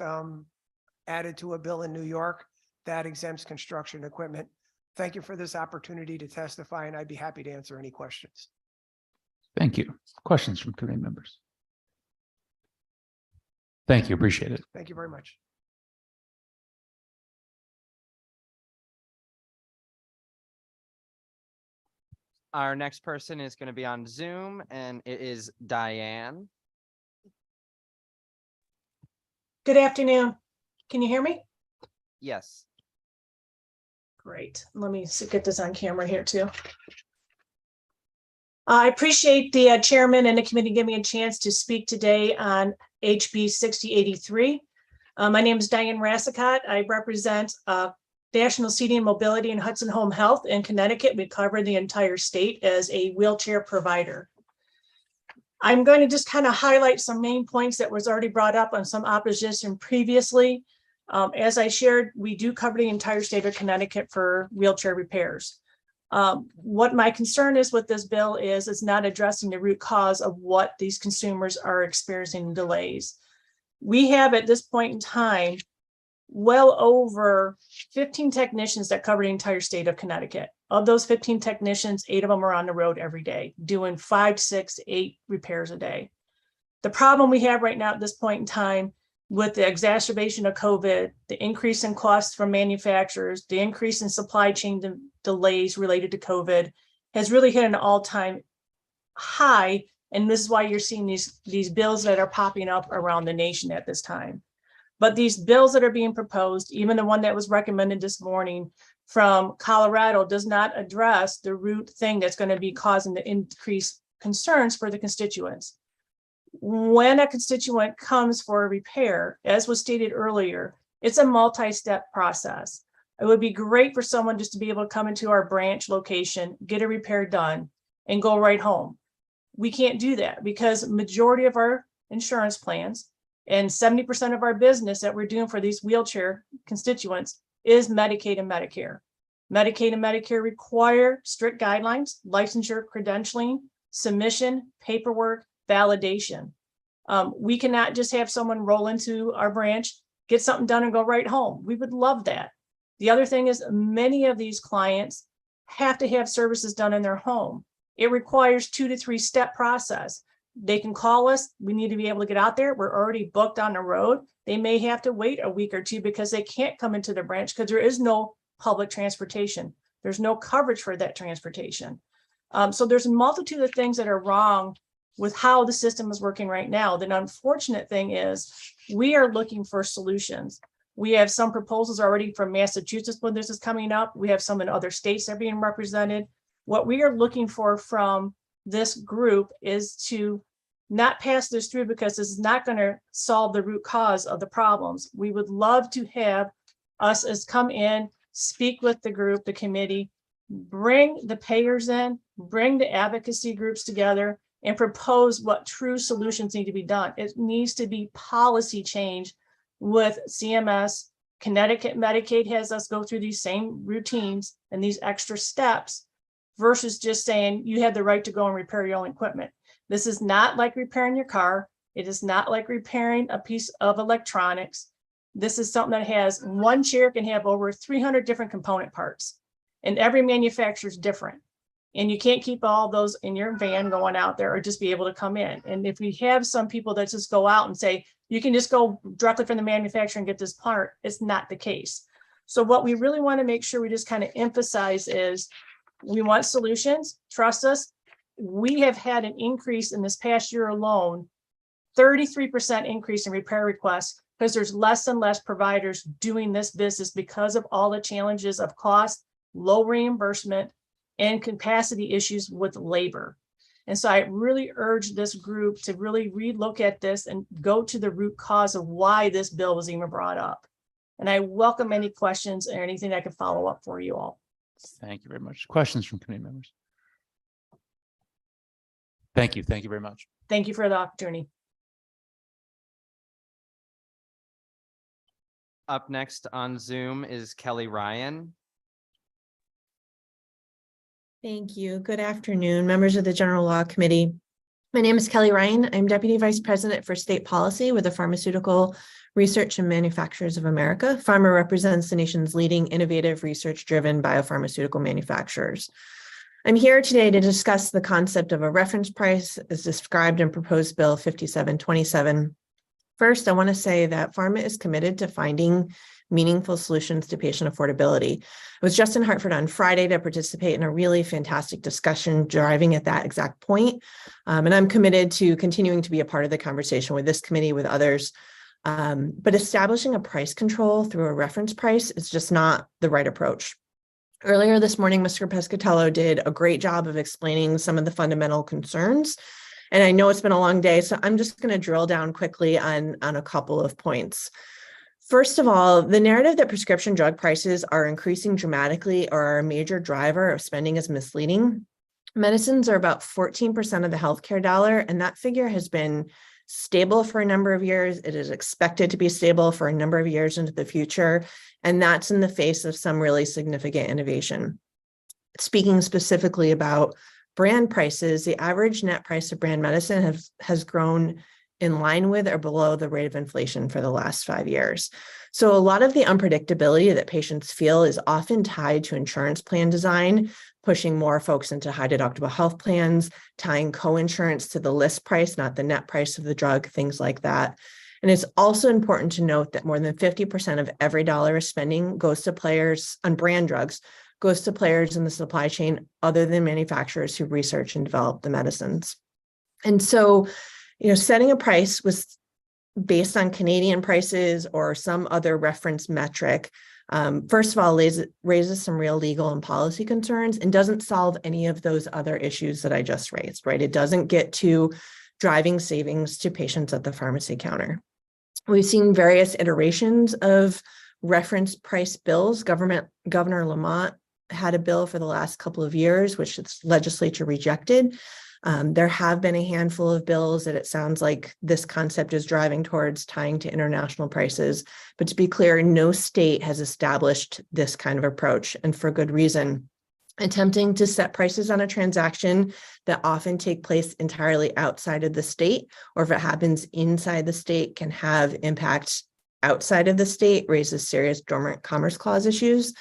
added to a bill in New York that exempts construction equipment. Thank you for this opportunity to testify, and I'd be happy to answer any questions. Thank you. Questions from committee members? Thank you. Appreciate it. Thank you very much. Our next person is going to be on Zoom, and it is Diane. Good afternoon. Can you hear me? Yes. Great. Let me get this on camera here too. I appreciate the chairman and the committee giving me a chance to speak today on HB 6083. My name is Diane Rassicott. I represent National Seating and Mobility and Hudson Home Health in Connecticut. We cover the entire state as a wheelchair provider. I'm going to just kind of highlight some main points that was already brought up on some opposition previously. As I shared, we do cover the entire state of Connecticut for wheelchair repairs. What my concern is with this bill is it's not addressing the root cause of what these consumers are experiencing delays. We have at this point in time well over 15 technicians that cover the entire state of Connecticut. Of those 15 technicians, 8 of them are on the road every day, doing 5, 6, 8 repairs a day. The problem we have right now at this point in time with the exacerbation of COVID, the increase in costs from manufacturers, the increase in supply chain delays related to COVID has really hit an all-time high. And this is why you're seeing these bills that are popping up around the nation at this time. But these bills that are being proposed, even the one that was recommended this morning from Colorado, does not address the root thing that's going to be causing the increased concerns for the constituents. When a constituent comes for a repair, as was stated earlier, it's a multi-step process. It would be great for someone just to be able to come into our branch location, get a repair done, and go right home. We can't do that because majority of our insurance plans and 70% of our business that we're doing for these wheelchair constituents is Medicaid and Medicare. Medicaid and Medicare require strict guidelines, licensure, credentialing, submission, paperwork, validation. We cannot just have someone roll into our branch, get something done and go right home. We would love that. The other thing is many of these clients have to have services done in their home. It requires 2 to 3 step process. They can call us. We need to be able to get out there. We're already booked on the road. They may have to wait a week or 2 because they can't come into the branch because there is no public transportation. There's no coverage for that transportation. So there's a multitude of things that are wrong with how the system is working right now. The unfortunate thing is we are looking for solutions. We have some proposals already from Massachusetts when this is coming up. We have some in other states that are being represented. What we are looking for from this group is to not pass this through because this is not going to solve the root cause of the problems. We would love to have us as come in, speak with the group, the committee, bring the payers in, bring the advocacy groups together and propose what true solutions need to be done. It needs to be policy change with CMS. Connecticut Medicaid has us go through these same routines and these extra steps versus just saying you have the right to go and repair your own equipment. This is not like repairing your car. It is not like repairing a piece of electronics. This is something that has one chair can have over 300 different component parts and every manufacturer is different. And you can't keep all those in your van going out there or just be able to come in. And if we have some people that just go out and say, you can just go directly from the manufacturer and get this part, it's not the case. So what we really want to make sure we just kind of emphasize is we want solutions. Trust us. We have had an increase in this past year alone, 33% increase in repair requests because there's less and less providers doing this business because of all the challenges of cost, low reimbursement, and capacity issues with labor. And so I really urge this group to really relook at this and go to the root cause of why this bill was even brought up. And I welcome any questions or anything I can follow up for you all. Thank you very much. Questions from committee members? Thank you. Thank you very much. Thank you for the opportunity. Up next on Zoom is Kelly Ryan. Thank you. Good afternoon, members of the General Law Committee. My name is Kelly Ryan. I'm Deputy Vice President for State Policy with the Pharmaceutical Research and Manufacturers of America. PhRMA represents the nation's leading innovative research-driven biopharmaceutical manufacturers. I'm here today to discuss the concept of a reference price as described in proposed bill 5727. First, I want to say that PhRMA is committed to finding meaningful solutions to patient affordability. I was just in Hartford on Friday to participate in a really fantastic discussion driving at that exact point. And I'm committed to continuing to be a part of the conversation with this committee, with others. But establishing a price control through a reference price is just not the right approach. Earlier this morning, Mr. Pescatello did a great job of explaining some of the fundamental concerns. And I know it's been a long day, so I'm just going to drill down quickly on a couple of points. First of all, the narrative that prescription drug prices are increasing dramatically or are a major driver of spending is misleading. Medicines are about 14% of the healthcare dollar, and that figure has been stable for a number of years. It is expected to be stable for a number of years into the future. And that's in the face of some really significant innovation. Speaking specifically about brand prices, the average net price of brand medicine has grown in line with or below the rate of inflation for the last 5 years. So a lot of the unpredictability that patients feel is often tied to insurance plan design, pushing more folks into high deductible health plans, tying co-insurance to the list price, not the net price of the drug, things like that. And it's also important to note that more than 50% of every dollar of spending goes to players on brand drugs, goes to players in the supply chain other than manufacturers who research and develop the medicines. And so, setting a price was based on Canadian prices or some other reference metric. First of all, raises some real legal and policy concerns and doesn't solve any of those other issues that I just raised, right? It doesn't get to driving savings to patients at the pharmacy counter. We've seen various iterations of reference price bills. Governor Lamont had a bill for the last couple of years, which the legislature rejected. There have been a handful of bills that it sounds like this concept is driving towards tying to international prices. But to be clear, no state has established this kind of approach, and for good reason. Attempting to set prices on a transaction that often take place entirely outside of the state, or if it happens inside the state, can have impact outside of the state, raises serious dormant commerce clause issues.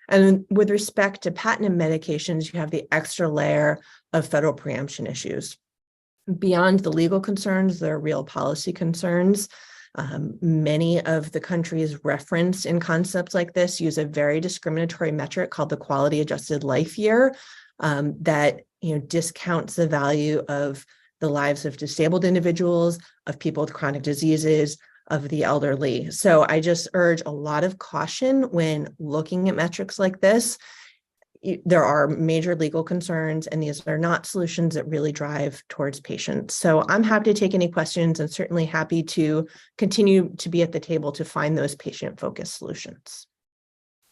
And with respect to patented medications, you have the extra layer of federal preemption issues. Beyond the legal concerns, there are real policy concerns. Many of the countries referenced in concepts like this use a very discriminatory metric called the quality adjusted life year that discounts the value of the lives of disabled individuals, of people with chronic diseases, of the elderly. So I just urge a lot of caution when looking at metrics like this. There are major legal concerns, and these are not solutions that really drive towards patients. So I'm happy to take any questions and certainly happy to continue to be at the table to find those patient-focused solutions.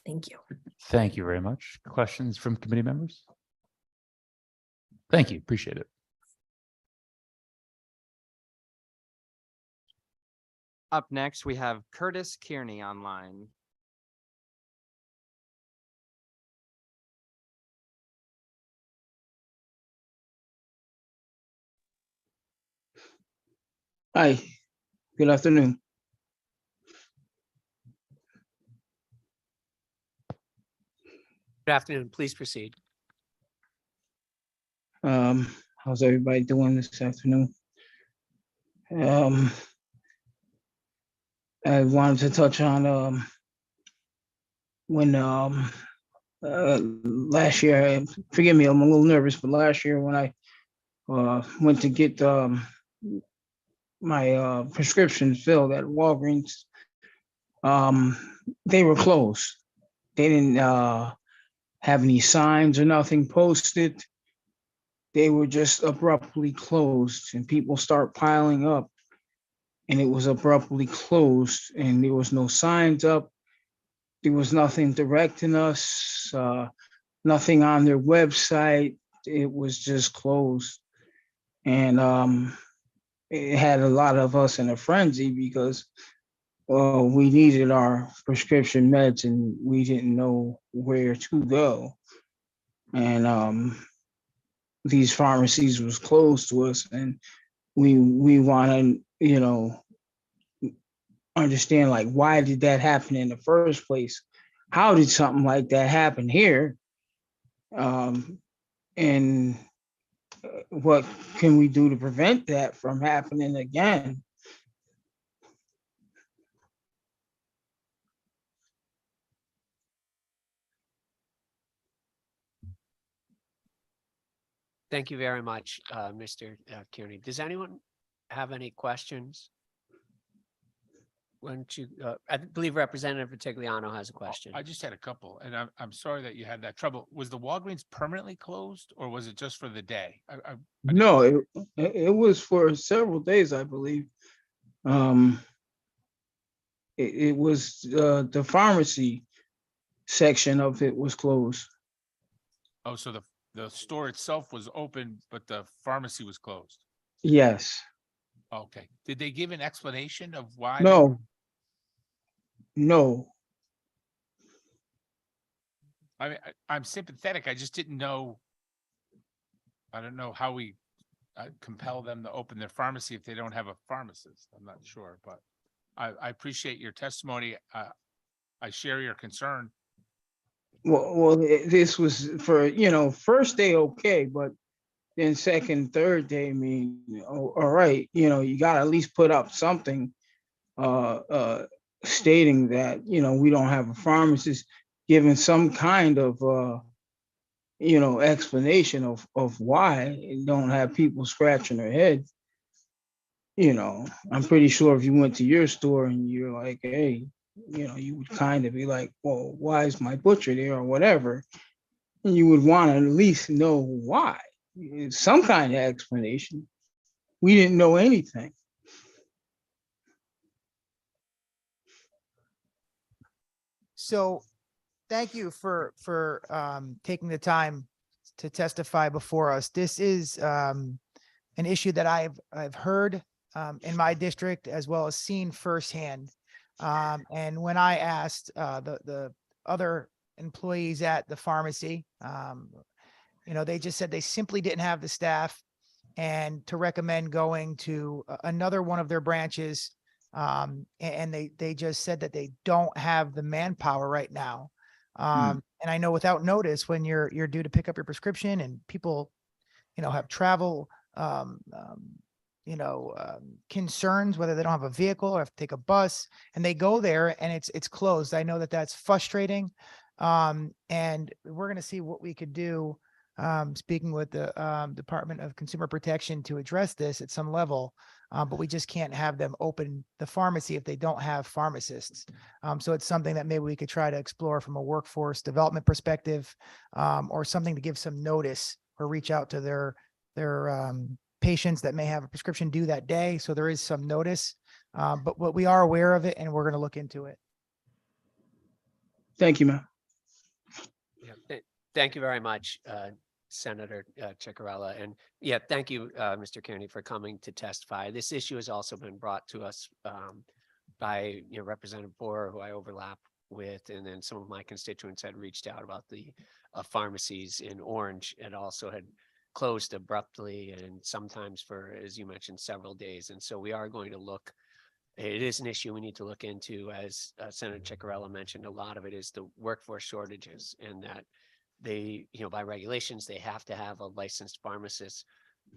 Thank you. Thank you very much. Questions from committee members? Thank you. Appreciate it. Up next, we have Curtis Kearney online. Hi, good afternoon. Good afternoon. Please proceed. How's everybody doing this afternoon? I wanted to touch on when last year, forgive me, I'm a little nervous, but last year when I went to get my prescription filled at Walgreens, they were closed. They didn't have any signs or nothing posted. They were just abruptly closed, and people start piling up, and it was abruptly closed, and there was no signs up. There was nothing directing us, nothing on their website. It was just closed. And it had a lot of us in a frenzy because we needed our prescription meds and we didn't know where to go. And these pharmacies was closed to us, and we want to, understand, like, why did that happen in the first place? How did something like that happen here? And what can we do to prevent that from happening again? Thank you very much, Mr. Kearney. Does anyone have any questions? I believe Representative Vitigliano has a question. I just had a couple, and I'm sorry that you had that trouble. Was the Walgreens permanently closed, or was it just for the day? No, it was for several days, I believe. It was the pharmacy section of it was closed. Oh, so the store itself was open, but the pharmacy was closed. Yes. Okay. Did they give an explanation of why? No. No. I mean, I'm sympathetic. I just didn't know. I don't know how we compel them to open their pharmacy if they don't have a pharmacist. I'm not sure, but I appreciate your testimony. I share your concern. Well, this was for, first day, okay, but then second, third day, I mean, all right, you gotta at least put up something stating that, we don't have a pharmacist, giving some kind of explanation of why, and don't have people scratching their head. I'm pretty sure if you went to your store and you're like, hey, you would kind of be like, well, why is my butcher there or whatever? And you would want to at least know why. Some kind of explanation. We didn't know anything. So thank you for taking the time to testify before us. This is an issue that I've heard in my district as well as seen firsthand. And when I asked the other employees at the pharmacy, they just said they simply didn't have the staff and to recommend going to another one of their branches. And they just said that they don't have the manpower right now. And I know without notice, when you're due to pick up your prescription and people, have travel, concerns, whether they don't have a vehicle or have to take a bus, and they go there and it's closed. I know that that's frustrating. And we're going to see what we could do, speaking with the Department of Consumer Protection to address this at some level. But we just can't have them open the pharmacy if they don't have pharmacists. So it's something that maybe we could try to explore from a workforce development perspective, or something to give some notice or reach out to their patients that may have a prescription due that day. So there is some notice, but what we are aware of it and we're going to look into it. Thank you, ma'am. Yeah, thank you very much, Senator Ciccarella. And yeah, thank you, Mr. Kearney, for coming to testify. This issue has also been brought to us by Representative Boer, who I overlap with, and then some of my constituents had reached out about the pharmacies in Orange and also had closed abruptly and sometimes for, as you mentioned, several days. And so we are going to look. It is an issue we need to look into. As Senator Ciccarella mentioned, a lot of it is the workforce shortages, and that they, by regulations, they have to have a licensed pharmacist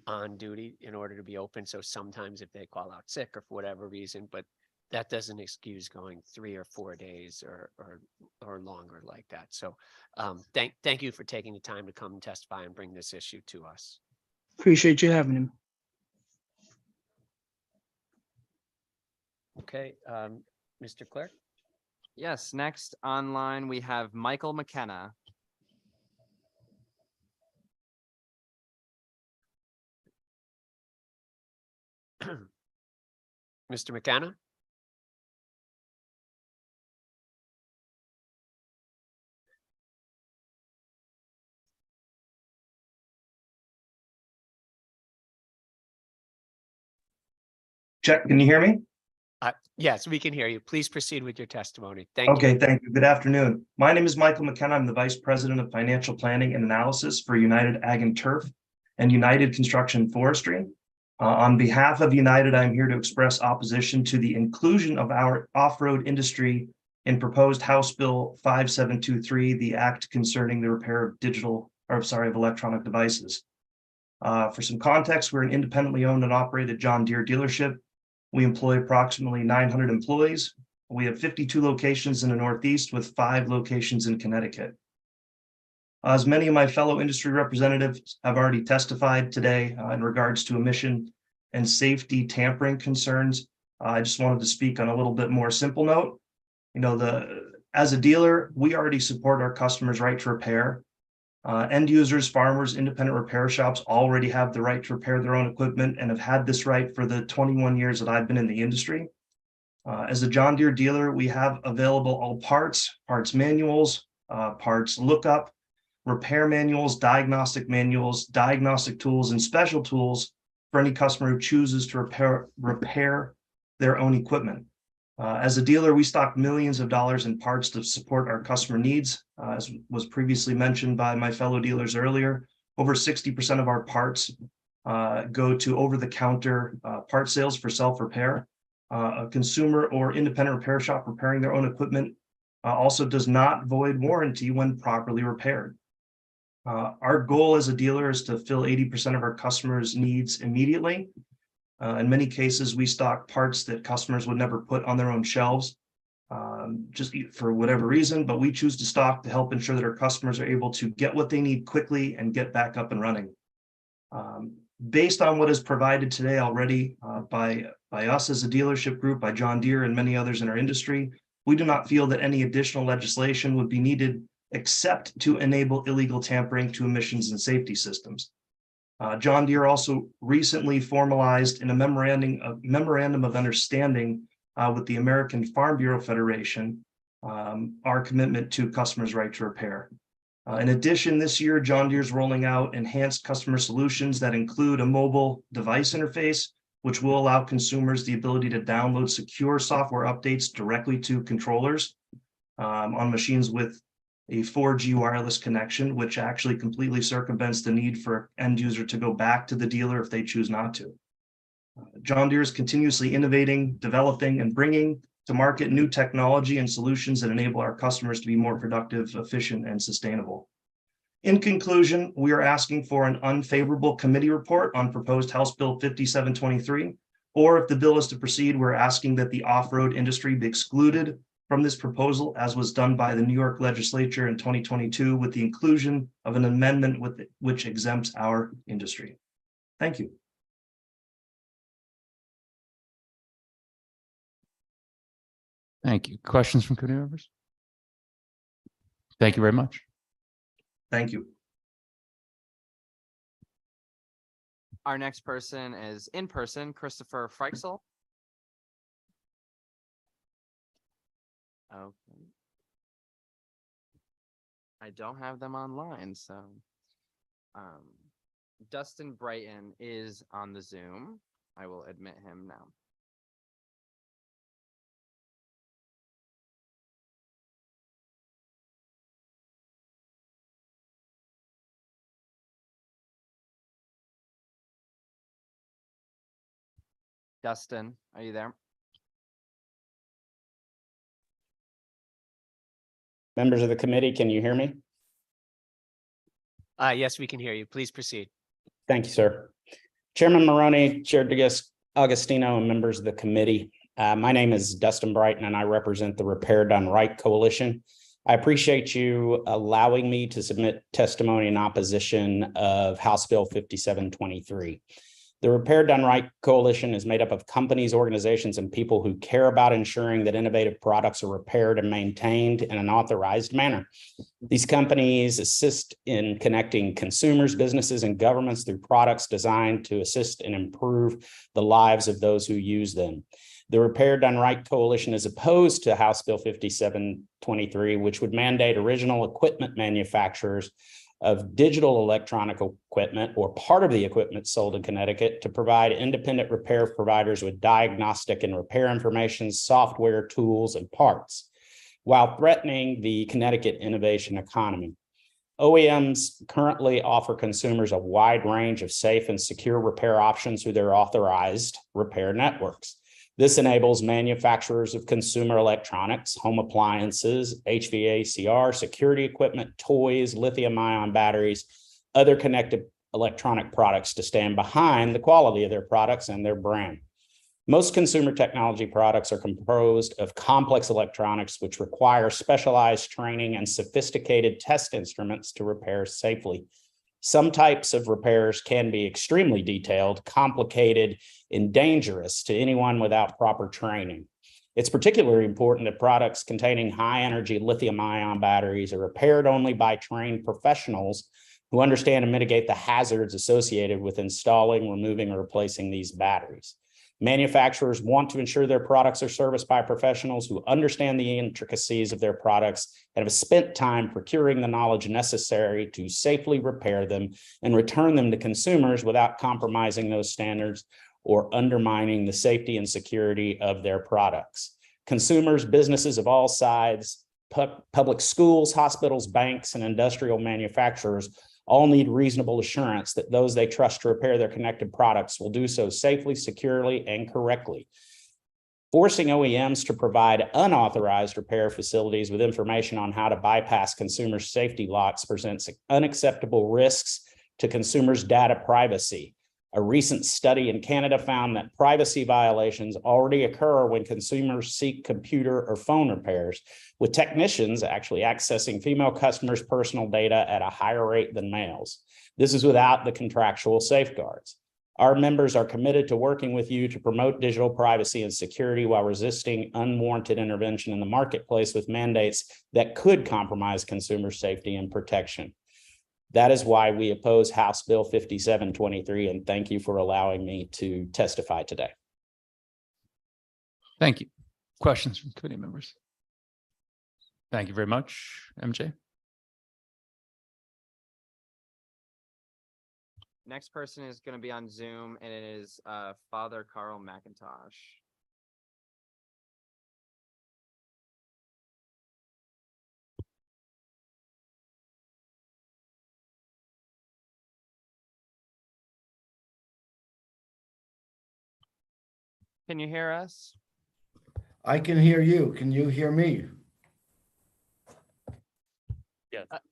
on duty in order to be open. So sometimes if they call out sick or for whatever reason, but that doesn't excuse going 3 or 4 days or longer like that. So thank you for taking the time to come and testify and bring this issue to us. Appreciate you having him. Okay, Mr. Clerk. Yes, next online we have Michael McKenna. Mr. McKenna. Check, can you hear me? Yes, we can hear you. Please proceed with your testimony. Thank you. Okay, thank you. Good afternoon. My name is Michael McKenna. I'm the Vice President of Financial Planning and Analysis for United Ag and Turf and United Construction and Forestry. On behalf of United, I'm here to express opposition to the inclusion of our off-road industry in proposed House Bill 5723, the act concerning the repair of electronic devices. For some context, we're an independently owned and operated John Deere dealership. We employ approximately 900 employees. We have 52 locations in the Northeast with 5 locations in Connecticut. As many of my fellow industry representatives have already testified today in regards to emission and safety tampering concerns, I just wanted to speak on a little bit more simple note. As a dealer, we already support our customers' right to repair. End users, farmers, independent repair shops already have the right to repair their own equipment and have had this right for the 21 years that I've been in the industry. As a John Deere dealer, we have available all parts manuals, parts lookup, repair manuals, diagnostic tools, and special tools for any customer who chooses to repair their own equipment. As a dealer, we stock millions of dollars in parts to support our customer needs. As was previously mentioned by my fellow dealers earlier, over 60% of our parts go to over-the-counter part sales for self-repair. A consumer or independent repair shop repairing their own equipment also does not void warranty when properly repaired. Our goal as a dealer is to fill 80% of our customers' needs immediately. In many cases, we stock parts that customers would never put on their own shelves, just for whatever reason, but we choose to stock to help ensure that our customers are able to get what they need quickly and get back up and running. Based on what is provided today already by us as a dealership group, by John Deere and many others in our industry, we do not feel that any additional legislation would be needed except to enable illegal tampering to emissions and safety systems. John Deere also recently formalized in a memorandum of understanding with the American Farm Bureau Federation our commitment to customers' right to repair. In addition, this year, John Deere is rolling out enhanced customer solutions that include a mobile device interface, which will allow consumers the ability to download secure software updates directly to controllers on machines with a 4G wireless connection, which actually completely circumvents the need for end user to go back to the dealer if they choose not to. John Deere is continuously innovating, developing, and bringing to market new technology and solutions that enable our customers to be more productive, efficient, and sustainable. In conclusion, we are asking for an unfavorable committee report on proposed House Bill 5723, or if the bill is to proceed, we're asking that the off-road industry be excluded from this proposal, as was done by the New York legislature in 2022, with the inclusion of an amendment which exempts our industry. Thank you. Thank you. Questions from committee members? Thank you very much. Thank you. Our next person is in person, Christopher Freixel. Okay. I don't have them online, so Dustin Brighton is on the Zoom. I will admit him now. Dustin, are you there? Members of the committee, can you hear me? Yes, we can hear you. Please proceed. Thank you, sir. Chairman Maroney, Chair Agostino, and members of the committee. My name is Dustin Brighton, and I represent the Repair Done Right Coalition. I appreciate you allowing me to submit testimony in opposition of House Bill 5723. The Repair Done Right Coalition is made up of companies, organizations, and people who care about ensuring that innovative products are repaired and maintained in an authorized manner. These companies assist in connecting consumers, businesses, and governments through products designed to assist and improve the lives of those who use them. The Repair Done Right Coalition is opposed to House Bill 5723, which would mandate original equipment manufacturers of digital electronic equipment or part of the equipment sold in Connecticut to provide independent repair providers with diagnostic and repair information, software, tools, and parts, while threatening the Connecticut innovation economy. OEMs currently offer consumers a wide range of safe and secure repair options through their authorized repair networks. This enables manufacturers of consumer electronics, home appliances, HVACR, security equipment, toys, lithium-ion batteries, other connected electronic products to stand behind the quality of their products and their brand. Most consumer technology products are composed of complex electronics which require specialized training and sophisticated test instruments to repair safely. Some types of repairs can be extremely detailed, complicated, and dangerous to anyone without proper training. It's particularly important that products containing high-energy lithium-ion batteries are repaired only by trained professionals who understand and mitigate the hazards associated with installing, removing, or replacing these batteries. Manufacturers want to ensure their products are serviced by professionals who understand the intricacies of their products and have spent time procuring the knowledge necessary to safely repair them and return them to consumers without compromising those standards or undermining the safety and security of their products. Consumers, businesses of all sizes, public schools, hospitals, banks, and industrial manufacturers all need reasonable assurance that those they trust to repair their connected products will do so safely, securely, and correctly. Forcing OEMs to provide unauthorized repair facilities with information on how to bypass consumer safety locks presents unacceptable risks to consumers' data privacy. A recent study in Canada found that privacy violations already occur when consumers seek computer or phone repairs, with technicians actually accessing female customers' personal data at a higher rate than males. This is without the contractual safeguards. Our members are committed to working with you to promote digital privacy and security while resisting unwarranted intervention in the marketplace with mandates that could compromise consumer safety and protection. That is why we oppose House Bill 5723, and thank you for allowing me to testify today. Thank you. Questions from committee members? Thank you very much, MJ. Next person is going to be on Zoom, and it is Father Carl McIntosh. Can you hear us? I can hear you. Can you hear me?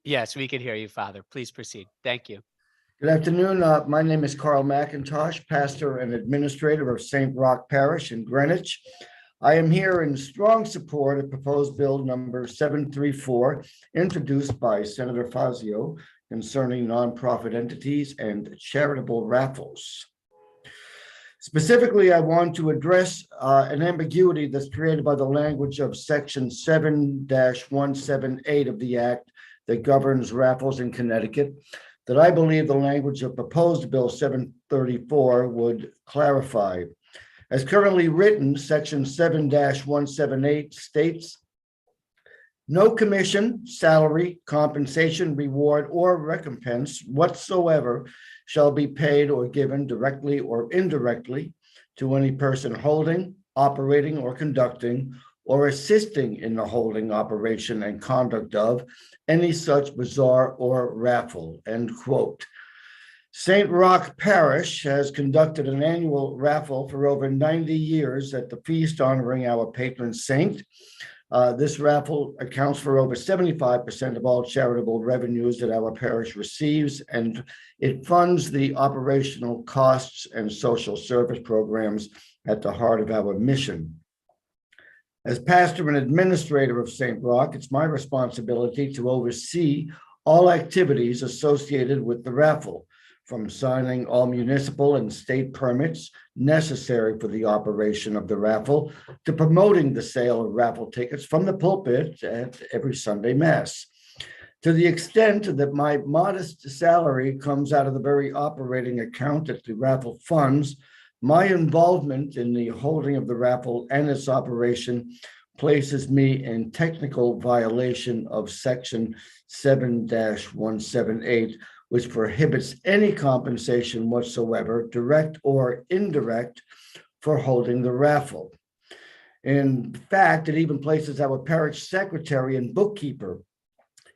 Yes, we can hear you, Father. Please proceed. Thank you. Good afternoon. My name is Carl McIntosh, pastor and administrator of St. Roch Parish in Greenwich. I am here in strong support of proposed bill number 734, introduced by Senator Fazio, concerning nonprofit entities and charitable raffles. Specifically, I want to address an ambiguity that's created by the language of Section 7-178 of the Act that governs raffles in Connecticut, that I believe the language of proposed Bill 734 would clarify. As currently written, Section 7-178 states, "No commission, salary, compensation, reward, or recompense whatsoever shall be paid or given directly or indirectly to any person holding, operating, or conducting, or assisting in the holding, operation, and conduct of any such bazaar or raffle," end quote. St. Roch Parish has conducted an annual raffle for over 90 years at the feast honoring our patron saint. This raffle accounts for over 75% of all charitable revenues that our parish receives, and it funds the operational costs and social service programs at the heart of our mission. As pastor and administrator of St. Roch, it's my responsibility to oversee all activities associated with the raffle, from signing all municipal and state permits necessary for the operation of the raffle to promoting the sale of raffle tickets from the pulpit at every Sunday Mass. To the extent that my modest salary comes out of the very operating account that the raffle funds, my involvement in the holding of the raffle and its operation places me in technical violation of Section 7-178, which prohibits any compensation whatsoever, direct or indirect, for holding the raffle. In fact, it even places our parish secretary and bookkeeper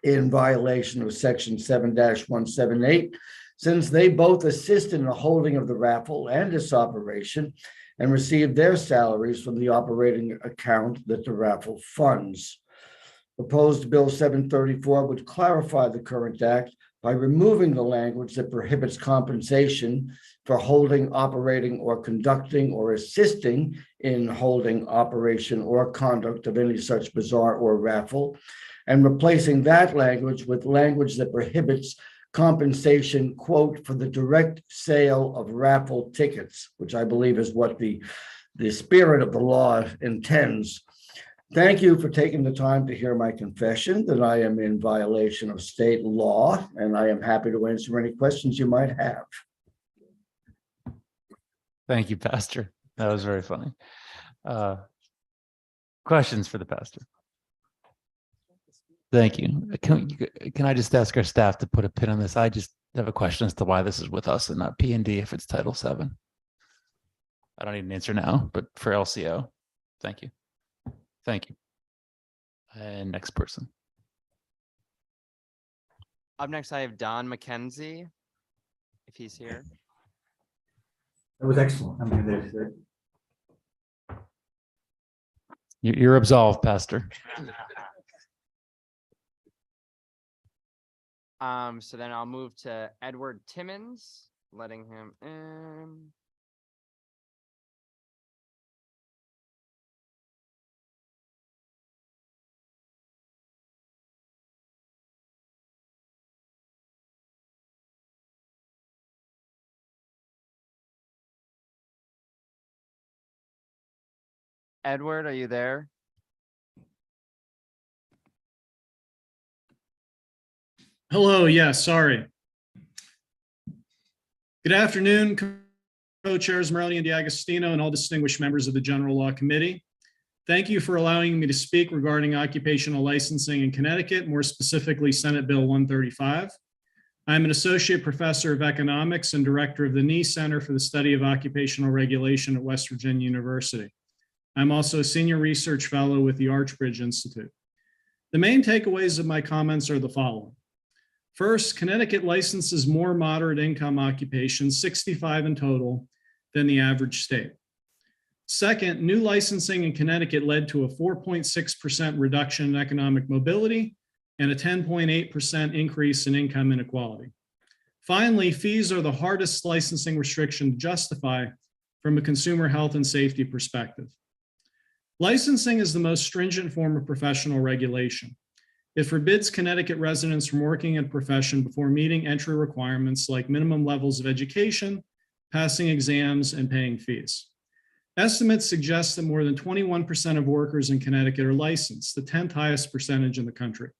in violation of Section 7-178, since they both assist in the holding of the raffle and its operation and receive their salaries from the operating account that the raffle funds. Proposed Bill 734 would clarify the current act by removing the language that prohibits compensation for holding, operating, or conducting or assisting in holding, operation, or conduct of any such bazaar or raffle, and replacing that language with language that prohibits compensation, quote, for the direct sale of raffle tickets, which I believe is what the spirit of the law intends. Thank you for taking the time to hear my confession that I am in violation of state law, and I am happy to answer any questions you might have. Thank you, Pastor. That was very funny. Questions for the pastor? Thank you. Can I just ask our staff to put a pin on this? I just have a question as to why this is with us and not P&D if it's Title VII. I don't need an answer now, but for LCO, thank you. Thank you. And next person. Up next, I have Don McKenzie, if he's here. That was excellent. I mean, there's You're absolved, Pastor. So then I'll move to Edward Timmons, letting him in. Edward, are you there? Hello, yes, sorry. Good afternoon, co-chairs Maroney and D'Agostino and all distinguished members of the General Law Committee. Thank you for allowing me to speak regarding occupational licensing in Connecticut, more specifically Senate Bill 135. I'm an associate professor of economics and director of the NE Center for the Study of Occupational Regulation at West Virginia University. I'm also a senior research fellow with the Archbridge Institute. The main takeaways of my comments are the following. First, Connecticut licenses more moderate income occupations, 65 in total, than the average state. Second, new licensing in Connecticut led to a 4.6% reduction in economic mobility and a 10.8% increase in income inequality. Finally, fees are the hardest licensing restriction to justify from a consumer health and safety perspective. Licensing is the most stringent form of professional regulation. It forbids Connecticut residents from working in a profession before meeting entry requirements like minimum levels of education, passing exams, and paying fees. Estimates suggest that more than 21% of workers in Connecticut are licensed, the 10th highest percentage in the country.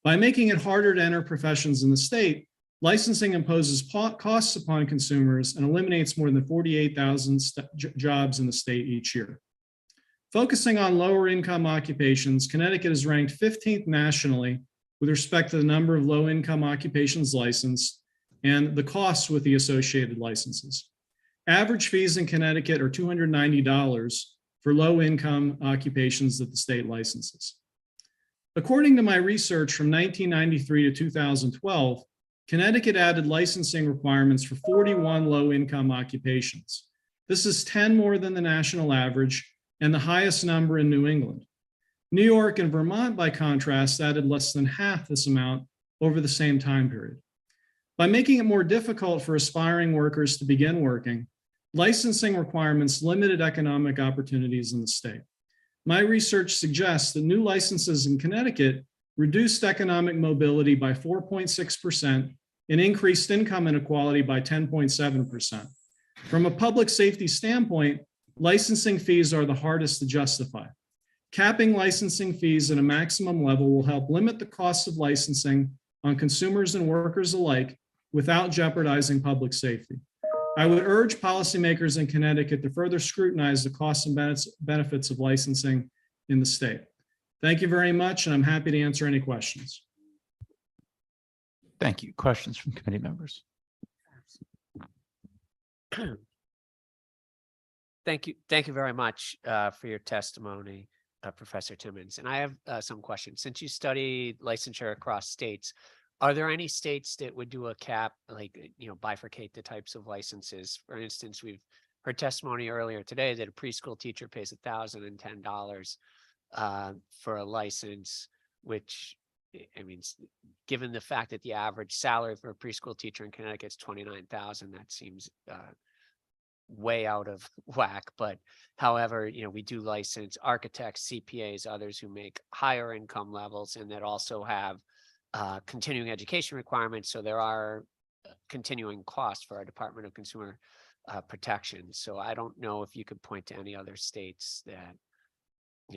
By making it harder to enter professions in the state, licensing imposes costs upon consumers and eliminates more than 48,000 jobs in the state each year. Focusing on lower income occupations, Connecticut is ranked 15th nationally with respect to the number of low income occupations licensed and the costs with the associated licenses. Average fees in Connecticut are $290 for low income occupations that the state licenses. According to my research from 1993 to 2012, Connecticut added licensing requirements for 41 low income occupations. This is 10 more than the national average and the highest number in New England. New York and Vermont, by contrast, added less than half this amount over the same time period. By making it more difficult for aspiring workers to begin working, licensing requirements limited economic opportunities in the state. My research suggests that new licenses in Connecticut reduced economic mobility by 4.6% and increased income inequality by 10.7%. From a public safety standpoint, licensing fees are the hardest to justify. Capping licensing fees at a maximum level will help limit the cost of licensing on consumers and workers alike without jeopardizing public safety. I would urge policymakers in Connecticut to further scrutinize the costs and benefits of licensing in the state. Thank you very much, and I'm happy to answer any questions. Thank you. Questions from committee members? Thank you very much for your testimony, Professor Timmons. And I have some questions. Since you studied licensure across states, are there any states that would do a cap, like, bifurcate the types of licenses? For instance, we've heard testimony earlier today that a preschool teacher pays $1,010 for a license, which, I mean, given the fact that the average salary for a preschool teacher in Connecticut is $29,000, that seems way out of whack. But however, we do license architects, CPAs, others who make higher income levels and that also have continuing education requirements. So there are continuing costs for our Department of Consumer Protection. So I don't know if you could point to any other states that,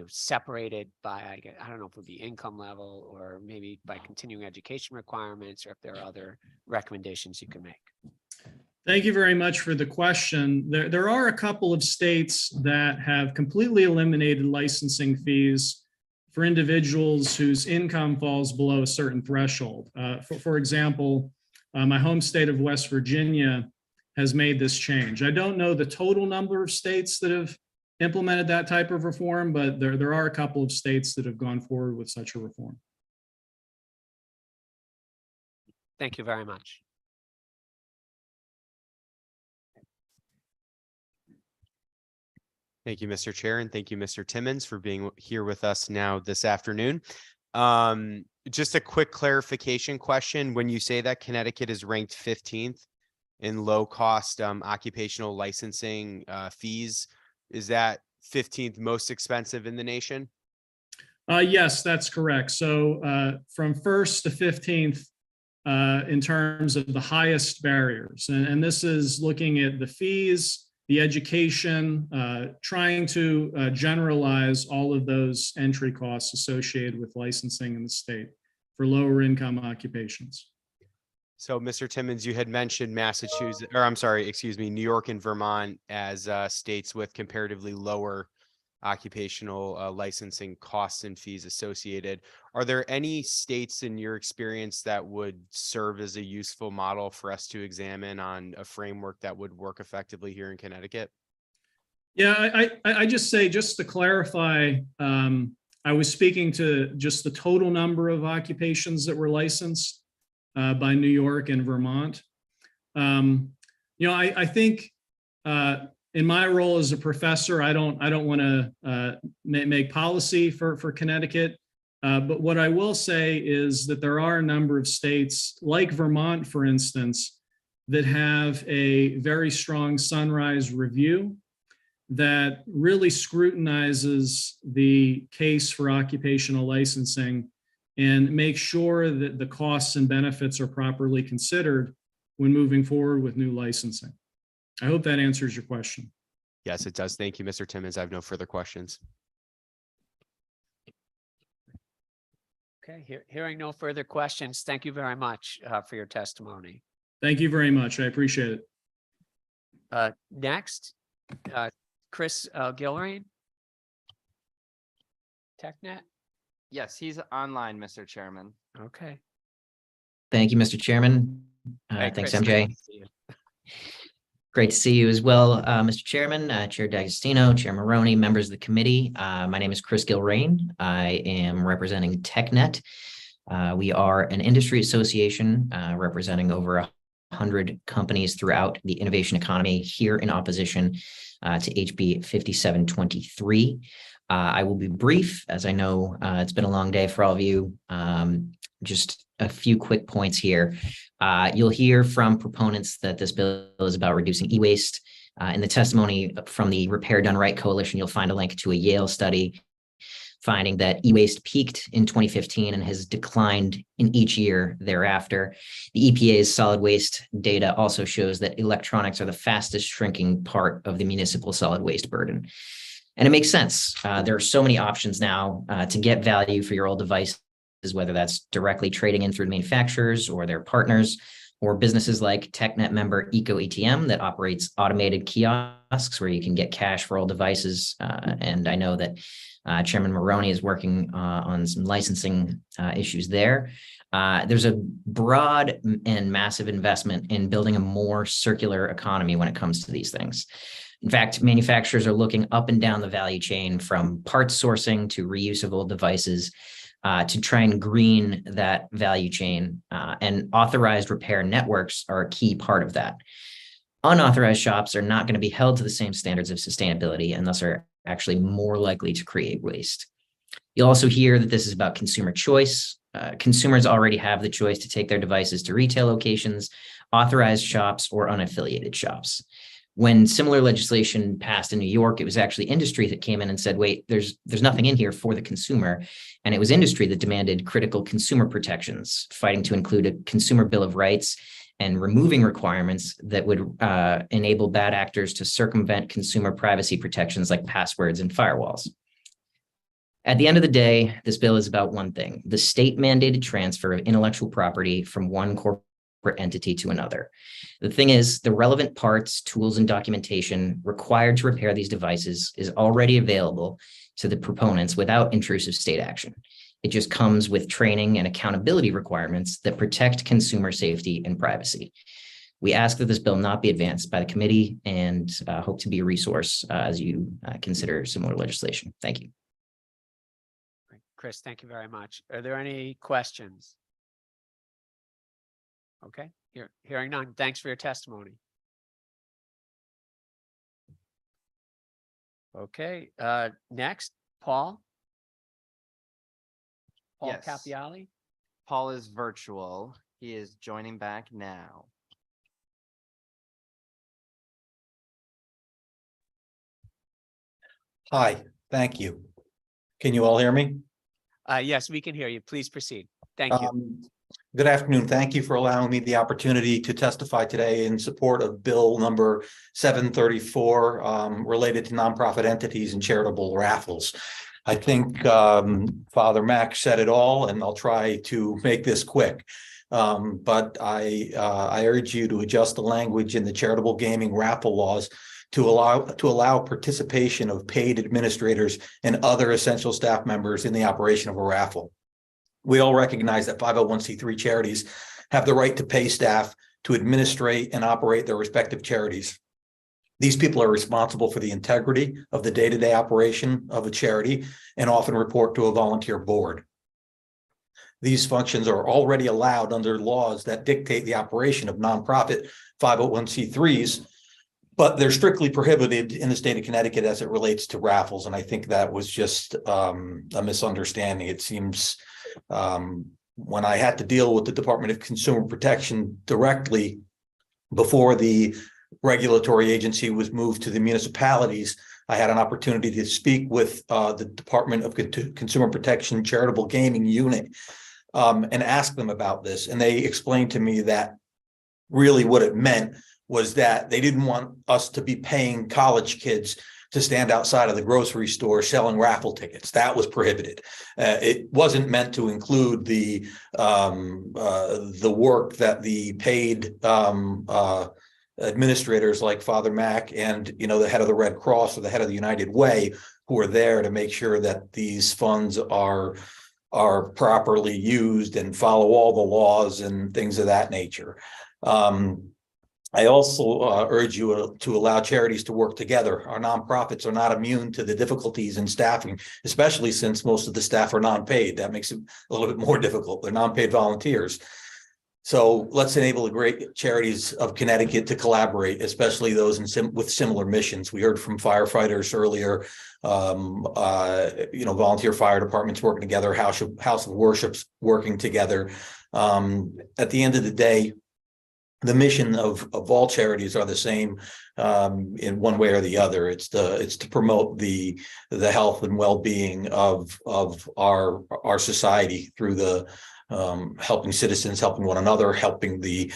separated by, I don't know if it would be income level or maybe by continuing education requirements, or if there are other recommendations you can make. Thank you very much for the question. There are a couple of states that have completely eliminated licensing fees for individuals whose income falls below a certain threshold. For example, my home state of West Virginia has made this change. I don't know the total number of states that have implemented that type of reform, but there are a couple of states that have gone forward with such a reform. Thank you very much. Thank you, Mr. Chair, and thank you, Mr. Timmons, for being here with us now this afternoon. Just a quick clarification question. When you say that Connecticut is ranked 15th in low-cost occupational licensing fees, is that 15th most expensive in the nation? Yes, that's correct. So from 1st to 15th in terms of the highest barriers, and this is looking at the fees, the education, trying to generalize all of those entry costs associated with licensing in the state for lower income occupations. So, Mr. Timmons, you had mentioned Massachusetts, or I'm sorry, excuse me, New York and Vermont as states with comparatively lower occupational licensing costs and fees associated. Are there any states in your experience that would serve as a useful model for us to examine on a framework that would work effectively here in Connecticut? Yeah, I just say, just to clarify, I was speaking to just the total number of occupations that were licensed by New York and Vermont. I think in my role as a professor, I don't want to make policy for Connecticut, but what I will say is that there are a number of states, like Vermont, for instance, that have a very strong sunrise review that really scrutinizes the case for occupational licensing and make sure that the costs and benefits are properly considered when moving forward with new licensing. I hope that answers your question. Yes, it does. Thank you, Mr. Timmons. I have no further questions. Okay, hearing no further questions, thank you very much for your testimony. Thank you very much. I appreciate it. Next, Chris Gilrain. TechNet. Yes, he's online, Mr. Chairman. Okay. Thank you, Mr. Chairman. Hey, Thanks, Chris, MJ. nice to see you. Great to see you as well, Mr. Chairman, Chair D'Agostino, Chair Maroney, members of the committee. My name is Chris Gilrain. I am representing TechNet. We are an industry association representing over 100 companies throughout the innovation economy here in opposition to HB 5723. I will be brief, as I know it's been a long day for all of you. Just a few quick points here. You'll hear from proponents that this bill is about reducing e-waste. In the testimony from the Repair Done Right Coalition, you'll find a link to a Yale study finding that e-waste peaked in 2015 and has declined in each year thereafter. The EPA's solid waste data also shows that electronics are the fastest shrinking part of the municipal solid waste burden. And it makes sense. There are so many options now to get value for your old devices, whether that's directly trading in through manufacturers or their partners, or businesses like TechNet member EcoATM that operates automated kiosks where you can get cash for old devices. And I know that Chairman Maroney is working on some licensing issues there. There's a broad and massive investment in building a more circular economy when it comes to these things. In fact, manufacturers are looking up and down the value chain from parts sourcing to reuse of old devices to try and green that value chain, and authorized repair networks are a key part of that. Unauthorized shops are not going to be held to the same standards of sustainability and thus are actually more likely to create waste. You'll also hear that this is about consumer choice. Consumers already have the choice to take their devices to retail locations, authorized shops, or unaffiliated shops. When similar legislation passed in New York, it was actually industry that came in and said, wait, there's nothing in here for the consumer. And it was industry that demanded critical consumer protections, fighting to include a consumer bill of rights and removing requirements that would enable bad actors to circumvent consumer privacy protections like passwords and firewalls. At the end of the day, this bill is about one thing: the state mandated transfer of intellectual property from one corporation separate entity to another. The thing is, the relevant parts, tools, and documentation required to repair these devices is already available to the proponents without intrusive state action. It just comes with training and accountability requirements that protect consumer safety and privacy. We ask that this bill not be advanced by the committee and hope to be a resource as you consider similar legislation. Thank you. Chris, thank you very much. Are there any questions? Okay, hearing none. Thanks for your testimony. Okay, next, Paul. Paul Yes. Capiali. Paul is virtual. He is joining back now. Hi, thank you. Can you all hear me? Yes, we can hear you. Please proceed. Thank you. Good afternoon. Thank you for allowing me the opportunity to testify today in support of Bill number 734 related to nonprofit entities and charitable raffles. I think Father Mac said it all, and I'll try to make this quick. But I urge you to adjust the language in the charitable gaming raffle laws to allow participation of paid administrators and other essential staff members in the operation of a raffle. We all recognize that 501c3 charities have the right to pay staff to administrate and operate their respective charities. These people are responsible for the integrity of the day-to-day operation of a charity and often report to a volunteer board. These functions are already allowed under laws that dictate the operation of nonprofit 501c3s, but they're strictly prohibited in the state of Connecticut as it relates to raffles. And I think that was just a misunderstanding. It seems when I had to deal with the Department of Consumer Protection directly before the regulatory agency was moved to the municipalities, I had an opportunity to speak with the Department of Consumer Protection Charitable Gaming Unit and ask them about this. And they explained to me that really what it meant was that they didn't want us to be paying college kids to stand outside of the grocery store selling raffle tickets. That was prohibited. It wasn't meant to include the work that the paid administrators like Father Mac and the head of the Red Cross or the head of the United Way, who are there to make sure that these funds are properly used and follow all the laws and things of that nature. I also urge you to allow charities to work together. Our nonprofits are not immune to the difficulties in staffing, especially since most of the staff are non-paid. That makes it a little bit more difficult. They're non-paid volunteers. So let's enable the great charities of Connecticut to collaborate, especially those with similar missions. We heard from firefighters earlier, volunteer fire departments working together, house of worships working together. At the end of the day, the mission of all charities are the same in one way or the other. It's to promote the health and well-being of our society through the helping citizens, helping one another, helping the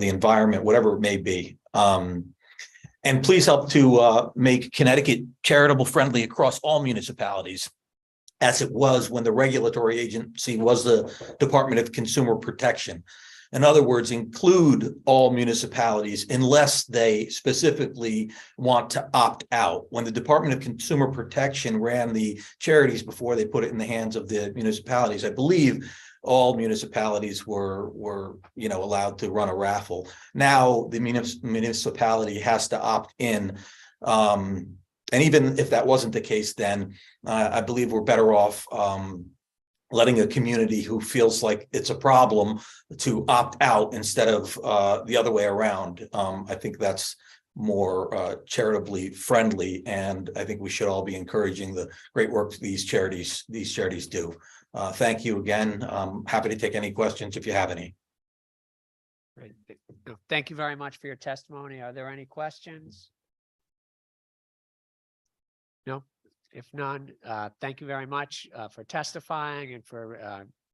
environment, whatever it may be. And please help to make Connecticut charitable friendly across all municipalities, as it was when the regulatory agency was the Department of Consumer Protection. In other words, include all municipalities unless they specifically want to opt out. When the Department of Consumer Protection ran the charities before they put it in the hands of the municipalities, I believe all municipalities were allowed to run a raffle. Now the municipality has to opt in. And even if that wasn't the case, then I believe we're better off letting a community who feels like it's a problem to opt out instead of the other way around. I think that's more charitably friendly, and I think we should all be encouraging the great work these charities do. Thank you again. I'm happy to take any questions if you have any. Great. Thank you very much for your testimony. Are there any questions? No? If none, thank you very much for testifying and for,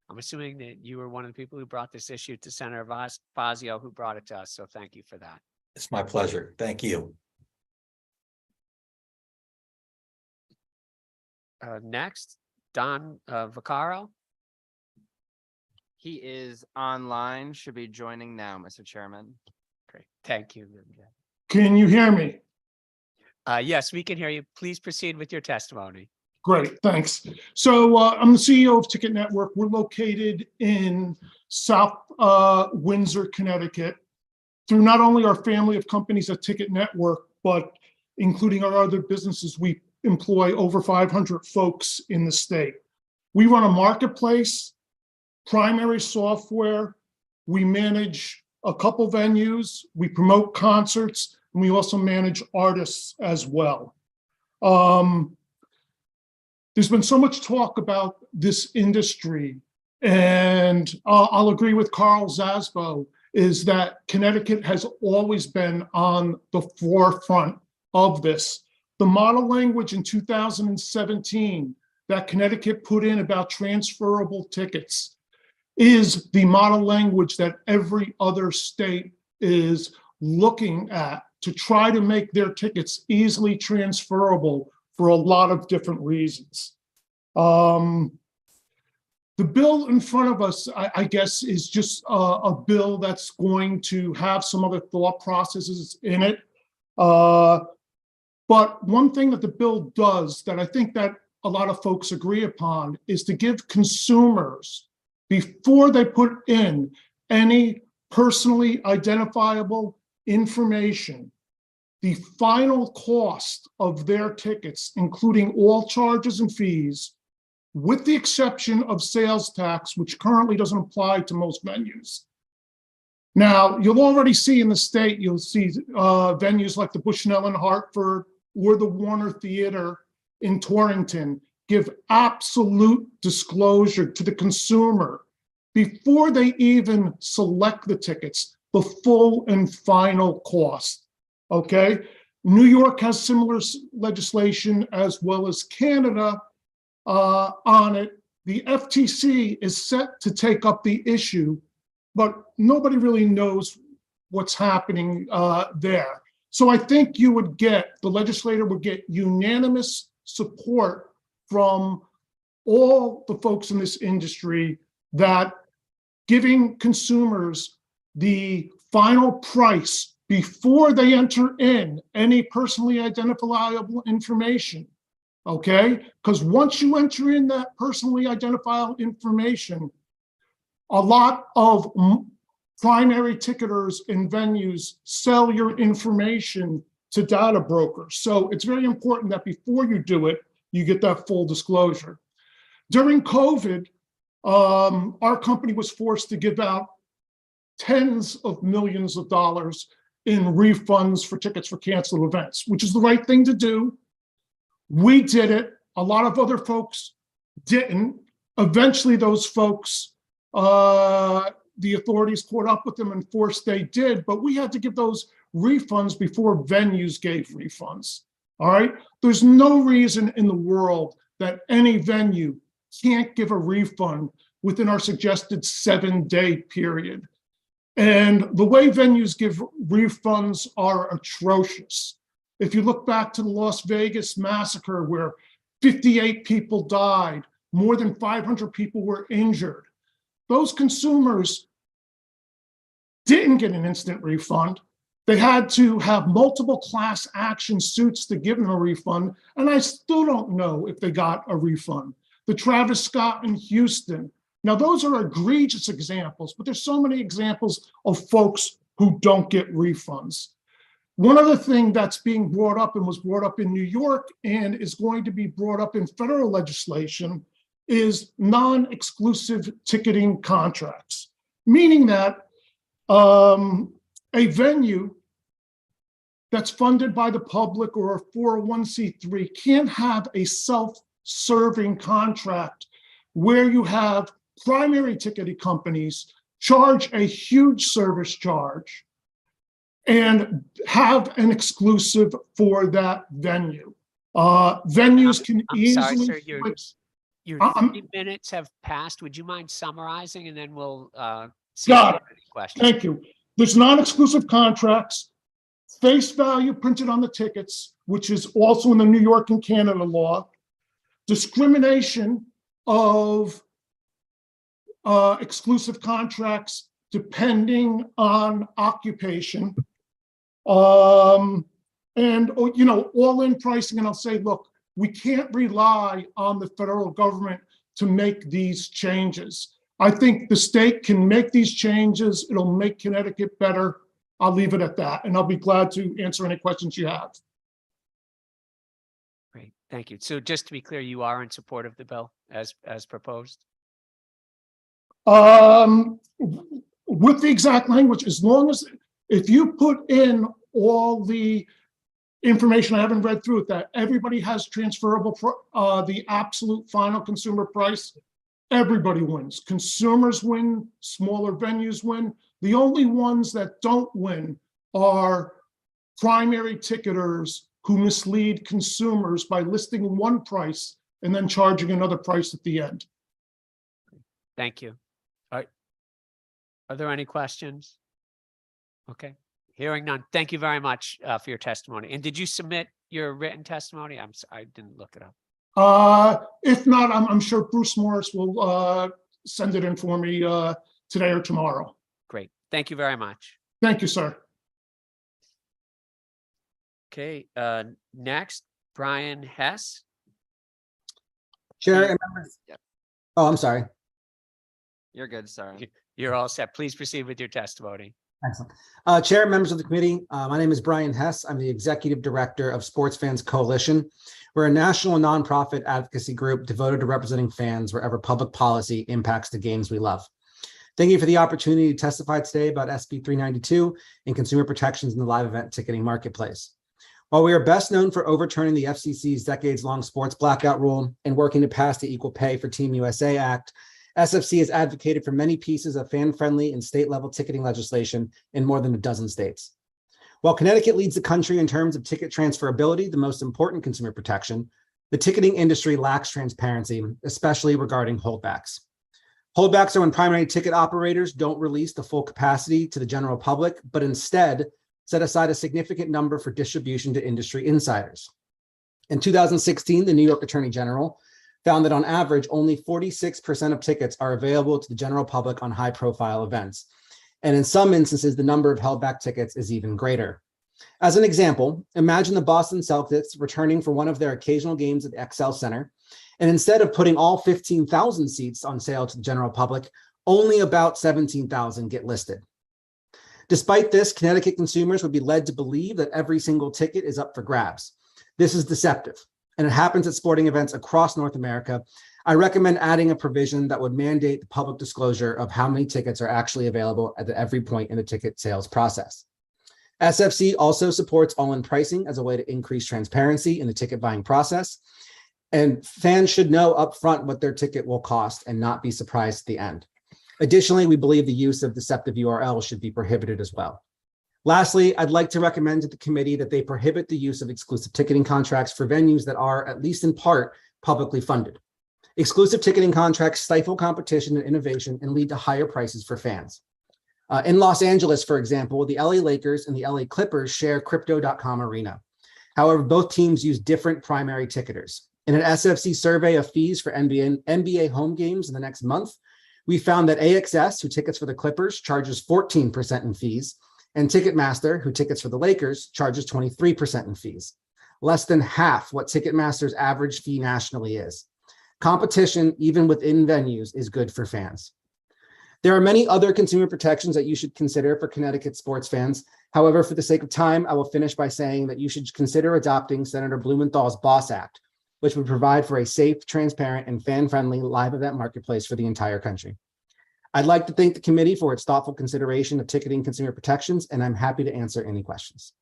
I'm assuming that you were one of the people who brought this issue to Senator Fazio, who brought it to us. So thank you for that. It's my pleasure. Thank you. Next, Don Vaccaro. He is online, should be joining now, Mr. Chairman. Great. Thank you. Can you hear me? Yes, we can hear you. Please proceed with your testimony. Great, thanks. So I'm the CEO of Ticket Network. We're located in South Windsor, Connecticut. Through not only our family of companies at Ticket Network, but including our other businesses, we employ over 500 folks in the state. We run a marketplace, primary software. We manage a couple venues. We promote concerts, and we also manage artists as well. There's been so much talk about this industry, and I'll agree with Carl Zasbo, is that Connecticut has always been on the forefront of this. The model language in 2017 that Connecticut put in about transferable tickets is the model language that every other state is looking at to try to make their tickets easily transferable for a lot of different reasons. The bill in front of us, I guess, is just a bill that's going to have some other thought processes in it. But one thing that the bill does that I think that a lot of folks agree upon is to give consumers, before they put in any personally identifiable information, the final cost of their tickets, including all charges and fees, with the exception of sales tax, which currently doesn't apply to most venues. Now, you'll already see in the state, you'll see venues like the Bushnell in Hartford or the Warner Theater in Torrington give absolute disclosure to the consumer before they even select the tickets, the full and final cost. Okay, New York has similar legislation as well as Canada on it. The FTC is set to take up the issue, but nobody really knows what's happening there. So I think the legislator would get unanimous support from all the folks in this industry that giving consumers the final price before they enter in any personally identifiable information, okay? Because once you enter in that personally identifiable information, a lot of primary ticketers and venues sell your information to data brokers. So it's very important that before you do it, you get that full disclosure. During COVID, our company was forced to give out tens of millions of dollars in refunds for tickets for canceled events, which is the right thing to do. We did it. A lot of other folks didn't. Eventually, those folks, the authorities caught up with them and forced they did, but we had to give those refunds before venues gave refunds. All right. There's no reason in the world that any venue can't give a refund within our suggested 7-day period. And the way venues give refunds are atrocious. If you look back to the Las Vegas massacre where 58 people died, more than 500 people were injured, those consumers didn't get an instant refund. They had to have multiple class action suits to give them a refund, and I still don't know if they got a refund. The Travis Scott in Houston. Now, those are egregious examples, but there's so many examples of folks who don't get refunds. One other thing that's being brought up and was brought up in New York and is going to be brought up in federal legislation is non-exclusive ticketing contracts, meaning that a venue that's funded by the public or a 401c3 can't have a self-serving contract where you have primary ticketing companies charge a huge service charge and have an exclusive for that venue. Venues can easily Sorry, sir, your 3 minutes have passed. Would you mind summarizing, and then we'll see if Got there it. are any questions. Thank you. There's non-exclusive contracts, face value printed on the tickets, which is also in the New York and Canada law, discrimination of exclusive contracts depending on occupation. And, all in pricing, and I'll say, look, we can't rely on the federal government to make these changes. I think the state can make these changes. It'll make Connecticut better. I'll leave it at that, and I'll be glad to answer any questions you have. Great, thank you. So just to be clear, you are in support of the bill as proposed? With the exact language, as long as, if you put in all the information, I haven't read through it, that everybody has transferable, the absolute final consumer price, everybody wins. Consumers win, smaller venues win. The only ones that don't win are primary ticketers who mislead consumers by listing one price and then charging another price at the end. Thank you. Are there any questions? Okay, hearing none. Thank you very much for your testimony. And did you submit your written testimony? I didn't look it up. If not, I'm sure Bruce Morris will send it in for me today or tomorrow. Great. Thank you very much. Thank you, sir. Okay, next, Brian Hess. Chair and members. Oh, I'm sorry. You're good, sorry. You're all set. Please proceed with your testimony. Excellent. Chair and members of the committee, my name is Brian Hess. I'm the Executive Director of Sports Fans Coalition. We're a national nonprofit advocacy group devoted to representing fans wherever public policy impacts the games we love. Thank you for the opportunity to testify today about SB 392 and consumer protections in the live event ticketing marketplace. While we are best known for overturning the FCC's decades-long sports blackout rule and working to pass the Equal Pay for Team USA Act, SFC has advocated for many pieces of fan-friendly and state-level ticketing legislation in more than a dozen states. While Connecticut leads the country in terms of ticket transferability, the most important consumer protection, the ticketing industry lacks transparency, especially regarding holdbacks. Holdbacks are when primary ticket operators don't release the full capacity to the general public, but instead set aside a significant number for distribution to industry insiders. In 2016, the New York Attorney General found that on average, only 46% of tickets are available to the general public on high-profile events. And in some instances, the number of held back tickets is even greater. As an example, imagine the Boston Celtics returning for one of their occasional games at the XL Center, and instead of putting all 15,000 seats on sale to the general public, only about 17,000 get listed. Despite this, Connecticut consumers would be led to believe that every single ticket is up for grabs. This is deceptive, and it happens at sporting events across North America. I recommend adding a provision that would mandate the public disclosure of how many tickets are actually available at every point in the ticket sales process. SFC also supports all-in pricing as a way to increase transparency in the ticket buying process. And fans should know upfront what their ticket will cost and not be surprised at the end. Additionally, we believe the use of deceptive URLs should be prohibited as well. Lastly, I'd like to recommend to the committee that they prohibit the use of exclusive ticketing contracts for venues that are, at least in part, publicly funded. Exclusive ticketing contracts stifle competition and innovation and lead to higher prices for fans. In Los Angeles, for example, the LA Lakers and the LA Clippers share Crypto.com Arena. However, both teams use different primary ticketers. In an SFC survey of fees for NBA home games in the next month, we found that AXS, who tickets for the Clippers, charges 14% in fees, and Ticketmaster, who tickets for the Lakers, charges 23% in fees, less than half what Ticketmaster's average fee nationally is. Competition, even within venues, is good for fans. There are many other consumer protections that you should consider for Connecticut sports fans. However, for the sake of time, I will finish by saying that you should consider adopting Senator Blumenthal's BOSS Act, which would provide for a safe, transparent, and fan-friendly live event marketplace for the entire country. I'd like to thank the committee for its thoughtful consideration of ticketing consumer protections, and I'm happy to answer any questions.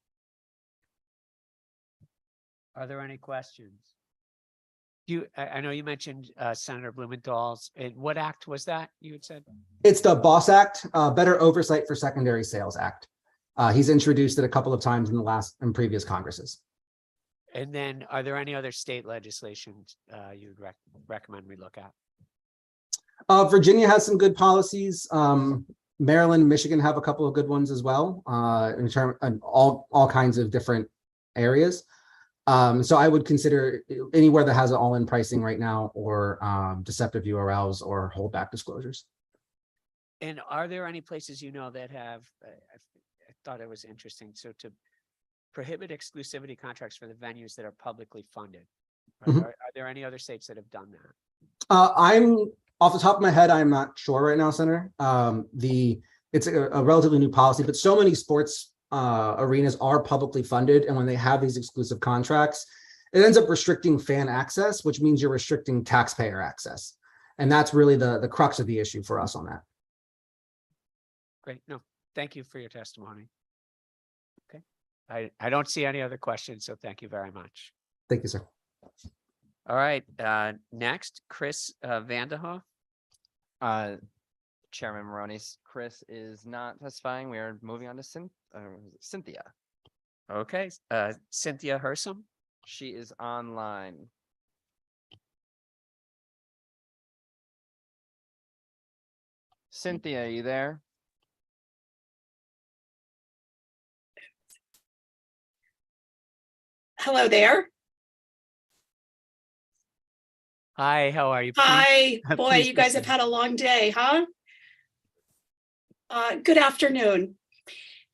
Are there any questions? I know you mentioned Senator Blumenthal's. What act was that you had said? It's the BOSS Act, Better Oversight for Secondary Sales Act. He's introduced it a couple of times in previous Congresses. And then are there any other state legislations you would recommend we look at? Virginia has some good policies. Maryland and Michigan have a couple of good ones as well, in terms of all kinds of different areas. So I would consider anywhere that has an all-in pricing right now, or deceptive URLs or holdback disclosures. And are there any places that have, I thought it was interesting, so to prohibit exclusivity contracts for the venues that are publicly funded? Mhm. Are there any other states that have done that? I'm off the top of my head, I'm not sure right now, Senator. It's a relatively new policy, but so many sports arenas are publicly funded, and when they have these exclusive contracts, it ends up restricting fan access, which means you're restricting taxpayer access, and that's really the crux of the issue for us on that. Great. No, thank you for your testimony. Okay. I don't see any other questions, so thank you very much. Thank you, sir. All right. Next, Chris Vanderhoff. Chairman Maroney, Chris is not testifying. We are moving on to Cynthia. Okay. Cynthia Hersom. She is online. Cynthia, are you there? Hello there. Hi, how are you? Hi, boy, please you guys have proceed. had a long day, huh? Good afternoon.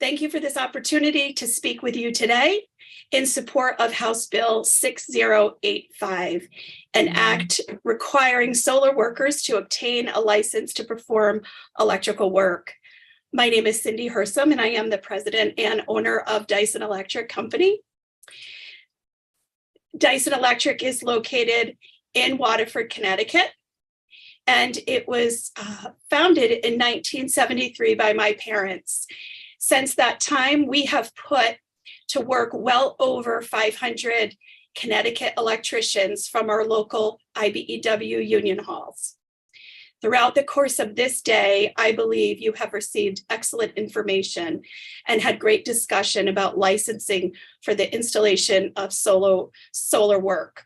Thank you for this opportunity to speak with you today in support of House Bill 6085, an act requiring solar workers to obtain a license to perform electrical work. My name is Cindy Hersom, and I am the president and owner of Dyson Electric Company. Dyson Electric is located in Waterford, Connecticut, and it was founded in 1973 by my parents. Since that time, we have put to work well over 500 Connecticut electricians from our local IBEW union halls. Throughout the course of this day, I believe you have received excellent information and had great discussion about licensing for the installation of solar work.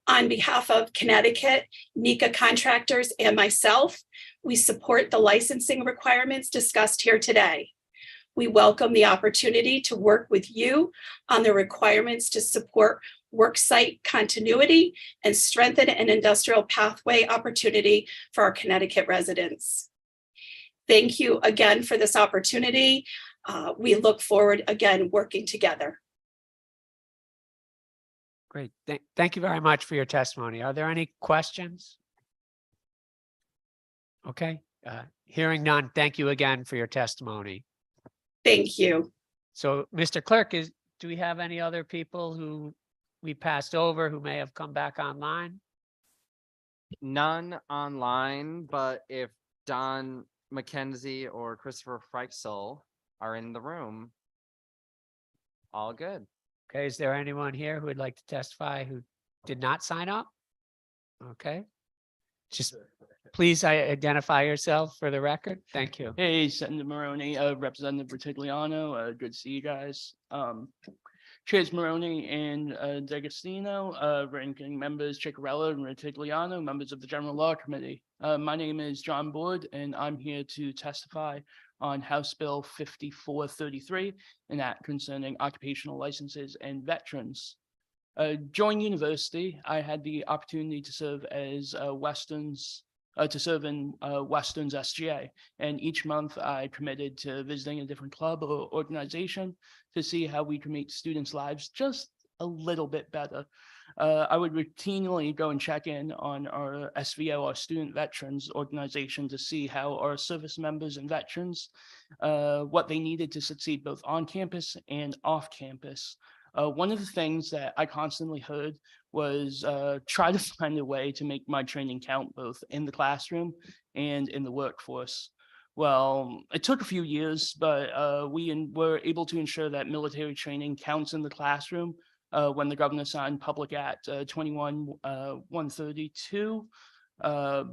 On behalf of Connecticut, NECA contractors, and myself, we support the licensing requirements discussed here today. We welcome the opportunity to work with you on the requirements to support worksite continuity and strengthen an industrial pathway opportunity for our Connecticut residents. Thank you again for this opportunity. We look forward again working together. Great. Thank you very much for your testimony. Are there any questions? Okay. Hearing none, thank you again for your testimony. Thank you. So, Mr. Clerk, do we have any other people who we passed over who may have come back online? None online, but if Don McKenzie or Christopher Freichsel are in the room, all good. Okay, is there anyone here who would like to testify who did not sign up? Okay. Just please identify yourself for the record. Thank you. Hey, Senator Maroney, Representative Bertigliano, good to see you guys. Chairs Maroney and D'Agostino, ranking members Ciccarello and Bertigliano, members of the General Law Committee. My name is John Board, and I'm here to testify on House Bill 5433, an act concerning occupational licenses and veterans. During university, I had the opportunity to serve as Weston's SGA, and each month I committed to visiting a different club or organization to see how we can make students' lives just a little bit better. I would routinely go and check in on our SVO, our Student Veterans Organization, to see how our service members and veterans, what they needed to succeed both on campus and off campus. One of the things that I constantly heard was try to find a way to make my training count both in the classroom and in the workforce. Well, it took a few years, but we were able to ensure that military training counts in the classroom when the governor signed Public Act 21-132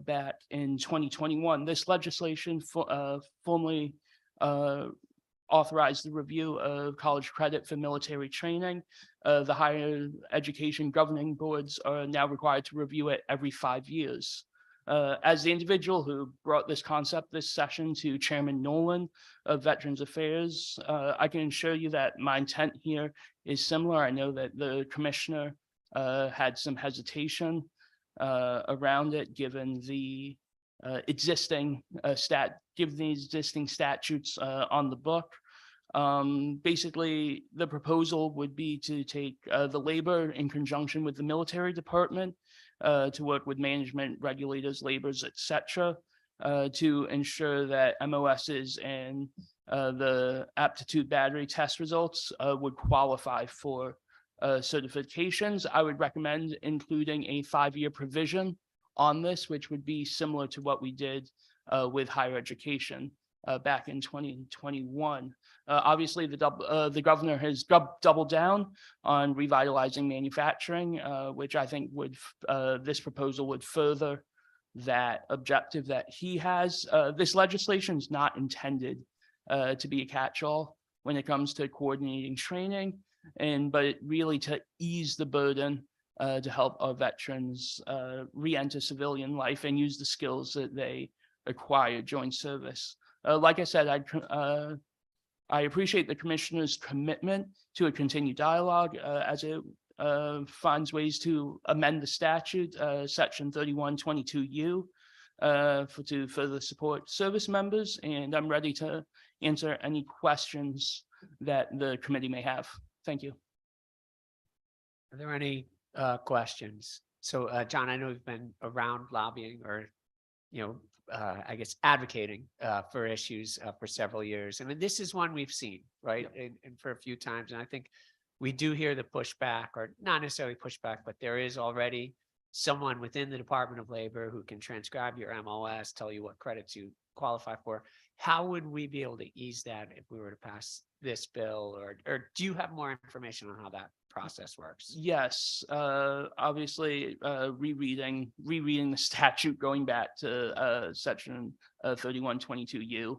back in 2021. This legislation formally authorized the review of college credit for military training. The higher education governing boards are now required to review it every 5 years. As the individual who brought this concept this session to Chairman Nolan of Veterans Affairs, I can assure you that my intent here is similar. I know that the commissioner had some hesitation around it, given the existing given the existing statutes on the book. Basically, the proposal would be to take the labor in conjunction with the military department to work with management, regulators, labors, etc., to ensure that MOSs and the aptitude battery test results would qualify for certifications. I would recommend including a 5-year provision on this, which would be similar to what we did with higher education back in 2021. Obviously, the governor has doubled down on revitalizing manufacturing, which I think would this proposal would further that objective that he has. This legislation is not intended to be a catch-all when it comes to coordinating training, but really to ease the burden to help our veterans re-enter civilian life and use the skills that they acquired during service. Like I said, I appreciate the commissioner's commitment to a continued dialogue as it finds ways to amend the statute, section 3122U, to further support service members, and I'm ready to answer any questions that the committee may have. Thank you. Are there any questions? So, John, I know you've been around lobbying or, I guess advocating for issues for several years. I mean, this is one we've seen, right? And for a few times. And I think we do hear the pushback, or not necessarily pushback, but there is already someone within the Department of Labor who can transcribe your MOS, tell you what credits you qualify for. How would we be able to ease that if we were to pass this bill, or do you have more information on how that process works? Yes, obviously, rereading the statute, going back to section 3122U.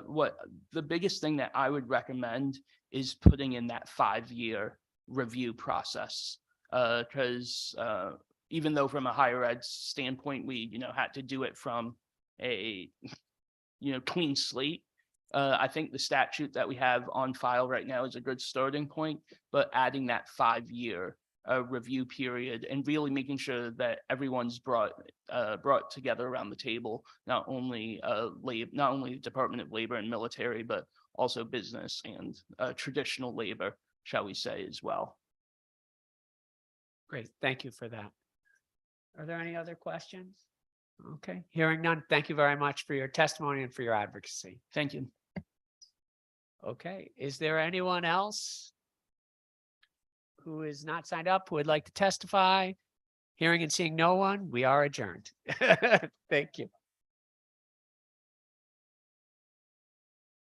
What the biggest thing that I would recommend is putting in that 5-year review process, because even though from a higher ed standpoint, we had to do it from a clean slate. I think the statute that we have on file right now is a good starting point, but adding that 5-year review period and really making sure that everyone's brought together around the table, not only the Department of Labor and military, but also business and traditional labor, shall we say, as well. Great, thank you for that. Are there any other questions? Okay, hearing none, thank you very much for your testimony and for your advocacy. Thank you. Okay, is there anyone else who is not signed up who would like to testify? Hearing and seeing no one, we are adjourned. Thank you.